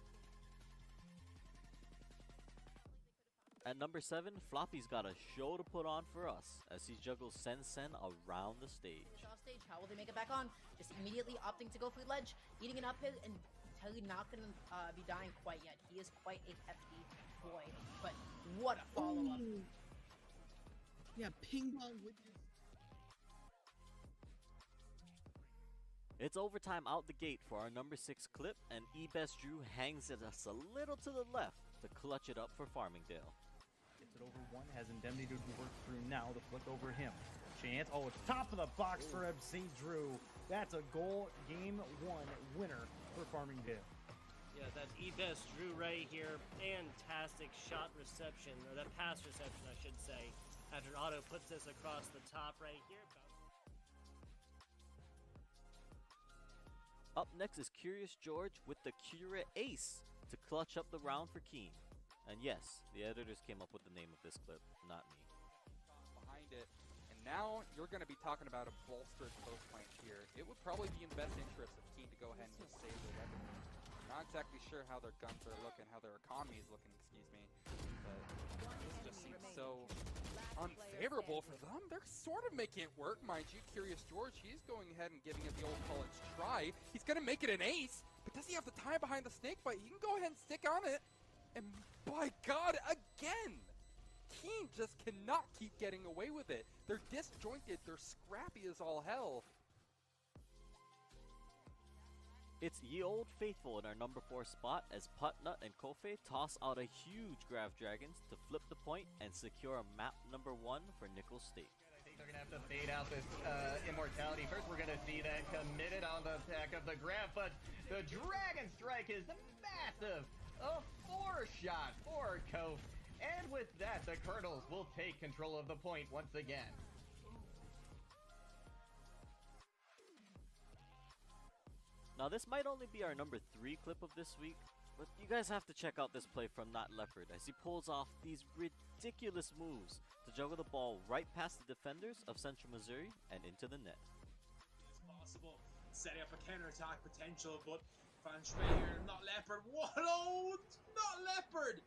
At number 7, Floppy's got a show to put on for us as he juggles Sen around the stage. Off stage, how will they make it back on? Just immediately opting to go for the ledge, eating it up his, and totally not going to be dying quite yet. He is quite a hefty boy, but what a follow-up. Yeah, ping pong with you. It's overtime out the gate for our number 6 clip, and eBest Drew hangs it us a little to the left to clutch it up for Farmingdale. Gets it over one, has Indemnity to work through now to flick over him. Chance, oh, it's top of the box for Eb St. Drew. That's a goal, game 1 winner for Farmingdale. Yeah, that's eBest Drew right here. Fantastic shot reception, or that pass reception, I should say. After Otto puts this across the top right here. Up next is Curious George with the Cura Ace to clutch up the round for Keen. And yes, the editors came up with the name of this clip, not me. Behind it, and now you're going to be talking about a bolstered close flank here. It would probably be in the best interest of Keen to go ahead and just save their weapon. Not exactly sure how their guns are looking, how their economy is looking, excuse me. But this just seems so unfavorable for them. They're sort of making it work, mind you. Curious George, he's going ahead and giving it the old college try. He's going to make it an ace, but does he have the time behind the snake bite? He can go ahead and stick on it. And by God, again! Keen just cannot keep getting away with it. They're disjointed, they're scrappy as all hell. It's Ye Old Faithful in our number 4 spot as Putnut and Kofe toss out a huge Grav Dragons to flip the point and secure map number 1 for Nickel State. I think they're going to have to fade out this immortality. First, we're going to see that committed on the back of the Grav, but the Dragon Strike is massive. A 4-shot for Kofe. And with that, the Colonels will take control of the point once again. Now this might only be our number 3 clip of this week, but you guys have to check out this play from Not Leopard as he pulls off these ridiculous moves to juggle the ball right past the defenders of Central Missouri and into the net. It's possible, setting up a counter-attack potential, but Van Schrager, Not Leopard, what oh, Not Leopard!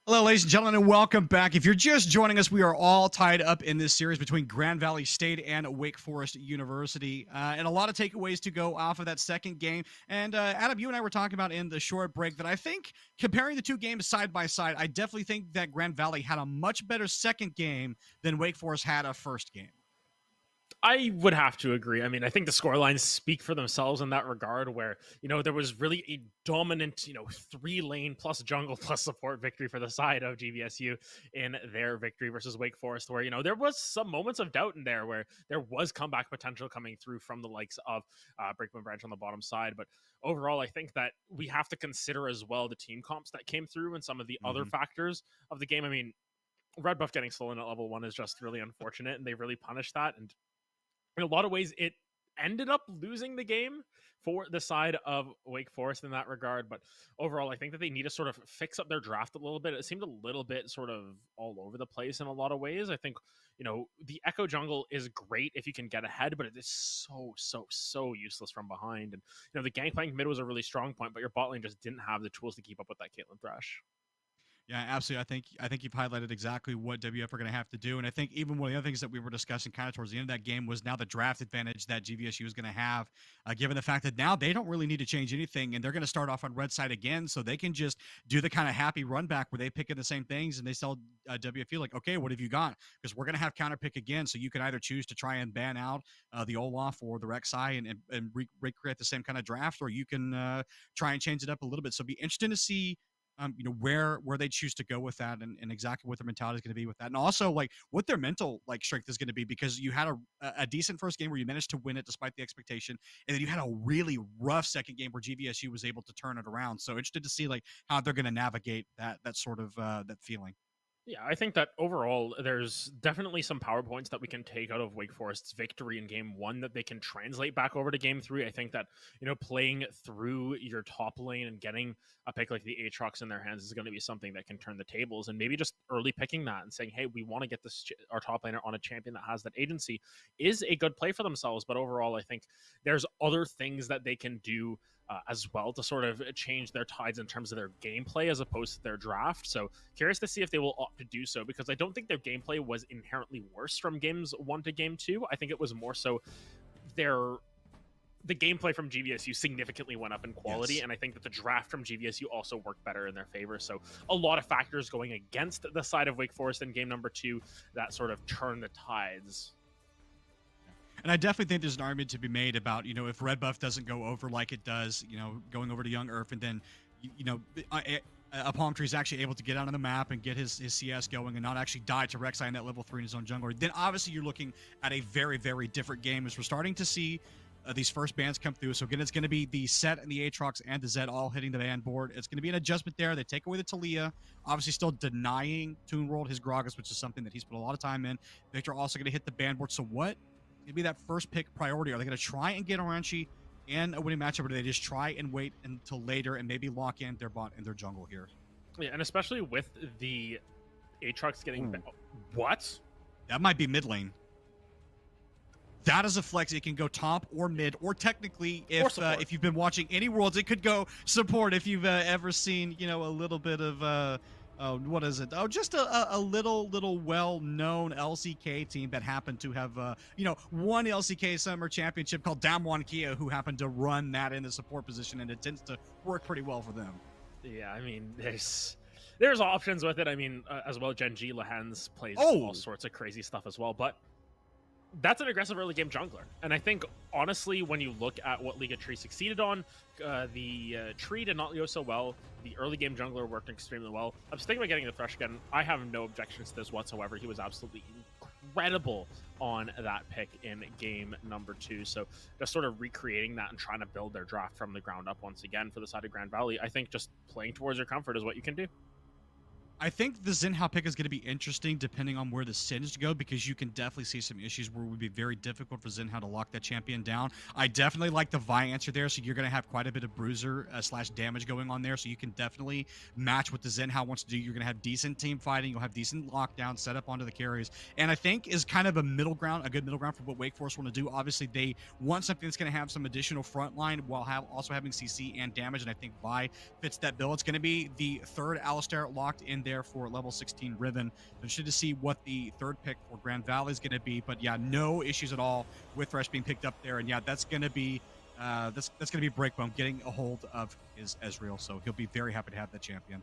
Hello, ladies and gentlemen, and welcome back. If you're just joining us, we are all tied up in this series between Grand Valley State and Wake Forest University. And a lot of takeaways to go off of that second game. And Adam, you and I were talking about in the short break that I think comparing the two games side by side, I definitely think that Grand Valley had a much better second game than Wake Forest had a first game. I would have to agree. I mean, I think the scorelines speak for themselves in that regard where, there was really a dominant, 3-lane plus jungle plus support victory for the side of GVSU in their victory versus Wake Forest where, there was some moments of doubt in there where there was comeback potential coming through from the likes of Brakeman Branch on the bottom side. But overall, I think that we have to consider as well the team comps that came through and some of the other factors of the game. I mean, Red Buff getting stolen at level 1 is just really unfortunate and they really punished that. And in a lot of ways, it ended up losing the game for the side of Wake Forest in that regard. But overall, I think that they need to sort of fix up their draft a little bit. It seemed a little bit sort of all over the place in a lot of ways. I think, the Echo Jungle is great if you can get ahead, but it is so useless from behind. And, the Gangplank mid was a really strong point, but your bot lane just didn't have the tools to keep up with that Caitlyn Thresh. Yeah, absolutely. I think you've highlighted exactly what WF are going to have to do. And I think even one of the other things that we were discussing kind of towards the end of that game was now the draft advantage that GVSU is going to have, given the fact that now they don't really need to change anything and they're going to start off on red side again. So they can just do the kind of happy run back where they pick in the same things and they tell WFU like, okay, what have you got? Because we're going to have counter pick again. So you can either choose to try and ban out the Olaf or the Rek'Sai and recreate the same kind of draft, or you can try and change it up a little bit. So it'll be interesting to see where they choose to go with that, and exactly what their mentality is going to be with that, and also like what their mental like strength is going to be, because you had a decent first game where you managed to win it despite the expectation, and then you had a really rough second game where GVSU was able to turn it around. So interested to see like how they're going to navigate that sort of that feeling. Yeah, I think that overall, there's definitely some PowerPoints that we can take out of Wake Forest's victory in game one that they can translate back over to game three. I think that, playing through your top lane and getting a pick like the Aatrox in their hands is going to be something that can turn the tables, and maybe just early picking that and saying, hey, we want to get our top laner on a champion that has that agency is a good play for themselves. But overall, I think there's other things that they can do as well to sort of change their tides in terms of their gameplay as opposed to their draft. So curious to see if they will opt to do so, because I don't think their gameplay was inherently worse from games 1 to game 2. I think it was more so the gameplay from GVSU significantly went up in quality, yes. And I think that the draft from GVSU also worked better in their favor. So a lot of factors going against the side of Wake Forest in game number 2 that sort of turn the tides. And I definitely think there's an argument to be made about, if Red Buff doesn't go over like it does, going over to Young Earth, and then, a Palm Tree is actually able to get out on the map and get his CS going and not actually die to Rek'Sai in that level 3 in his own jungler, then obviously you're looking at a very, very different game, as we're starting to see these first bans come through. So again, it's going to be the Set and the Aatrox and the Zed all hitting the ban board. It's going to be an adjustment there. They take away the Talia, obviously still denying Toon World his Gragas, which is something that he's put a lot of time in. Victor also going to hit the ban board. So what? Maybe that first pick priority. Are they going to try and get Oranchi and a winning matchup, or do they just try and wait until later and maybe lock in their bot and their jungle here? Yeah, and especially with the Aatrox getting... What? That might be mid lane. That is a flex. It can go top or mid, or technically, if you've been watching any Worlds, it could go support. If you've ever seen, a little bit of... what is it? Oh, just a little well-known LCK team that happened to have, one LCK Summer Championship called Damwon Kia, who happened to run that in the support position, and it tends to work pretty well for them. Yeah, I mean, there's options with it. I mean, as well, Genji Lahans plays all sorts of crazy stuff as well, but that's an aggressive early game jungler. And I think, honestly, when you look at what Liga Tree succeeded on, the Tree did not go so well. The early game jungler worked extremely well. I'm thinking about getting the Thresh again. I have no objections to this whatsoever. He was absolutely incredible on that pick in game number 2. So just sort of recreating that and trying to build their draft from the ground up once again for the side of Grand Valley. I think just playing towards your comfort is what you can do. I think the Xin Hao pick is going to be interesting depending on where the Singed go, because you can definitely see some issues where it would be very difficult for Xin Hao to lock that champion down. I definitely like the Vi answer there, so you're going to have quite a bit of bruiser / damage going on there, so you can definitely match what the Xin Hao wants to do. You're going to have decent team fighting, you'll have decent lockdown set up onto the carries, and I think is kind of a good middle ground for what Wake Forest want to do. Obviously, they want something that's going to have some additional front line while also having CC and damage, and I think Vi fits that bill. It's going to be the third Alistair locked in there for level 16 Riven. Interested to see what the third pick for Grand Valley is going to be, but yeah, no issues at all with Thresh being picked up there, and yeah, that's going to be that's going to be Breakbone getting a hold of his Ezreal, so he'll be very happy to have that champion.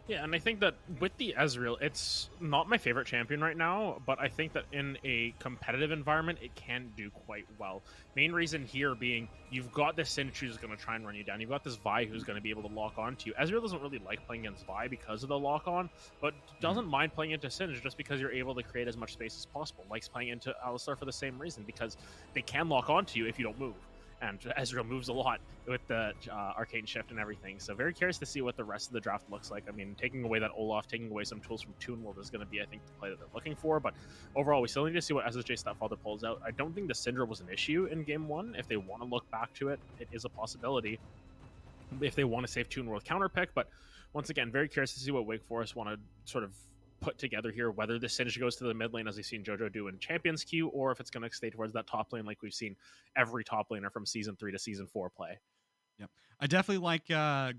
Yeah, and I think that with the Ezreal, it's not my favorite champion right now, but I think that in a competitive environment, it can do quite well. Main reason here being, you've got this Singed who's going to try and run you down. You've got this Vi who's going to be able to lock on to you. Ezreal doesn't really like playing against Vi because of the lock-on, but doesn't mind playing into Singed just because you're able to create as much space as possible. Likes playing into Alistar for the same reason, because they can lock on to you if you don't move. And Ezreal moves a lot with the Arcane Shift and everything. So very curious to see what the rest of the draft looks like. I mean, taking away that Olaf, taking away some tools from Toon World is going to be, I think, the play that they're looking for. But overall, we still need to see what SSJ Stepfather pulls out. I don't think the Syndra was an issue in Game 1. If they want to look back to it, it is a possibility if they want to save Toon World counter pick. But once again, very curious to see what Wake Forest want to sort of put together here, whether the Singed goes to the mid lane as we've seen JoJo do in Champions Queue, or if it's going to stay towards that top lane like we've seen every top laner from Season 3 to Season 4 play. Yep. I definitely like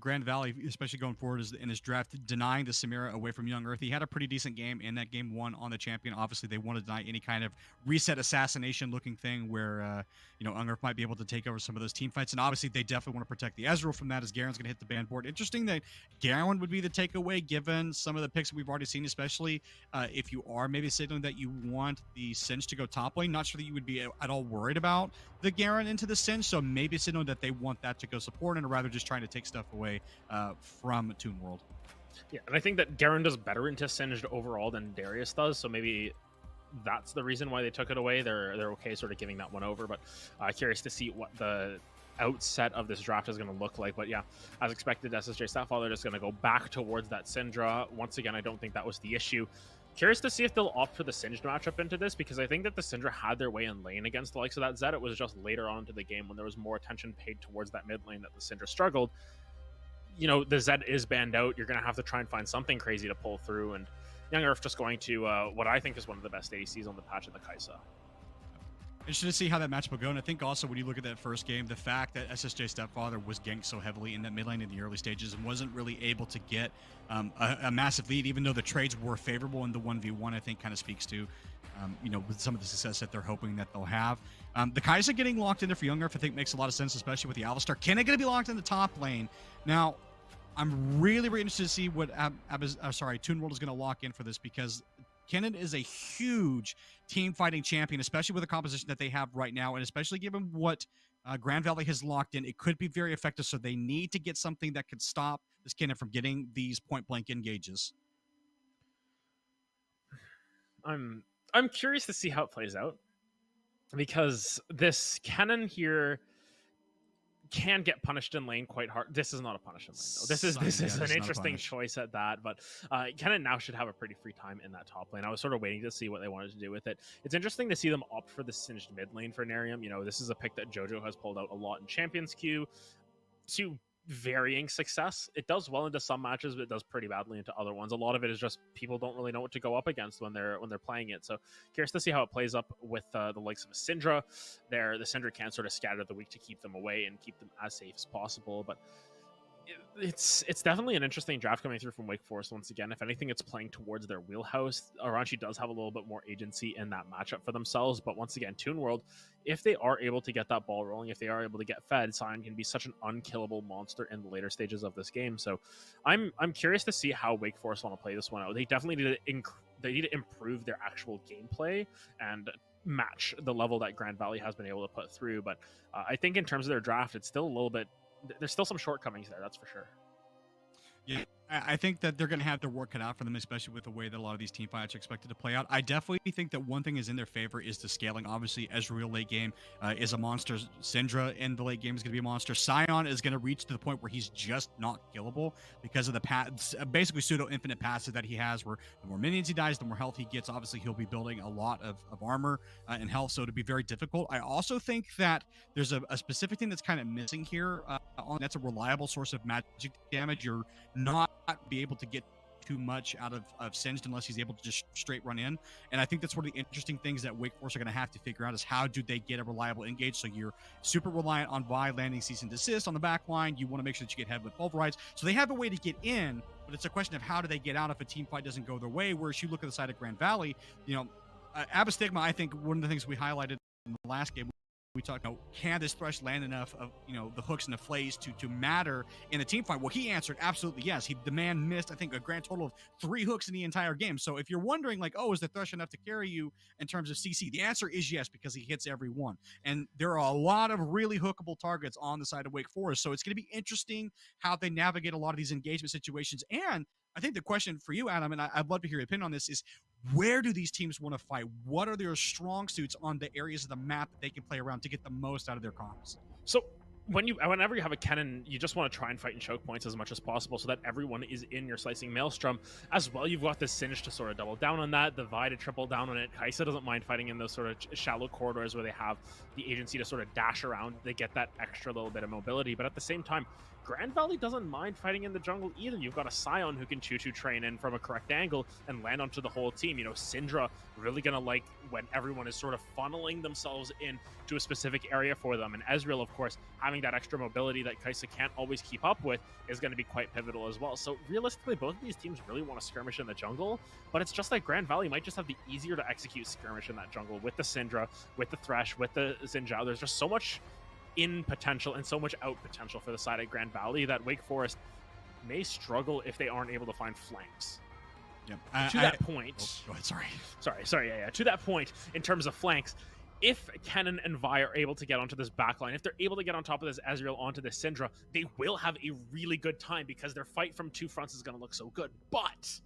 Grand Valley, especially going forward in his draft, denying the Samira away from Young Earth. He had a pretty decent game in that game 1 on the champion. Obviously, they want to deny any kind of reset assassination looking thing where, Young Earth might be able to take over some of those team fights. And obviously, they definitely want to protect the Ezreal from that, as Garen's going to hit the ban board. Interesting that Garen would be the takeaway, given some of the picks that we've already seen, especially if you are maybe signaling that you want the Singed to go top lane. Not sure that you would be at all worried about the Garen into the Singed, so maybe signaling that they want that to go support and or rather just trying to take stuff away from Toon World. Yeah, and I think that Garen does better into Singed overall than Darius does, so maybe that's the reason why they took it away. They're okay sort of giving that one over, but curious to see what the outset of this draft is going to look like. But yeah, as expected, SSJ Stepfather is going to go back towards that Syndra. Once again, I don't think that was the issue. Curious to see if they'll opt for the Singed matchup into this, because I think that the Syndra had their way in lane against the likes of that Zed. It was just later on into the game when there was more attention paid towards that mid lane that the Syndra struggled. You know, the Zed is banned out. You're going to have to try and find something crazy to pull through, and Young Earth just going to what I think is one of the best ADCs on the patch of the Kai'Sa. Interested to see how that matchup will go. And I think also when you look at that first game, the fact that SSJ Stepfather was ganked so heavily in that mid lane in the early stages and wasn't really able to get a massive lead, even though the trades were favorable in the 1v1, I think kind of speaks to, you know, with some of the success that they're hoping that they'll have. The Kai'Sa getting locked in there for Young Earth, I think makes a lot of sense, especially with the Alistar. Kenna going to be locked in the top lane. Now, I'm really interested to see what Toon World is going to lock in for this, because Kennen is a huge team fighting champion, especially with the composition that they have right now, and especially given what Grand Valley has locked in, it could be very effective. So they need to get something that could stop this Kennen from getting these point blank engages. I'm curious to see how it plays out, because this Kennen here can get punished in lane quite hard. This is not a punish in lane, though. This is an interesting choice at that, but Kennen now should have a pretty free time in that top lane. I was sort of waiting to see what they wanted to do with it. It's interesting to see them opt for the Singed mid lane for Nerium. You know, this is a pick that JoJo has pulled out a lot in Champions Queue to varying success. It does well into some matches, but it does pretty badly into other ones. A lot of it is just people don't really know what to go up against when they're playing it. So curious to see how it plays up with the likes of a Syndra. The Syndra can sort of scatter the weak to keep them away and keep them as safe as possible. But it's definitely an interesting draft coming through from Wake Forest once again. If anything, it's playing towards their wheelhouse. Aranchi does have a little bit more agency in that matchup for themselves, but once again, Toon World, if they are able to get that ball rolling, if they are able to get fed, Sion can be such an unkillable monster in the later stages of this game. So I'm curious to see how Wake Forest want to play this one out. They definitely need to improve their actual gameplay and match the level that Grand Valley has been able to put through. But I think in terms of their draft, it's still a little bit, there's still some shortcomings there, that's for sure. Yeah, I think that they're going to have their work cut out for them, especially with the way that a lot of these team fights are expected to play out. I definitely think that one thing is in their favor is the scaling. Obviously, Ezreal late game is a monster. Syndra in the late game is going to be a monster. Sion is going to reach to the point where he's just not killable because of the basically pseudo infinite passive that he has, where the more minions he dies, the more health he gets. Obviously, he'll be building a lot of armor and health, so it'll be very difficult. I also think that there's a specific thing that's kind of missing here. That's a reliable source of magic damage. You're not be able to get too much out of Singed unless he's able to just straight run in. And I think that's one of the interesting things that Wake Forest are going to have to figure out is how do they get a reliable engage. So you're super reliant on Vi landing cease and desist on the back line. You want to make sure that you get head with pulverize. So they have a way to get in, but it's a question of how do they get out if a team fight doesn't go their way. Whereas you look at the side of Grand Valley, you know, Abastigma, I think one of the things we highlighted in the last game, we talked about, can this Thresh land enough of, you know, the hooks and the flays to matter in a team fight? Well, he answered absolutely yes. The man missed, I think, a grand total of 3 hooks in the entire game. So if you're wondering, like, oh, is the Thresh enough to carry you in terms of CC? The answer is yes, because he hits every one. And there are a lot of really hookable targets on the side of Wake Forest. So it's going to be interesting how they navigate a lot of these engagement situations. And I think the question for you, Adam, and I'd love to hear your opinion on this, is where do these teams want to fight? What are their strong suits on the areas of the map that they can play around to get the most out of their comps? So whenever you have a Kennen, you just want to try and fight in choke points as much as possible so that everyone is in your slicing maelstrom. As well, you've got the Singed to sort of double down on that, the Vi to triple down on it. Kai'Sa doesn't mind fighting in those sort of shallow corridors where they have the agency to sort of dash around. They get that extra little bit of mobility, but at the same time, Grand Valley doesn't mind fighting in the jungle either. You've got a Sion who can choo-choo train in from a correct angle and land onto the whole team. You know, Syndra really gonna like when everyone is sort of funneling themselves in to a specific area for them. And Ezreal, of course, having that extra mobility that Kai'Sa can't always keep up with is going to be quite pivotal as well. So realistically, both of these teams really want to skirmish in the jungle, but it's just like Grand Valley might just have the easier to execute skirmish in that jungle with the Syndra, with the Thresh, with the Xin Zhao. There's just so much in potential and so much out potential for the side of Grand Valley that Wake Forest may struggle if they aren't able to find flanks. Yep. To that point, go ahead, sorry. Yeah. To that point, in terms of flanks, if Kennen and Vi are able to get onto this backline, if they're able to get on top of this Ezreal onto this Syndra, they will have a really good time because their fight from two fronts is going to look so good. But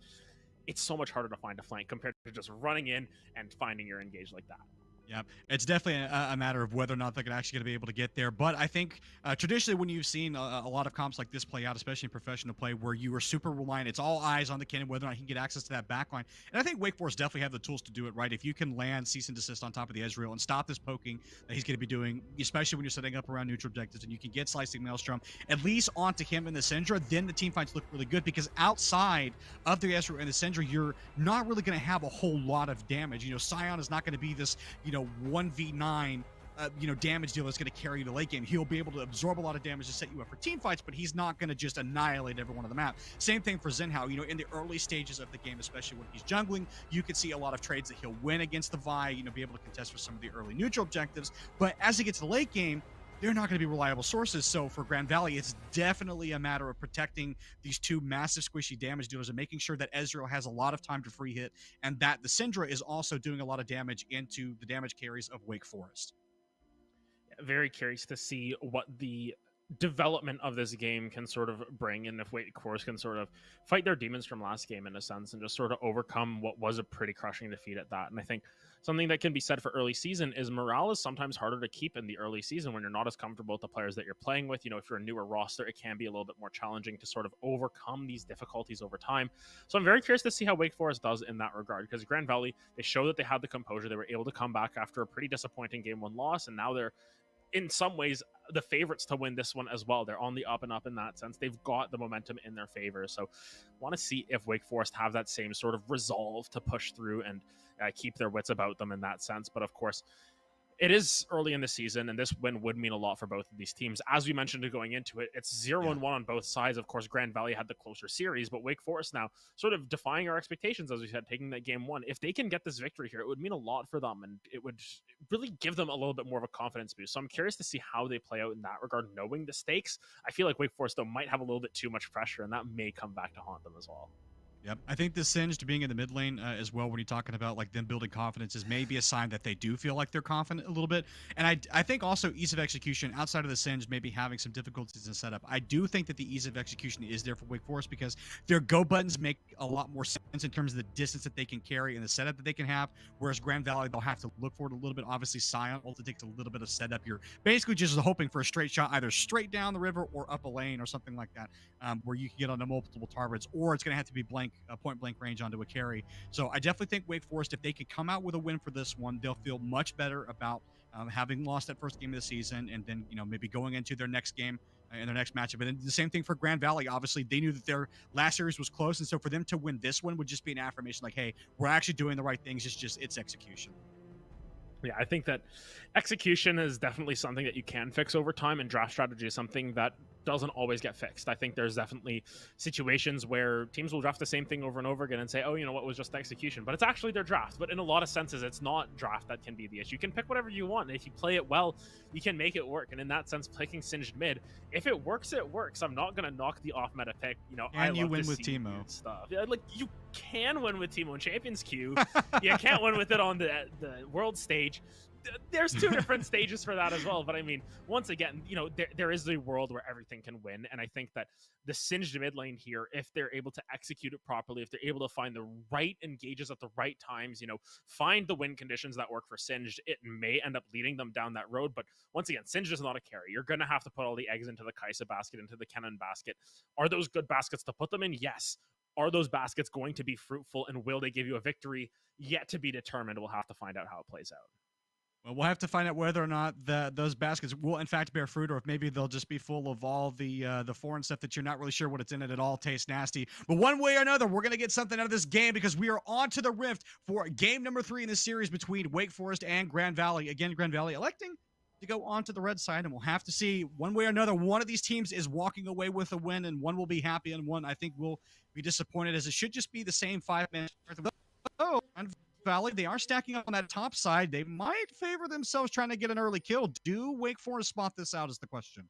it's so much harder to find a flank compared to just running in and finding your engage like that. Yeah, it's definitely a matter of whether or not they're actually going to be able to get there. But I think traditionally when you've seen a lot of comps like this play out, especially in professional play, where you are super reliant, it's all eyes on the Kennen, whether or not he can get access to that backline. And I think Wake Forest definitely have the tools to do it, right? If you can land cease and desist on top of the Ezreal and stop this poking that he's going to be doing, especially when you're setting up around neutral objectives, and you can get Slicing Maelstrom at least onto him in the Syndra, then the team fights look really good, because outside of the Ezreal and the Syndra, you're not really going to have a whole lot of damage. You know, Sion is not going to be this, 1v9 damage dealer that's going to carry you to late game. He'll be able to absorb a lot of damage to set you up for team fights, but he's not going to just annihilate everyone on the map. Same thing for Zinhao. In the early stages of the game, especially when he's jungling, you can see a lot of trades that he'll win against the Vi, be able to contest for some of the early neutral objectives. But as he gets to the late game, they're not going to be reliable sources. So for Grand Valley, it's definitely a matter of protecting these two massive squishy damage dealers and making sure that Ezreal has a lot of time to free hit, and that the Syndra is also doing a lot of damage into the damage carries of Wake Forest. Very curious to see what the development of this game can sort of bring, and if Wake Forest can sort of fight their demons from last game in a sense and just sort of overcome what was a pretty crushing defeat at that. And I think something that can be said for early season is morale is sometimes harder to keep in the early season when you're not as comfortable with the players that you're playing with. If you're a newer roster, it can be a little bit more challenging to sort of overcome these difficulties over time. So I'm very curious to see how Wake Forest does in that regard, because Grand Valley, they showed that they had the composure. They were able to come back after a pretty disappointing game 1 loss, and now they're in some ways the favorites to win this one as well. They're on the up and up in that sense. They've got the momentum in their favor. So want to see if Wake Forest have that same sort of resolve to push through and keep their wits about them in that sense. But of course, it is early in the season, and this win would mean a lot for both of these teams. As we mentioned going into it, it's 0-1 on both sides. Of course, Grand Valley had the closer series, but Wake Forest now sort of defying our expectations, as we said, taking that game 1. If they can get this victory here, it would mean a lot for them, and it would really give them a little bit more of a confidence boost. So I'm curious to see how they play out in that regard, knowing the stakes. I feel like Wake Forest, though, might have a little bit too much pressure, and that may come back to haunt them as well. Yep. I think the Singed being in the mid lane as well, when you're talking about like them building confidence, is maybe a sign that they do feel like they're confident a little bit. And I think also ease of execution outside of the Singed maybe having some difficulties in setup. I do think that the ease of execution is there for Wake Forest because their go buttons make a lot more sense in terms of the distance that they can carry and the setup that they can have. Whereas Grand Valley, they'll have to look for it a little bit. Obviously, Scion also takes a little bit of setup. You're basically just hoping for a straight shot, either straight down the river or up a lane or something like that, where you can get onto multiple targets, or it's going to have to be point blank range onto a carry. So I definitely think Wake Forest, if they could come out with a win for this one, they'll feel much better about having lost that first game of the season, and then maybe going into their next game in their next matchup. And then the same thing for Grand Valley. Obviously, they knew that their last series was close, and so for them to win this one would just be an affirmation, like, hey, we're actually doing the right things. It's execution. Yeah, I think that execution is definitely something that you can fix over time, and draft strategy is something that doesn't always get fixed. I think there's definitely situations where teams will draft the same thing over and over again and say, oh, what was just execution, but it's actually their draft. But in a lot of senses, it's not draft that can be the issue. You can pick whatever you want, and if you play it well, you can make it work. And in that sense, picking Singed mid, if it works, it works. I'm not going to knock the off meta pick. And you win with Teemo stuff. Yeah, like, you can win with Teemo in Champions Queue. You can't win with it on the world stage. There's two different stages for that as well. But I mean, once again, there is a world where everything can win. And I think that the Singed mid lane here, if they're able to execute it properly, if they're able to find the right engages at the right times, find the win conditions that work for Singed, it may end up leading them down that road. But once again, Singed is not a carry. You're going to have to put all the eggs into the Kaisa basket, into the Kennen basket. Are those good baskets to put them in? Yes. Are those baskets going to be fruitful, and will they give you a victory? Yet to be determined. We'll have to find out how it plays out. Well, we'll have to find out whether or not those baskets will in fact bear fruit, or if maybe they'll just be full of all the foreign stuff that you're not really sure what it's in it at all, tastes nasty. But one way or another, we're going to get something out of this game, because we are on to the Rift for game number 3 in this series between Wake Forest and Grand Valley. Again, Grand Valley electing to go on to the red side, and we'll have to see one way or another. One of these teams is walking away with a win, and one will be happy, and one I think will be disappointed, as it should just be the same 5-man. Oh, and Valley, they are stacking up on that top side. They might favor themselves trying to get an early kill. Do Wake Forest spot this out is the question.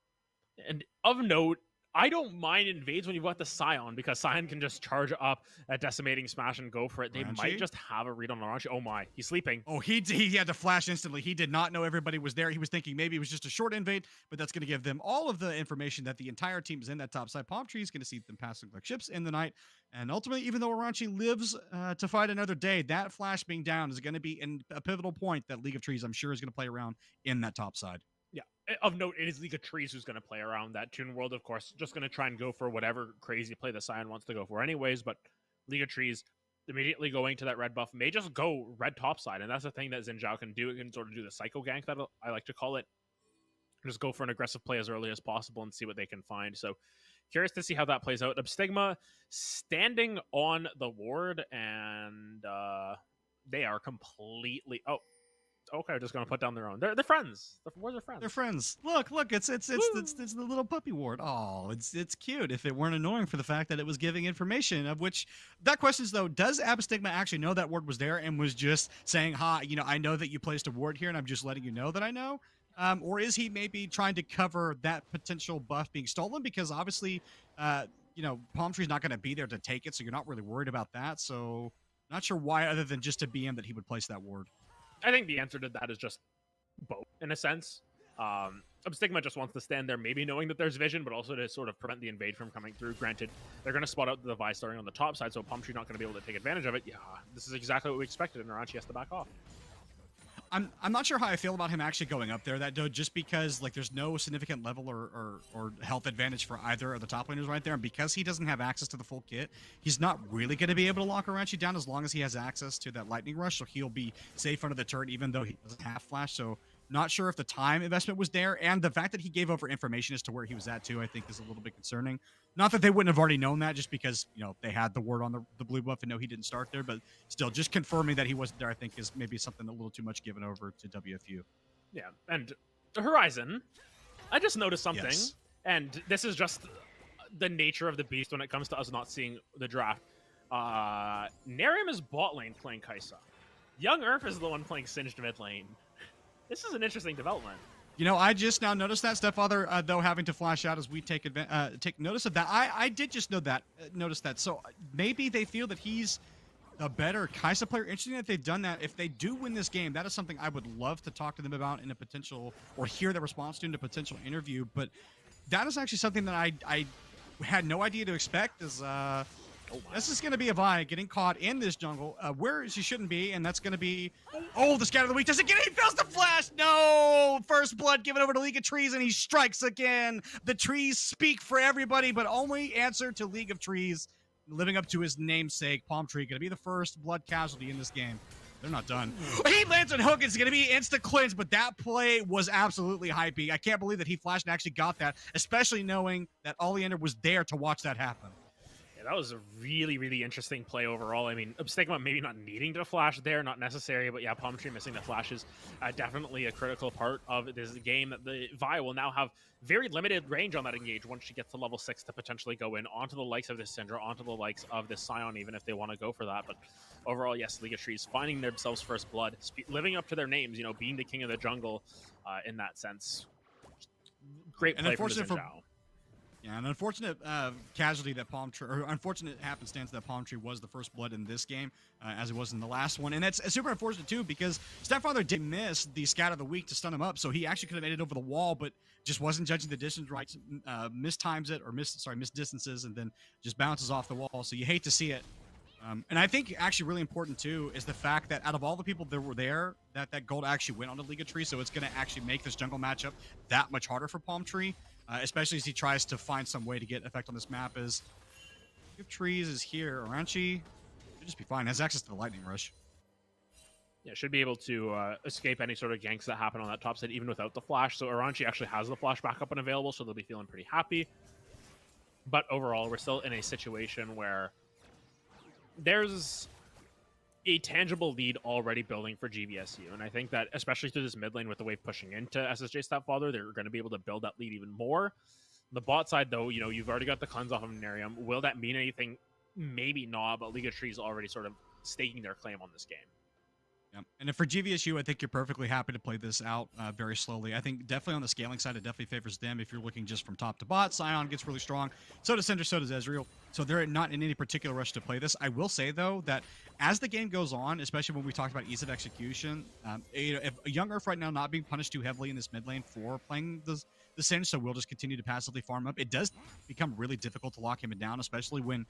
And of note, I don't mind invades when you've got the Scion, because Scion can just charge up a decimating smash and go for it. They Ranchi? might just have a read on Laranchi. Oh my, he's sleeping. Oh, he had to flash instantly. He did not know everybody was there. He was thinking maybe it was just a short invade, but that's going to give them all of the information that the entire team is in that top side. Palm Tree is going to see them passing like ships in the night. And ultimately, even though Aranchi lives to fight another day, that flash being down is going to be a pivotal point that League of Trees, I'm sure, is going to play around in that top side. Yeah, of note, it is League of Trees who's going to play around that. Toon World, of course, just going to try and go for whatever crazy play the Scion wants to go for anyways, but League of Trees immediately going to that red buff may just go red top side, and that's the thing that Xin Zhao can do. It can sort of do the psycho gank that I like to call it. Just go for an aggressive play as early as possible and see what they can find. So curious to see how that plays out. Stigma standing on the ward, and they are completely... Oh, okay, just gonna put down their own. They're friends. Where's their friends? They're friends. Look, it's the little puppy ward. Oh, it's cute. If it weren't annoying for the fact that it was giving information, of which that question is though, does Abstigma actually know that ward was there and was just saying, "Ha, I know that you placed a ward here, and I'm just letting you know that I know." Or is he maybe trying to cover that potential buff being stolen? Because obviously, Palm Tree's not going to be there to take it, so you're not really worried about that. So, not sure why, other than just to BM, that he would place that ward. I think the answer to that is just both, in a sense. Stigma just wants to stand there, maybe knowing that there's vision, but also to sort of prevent the invade from coming through. Granted, they're going to spot out the device starting on the top side, so Palm Tree not going to be able to take advantage of it. Yeah, this is exactly what we expected, and Aranchi has to back off. I'm not sure how I feel about him actually going up there, just because there's no significant level or health advantage for either of the top laners right there, and because he doesn't have access to the full kit, he's not really going to be able to lock Aranchi down as long as he has access to that lightning rush, so he'll be safe under the turret even though he doesn't have flash. So not sure if the time investment was there, and the fact that he gave over information as to where he was at too, I think is a little bit concerning. Not that they wouldn't have already known that, just because they had the word on the blue buff and know he didn't start there, but still, just confirming that he wasn't there, I think, is maybe something a little too much given over to WFU. Yeah, and Horizon, I just noticed something, Yes. and this is just the nature of the beast when it comes to us not seeing the draft. Narium is bot lane playing Kaisa. Young Earth is the one playing Singed mid lane. This is an interesting development. I just now noticed that Stepfather, though, having to flash out as we take notice of that. I did just notice that. So maybe they feel that he's a better Kaisa player. Interesting that they've done that. If they do win this game, that is something I would love to talk to them about in a potential, or hear their response to in a potential interview. But that is actually something that I had no idea to expect. This is going to be a Vi getting caught in this jungle where she shouldn't be, and that's going to be... Oh, the scatter of the week doesn't get it. He fails the flash. No! First blood given over to League of Trees, and he strikes again. The trees speak for everybody, but only answer to League of Trees, living up to his namesake. Palm Tree going to be the first blood casualty in this game. They're not done. He lands on hook. It's going to be instant cleanse, but that play was absolutely hypey. I can't believe that he flashed and actually got that, especially knowing that Oleander was there to watch that happen. Yeah, that was a really, really interesting play overall. I mean, Stigma maybe not needing to flash there, not necessary, but yeah, Palm Tree missing the flash is definitely a critical part of this game. That the Vi will now have very limited range on that engage once she gets to level 6 to potentially go in onto the likes of this Syndra, onto the likes of this Scion, even if they want to go for that. But overall, yes, League of Trees finding themselves first blood, living up to their names, being the king of the jungle in that sense. Great play from Xin Zhao. Yeah, an unfortunate casualty that Palm Tree, or unfortunate happenstance that Palm Tree was the first blood in this game, as it was in the last one. And that's super unfortunate too, because Stepfather did miss the scat of the week to stun him up, so he actually could have made it over the wall, but just wasn't judging the distance right, mistimes it, or missed distances, and then just bounces off the wall. So you hate to see it. And I think actually really important too is the fact that out of all the people that were there, that gold actually went on the League of Trees, so it's going to actually make this jungle matchup that much harder for Palm Tree. Especially as he tries to find some way to get effect on this map. Is League of Trees is here. Aranchi should just be fine. Has access to the lightning rush. Yeah, should be able to escape any sort of ganks that happen on that top side, even without the flash. So Aranchi actually has the flash back up and available, so they'll be feeling pretty happy. But overall, we're still in a situation where there's a tangible lead already building for GVSU, and I think that especially through this mid lane with the wave pushing into SSJ Stepfather, they're going to be able to build that lead even more. The bot side, though, you've already got the cleanse off of Narium. Will that mean anything? Maybe not, but League of Trees already sort of staking their claim on this game. Yeah. And if for GVSU, I think you're perfectly happy to play this out very slowly. I think definitely on the scaling side, it definitely favors them. If you're looking just from top to bot, Scion gets really strong. So does Cinder, so does Ezreal. So they're not in any particular rush to play this. I will say, though, that as the game goes on, especially when we talked about ease of execution, if a young Earth right now not being punished too heavily in this mid lane for playing the Singe, so we'll just continue to passively farm up. It does become really difficult to lock him down, especially when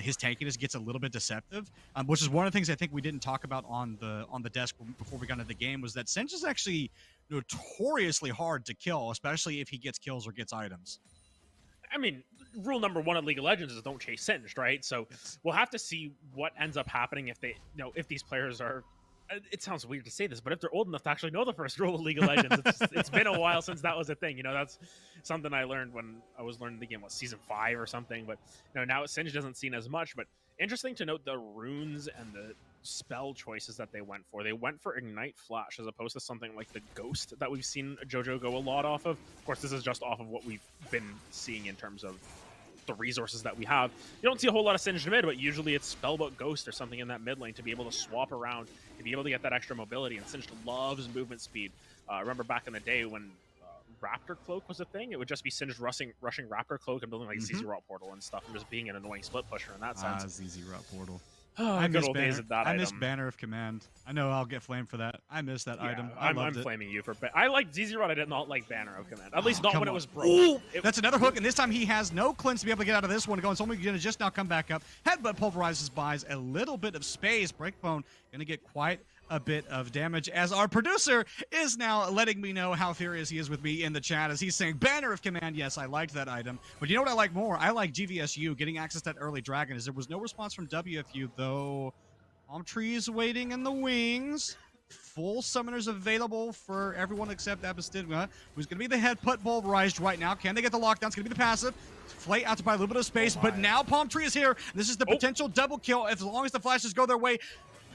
his tankiness gets a little bit deceptive, which is one of the things I think we didn't talk about on the desk before we got into the game, was that Singe is actually notoriously hard to kill, especially if he gets kills or gets items. I mean, rule number 1 of League of Legends is don't chase Singed, right? So we'll have to see what ends up happening if they, if these players are. It sounds weird to say this, but if they're old enough to actually know the first rule of League of Legends, it's been a while since that was a thing. That's something I learned when I was learning the game, season 5 or something. But now Singe doesn't seem as much. But interesting to note the runes and the spell choices that they went for. They went for Ignite Flash as opposed to something like the Ghost that we've seen JoJo go a lot off of. Of course, this is just off of what we've been seeing in terms of the resources that we have. You don't see a whole lot of Singed mid, but usually it's Spellbook Ghost or something in that mid lane to be able to swap around, to be able to get that extra mobility. And Singed loves movement speed. I remember back in the day when Raptor Cloak was a thing, it would just be Singed rushing Raptor Cloak and building like ZZ Rot Portal and stuff, and just being an annoying split pusher in that sense. ZZ Rot Portal. Oh, I good miss old days of that I miss item. Banner of Command. I know I'll get flamed for that. I miss that item. I'm loved it. flaming you for. I like ZZ Rod. I did not like Banner of Command. At least not Come when on. it was broke. Ooh, that's another hook, and this time he has no cleanse to be able to get out of this one. Going, so going to just now come back up. Headbutt pulverizes, buys a little bit of space. Breakbone going to get quite a bit of damage, as our producer is now letting me know how furious he is with me in the chat as he's saying Banner of Command. Yes, I liked that item, but you know what I like more? I like GVSU getting access to that early dragon, as there was no response from WFU, though. Palm trees waiting in the wings. Full summoners available for everyone except Abystigma, who's going to be the headbutt pulverized right now. Can they get the lockdown? It's going to be the passive. Flay out to buy a little bit of space, but now Palm Tree is here. This is the potential double kill as long as the flashes go their way.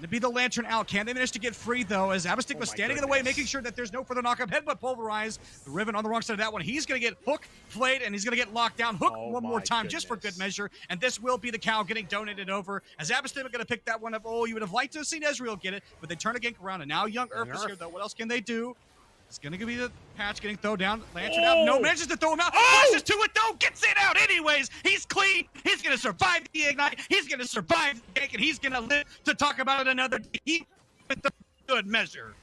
To be the Lantern out. Can they manage to get free, though, as Abystigma standing in the way, making sure that there's no further knockup. Headbutt pulverized. The Riven on the wrong side of that one. He's going to get hook, flayed, and he's going to get locked down. Hook one more time, just for good measure. And this will be the cow getting donated over, as Abystigma going to pick that one up. Oh, you would have liked to have seen Ezreal get it, but they turn a gank around, and now Young Earth is here, though. What else can they do? It's going to be the patch getting thrown down. Lantern out. No, manages to throw him out. Flashes to it, though. Gets it out anyways. He's clean. He's going to survive the Ignite. He's going to survive the gank, and he's going to live to talk about it another day. With the good measure.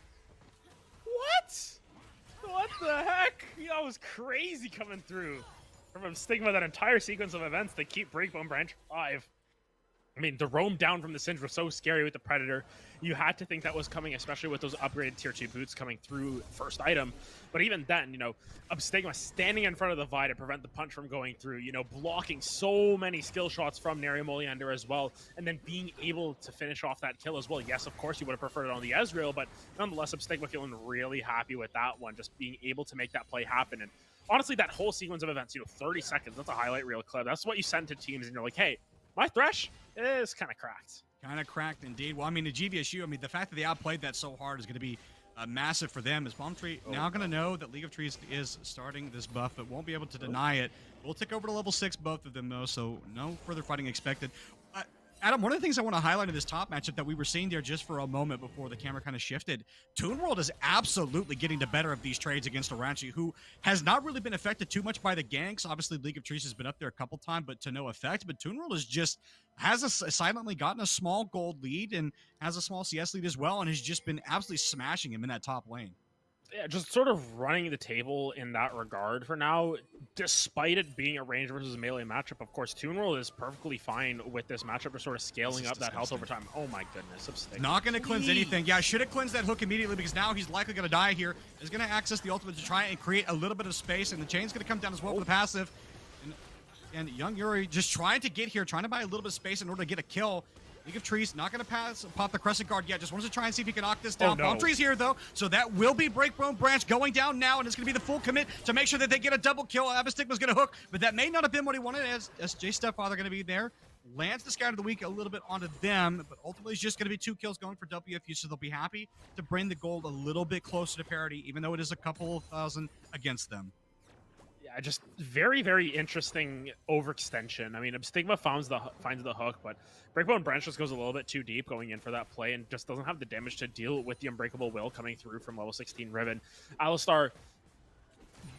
What the heck? That was crazy coming through from Stigma. That entire sequence of events to keep Breakbone Branch alive. I mean, the roam down from the Singe was so scary with the Predator. You had to think that was coming, especially with those upgraded tier 2 boots coming through first item. But even then, Stigma standing in front of the Vi to prevent the punch from going through, blocking so many skill shots from Neri Moliander as well, and then being able to finish off that kill as well. Yes, of course, you would have preferred it on the Ezreal, but nonetheless, Stigma feeling really happy with that one, just being able to make that play happen. And honestly, that whole sequence of events, 30 seconds, that's a highlight reel clip. That's what you send to teams, and you're like, hey, my Thresh is kind of cracked. Kind of cracked indeed. Well, I mean, the GVSU, the fact that they outplayed that so hard is going to be massive for them. As Palm Tree now going to know that League of Trees is starting this buff, but won't be able to deny it. We'll tick over to level 6, both of them, though, so no further fighting expected. Adam, one of the things I want to highlight in this top matchup that we were seeing there just for a moment before the camera kind of shifted, Toon World is absolutely getting the better of these trades against Oranchi, who has not really been affected too much by the ganks. Obviously, League of Trees has been up there a couple times, but to no effect. But Toon World is just silently gotten a small gold lead and has a small CS lead as well, and has just been absolutely smashing him in that top lane. Yeah, just sort of running the table in that regard for now, despite it being a range versus melee matchup. Of course, Toon World is perfectly fine with this matchup for sort of scaling up that health over time. Oh my goodness. Not going to cleanse anything. Yeah, should have cleansed that hook immediately, because now he's likely going to die here. Is going to access the ultimate to try and create a little bit of space, and the chain's going to come down as well with the passive. And Young Yuri just trying to get here, trying to buy a little bit of space in order to get a kill. League of Trees not going to pop the Crescent Guard yet. Just wants to try and see if he can knock this down. Palm Tree's here, though, so that will be Breakbone Branch going down now, and it's going to be the full commit to make sure that they get a double kill. Abystigma's going to hook, but that may not have been what he wanted, as Jay Stepfather going to be there. Lands the Scout of the Week a little bit onto them, but ultimately it's just going to be 2 kills going for WFU, so they'll be happy to bring the gold a little bit closer to parity, even though it is a couple thousand against them. Yeah, just very, very interesting overextension. I mean, Stigma finds the hook, but Breakbone Branch just goes a little bit too deep going in for that play and just doesn't have the damage to deal with the Unbreakable Will coming through from level 16 Riven. Alistar,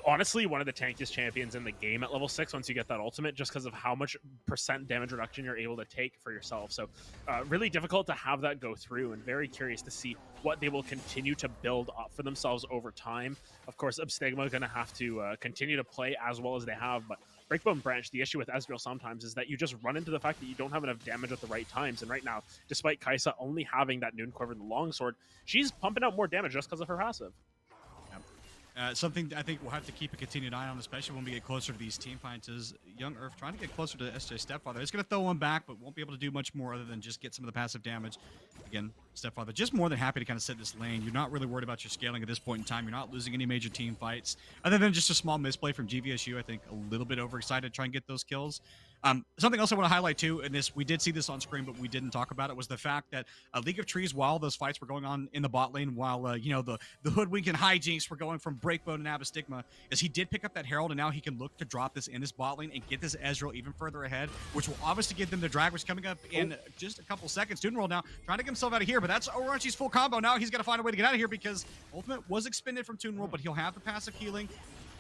honestly, one of the tankiest champions in the game at level 6 once you get that ultimate, just because of how much % damage reduction you're able to take for yourself. So really difficult to have that go through, and very curious to see what they will continue to build up for themselves over time. Of course, Stigma are going to have to continue to play as well as they have, but Breakbone Branch, the issue with Ezreal sometimes is that you just run into the fact that you don't have enough damage at the right times. And right now, despite Kai'Sa only having that Noon Quiver and the Longsword, she's pumping out more damage just because of her passive. Something I think we'll have to keep a continued eye on, especially when we get closer to these team fights, is Young Earth trying to get closer to SJ Stepfather. He's going to throw one back, but won't be able to do much more other than just get some of the passive damage. Again, Stepfather just more than happy to kind of set this lane. You're not really worried about your scaling at this point in time. You're not losing any major team fights. Other than just a small misplay from GVSU, I think a little bit overexcited to try and get those kills. Something else I want to highlight too, and we did see this on screen, but we didn't talk about it, was the fact that League of Trees, while those fights were going on in the bot lane, while the hoodwink and hijinks were going from Breakbone and Abystigma, is he did pick up that Herald, and now he can look to drop this in his bot lane and get this Ezreal even further ahead, which will obviously give them the drag, which is coming up in just a couple seconds. Student World now trying to get himself out of here, but that's Orochi's full combo. Now he's got to find a way to get out of here because Ultimate was expended from Toon World, but he'll have the passive healing.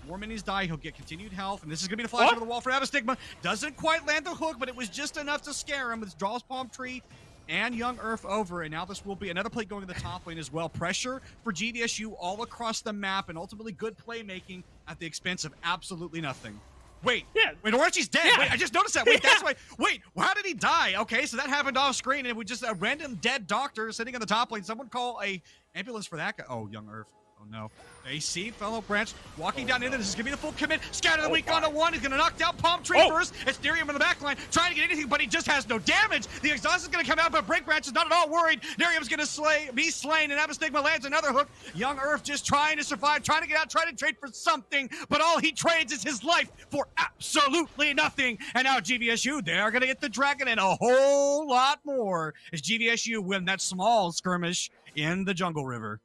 More minis die, he'll get continued health, and this is going to be the flash over the wall for Abystigma. Doesn't quite land the hook, but it was just enough to scare him. With draws Palm Tree and Young Earth over, and now this will be another play going to the top lane as well. Pressure for GVSU all across the map, and ultimately good playmaking at the expense of absolutely nothing. Wait, Orochi's dead. Yeah. Wait, I just noticed that. Wait, that's why. Wait, how did he die? Okay, so that happened off screen, and we just a random dead doctor sitting on the top lane. Someone call a ambulance for that guy. Oh, Young Earth. Oh no. AC, fellow Branch, walking down into this. Is going to be the full commit. Scatter the weak onto one. He's going to knock down Palm Tree first. It's Nerium in the back line, trying to get anything, but he just has no damage. The exhaust is going to come out, but Break Branch is not at all worried. Nerium's going to be slain, and Abystigma lands another hook. Young Earth just trying to survive, trying to get out, trying to trade for something, but all he trades is his life for absolutely nothing. And now GVSU, they are going to get the dragon and a whole lot more as GVSU win that small skirmish in the Jungle River.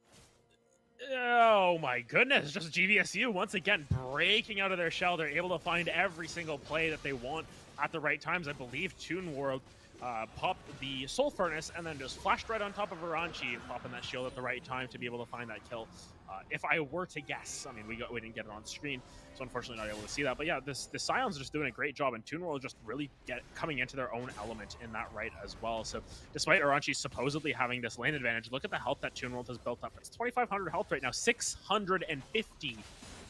Oh my goodness, just GVSU once again breaking out of their shell. They're able to find every single play that they want at the right times. I believe Toon World popped the Soul Furnace and then just flashed right on top of Aranchi, popping that shield at the right time to be able to find that kill. If I were to guess, I mean, we didn't get it on screen, so unfortunately not able to see that. But yeah, the Scions are just doing a great job, and Toon World just really coming into their own element in that right as well. So despite Aranchi supposedly having this lane advantage, look at the health that Toon World has built up. It's 2,500 health right now, 650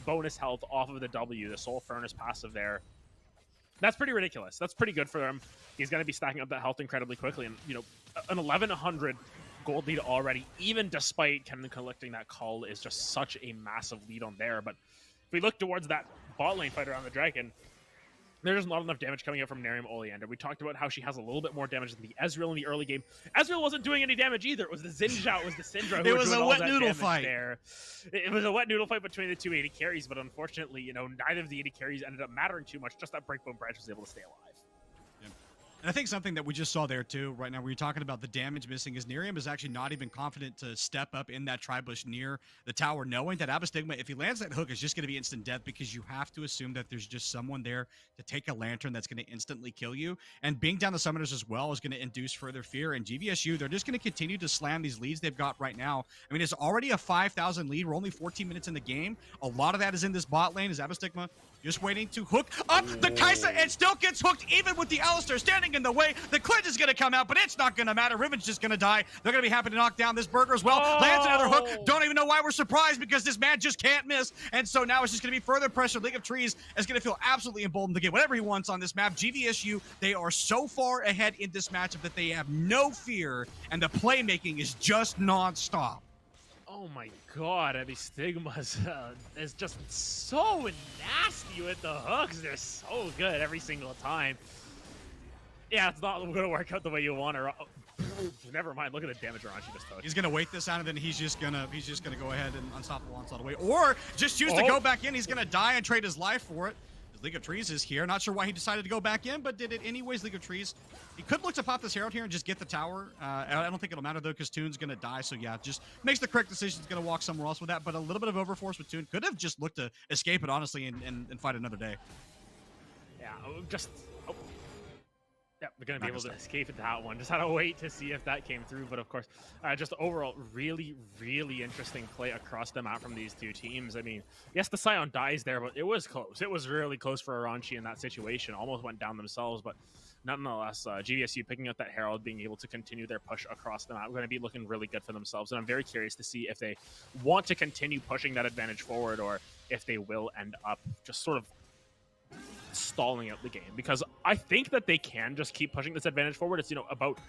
bonus health off of the W, the Soul Furnace passive there. That's pretty ridiculous. That's pretty good for him. He's going to be stacking up that health incredibly quickly, and an 1,100 gold lead already, even despite collecting that call, is just such a massive lead on there. But if we look towards that bot lane fight around the dragon, there's not enough damage coming out from Nerium Oleander. We talked about how she has a little bit more damage than the Ezreal in the early game. Ezreal wasn't doing any damage either. It was the Zinja, it was the Syndra. It was a wet noodle fight there. It was a wet noodle fight between the two 80 carries, but unfortunately, neither of the 80 carries ended up mattering too much. Just that Breakbone Branch was able to stay alive. And I think something that we just saw there too, right now, where you're talking about the damage missing, is Nerium is actually not even confident to step up in that tri-bush near the tower, knowing that Abystigma, if he lands that hook, is just going to be instant death, because you have to assume that there's just someone there to take a lantern that's going to instantly kill you. And being down the summoners as well is going to induce further fear. And GVSU, they're just going to continue to slam these leads they've got right now. I mean, it's already a 5,000 lead. We're only 14 minutes in the game. A lot of that is in this bot lane as Abystigma just waiting to hook up the Kai'Sa, and still gets hooked even with the Alistar standing in the way. The clinch is going to come out, but it's not going to matter. Riven's just going to die. They're going to be happy to knock down this burger as well. Lands another hook. Don't even know why we're surprised, because this man just can't miss. And so now it's just going to be further pressure. League of Trees is going to feel absolutely emboldened to get whatever he wants on this map. GVSU, they are so far ahead in this matchup that they have no fear, and the playmaking is just non-stop. Oh my god, Abystigma is just so nasty with the hooks. They're so good every single time. Yeah, it's not going to work out the way you want, or never mind. Look at the damage Aranchi just took. He's going to wait this out, and then he's just going to go ahead and unstoppable onslaught away, or just choose to go back in. He's going to die and trade his life for it. League of Trees is here. Not sure why he decided to go back in, but did it anyways. League of Trees. He could look to pop this Herald here and just get the tower. I don't think it'll matter, though, because Toon's going to die. So, yeah, just makes the correct decision. He's going to walk somewhere else with that. But a little bit of overforce with Toon. Could have just looked to escape it, honestly, and fight another day. Yeah, just... Oh. Yeah, we're going to be able to escape at that one. Just had to wait to see if that came through. But, of course, just overall, really, really interesting play across the map from these two teams. I mean, yes, the Scion dies there, but it was close. It was really close for Aranchi in that situation. Almost went down themselves, but nonetheless, GVSU picking up that Herald, being able to continue their push across the map, going to be looking really good for themselves. And I'm very curious to see if they want to continue pushing that advantage forward or if they will end up just sort of stalling out the game, because I think that they can just keep pushing this advantage forward. It's, about...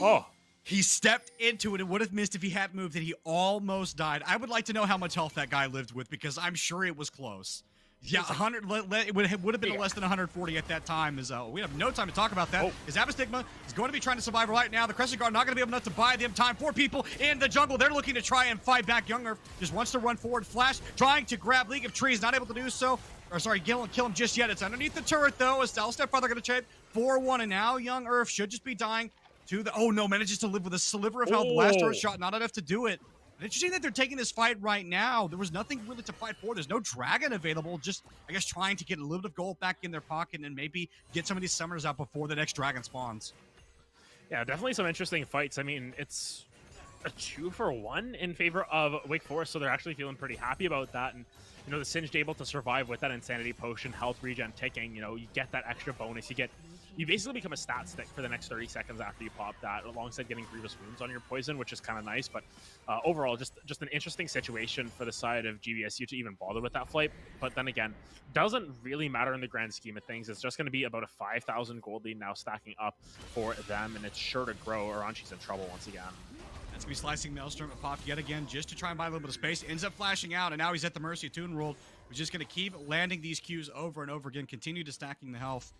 Oh. He stepped into it and would have missed if he hadn't moved, and he almost died. I would like to know how much health that guy lived with, because I'm sure it was close. Yeah, 100. It would have been less than 140 at that time. We have no time to talk about that. His Abystigma is going to be trying to survive right now. The Crescent Guard not going to be able to buy them time. 4 people in the jungle. They're looking to try and fight back. Young Earth just wants to run forward. Flash trying to grab League of Trees, not able to do so. Or sorry, kill him just yet. It's underneath the turret though. As Step Father going to trade 4-1, and now Young Earth should just be dying to the. Oh no, manages to live with a sliver of health. Last turret shot, not enough to do it. Interesting that they're taking this fight right now. There was nothing really to fight for. There's no dragon available. Just, I guess, trying to get a little bit of gold back in their pocket and maybe get some of these summoners out before the next dragon spawns. Yeah, definitely some interesting fights. I mean, it's a 2-for-1 in favor of Wake Forest, so they're actually feeling pretty happy about that. And, the Singed able to survive with that Insanity Potion, health regen ticking, you get that extra bonus. You basically become a stat stick for the next 30 seconds after you pop that, alongside getting Grievous Wounds on your poison, which is kind of nice. But overall, just an interesting situation for the side of GVSU to even bother with that flight. But then again, doesn't really matter in the grand scheme of things. It's just going to be about a 5,000 gold lead now stacking up for them, and it's sure to grow. Aranchi's in trouble once again. That's going to be slicing Maelstrom and Pop yet again just to try and buy a little bit of space. Ends up flashing out, and now he's at the mercy of Toon World. We're just going to keep landing these Qs over and over again, continue to stacking the health.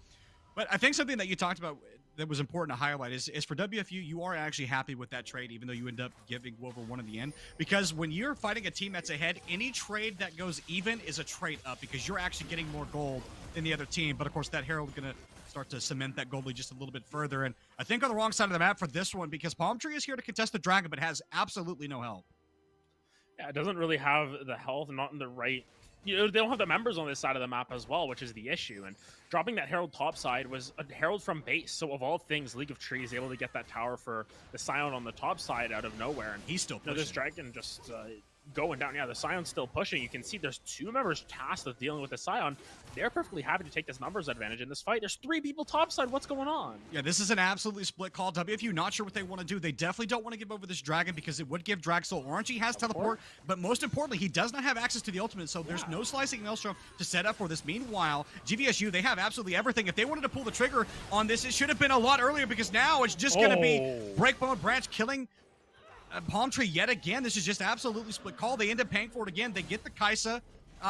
But I think something that you talked about that was important to highlight is for WFU, you are actually happy with that trade, even though you end up giving Wolver 1 in the end. Because when you're fighting a team that's ahead, any trade that goes even is a trade up, because you're actually getting more gold than the other team. But of course, that Herald is going to start to cement that gold lead just a little bit further. And I think on the wrong side of the map for this one, because Palm Tree is here to contest the dragon, but has absolutely no help. Yeah, it doesn't really have the health, not in the right... they don't have the members on this side of the map as well, which is the issue. And dropping that Herald topside was a Herald from base. So of all things, League of Trees able to get that tower for the Scion on the top side out of nowhere. And he's still pushing. This dragon just going down. Yeah, the Scion's still pushing. You can see there's 2 members tasked with dealing with the Scion. They're perfectly happy to take this numbers advantage in this fight. There's 3 people topside. What's going on? Yeah, this is an absolutely split call. WFU not sure what they want to do. They definitely don't want to give over this dragon because it would give Dragsoul. Orangey has teleport, but most importantly, he does not have access to the ultimate, so there's no slicing Maelstrom to set up for this. Meanwhile, GVSU, they have absolutely everything. If they wanted to pull the trigger on this, it should have been a lot earlier, because now it's just going to be Breakbone Branch killing Palm Tree yet again. This is just absolutely split call. They end up paying for it again. They get the Kaisa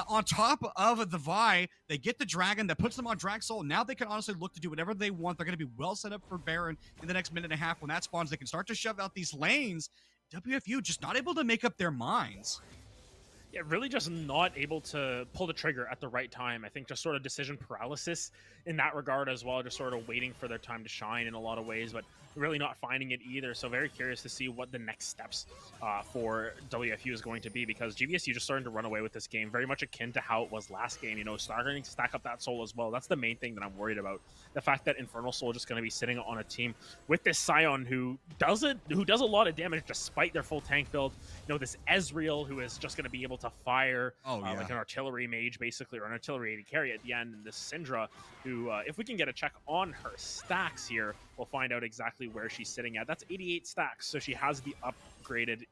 on top of the Vi. They get the dragon that puts them on Dragsoul. Now they can honestly look to do whatever they want. They're going to be well set up for Baron in the next minute and a half. When that spawns, they can start to shove out these lanes. WFU just not able to make up their minds. Yeah, really just not able to pull the trigger at the right time. I think just sort of decision paralysis in that regard as well, just sort of waiting for their time to shine in a lot of ways, but really not finding it either. So very curious to see what the next steps for WFU is going to be, because GVSU just starting to run away with this game, very much akin to how it was last game, starting to stack up that soul as well. That's the main thing that I'm worried about. The fact that Infernal Soul just going to be sitting on a team with this Scion who does a lot of damage despite their full tank build. This Ezreal who is just going to be able to fire like an artillery mage basically, or an artillery AD carry at the end. And this Syndra who, if we can get a check on her stacks here, we'll find out exactly where she's sitting at. That's 88 stacks, so she has the upgraded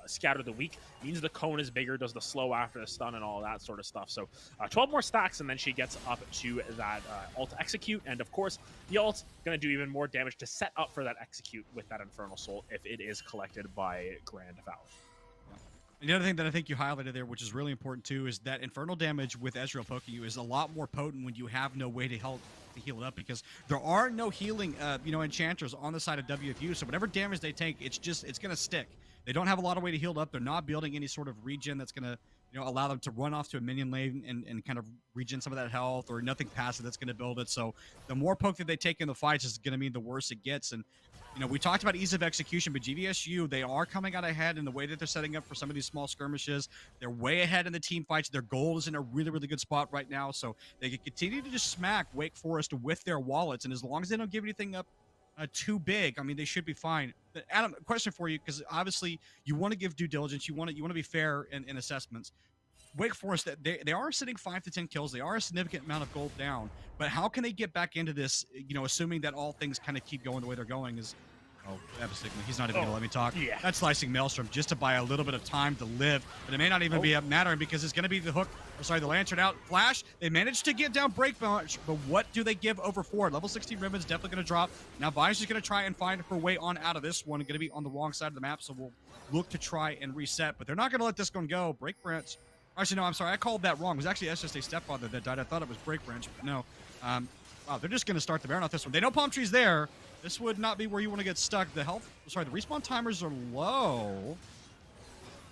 Scatter the Weak. Means the cone is bigger, does the slow after the stun and all that sort of stuff. So 12 more stacks, and then she gets up to that ult execute. And of course, the ult's going to do even more damage to set up for that execute with that Infernal Soul if it is collected by Grand Valley. And the other thing that I think you highlighted there, which is really important too, is that infernal damage with Ezreal poking you is a lot more potent when you have no way to heal it up, because there are no healing, enchanters on the side of WFU. So whatever damage they take, it's going to stick. They don't have a lot of way to heal it up. They're not building any sort of regen that's going to allow them to run off to a minion lane and kind of regen some of that health, or nothing passive that's going to build it. So the more poke that they take in the fights is going to mean the worse it gets. And we talked about ease of execution, but GVSU, they are coming out ahead in the way that they're setting up for some of these small skirmishes. They're way ahead in the team fights. Their goal is in a really, really good spot right now, so they can continue to just smack Wake Forest with their wallets. And as long as they don't give anything up too big, I mean, they should be fine. But Adam, a question for you, because obviously you want to give due diligence, you want to be fair in assessments. Wake Forest, they are sitting 5 to 10 kills. They are a significant amount of gold down. But how can they get back into this, assuming that all things kind of keep going the way they're going? He's not even going to let me talk. Yeah. That's slicing Maelstrom just to buy a little bit of time to live. But it may not even be mattering, because it's going to be the hook, the lantern out. Flash, they managed to get down Breakbench, but what do they give over forward? Level 16 Ribbon's definitely going to drop. Now Vice is going to try and find her way on out of this one. Going to be on the wrong side of the map, so we'll look to try and reset. But they're not going to let this one go. Breakbench. Actually, no, I'm sorry. I called that wrong. It was actually SSA Stepfather that died. I thought it was Breakbench, but no. Wow, they're just going to start the Baron off this one. They know Palm Tree's there. This would not be where you want to get stuck. The respawn timers are low.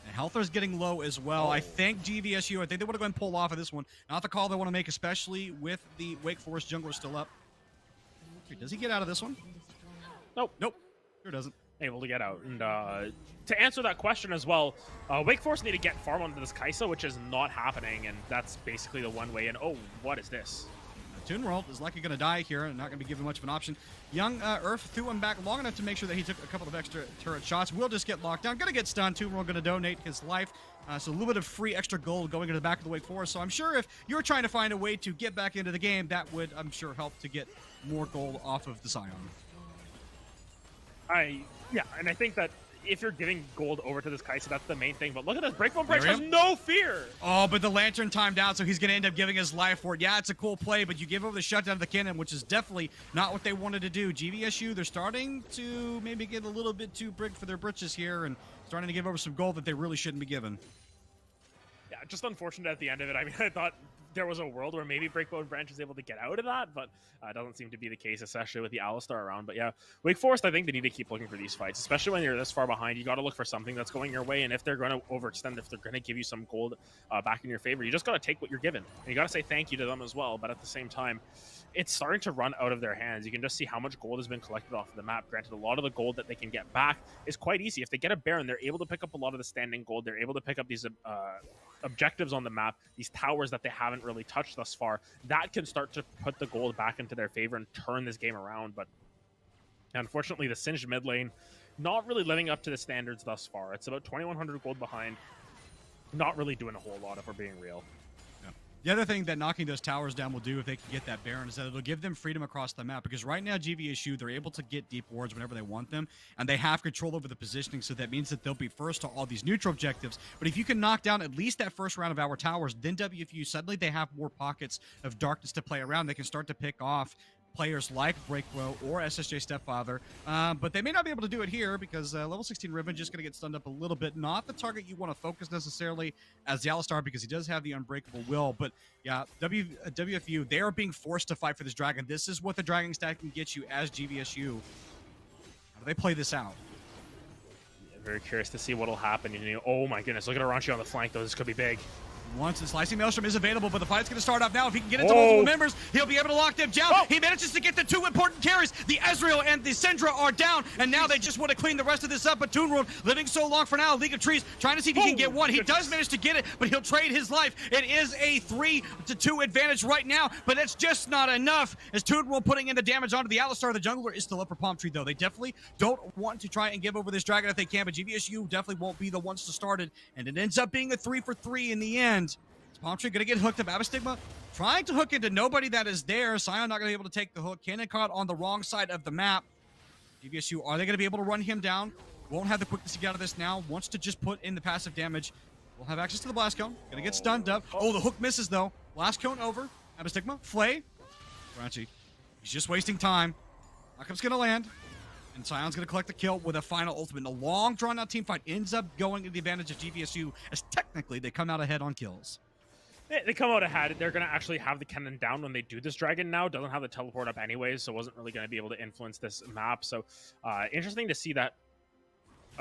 And Healther's getting low as well. I think GVSU, I think they want to go and pull off of this one. Not the call they want to make, especially with the Wake Forest jungler still up. Does he get out of this one? Nope. Sure doesn't. Able to get out. And to answer that question as well, Wake Forest need to get farm onto this Kaisa, which is not happening, and that's basically the one way in. Oh, what is this? Toon World is likely going to die here and not going to be given much of an option. Young Earth threw him back long enough to make sure that he took a couple of extra turret shots. Will just get locked down. Going to get stunned. Toon World going to donate his life. So a little bit of free extra gold going into the back of the Wake Forest. So I'm sure if you're trying to find a way to get back into the game, that would, I'm sure, help to get more gold off of the Scion. Yeah, and I think that if you're giving gold over to this Kaisa, that's the main thing. But look at this. Breakbone Branch has no fear. Oh, but the Lantern timed out, so he's going to end up giving his life for it. Yeah, it's a cool play, but you give over the shutdown of the cannon, which is definitely not what they wanted to do. GVSU, they're starting to maybe get a little bit too big for their britches here and starting to give over some gold that they really shouldn't be given. Yeah, just unfortunate at the end of it. I mean, I thought there was a world where maybe Breakbone Branch is able to get out of that, but it doesn't seem to be the case, especially with the Alistar around. But yeah, Wake Forest, I think they need to keep looking for these fights, especially when you're this far behind. You got to look for something that's going your way, and if they're going to overextend, if they're going to give you some gold back in your favor, you just got to take what you're given. And you got to say thank you to them as well, but at the same time, it's starting to run out of their hands. You can just see how much gold has been collected off of the map. Granted, a lot of the gold that they can get back is quite easy. If they get a Baron, they're able to pick up a lot of the standing gold. They're able to pick up these objectives on the map, these towers that they haven't really touched thus far. That can start to put the gold back into their favor and turn this game around. But unfortunately, the Singed mid lane not really living up to the standards thus far. It's about 2,100 gold behind. Not really doing a whole lot if we're being real. The other thing that knocking those towers down will do if they can get that Baron is that it'll give them freedom across the map, because right now GVSU, they're able to get deep wards whenever they want them, and they have control over the positioning, so that means that they'll be first to all these neutral objectives. But if you can knock down at least that first round of our towers, then WFU, suddenly they have more pockets of darkness to play around. They can start to pick off players like Breakbro or SSJ Stepfather, but they may not be able to do it here because level 16 Ribbon just going to get stunned up a little bit. Not the target you want to focus necessarily as the Alistar, because he does have the Unbreakable Will, but yeah, WFU, they are being forced to fight for this dragon. This is what the dragon stack can get you as GVSU. How do they play this out? Yeah, very curious to see what'll happen. Oh my goodness, look at Aranchi on the flank though. This could be big. Once the Slicing Maelstrom is available, but the fight's going to start off now. If he can get into multiple members, he'll be able to lock them down. He manages to get the two important carries. The Ezreal and the Syndra are down, and now they just want to clean the rest of this up. But Toon World living so long for now. League of Trees trying to see if he can get one. He does manage to get it, but he'll trade his life. It is a 3-2 advantage right now, but it's just not enough as Toon World putting in the damage onto the Alistar. The jungler is still up for Palm Tree, though. They definitely don't want to try and give over this dragon if they can, but GVSU definitely won't be the ones to start it, and it ends up being a 3-for-3 in the end. Palm Tree going to get hooked up. Abastigma trying to hook into nobody that is there. Scion not going to be able to take the hook. Cannon caught on the wrong side of the map. GVSU, are they going to be able to run him down? Won't have the quickness to get out of this now. Wants to just put in the passive damage. Will have access to the Blast Cone. Going to get stunned up. Oh, the hook misses, though. Blast Cone over. Abastigma, Flay. Crunchy. He's just wasting time. Knockup's going to land. And Scion's going to collect the kill with a final ultimate. A long, drawn-out team fight ends up going to the advantage of GVSU, as technically they come out ahead on kills. They come out ahead. They're going to actually have the cannon down when they do this dragon now. Doesn't have the teleport up anyways, so wasn't really going to be able to influence this map. So interesting to see that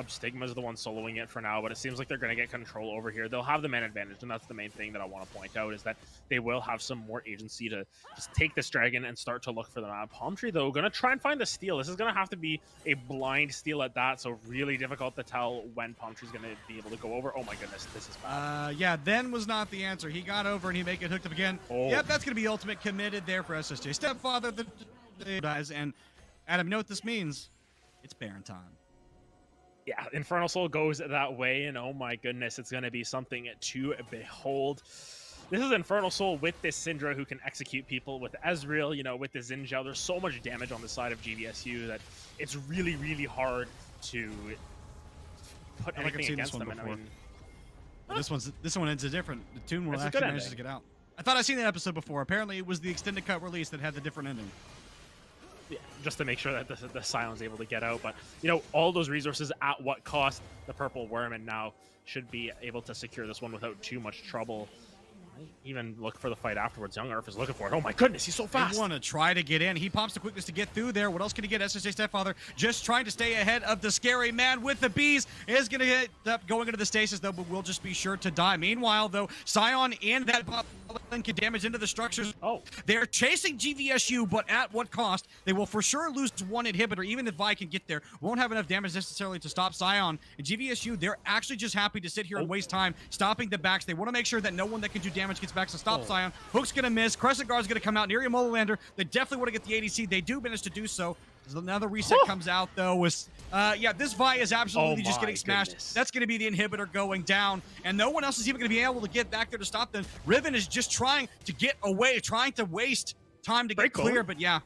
Stigma is the one soloing it for now, but it seems like they're going to get control over here. They'll have the man advantage, and that's the main thing that I want to point out, is that they will have some more agency to just take this dragon and start to look for the map. Palm Tree, though, going to try and find the steal. This is going to have to be a blind steal at that, so really difficult to tell when Palm Tree's going to be able to go over. Oh my goodness, this is bad. Yeah, then was not the answer. He got over and he make it hooked up again. Oh. Yep, that's going to be ultimate committed there for SSJ. Stepfather, the dies, and Adam, you know what this means? It's Baron time. Yeah, Infernal Soul goes that way, and oh my goodness, it's going to be something to behold. This is Infernal Soul with this Syndra who can execute people, with Ezreal, you know, with the Zinjao. There's so much damage on the side of GVSU that it's really, really hard to put anything against them. And I mean, this one ends a different. The tune will That's a actually good manage to ending. get out. I thought I'd seen that episode before. Apparently, it was the extended cut release that had the different ending. yeah, just to make sure that the Scion's able to get out. But, you know, all those resources at what cost? The Purple Worm, and now should be able to secure this one without too much trouble. Might even look for the fight afterwards. Young Earth is looking for it. Oh my goodness, he's so fast. They want to try to get in. He pops the quickness to get through there. What else can he get? SSJ Stepfather just trying to stay ahead of the scary man with the bees. Is going to get up going into the stasis, though, but will just be sure to die. Meanwhile, though, Scion and that Boblin can damage into the structures. Oh. They're chasing GVSU, but at what cost? They will for sure lose one inhibitor, even if Vi can get there. Won't have enough damage necessarily to stop Scion. And GVSU, they're actually just happy to sit here and waste time stopping the backs. They want to make sure that no one that can do damage gets back to stop Scion. Hook's going to miss. Crescent Guard's going to come out. Nerium Olander, they definitely want to get the ADC. They do manage to do so. There's another reset comes out, though. With, yeah, this Vi is absolutely just getting smashed. Goodness. That's going to be the inhibitor going down, and no one else is even going to be able to get back there to stop them. Riven is just trying to get away, trying to waste time to get clear, but yeah.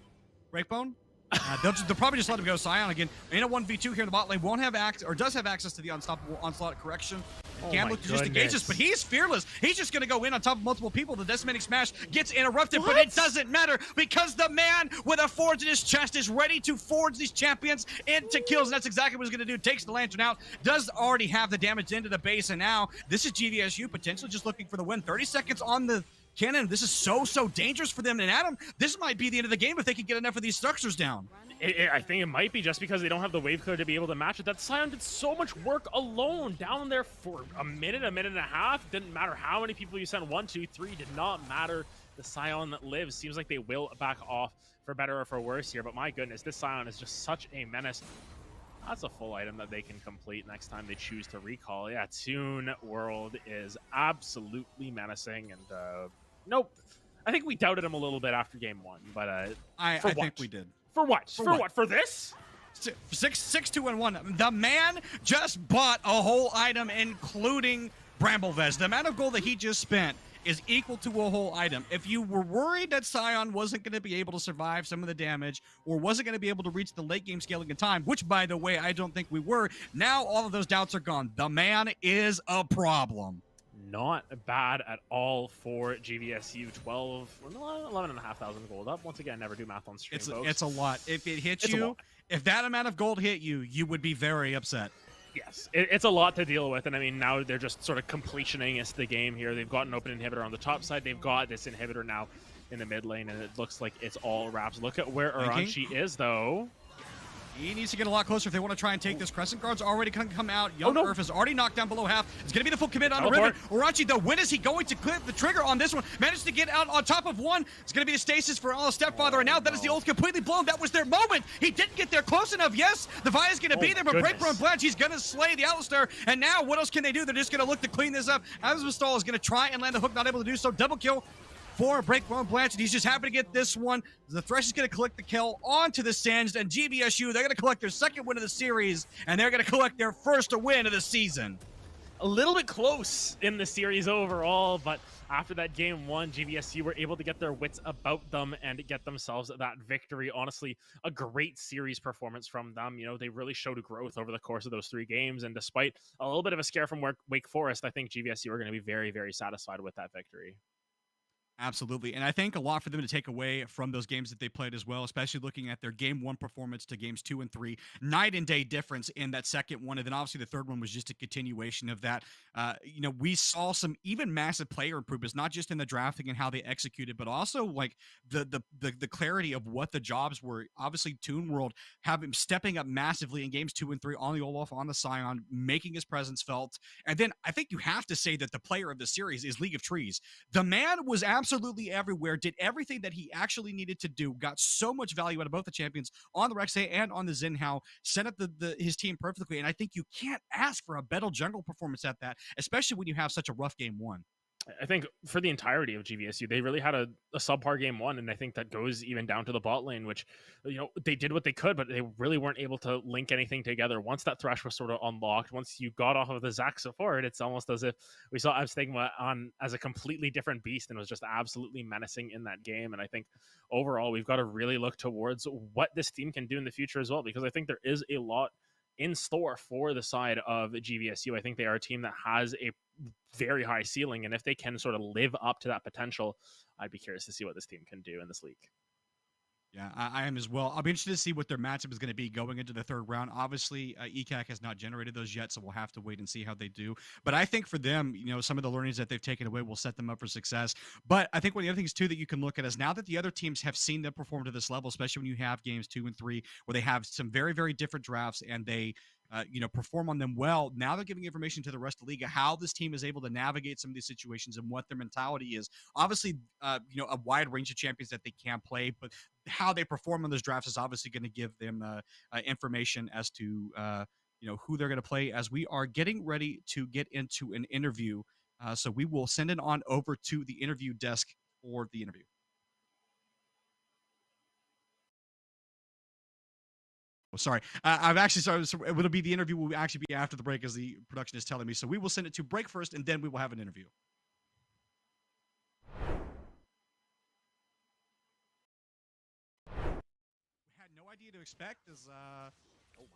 Breakbone? They'll probably just let him go. Scion again in a 1v2 here in the bot lane. Won't have access, or does have access to the unstoppable onslaught correction. Can't look to just engage us, but he's fearless. He's just going to go in on top of multiple people. The decimating smash gets interrupted, but it doesn't matter because the man with a forge in his chest is ready to forge these champions into kills, and that's exactly what he's going to do. Takes the lantern out, does already have the damage into the base, and now this is GVSU potentially just looking for the win. 30 seconds on the cannon. This is so dangerous for them. And Adam, this might be the end of the game if they can get enough of these structures down. I think it might be just because they don't have the wave clear to be able to match it. That Scion did so much work alone down there for a minute and a half. Didn't matter how many people you sent. 1, 2, 3 did not matter. The Scion that lives seems like they will back off for better or for worse here. But my goodness, this Scion is just such a menace. That's a full item that they can complete next time they choose to recall. Yeah, Toon World is absolutely menacing. And nope, I think we doubted him a little bit after game 1. But I think we did. For what? For what? For this? 6-2-1. The man just bought a whole item, including Bramble Vest. The amount of gold that he just spent is equal to a whole item. If you were worried that Scion wasn't going to be able to survive some of the damage or wasn't going to be able to reach the late game scaling in time, which, by the way, I don't think we were, now all of those doubts are gone. The man is a problem. Not bad at all for GVSU. 11,500 gold up. Once again, never do math on stream, folks. It's a lot. If it hits you, if that amount of gold hit you, you would be very upset. Yes, it's a lot to deal with, and I mean, now they're just sort of completioning the game here. They've got an open inhibitor on the top side. They've got this inhibitor now in the mid lane, and it looks like it's all wraps. Look at where Aranchi is, though. He needs to get a lot closer if they want to try and take this. Crescent Guard's already come out. Young Earth is already knocked down below half. It's going to be the full commit on the Riven. Oranchi, though, when is he going to clip the trigger on this one? Managed to get out on top of one. It's going to be a stasis for all Stepfather, and now that is the ult completely blown. That was their moment. He didn't get there close enough. Yes, the Vi is going to be there, but Breakbone Blanche, he's going to slay the Alistar. And now, what else can they do? They're just going to look to clean this up. Azmostal is going to try and land the hook, not able to do so. Double kill for Breakbone Blanchard. He's just happy to get this one. The Thresh is going to collect the kill onto the Singed, and GVSU, they're going to collect their second win of the series, and they're going to collect their first win of the season. A little bit close in the series overall, but after that game 1, GVSU were able to get their wits about them and get themselves that victory. Honestly, a great series performance from them. You know, they really showed growth over the course of those 3 games, and despite a little bit of a scare from Wake Forest, I think GVSU are going to be very, very satisfied with that victory. Absolutely. And I think a lot for them to take away from those games that they played as well, especially looking at their game 1 performance to games 2 and 3, night and day difference in that second one. And then obviously the third one was just a continuation of that. We saw some even massive player improvements, not just in the drafting and how they executed, but also like the clarity of what the jobs were. Obviously Toon World having stepping up massively in games 2 and 3 on the Olaf, on the Scion, making his presence felt. And then I think you have to say that the player of the series is League of Trees. The man was absolutely everywhere, did everything that he actually needed to do, got so much value out of both the champions on the Rek'Sai and on the Xinhao, set up his team perfectly. And I think you can't ask for a better jungle performance at that, especially when you have such a rough game 1. I think for the entirety of GVSU, they really had a subpar game 1, and I think that goes even down to the bot lane, which, they did what they could, but they really weren't able to link anything together. Once that Thresh was sort of unlocked, once you got off of the Zaxa forward, it's almost as if we saw Abstigma on as a completely different beast and was just absolutely menacing in that game. And I think overall, we've got to really look towards what this team can do in the future as well, because I think there is a lot in store for the side of GVSU. I think they are a team that has a very high ceiling, and if they can sort of live up to that potential, I'd be curious to see what this team can do in this league. Yeah, I am as well. I'll be interested to see what their matchup is going to be going into the third round. Obviously, ECAC has not generated those yet, so we'll have to wait and see how they do. But I think for them, some of the learnings that they've taken away will set them up for success. But I think one of the other things, too, that you can look at is now that the other teams have seen them perform to this level, especially when you have games 2 and 3, where they have some very, very different drafts and they perform on them well. Now they're giving information to the rest of the league how this team is able to navigate some of these situations and what their mentality is. Obviously, a wide range of champions that they can play, but how they perform on those drafts is obviously going to give them information as to who they're going to play. As we are getting ready to get into an interview, so we will send it on over to the interview desk for the interview. Oh, sorry. I've actually started. So it'll be the interview will actually be after the break, as the production is telling me. So we will send it to break first, and then we will have an interview. We had no idea to expect.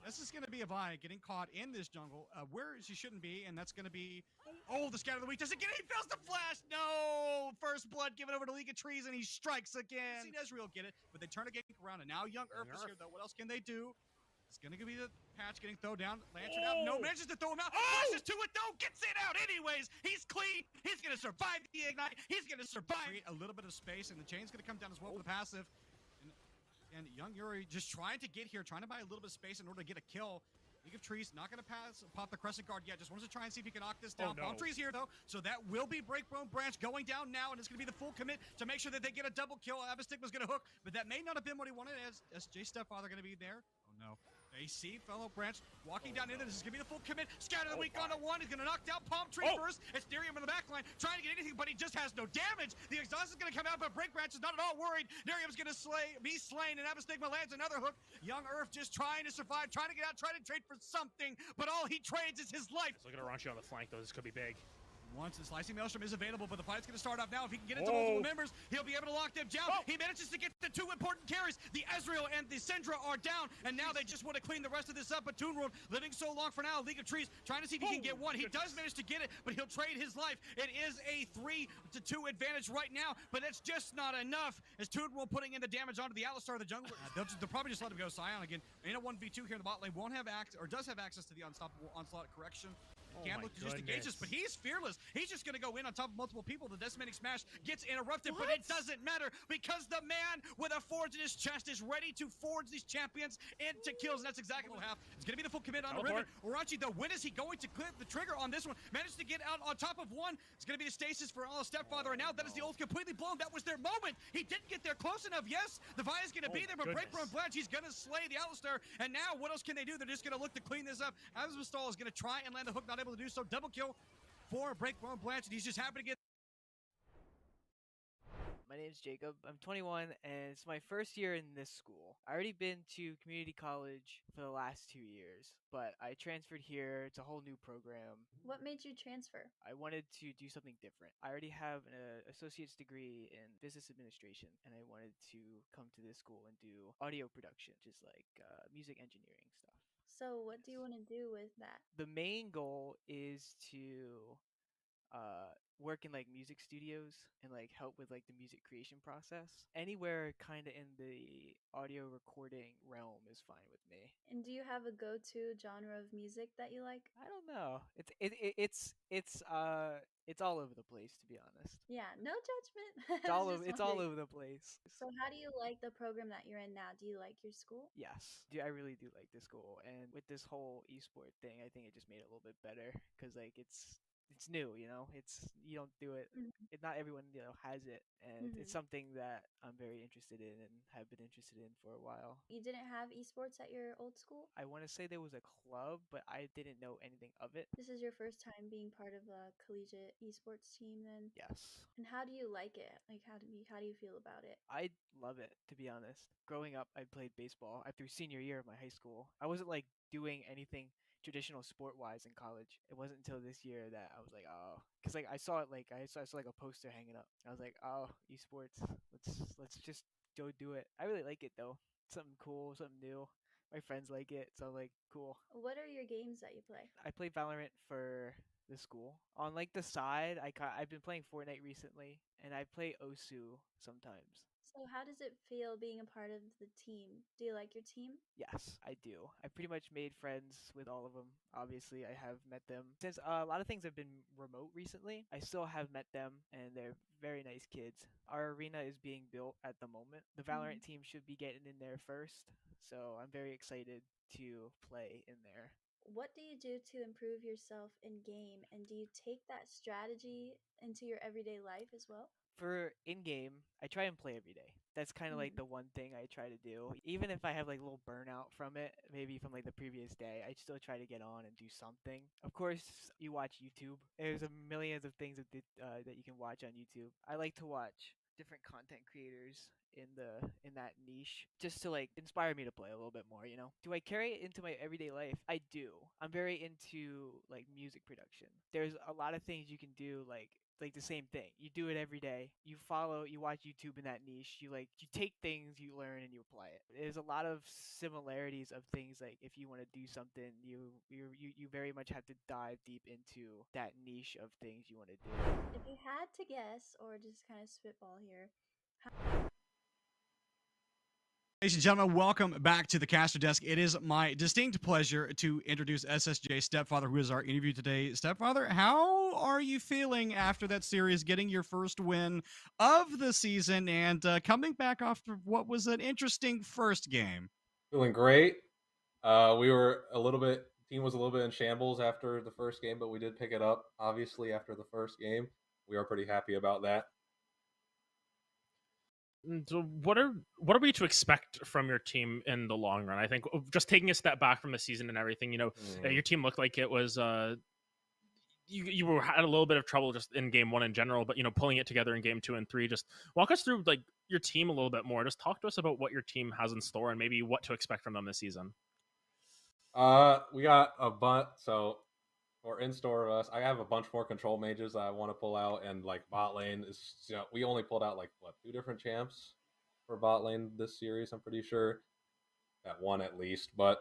This is going to be a Vi getting caught in this jungle where she shouldn't be, and that's going to be. Oh, the scatter of the week doesn't get it. He fails to flash. No, first blood given over to League of Trees, and he strikes again. See Ezreal get it, but they turn a gank around, and now Young Earth is here though. What else can they do? It's going to be the patch getting thrown down. Lantern out. No, manages to throw him out. Flashes to it, though. Gets it out anyways. He's clean. He's going to survive the ignite. He's going to survive. Create a little bit of space, and the chain's going to come down as well for the passive. And Young Yuri just trying to get here, trying to buy a little bit of space in order to get a kill. League of Trees not going to pop the Crescent Guard yet. Just wants to try and see if he can knock this down. Palm Tree's here, though, so that will be Breakbone Branch going down now, and it's going to be the full commit to make sure that they get a double kill. Avastigma's going to hook, but that may not have been what he wanted, as Jay Stepfather going to be there. Oh, no. AC, fellow Branch, walking down in there. This is going to be the full commit. Scatter the week on to one. He's going to knock down Palm Tree first. It's Nerium in the back line, trying to get anything, but he just has no damage. The exhaust is going to come out, but Break Branch is not at all worried. Nerium's going to be slain, and Avastigma lands another hook. Young Earth just trying to survive, trying to get out, trying to trade for something, but all he trades is his life. Look at Aranchi on the flank, though. This could be big. Once the Slicing Maelstrom is available, but the fight's going to start off now. If he can get into multiple members, he'll be able to lock them down. He manages to get the two important carries. The Ezreal and the Syndra are down, and now they just want to clean the rest of this up. But Toon World living so long for now. League of Trees trying to see if he can get one. He does manage to get it, but he'll trade his life. It is a 3-2 advantage right now, but it's just not enough. As Toon World putting in the damage onto the Alistar, the jungler. They'll probably just let him go. Scion again in a 1v2 here in the bot lane. Won't have access, or does have access to the unstoppable onslaught correction. Can't look to just engage us, but he's fearless. He's just going to go in on top of multiple people. The decimating smash gets interrupted, but it doesn't matter because the man with a forge in his chest is ready to forge these champions into kills, and that's exactly what will happen. It's going to be the full commit on the Riven. Orochi, though, when is he going to clip the trigger on this one? Managed to get out on top of one. It's going to be the stasis for all Stepfather, and now that is the ult completely blown. That was their moment. He didn't get there close enough. Yes, the Vi is going to be there, but Breakbone Blanche, he's going to slay the Alistar, and now what else can they do? They're just going to look to clean this up. Asmastall is going to try and land the hook, not able to do so. Double kill for Breakbone Blanche, and he's just happy to get. My name's Jacob. I'm 21, and it's my first year in this school. I already been to community college for the last 2 years, but I transferred here. It's a whole new program. What made you transfer? I wanted to do something different. I already have an associate's degree in business administration, and I wanted to come to this school and do audio production, just like music engineering stuff. So what do you want to do with that? The main goal is to work in like music studios and like help with like the music creation process. Anywhere kind of in the audio recording realm is fine with me. And do you have a go-to genre of music that you like? I don't know. It's all over the place, to be honest. Yeah, no judgment. It's I was all over, just it's all wondering. over the place. So how do you like the program that you're in now? Do you like your school? Yes, I really do like this school, and with this whole esport thing, I think it just made it a little bit better because like it's new, you know. It's you don't do it. Mhm. Not everyone has it, and it's Mhm. something that I'm very interested in and have been interested in for a while. You didn't have esports at your old school? I want to say there was a club, but I didn't know anything of it. This is your first time being part of a collegiate esports team then? Yes. And how do you like it? Like how do you feel about it? I love it, to be honest. Growing up, I played baseball. Through senior year of my high school. I wasn't like doing anything traditional sport wise in college. It wasn't until this year that I was like, oh, because like I saw it like I saw like a poster hanging up. I was like, oh, esports. Let's just go do it. I really like it though. Something cool, something new. My friends like it, so I'm like, cool. What are your games that you play? I play Valorant for the school. On like the side, I've been playing Fortnite recently, and I play Osu sometimes. So how does it feel being a part of the team? Do you like your team? Yes, I do. I pretty much made friends with all of them. Obviously, I have met them. Since a lot of things have been remote recently, I still have met them, and they're very nice kids. Our arena is being built at the moment. The Valorant team should be getting in there first, so I'm very excited to play in there. What do you do to improve yourself in game? And do you take that strategy into your everyday life as well? For in game, I try and play every day. That's kind of like Mhm. the one thing I try to do. Even if I have like a little burnout from it, maybe from like the previous day, I still try to get on and do something. Of course, you watch YouTube. There's a millions of things that you can watch on YouTube. I like to watch different content creators in that niche just to like inspire me to play a little bit more, you know. Do I carry it into my everyday life? I do. I'm very into like music production. There's a lot of things you can do like the same thing. You do it every day. You watch YouTube in that niche. You take things you learn and you apply it. There's a lot of similarities of things like if you want to do something, you very much have to dive deep into that niche of things you want to do. If you had to guess or just kind of spitball here, Ladies and gentlemen, welcome back to the Caster Desk. It is my distinct pleasure to introduce SSJ Stepfather, who is our interview today. Stepfather, how are you feeling after that series, getting your first win of the season and coming back after what was an interesting first game? Feeling great. We were team was a little bit in shambles after the first game, but we did pick it up, obviously, after the first game. We are pretty happy about that. So what are we to expect from your team in the long run? I think just taking a step back from the season and everything, your team looked like it was you had a little bit of trouble just in game 1 in general, but pulling it together in game 2 and 3. Just walk us through like your team a little bit more. Just talk to us about what your team has in store and maybe what to expect from them this season. We got a bunch. So for in store of us, I have a bunch more control mages that I want to pull out, and like bot lane is, we only pulled out like 2 different champs for bot lane this series. I'm pretty sure that one at least, but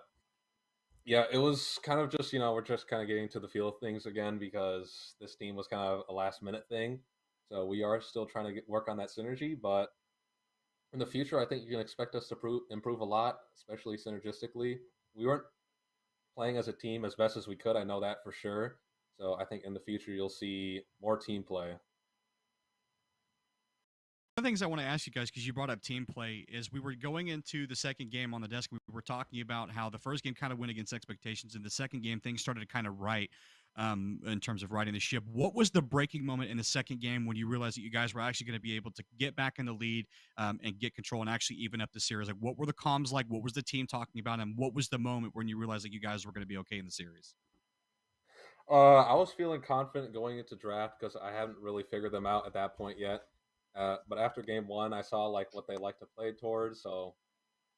yeah, it was kind of just we're just kind of getting to the feel of things again because this team was kind of a last minute thing, so we are still trying to work on that synergy, but in the future, I think you can expect us to improve a lot, especially synergistically. We weren't playing as a team as best as we could. I know that for sure. So I think in the future you'll see more team play. One of the things I want to ask you guys, because you brought up team play, is we were going into the second game on the desk. We were talking about how the first game kind of went against expectations, and the second game things started to kind of right in terms of riding the ship. What was the breaking moment in the second game when you realized that you guys were actually going to be able to get back in the lead and get control and actually even up the series? Like, what were the comms like? What was the team talking about? And what was the moment when you realized that you guys were going to be okay in the series? I was feeling confident going into draft because I hadn't really figured them out at that point yet. But after game 1, I saw like what they like to play towards, so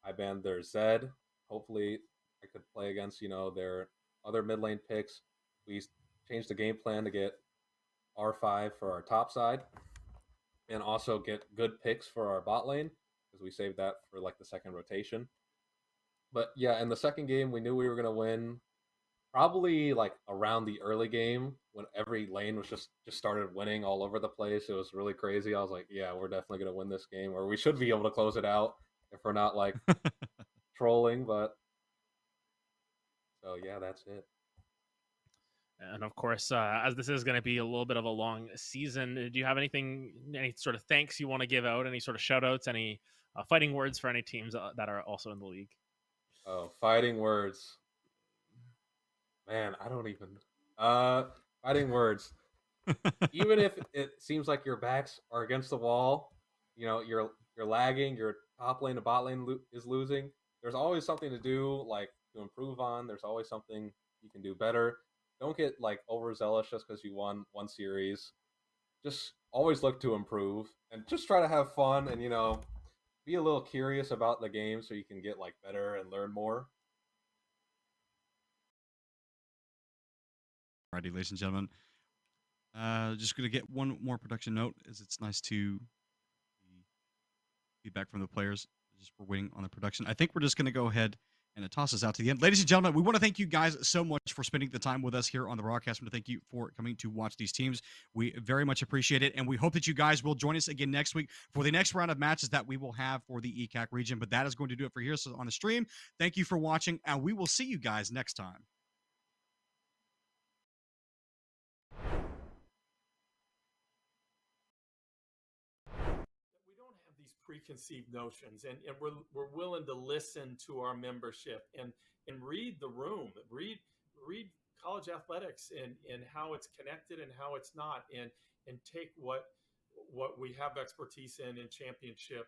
I banned their Zed. Hopefully, I could play against their other mid lane picks. We changed the game plan to get R5 for our top side, and also get good picks for our bot lane because we saved that for like the second rotation. But yeah, in the second game, we knew we were gonna win. probably like around the early game when every lane was just started winning all over the place. It was really crazy. I was like, yeah, we're definitely gonna win this game, or we should be able to close it out if we're not like trolling. But so yeah, that's it. And of course, as this is going to be a little bit of a long season, do you have any sort of thanks you want to give out? Any sort of shout outs, any fighting words for any teams that are also in the league? Oh, fighting words. Man, I don't even. Fighting words. Even if it seems like your backs are against the wall, you're lagging, your top lane to bot lane is losing. There's always something to do, like to improve on. There's always something you can do better. Don't get like overzealous just because you won one series. Just always look to improve and just try to have fun and be a little curious about the game so you can get like better and learn more. Alrighty, ladies and gentlemen. Just going to get one more production note, as it's nice to feedback from the players. Just we're waiting on the production. I think we're just going to go ahead and toss us out to the end. Ladies and gentlemen, we want to thank you guys so much for spending the time with us here on the broadcast. We want to thank you for coming to watch these teams. We very much appreciate it, and we hope that you guys will join us again next week for the next round of matches that we will have for the ECAC region. But that is going to do it for here on the stream. Thank you for watching, and we will see you guys next time. Preconceived notions, and we're willing to listen to our membership and read the room, read college athletics and how it's connected and how it's not, and take what we have expertise in championship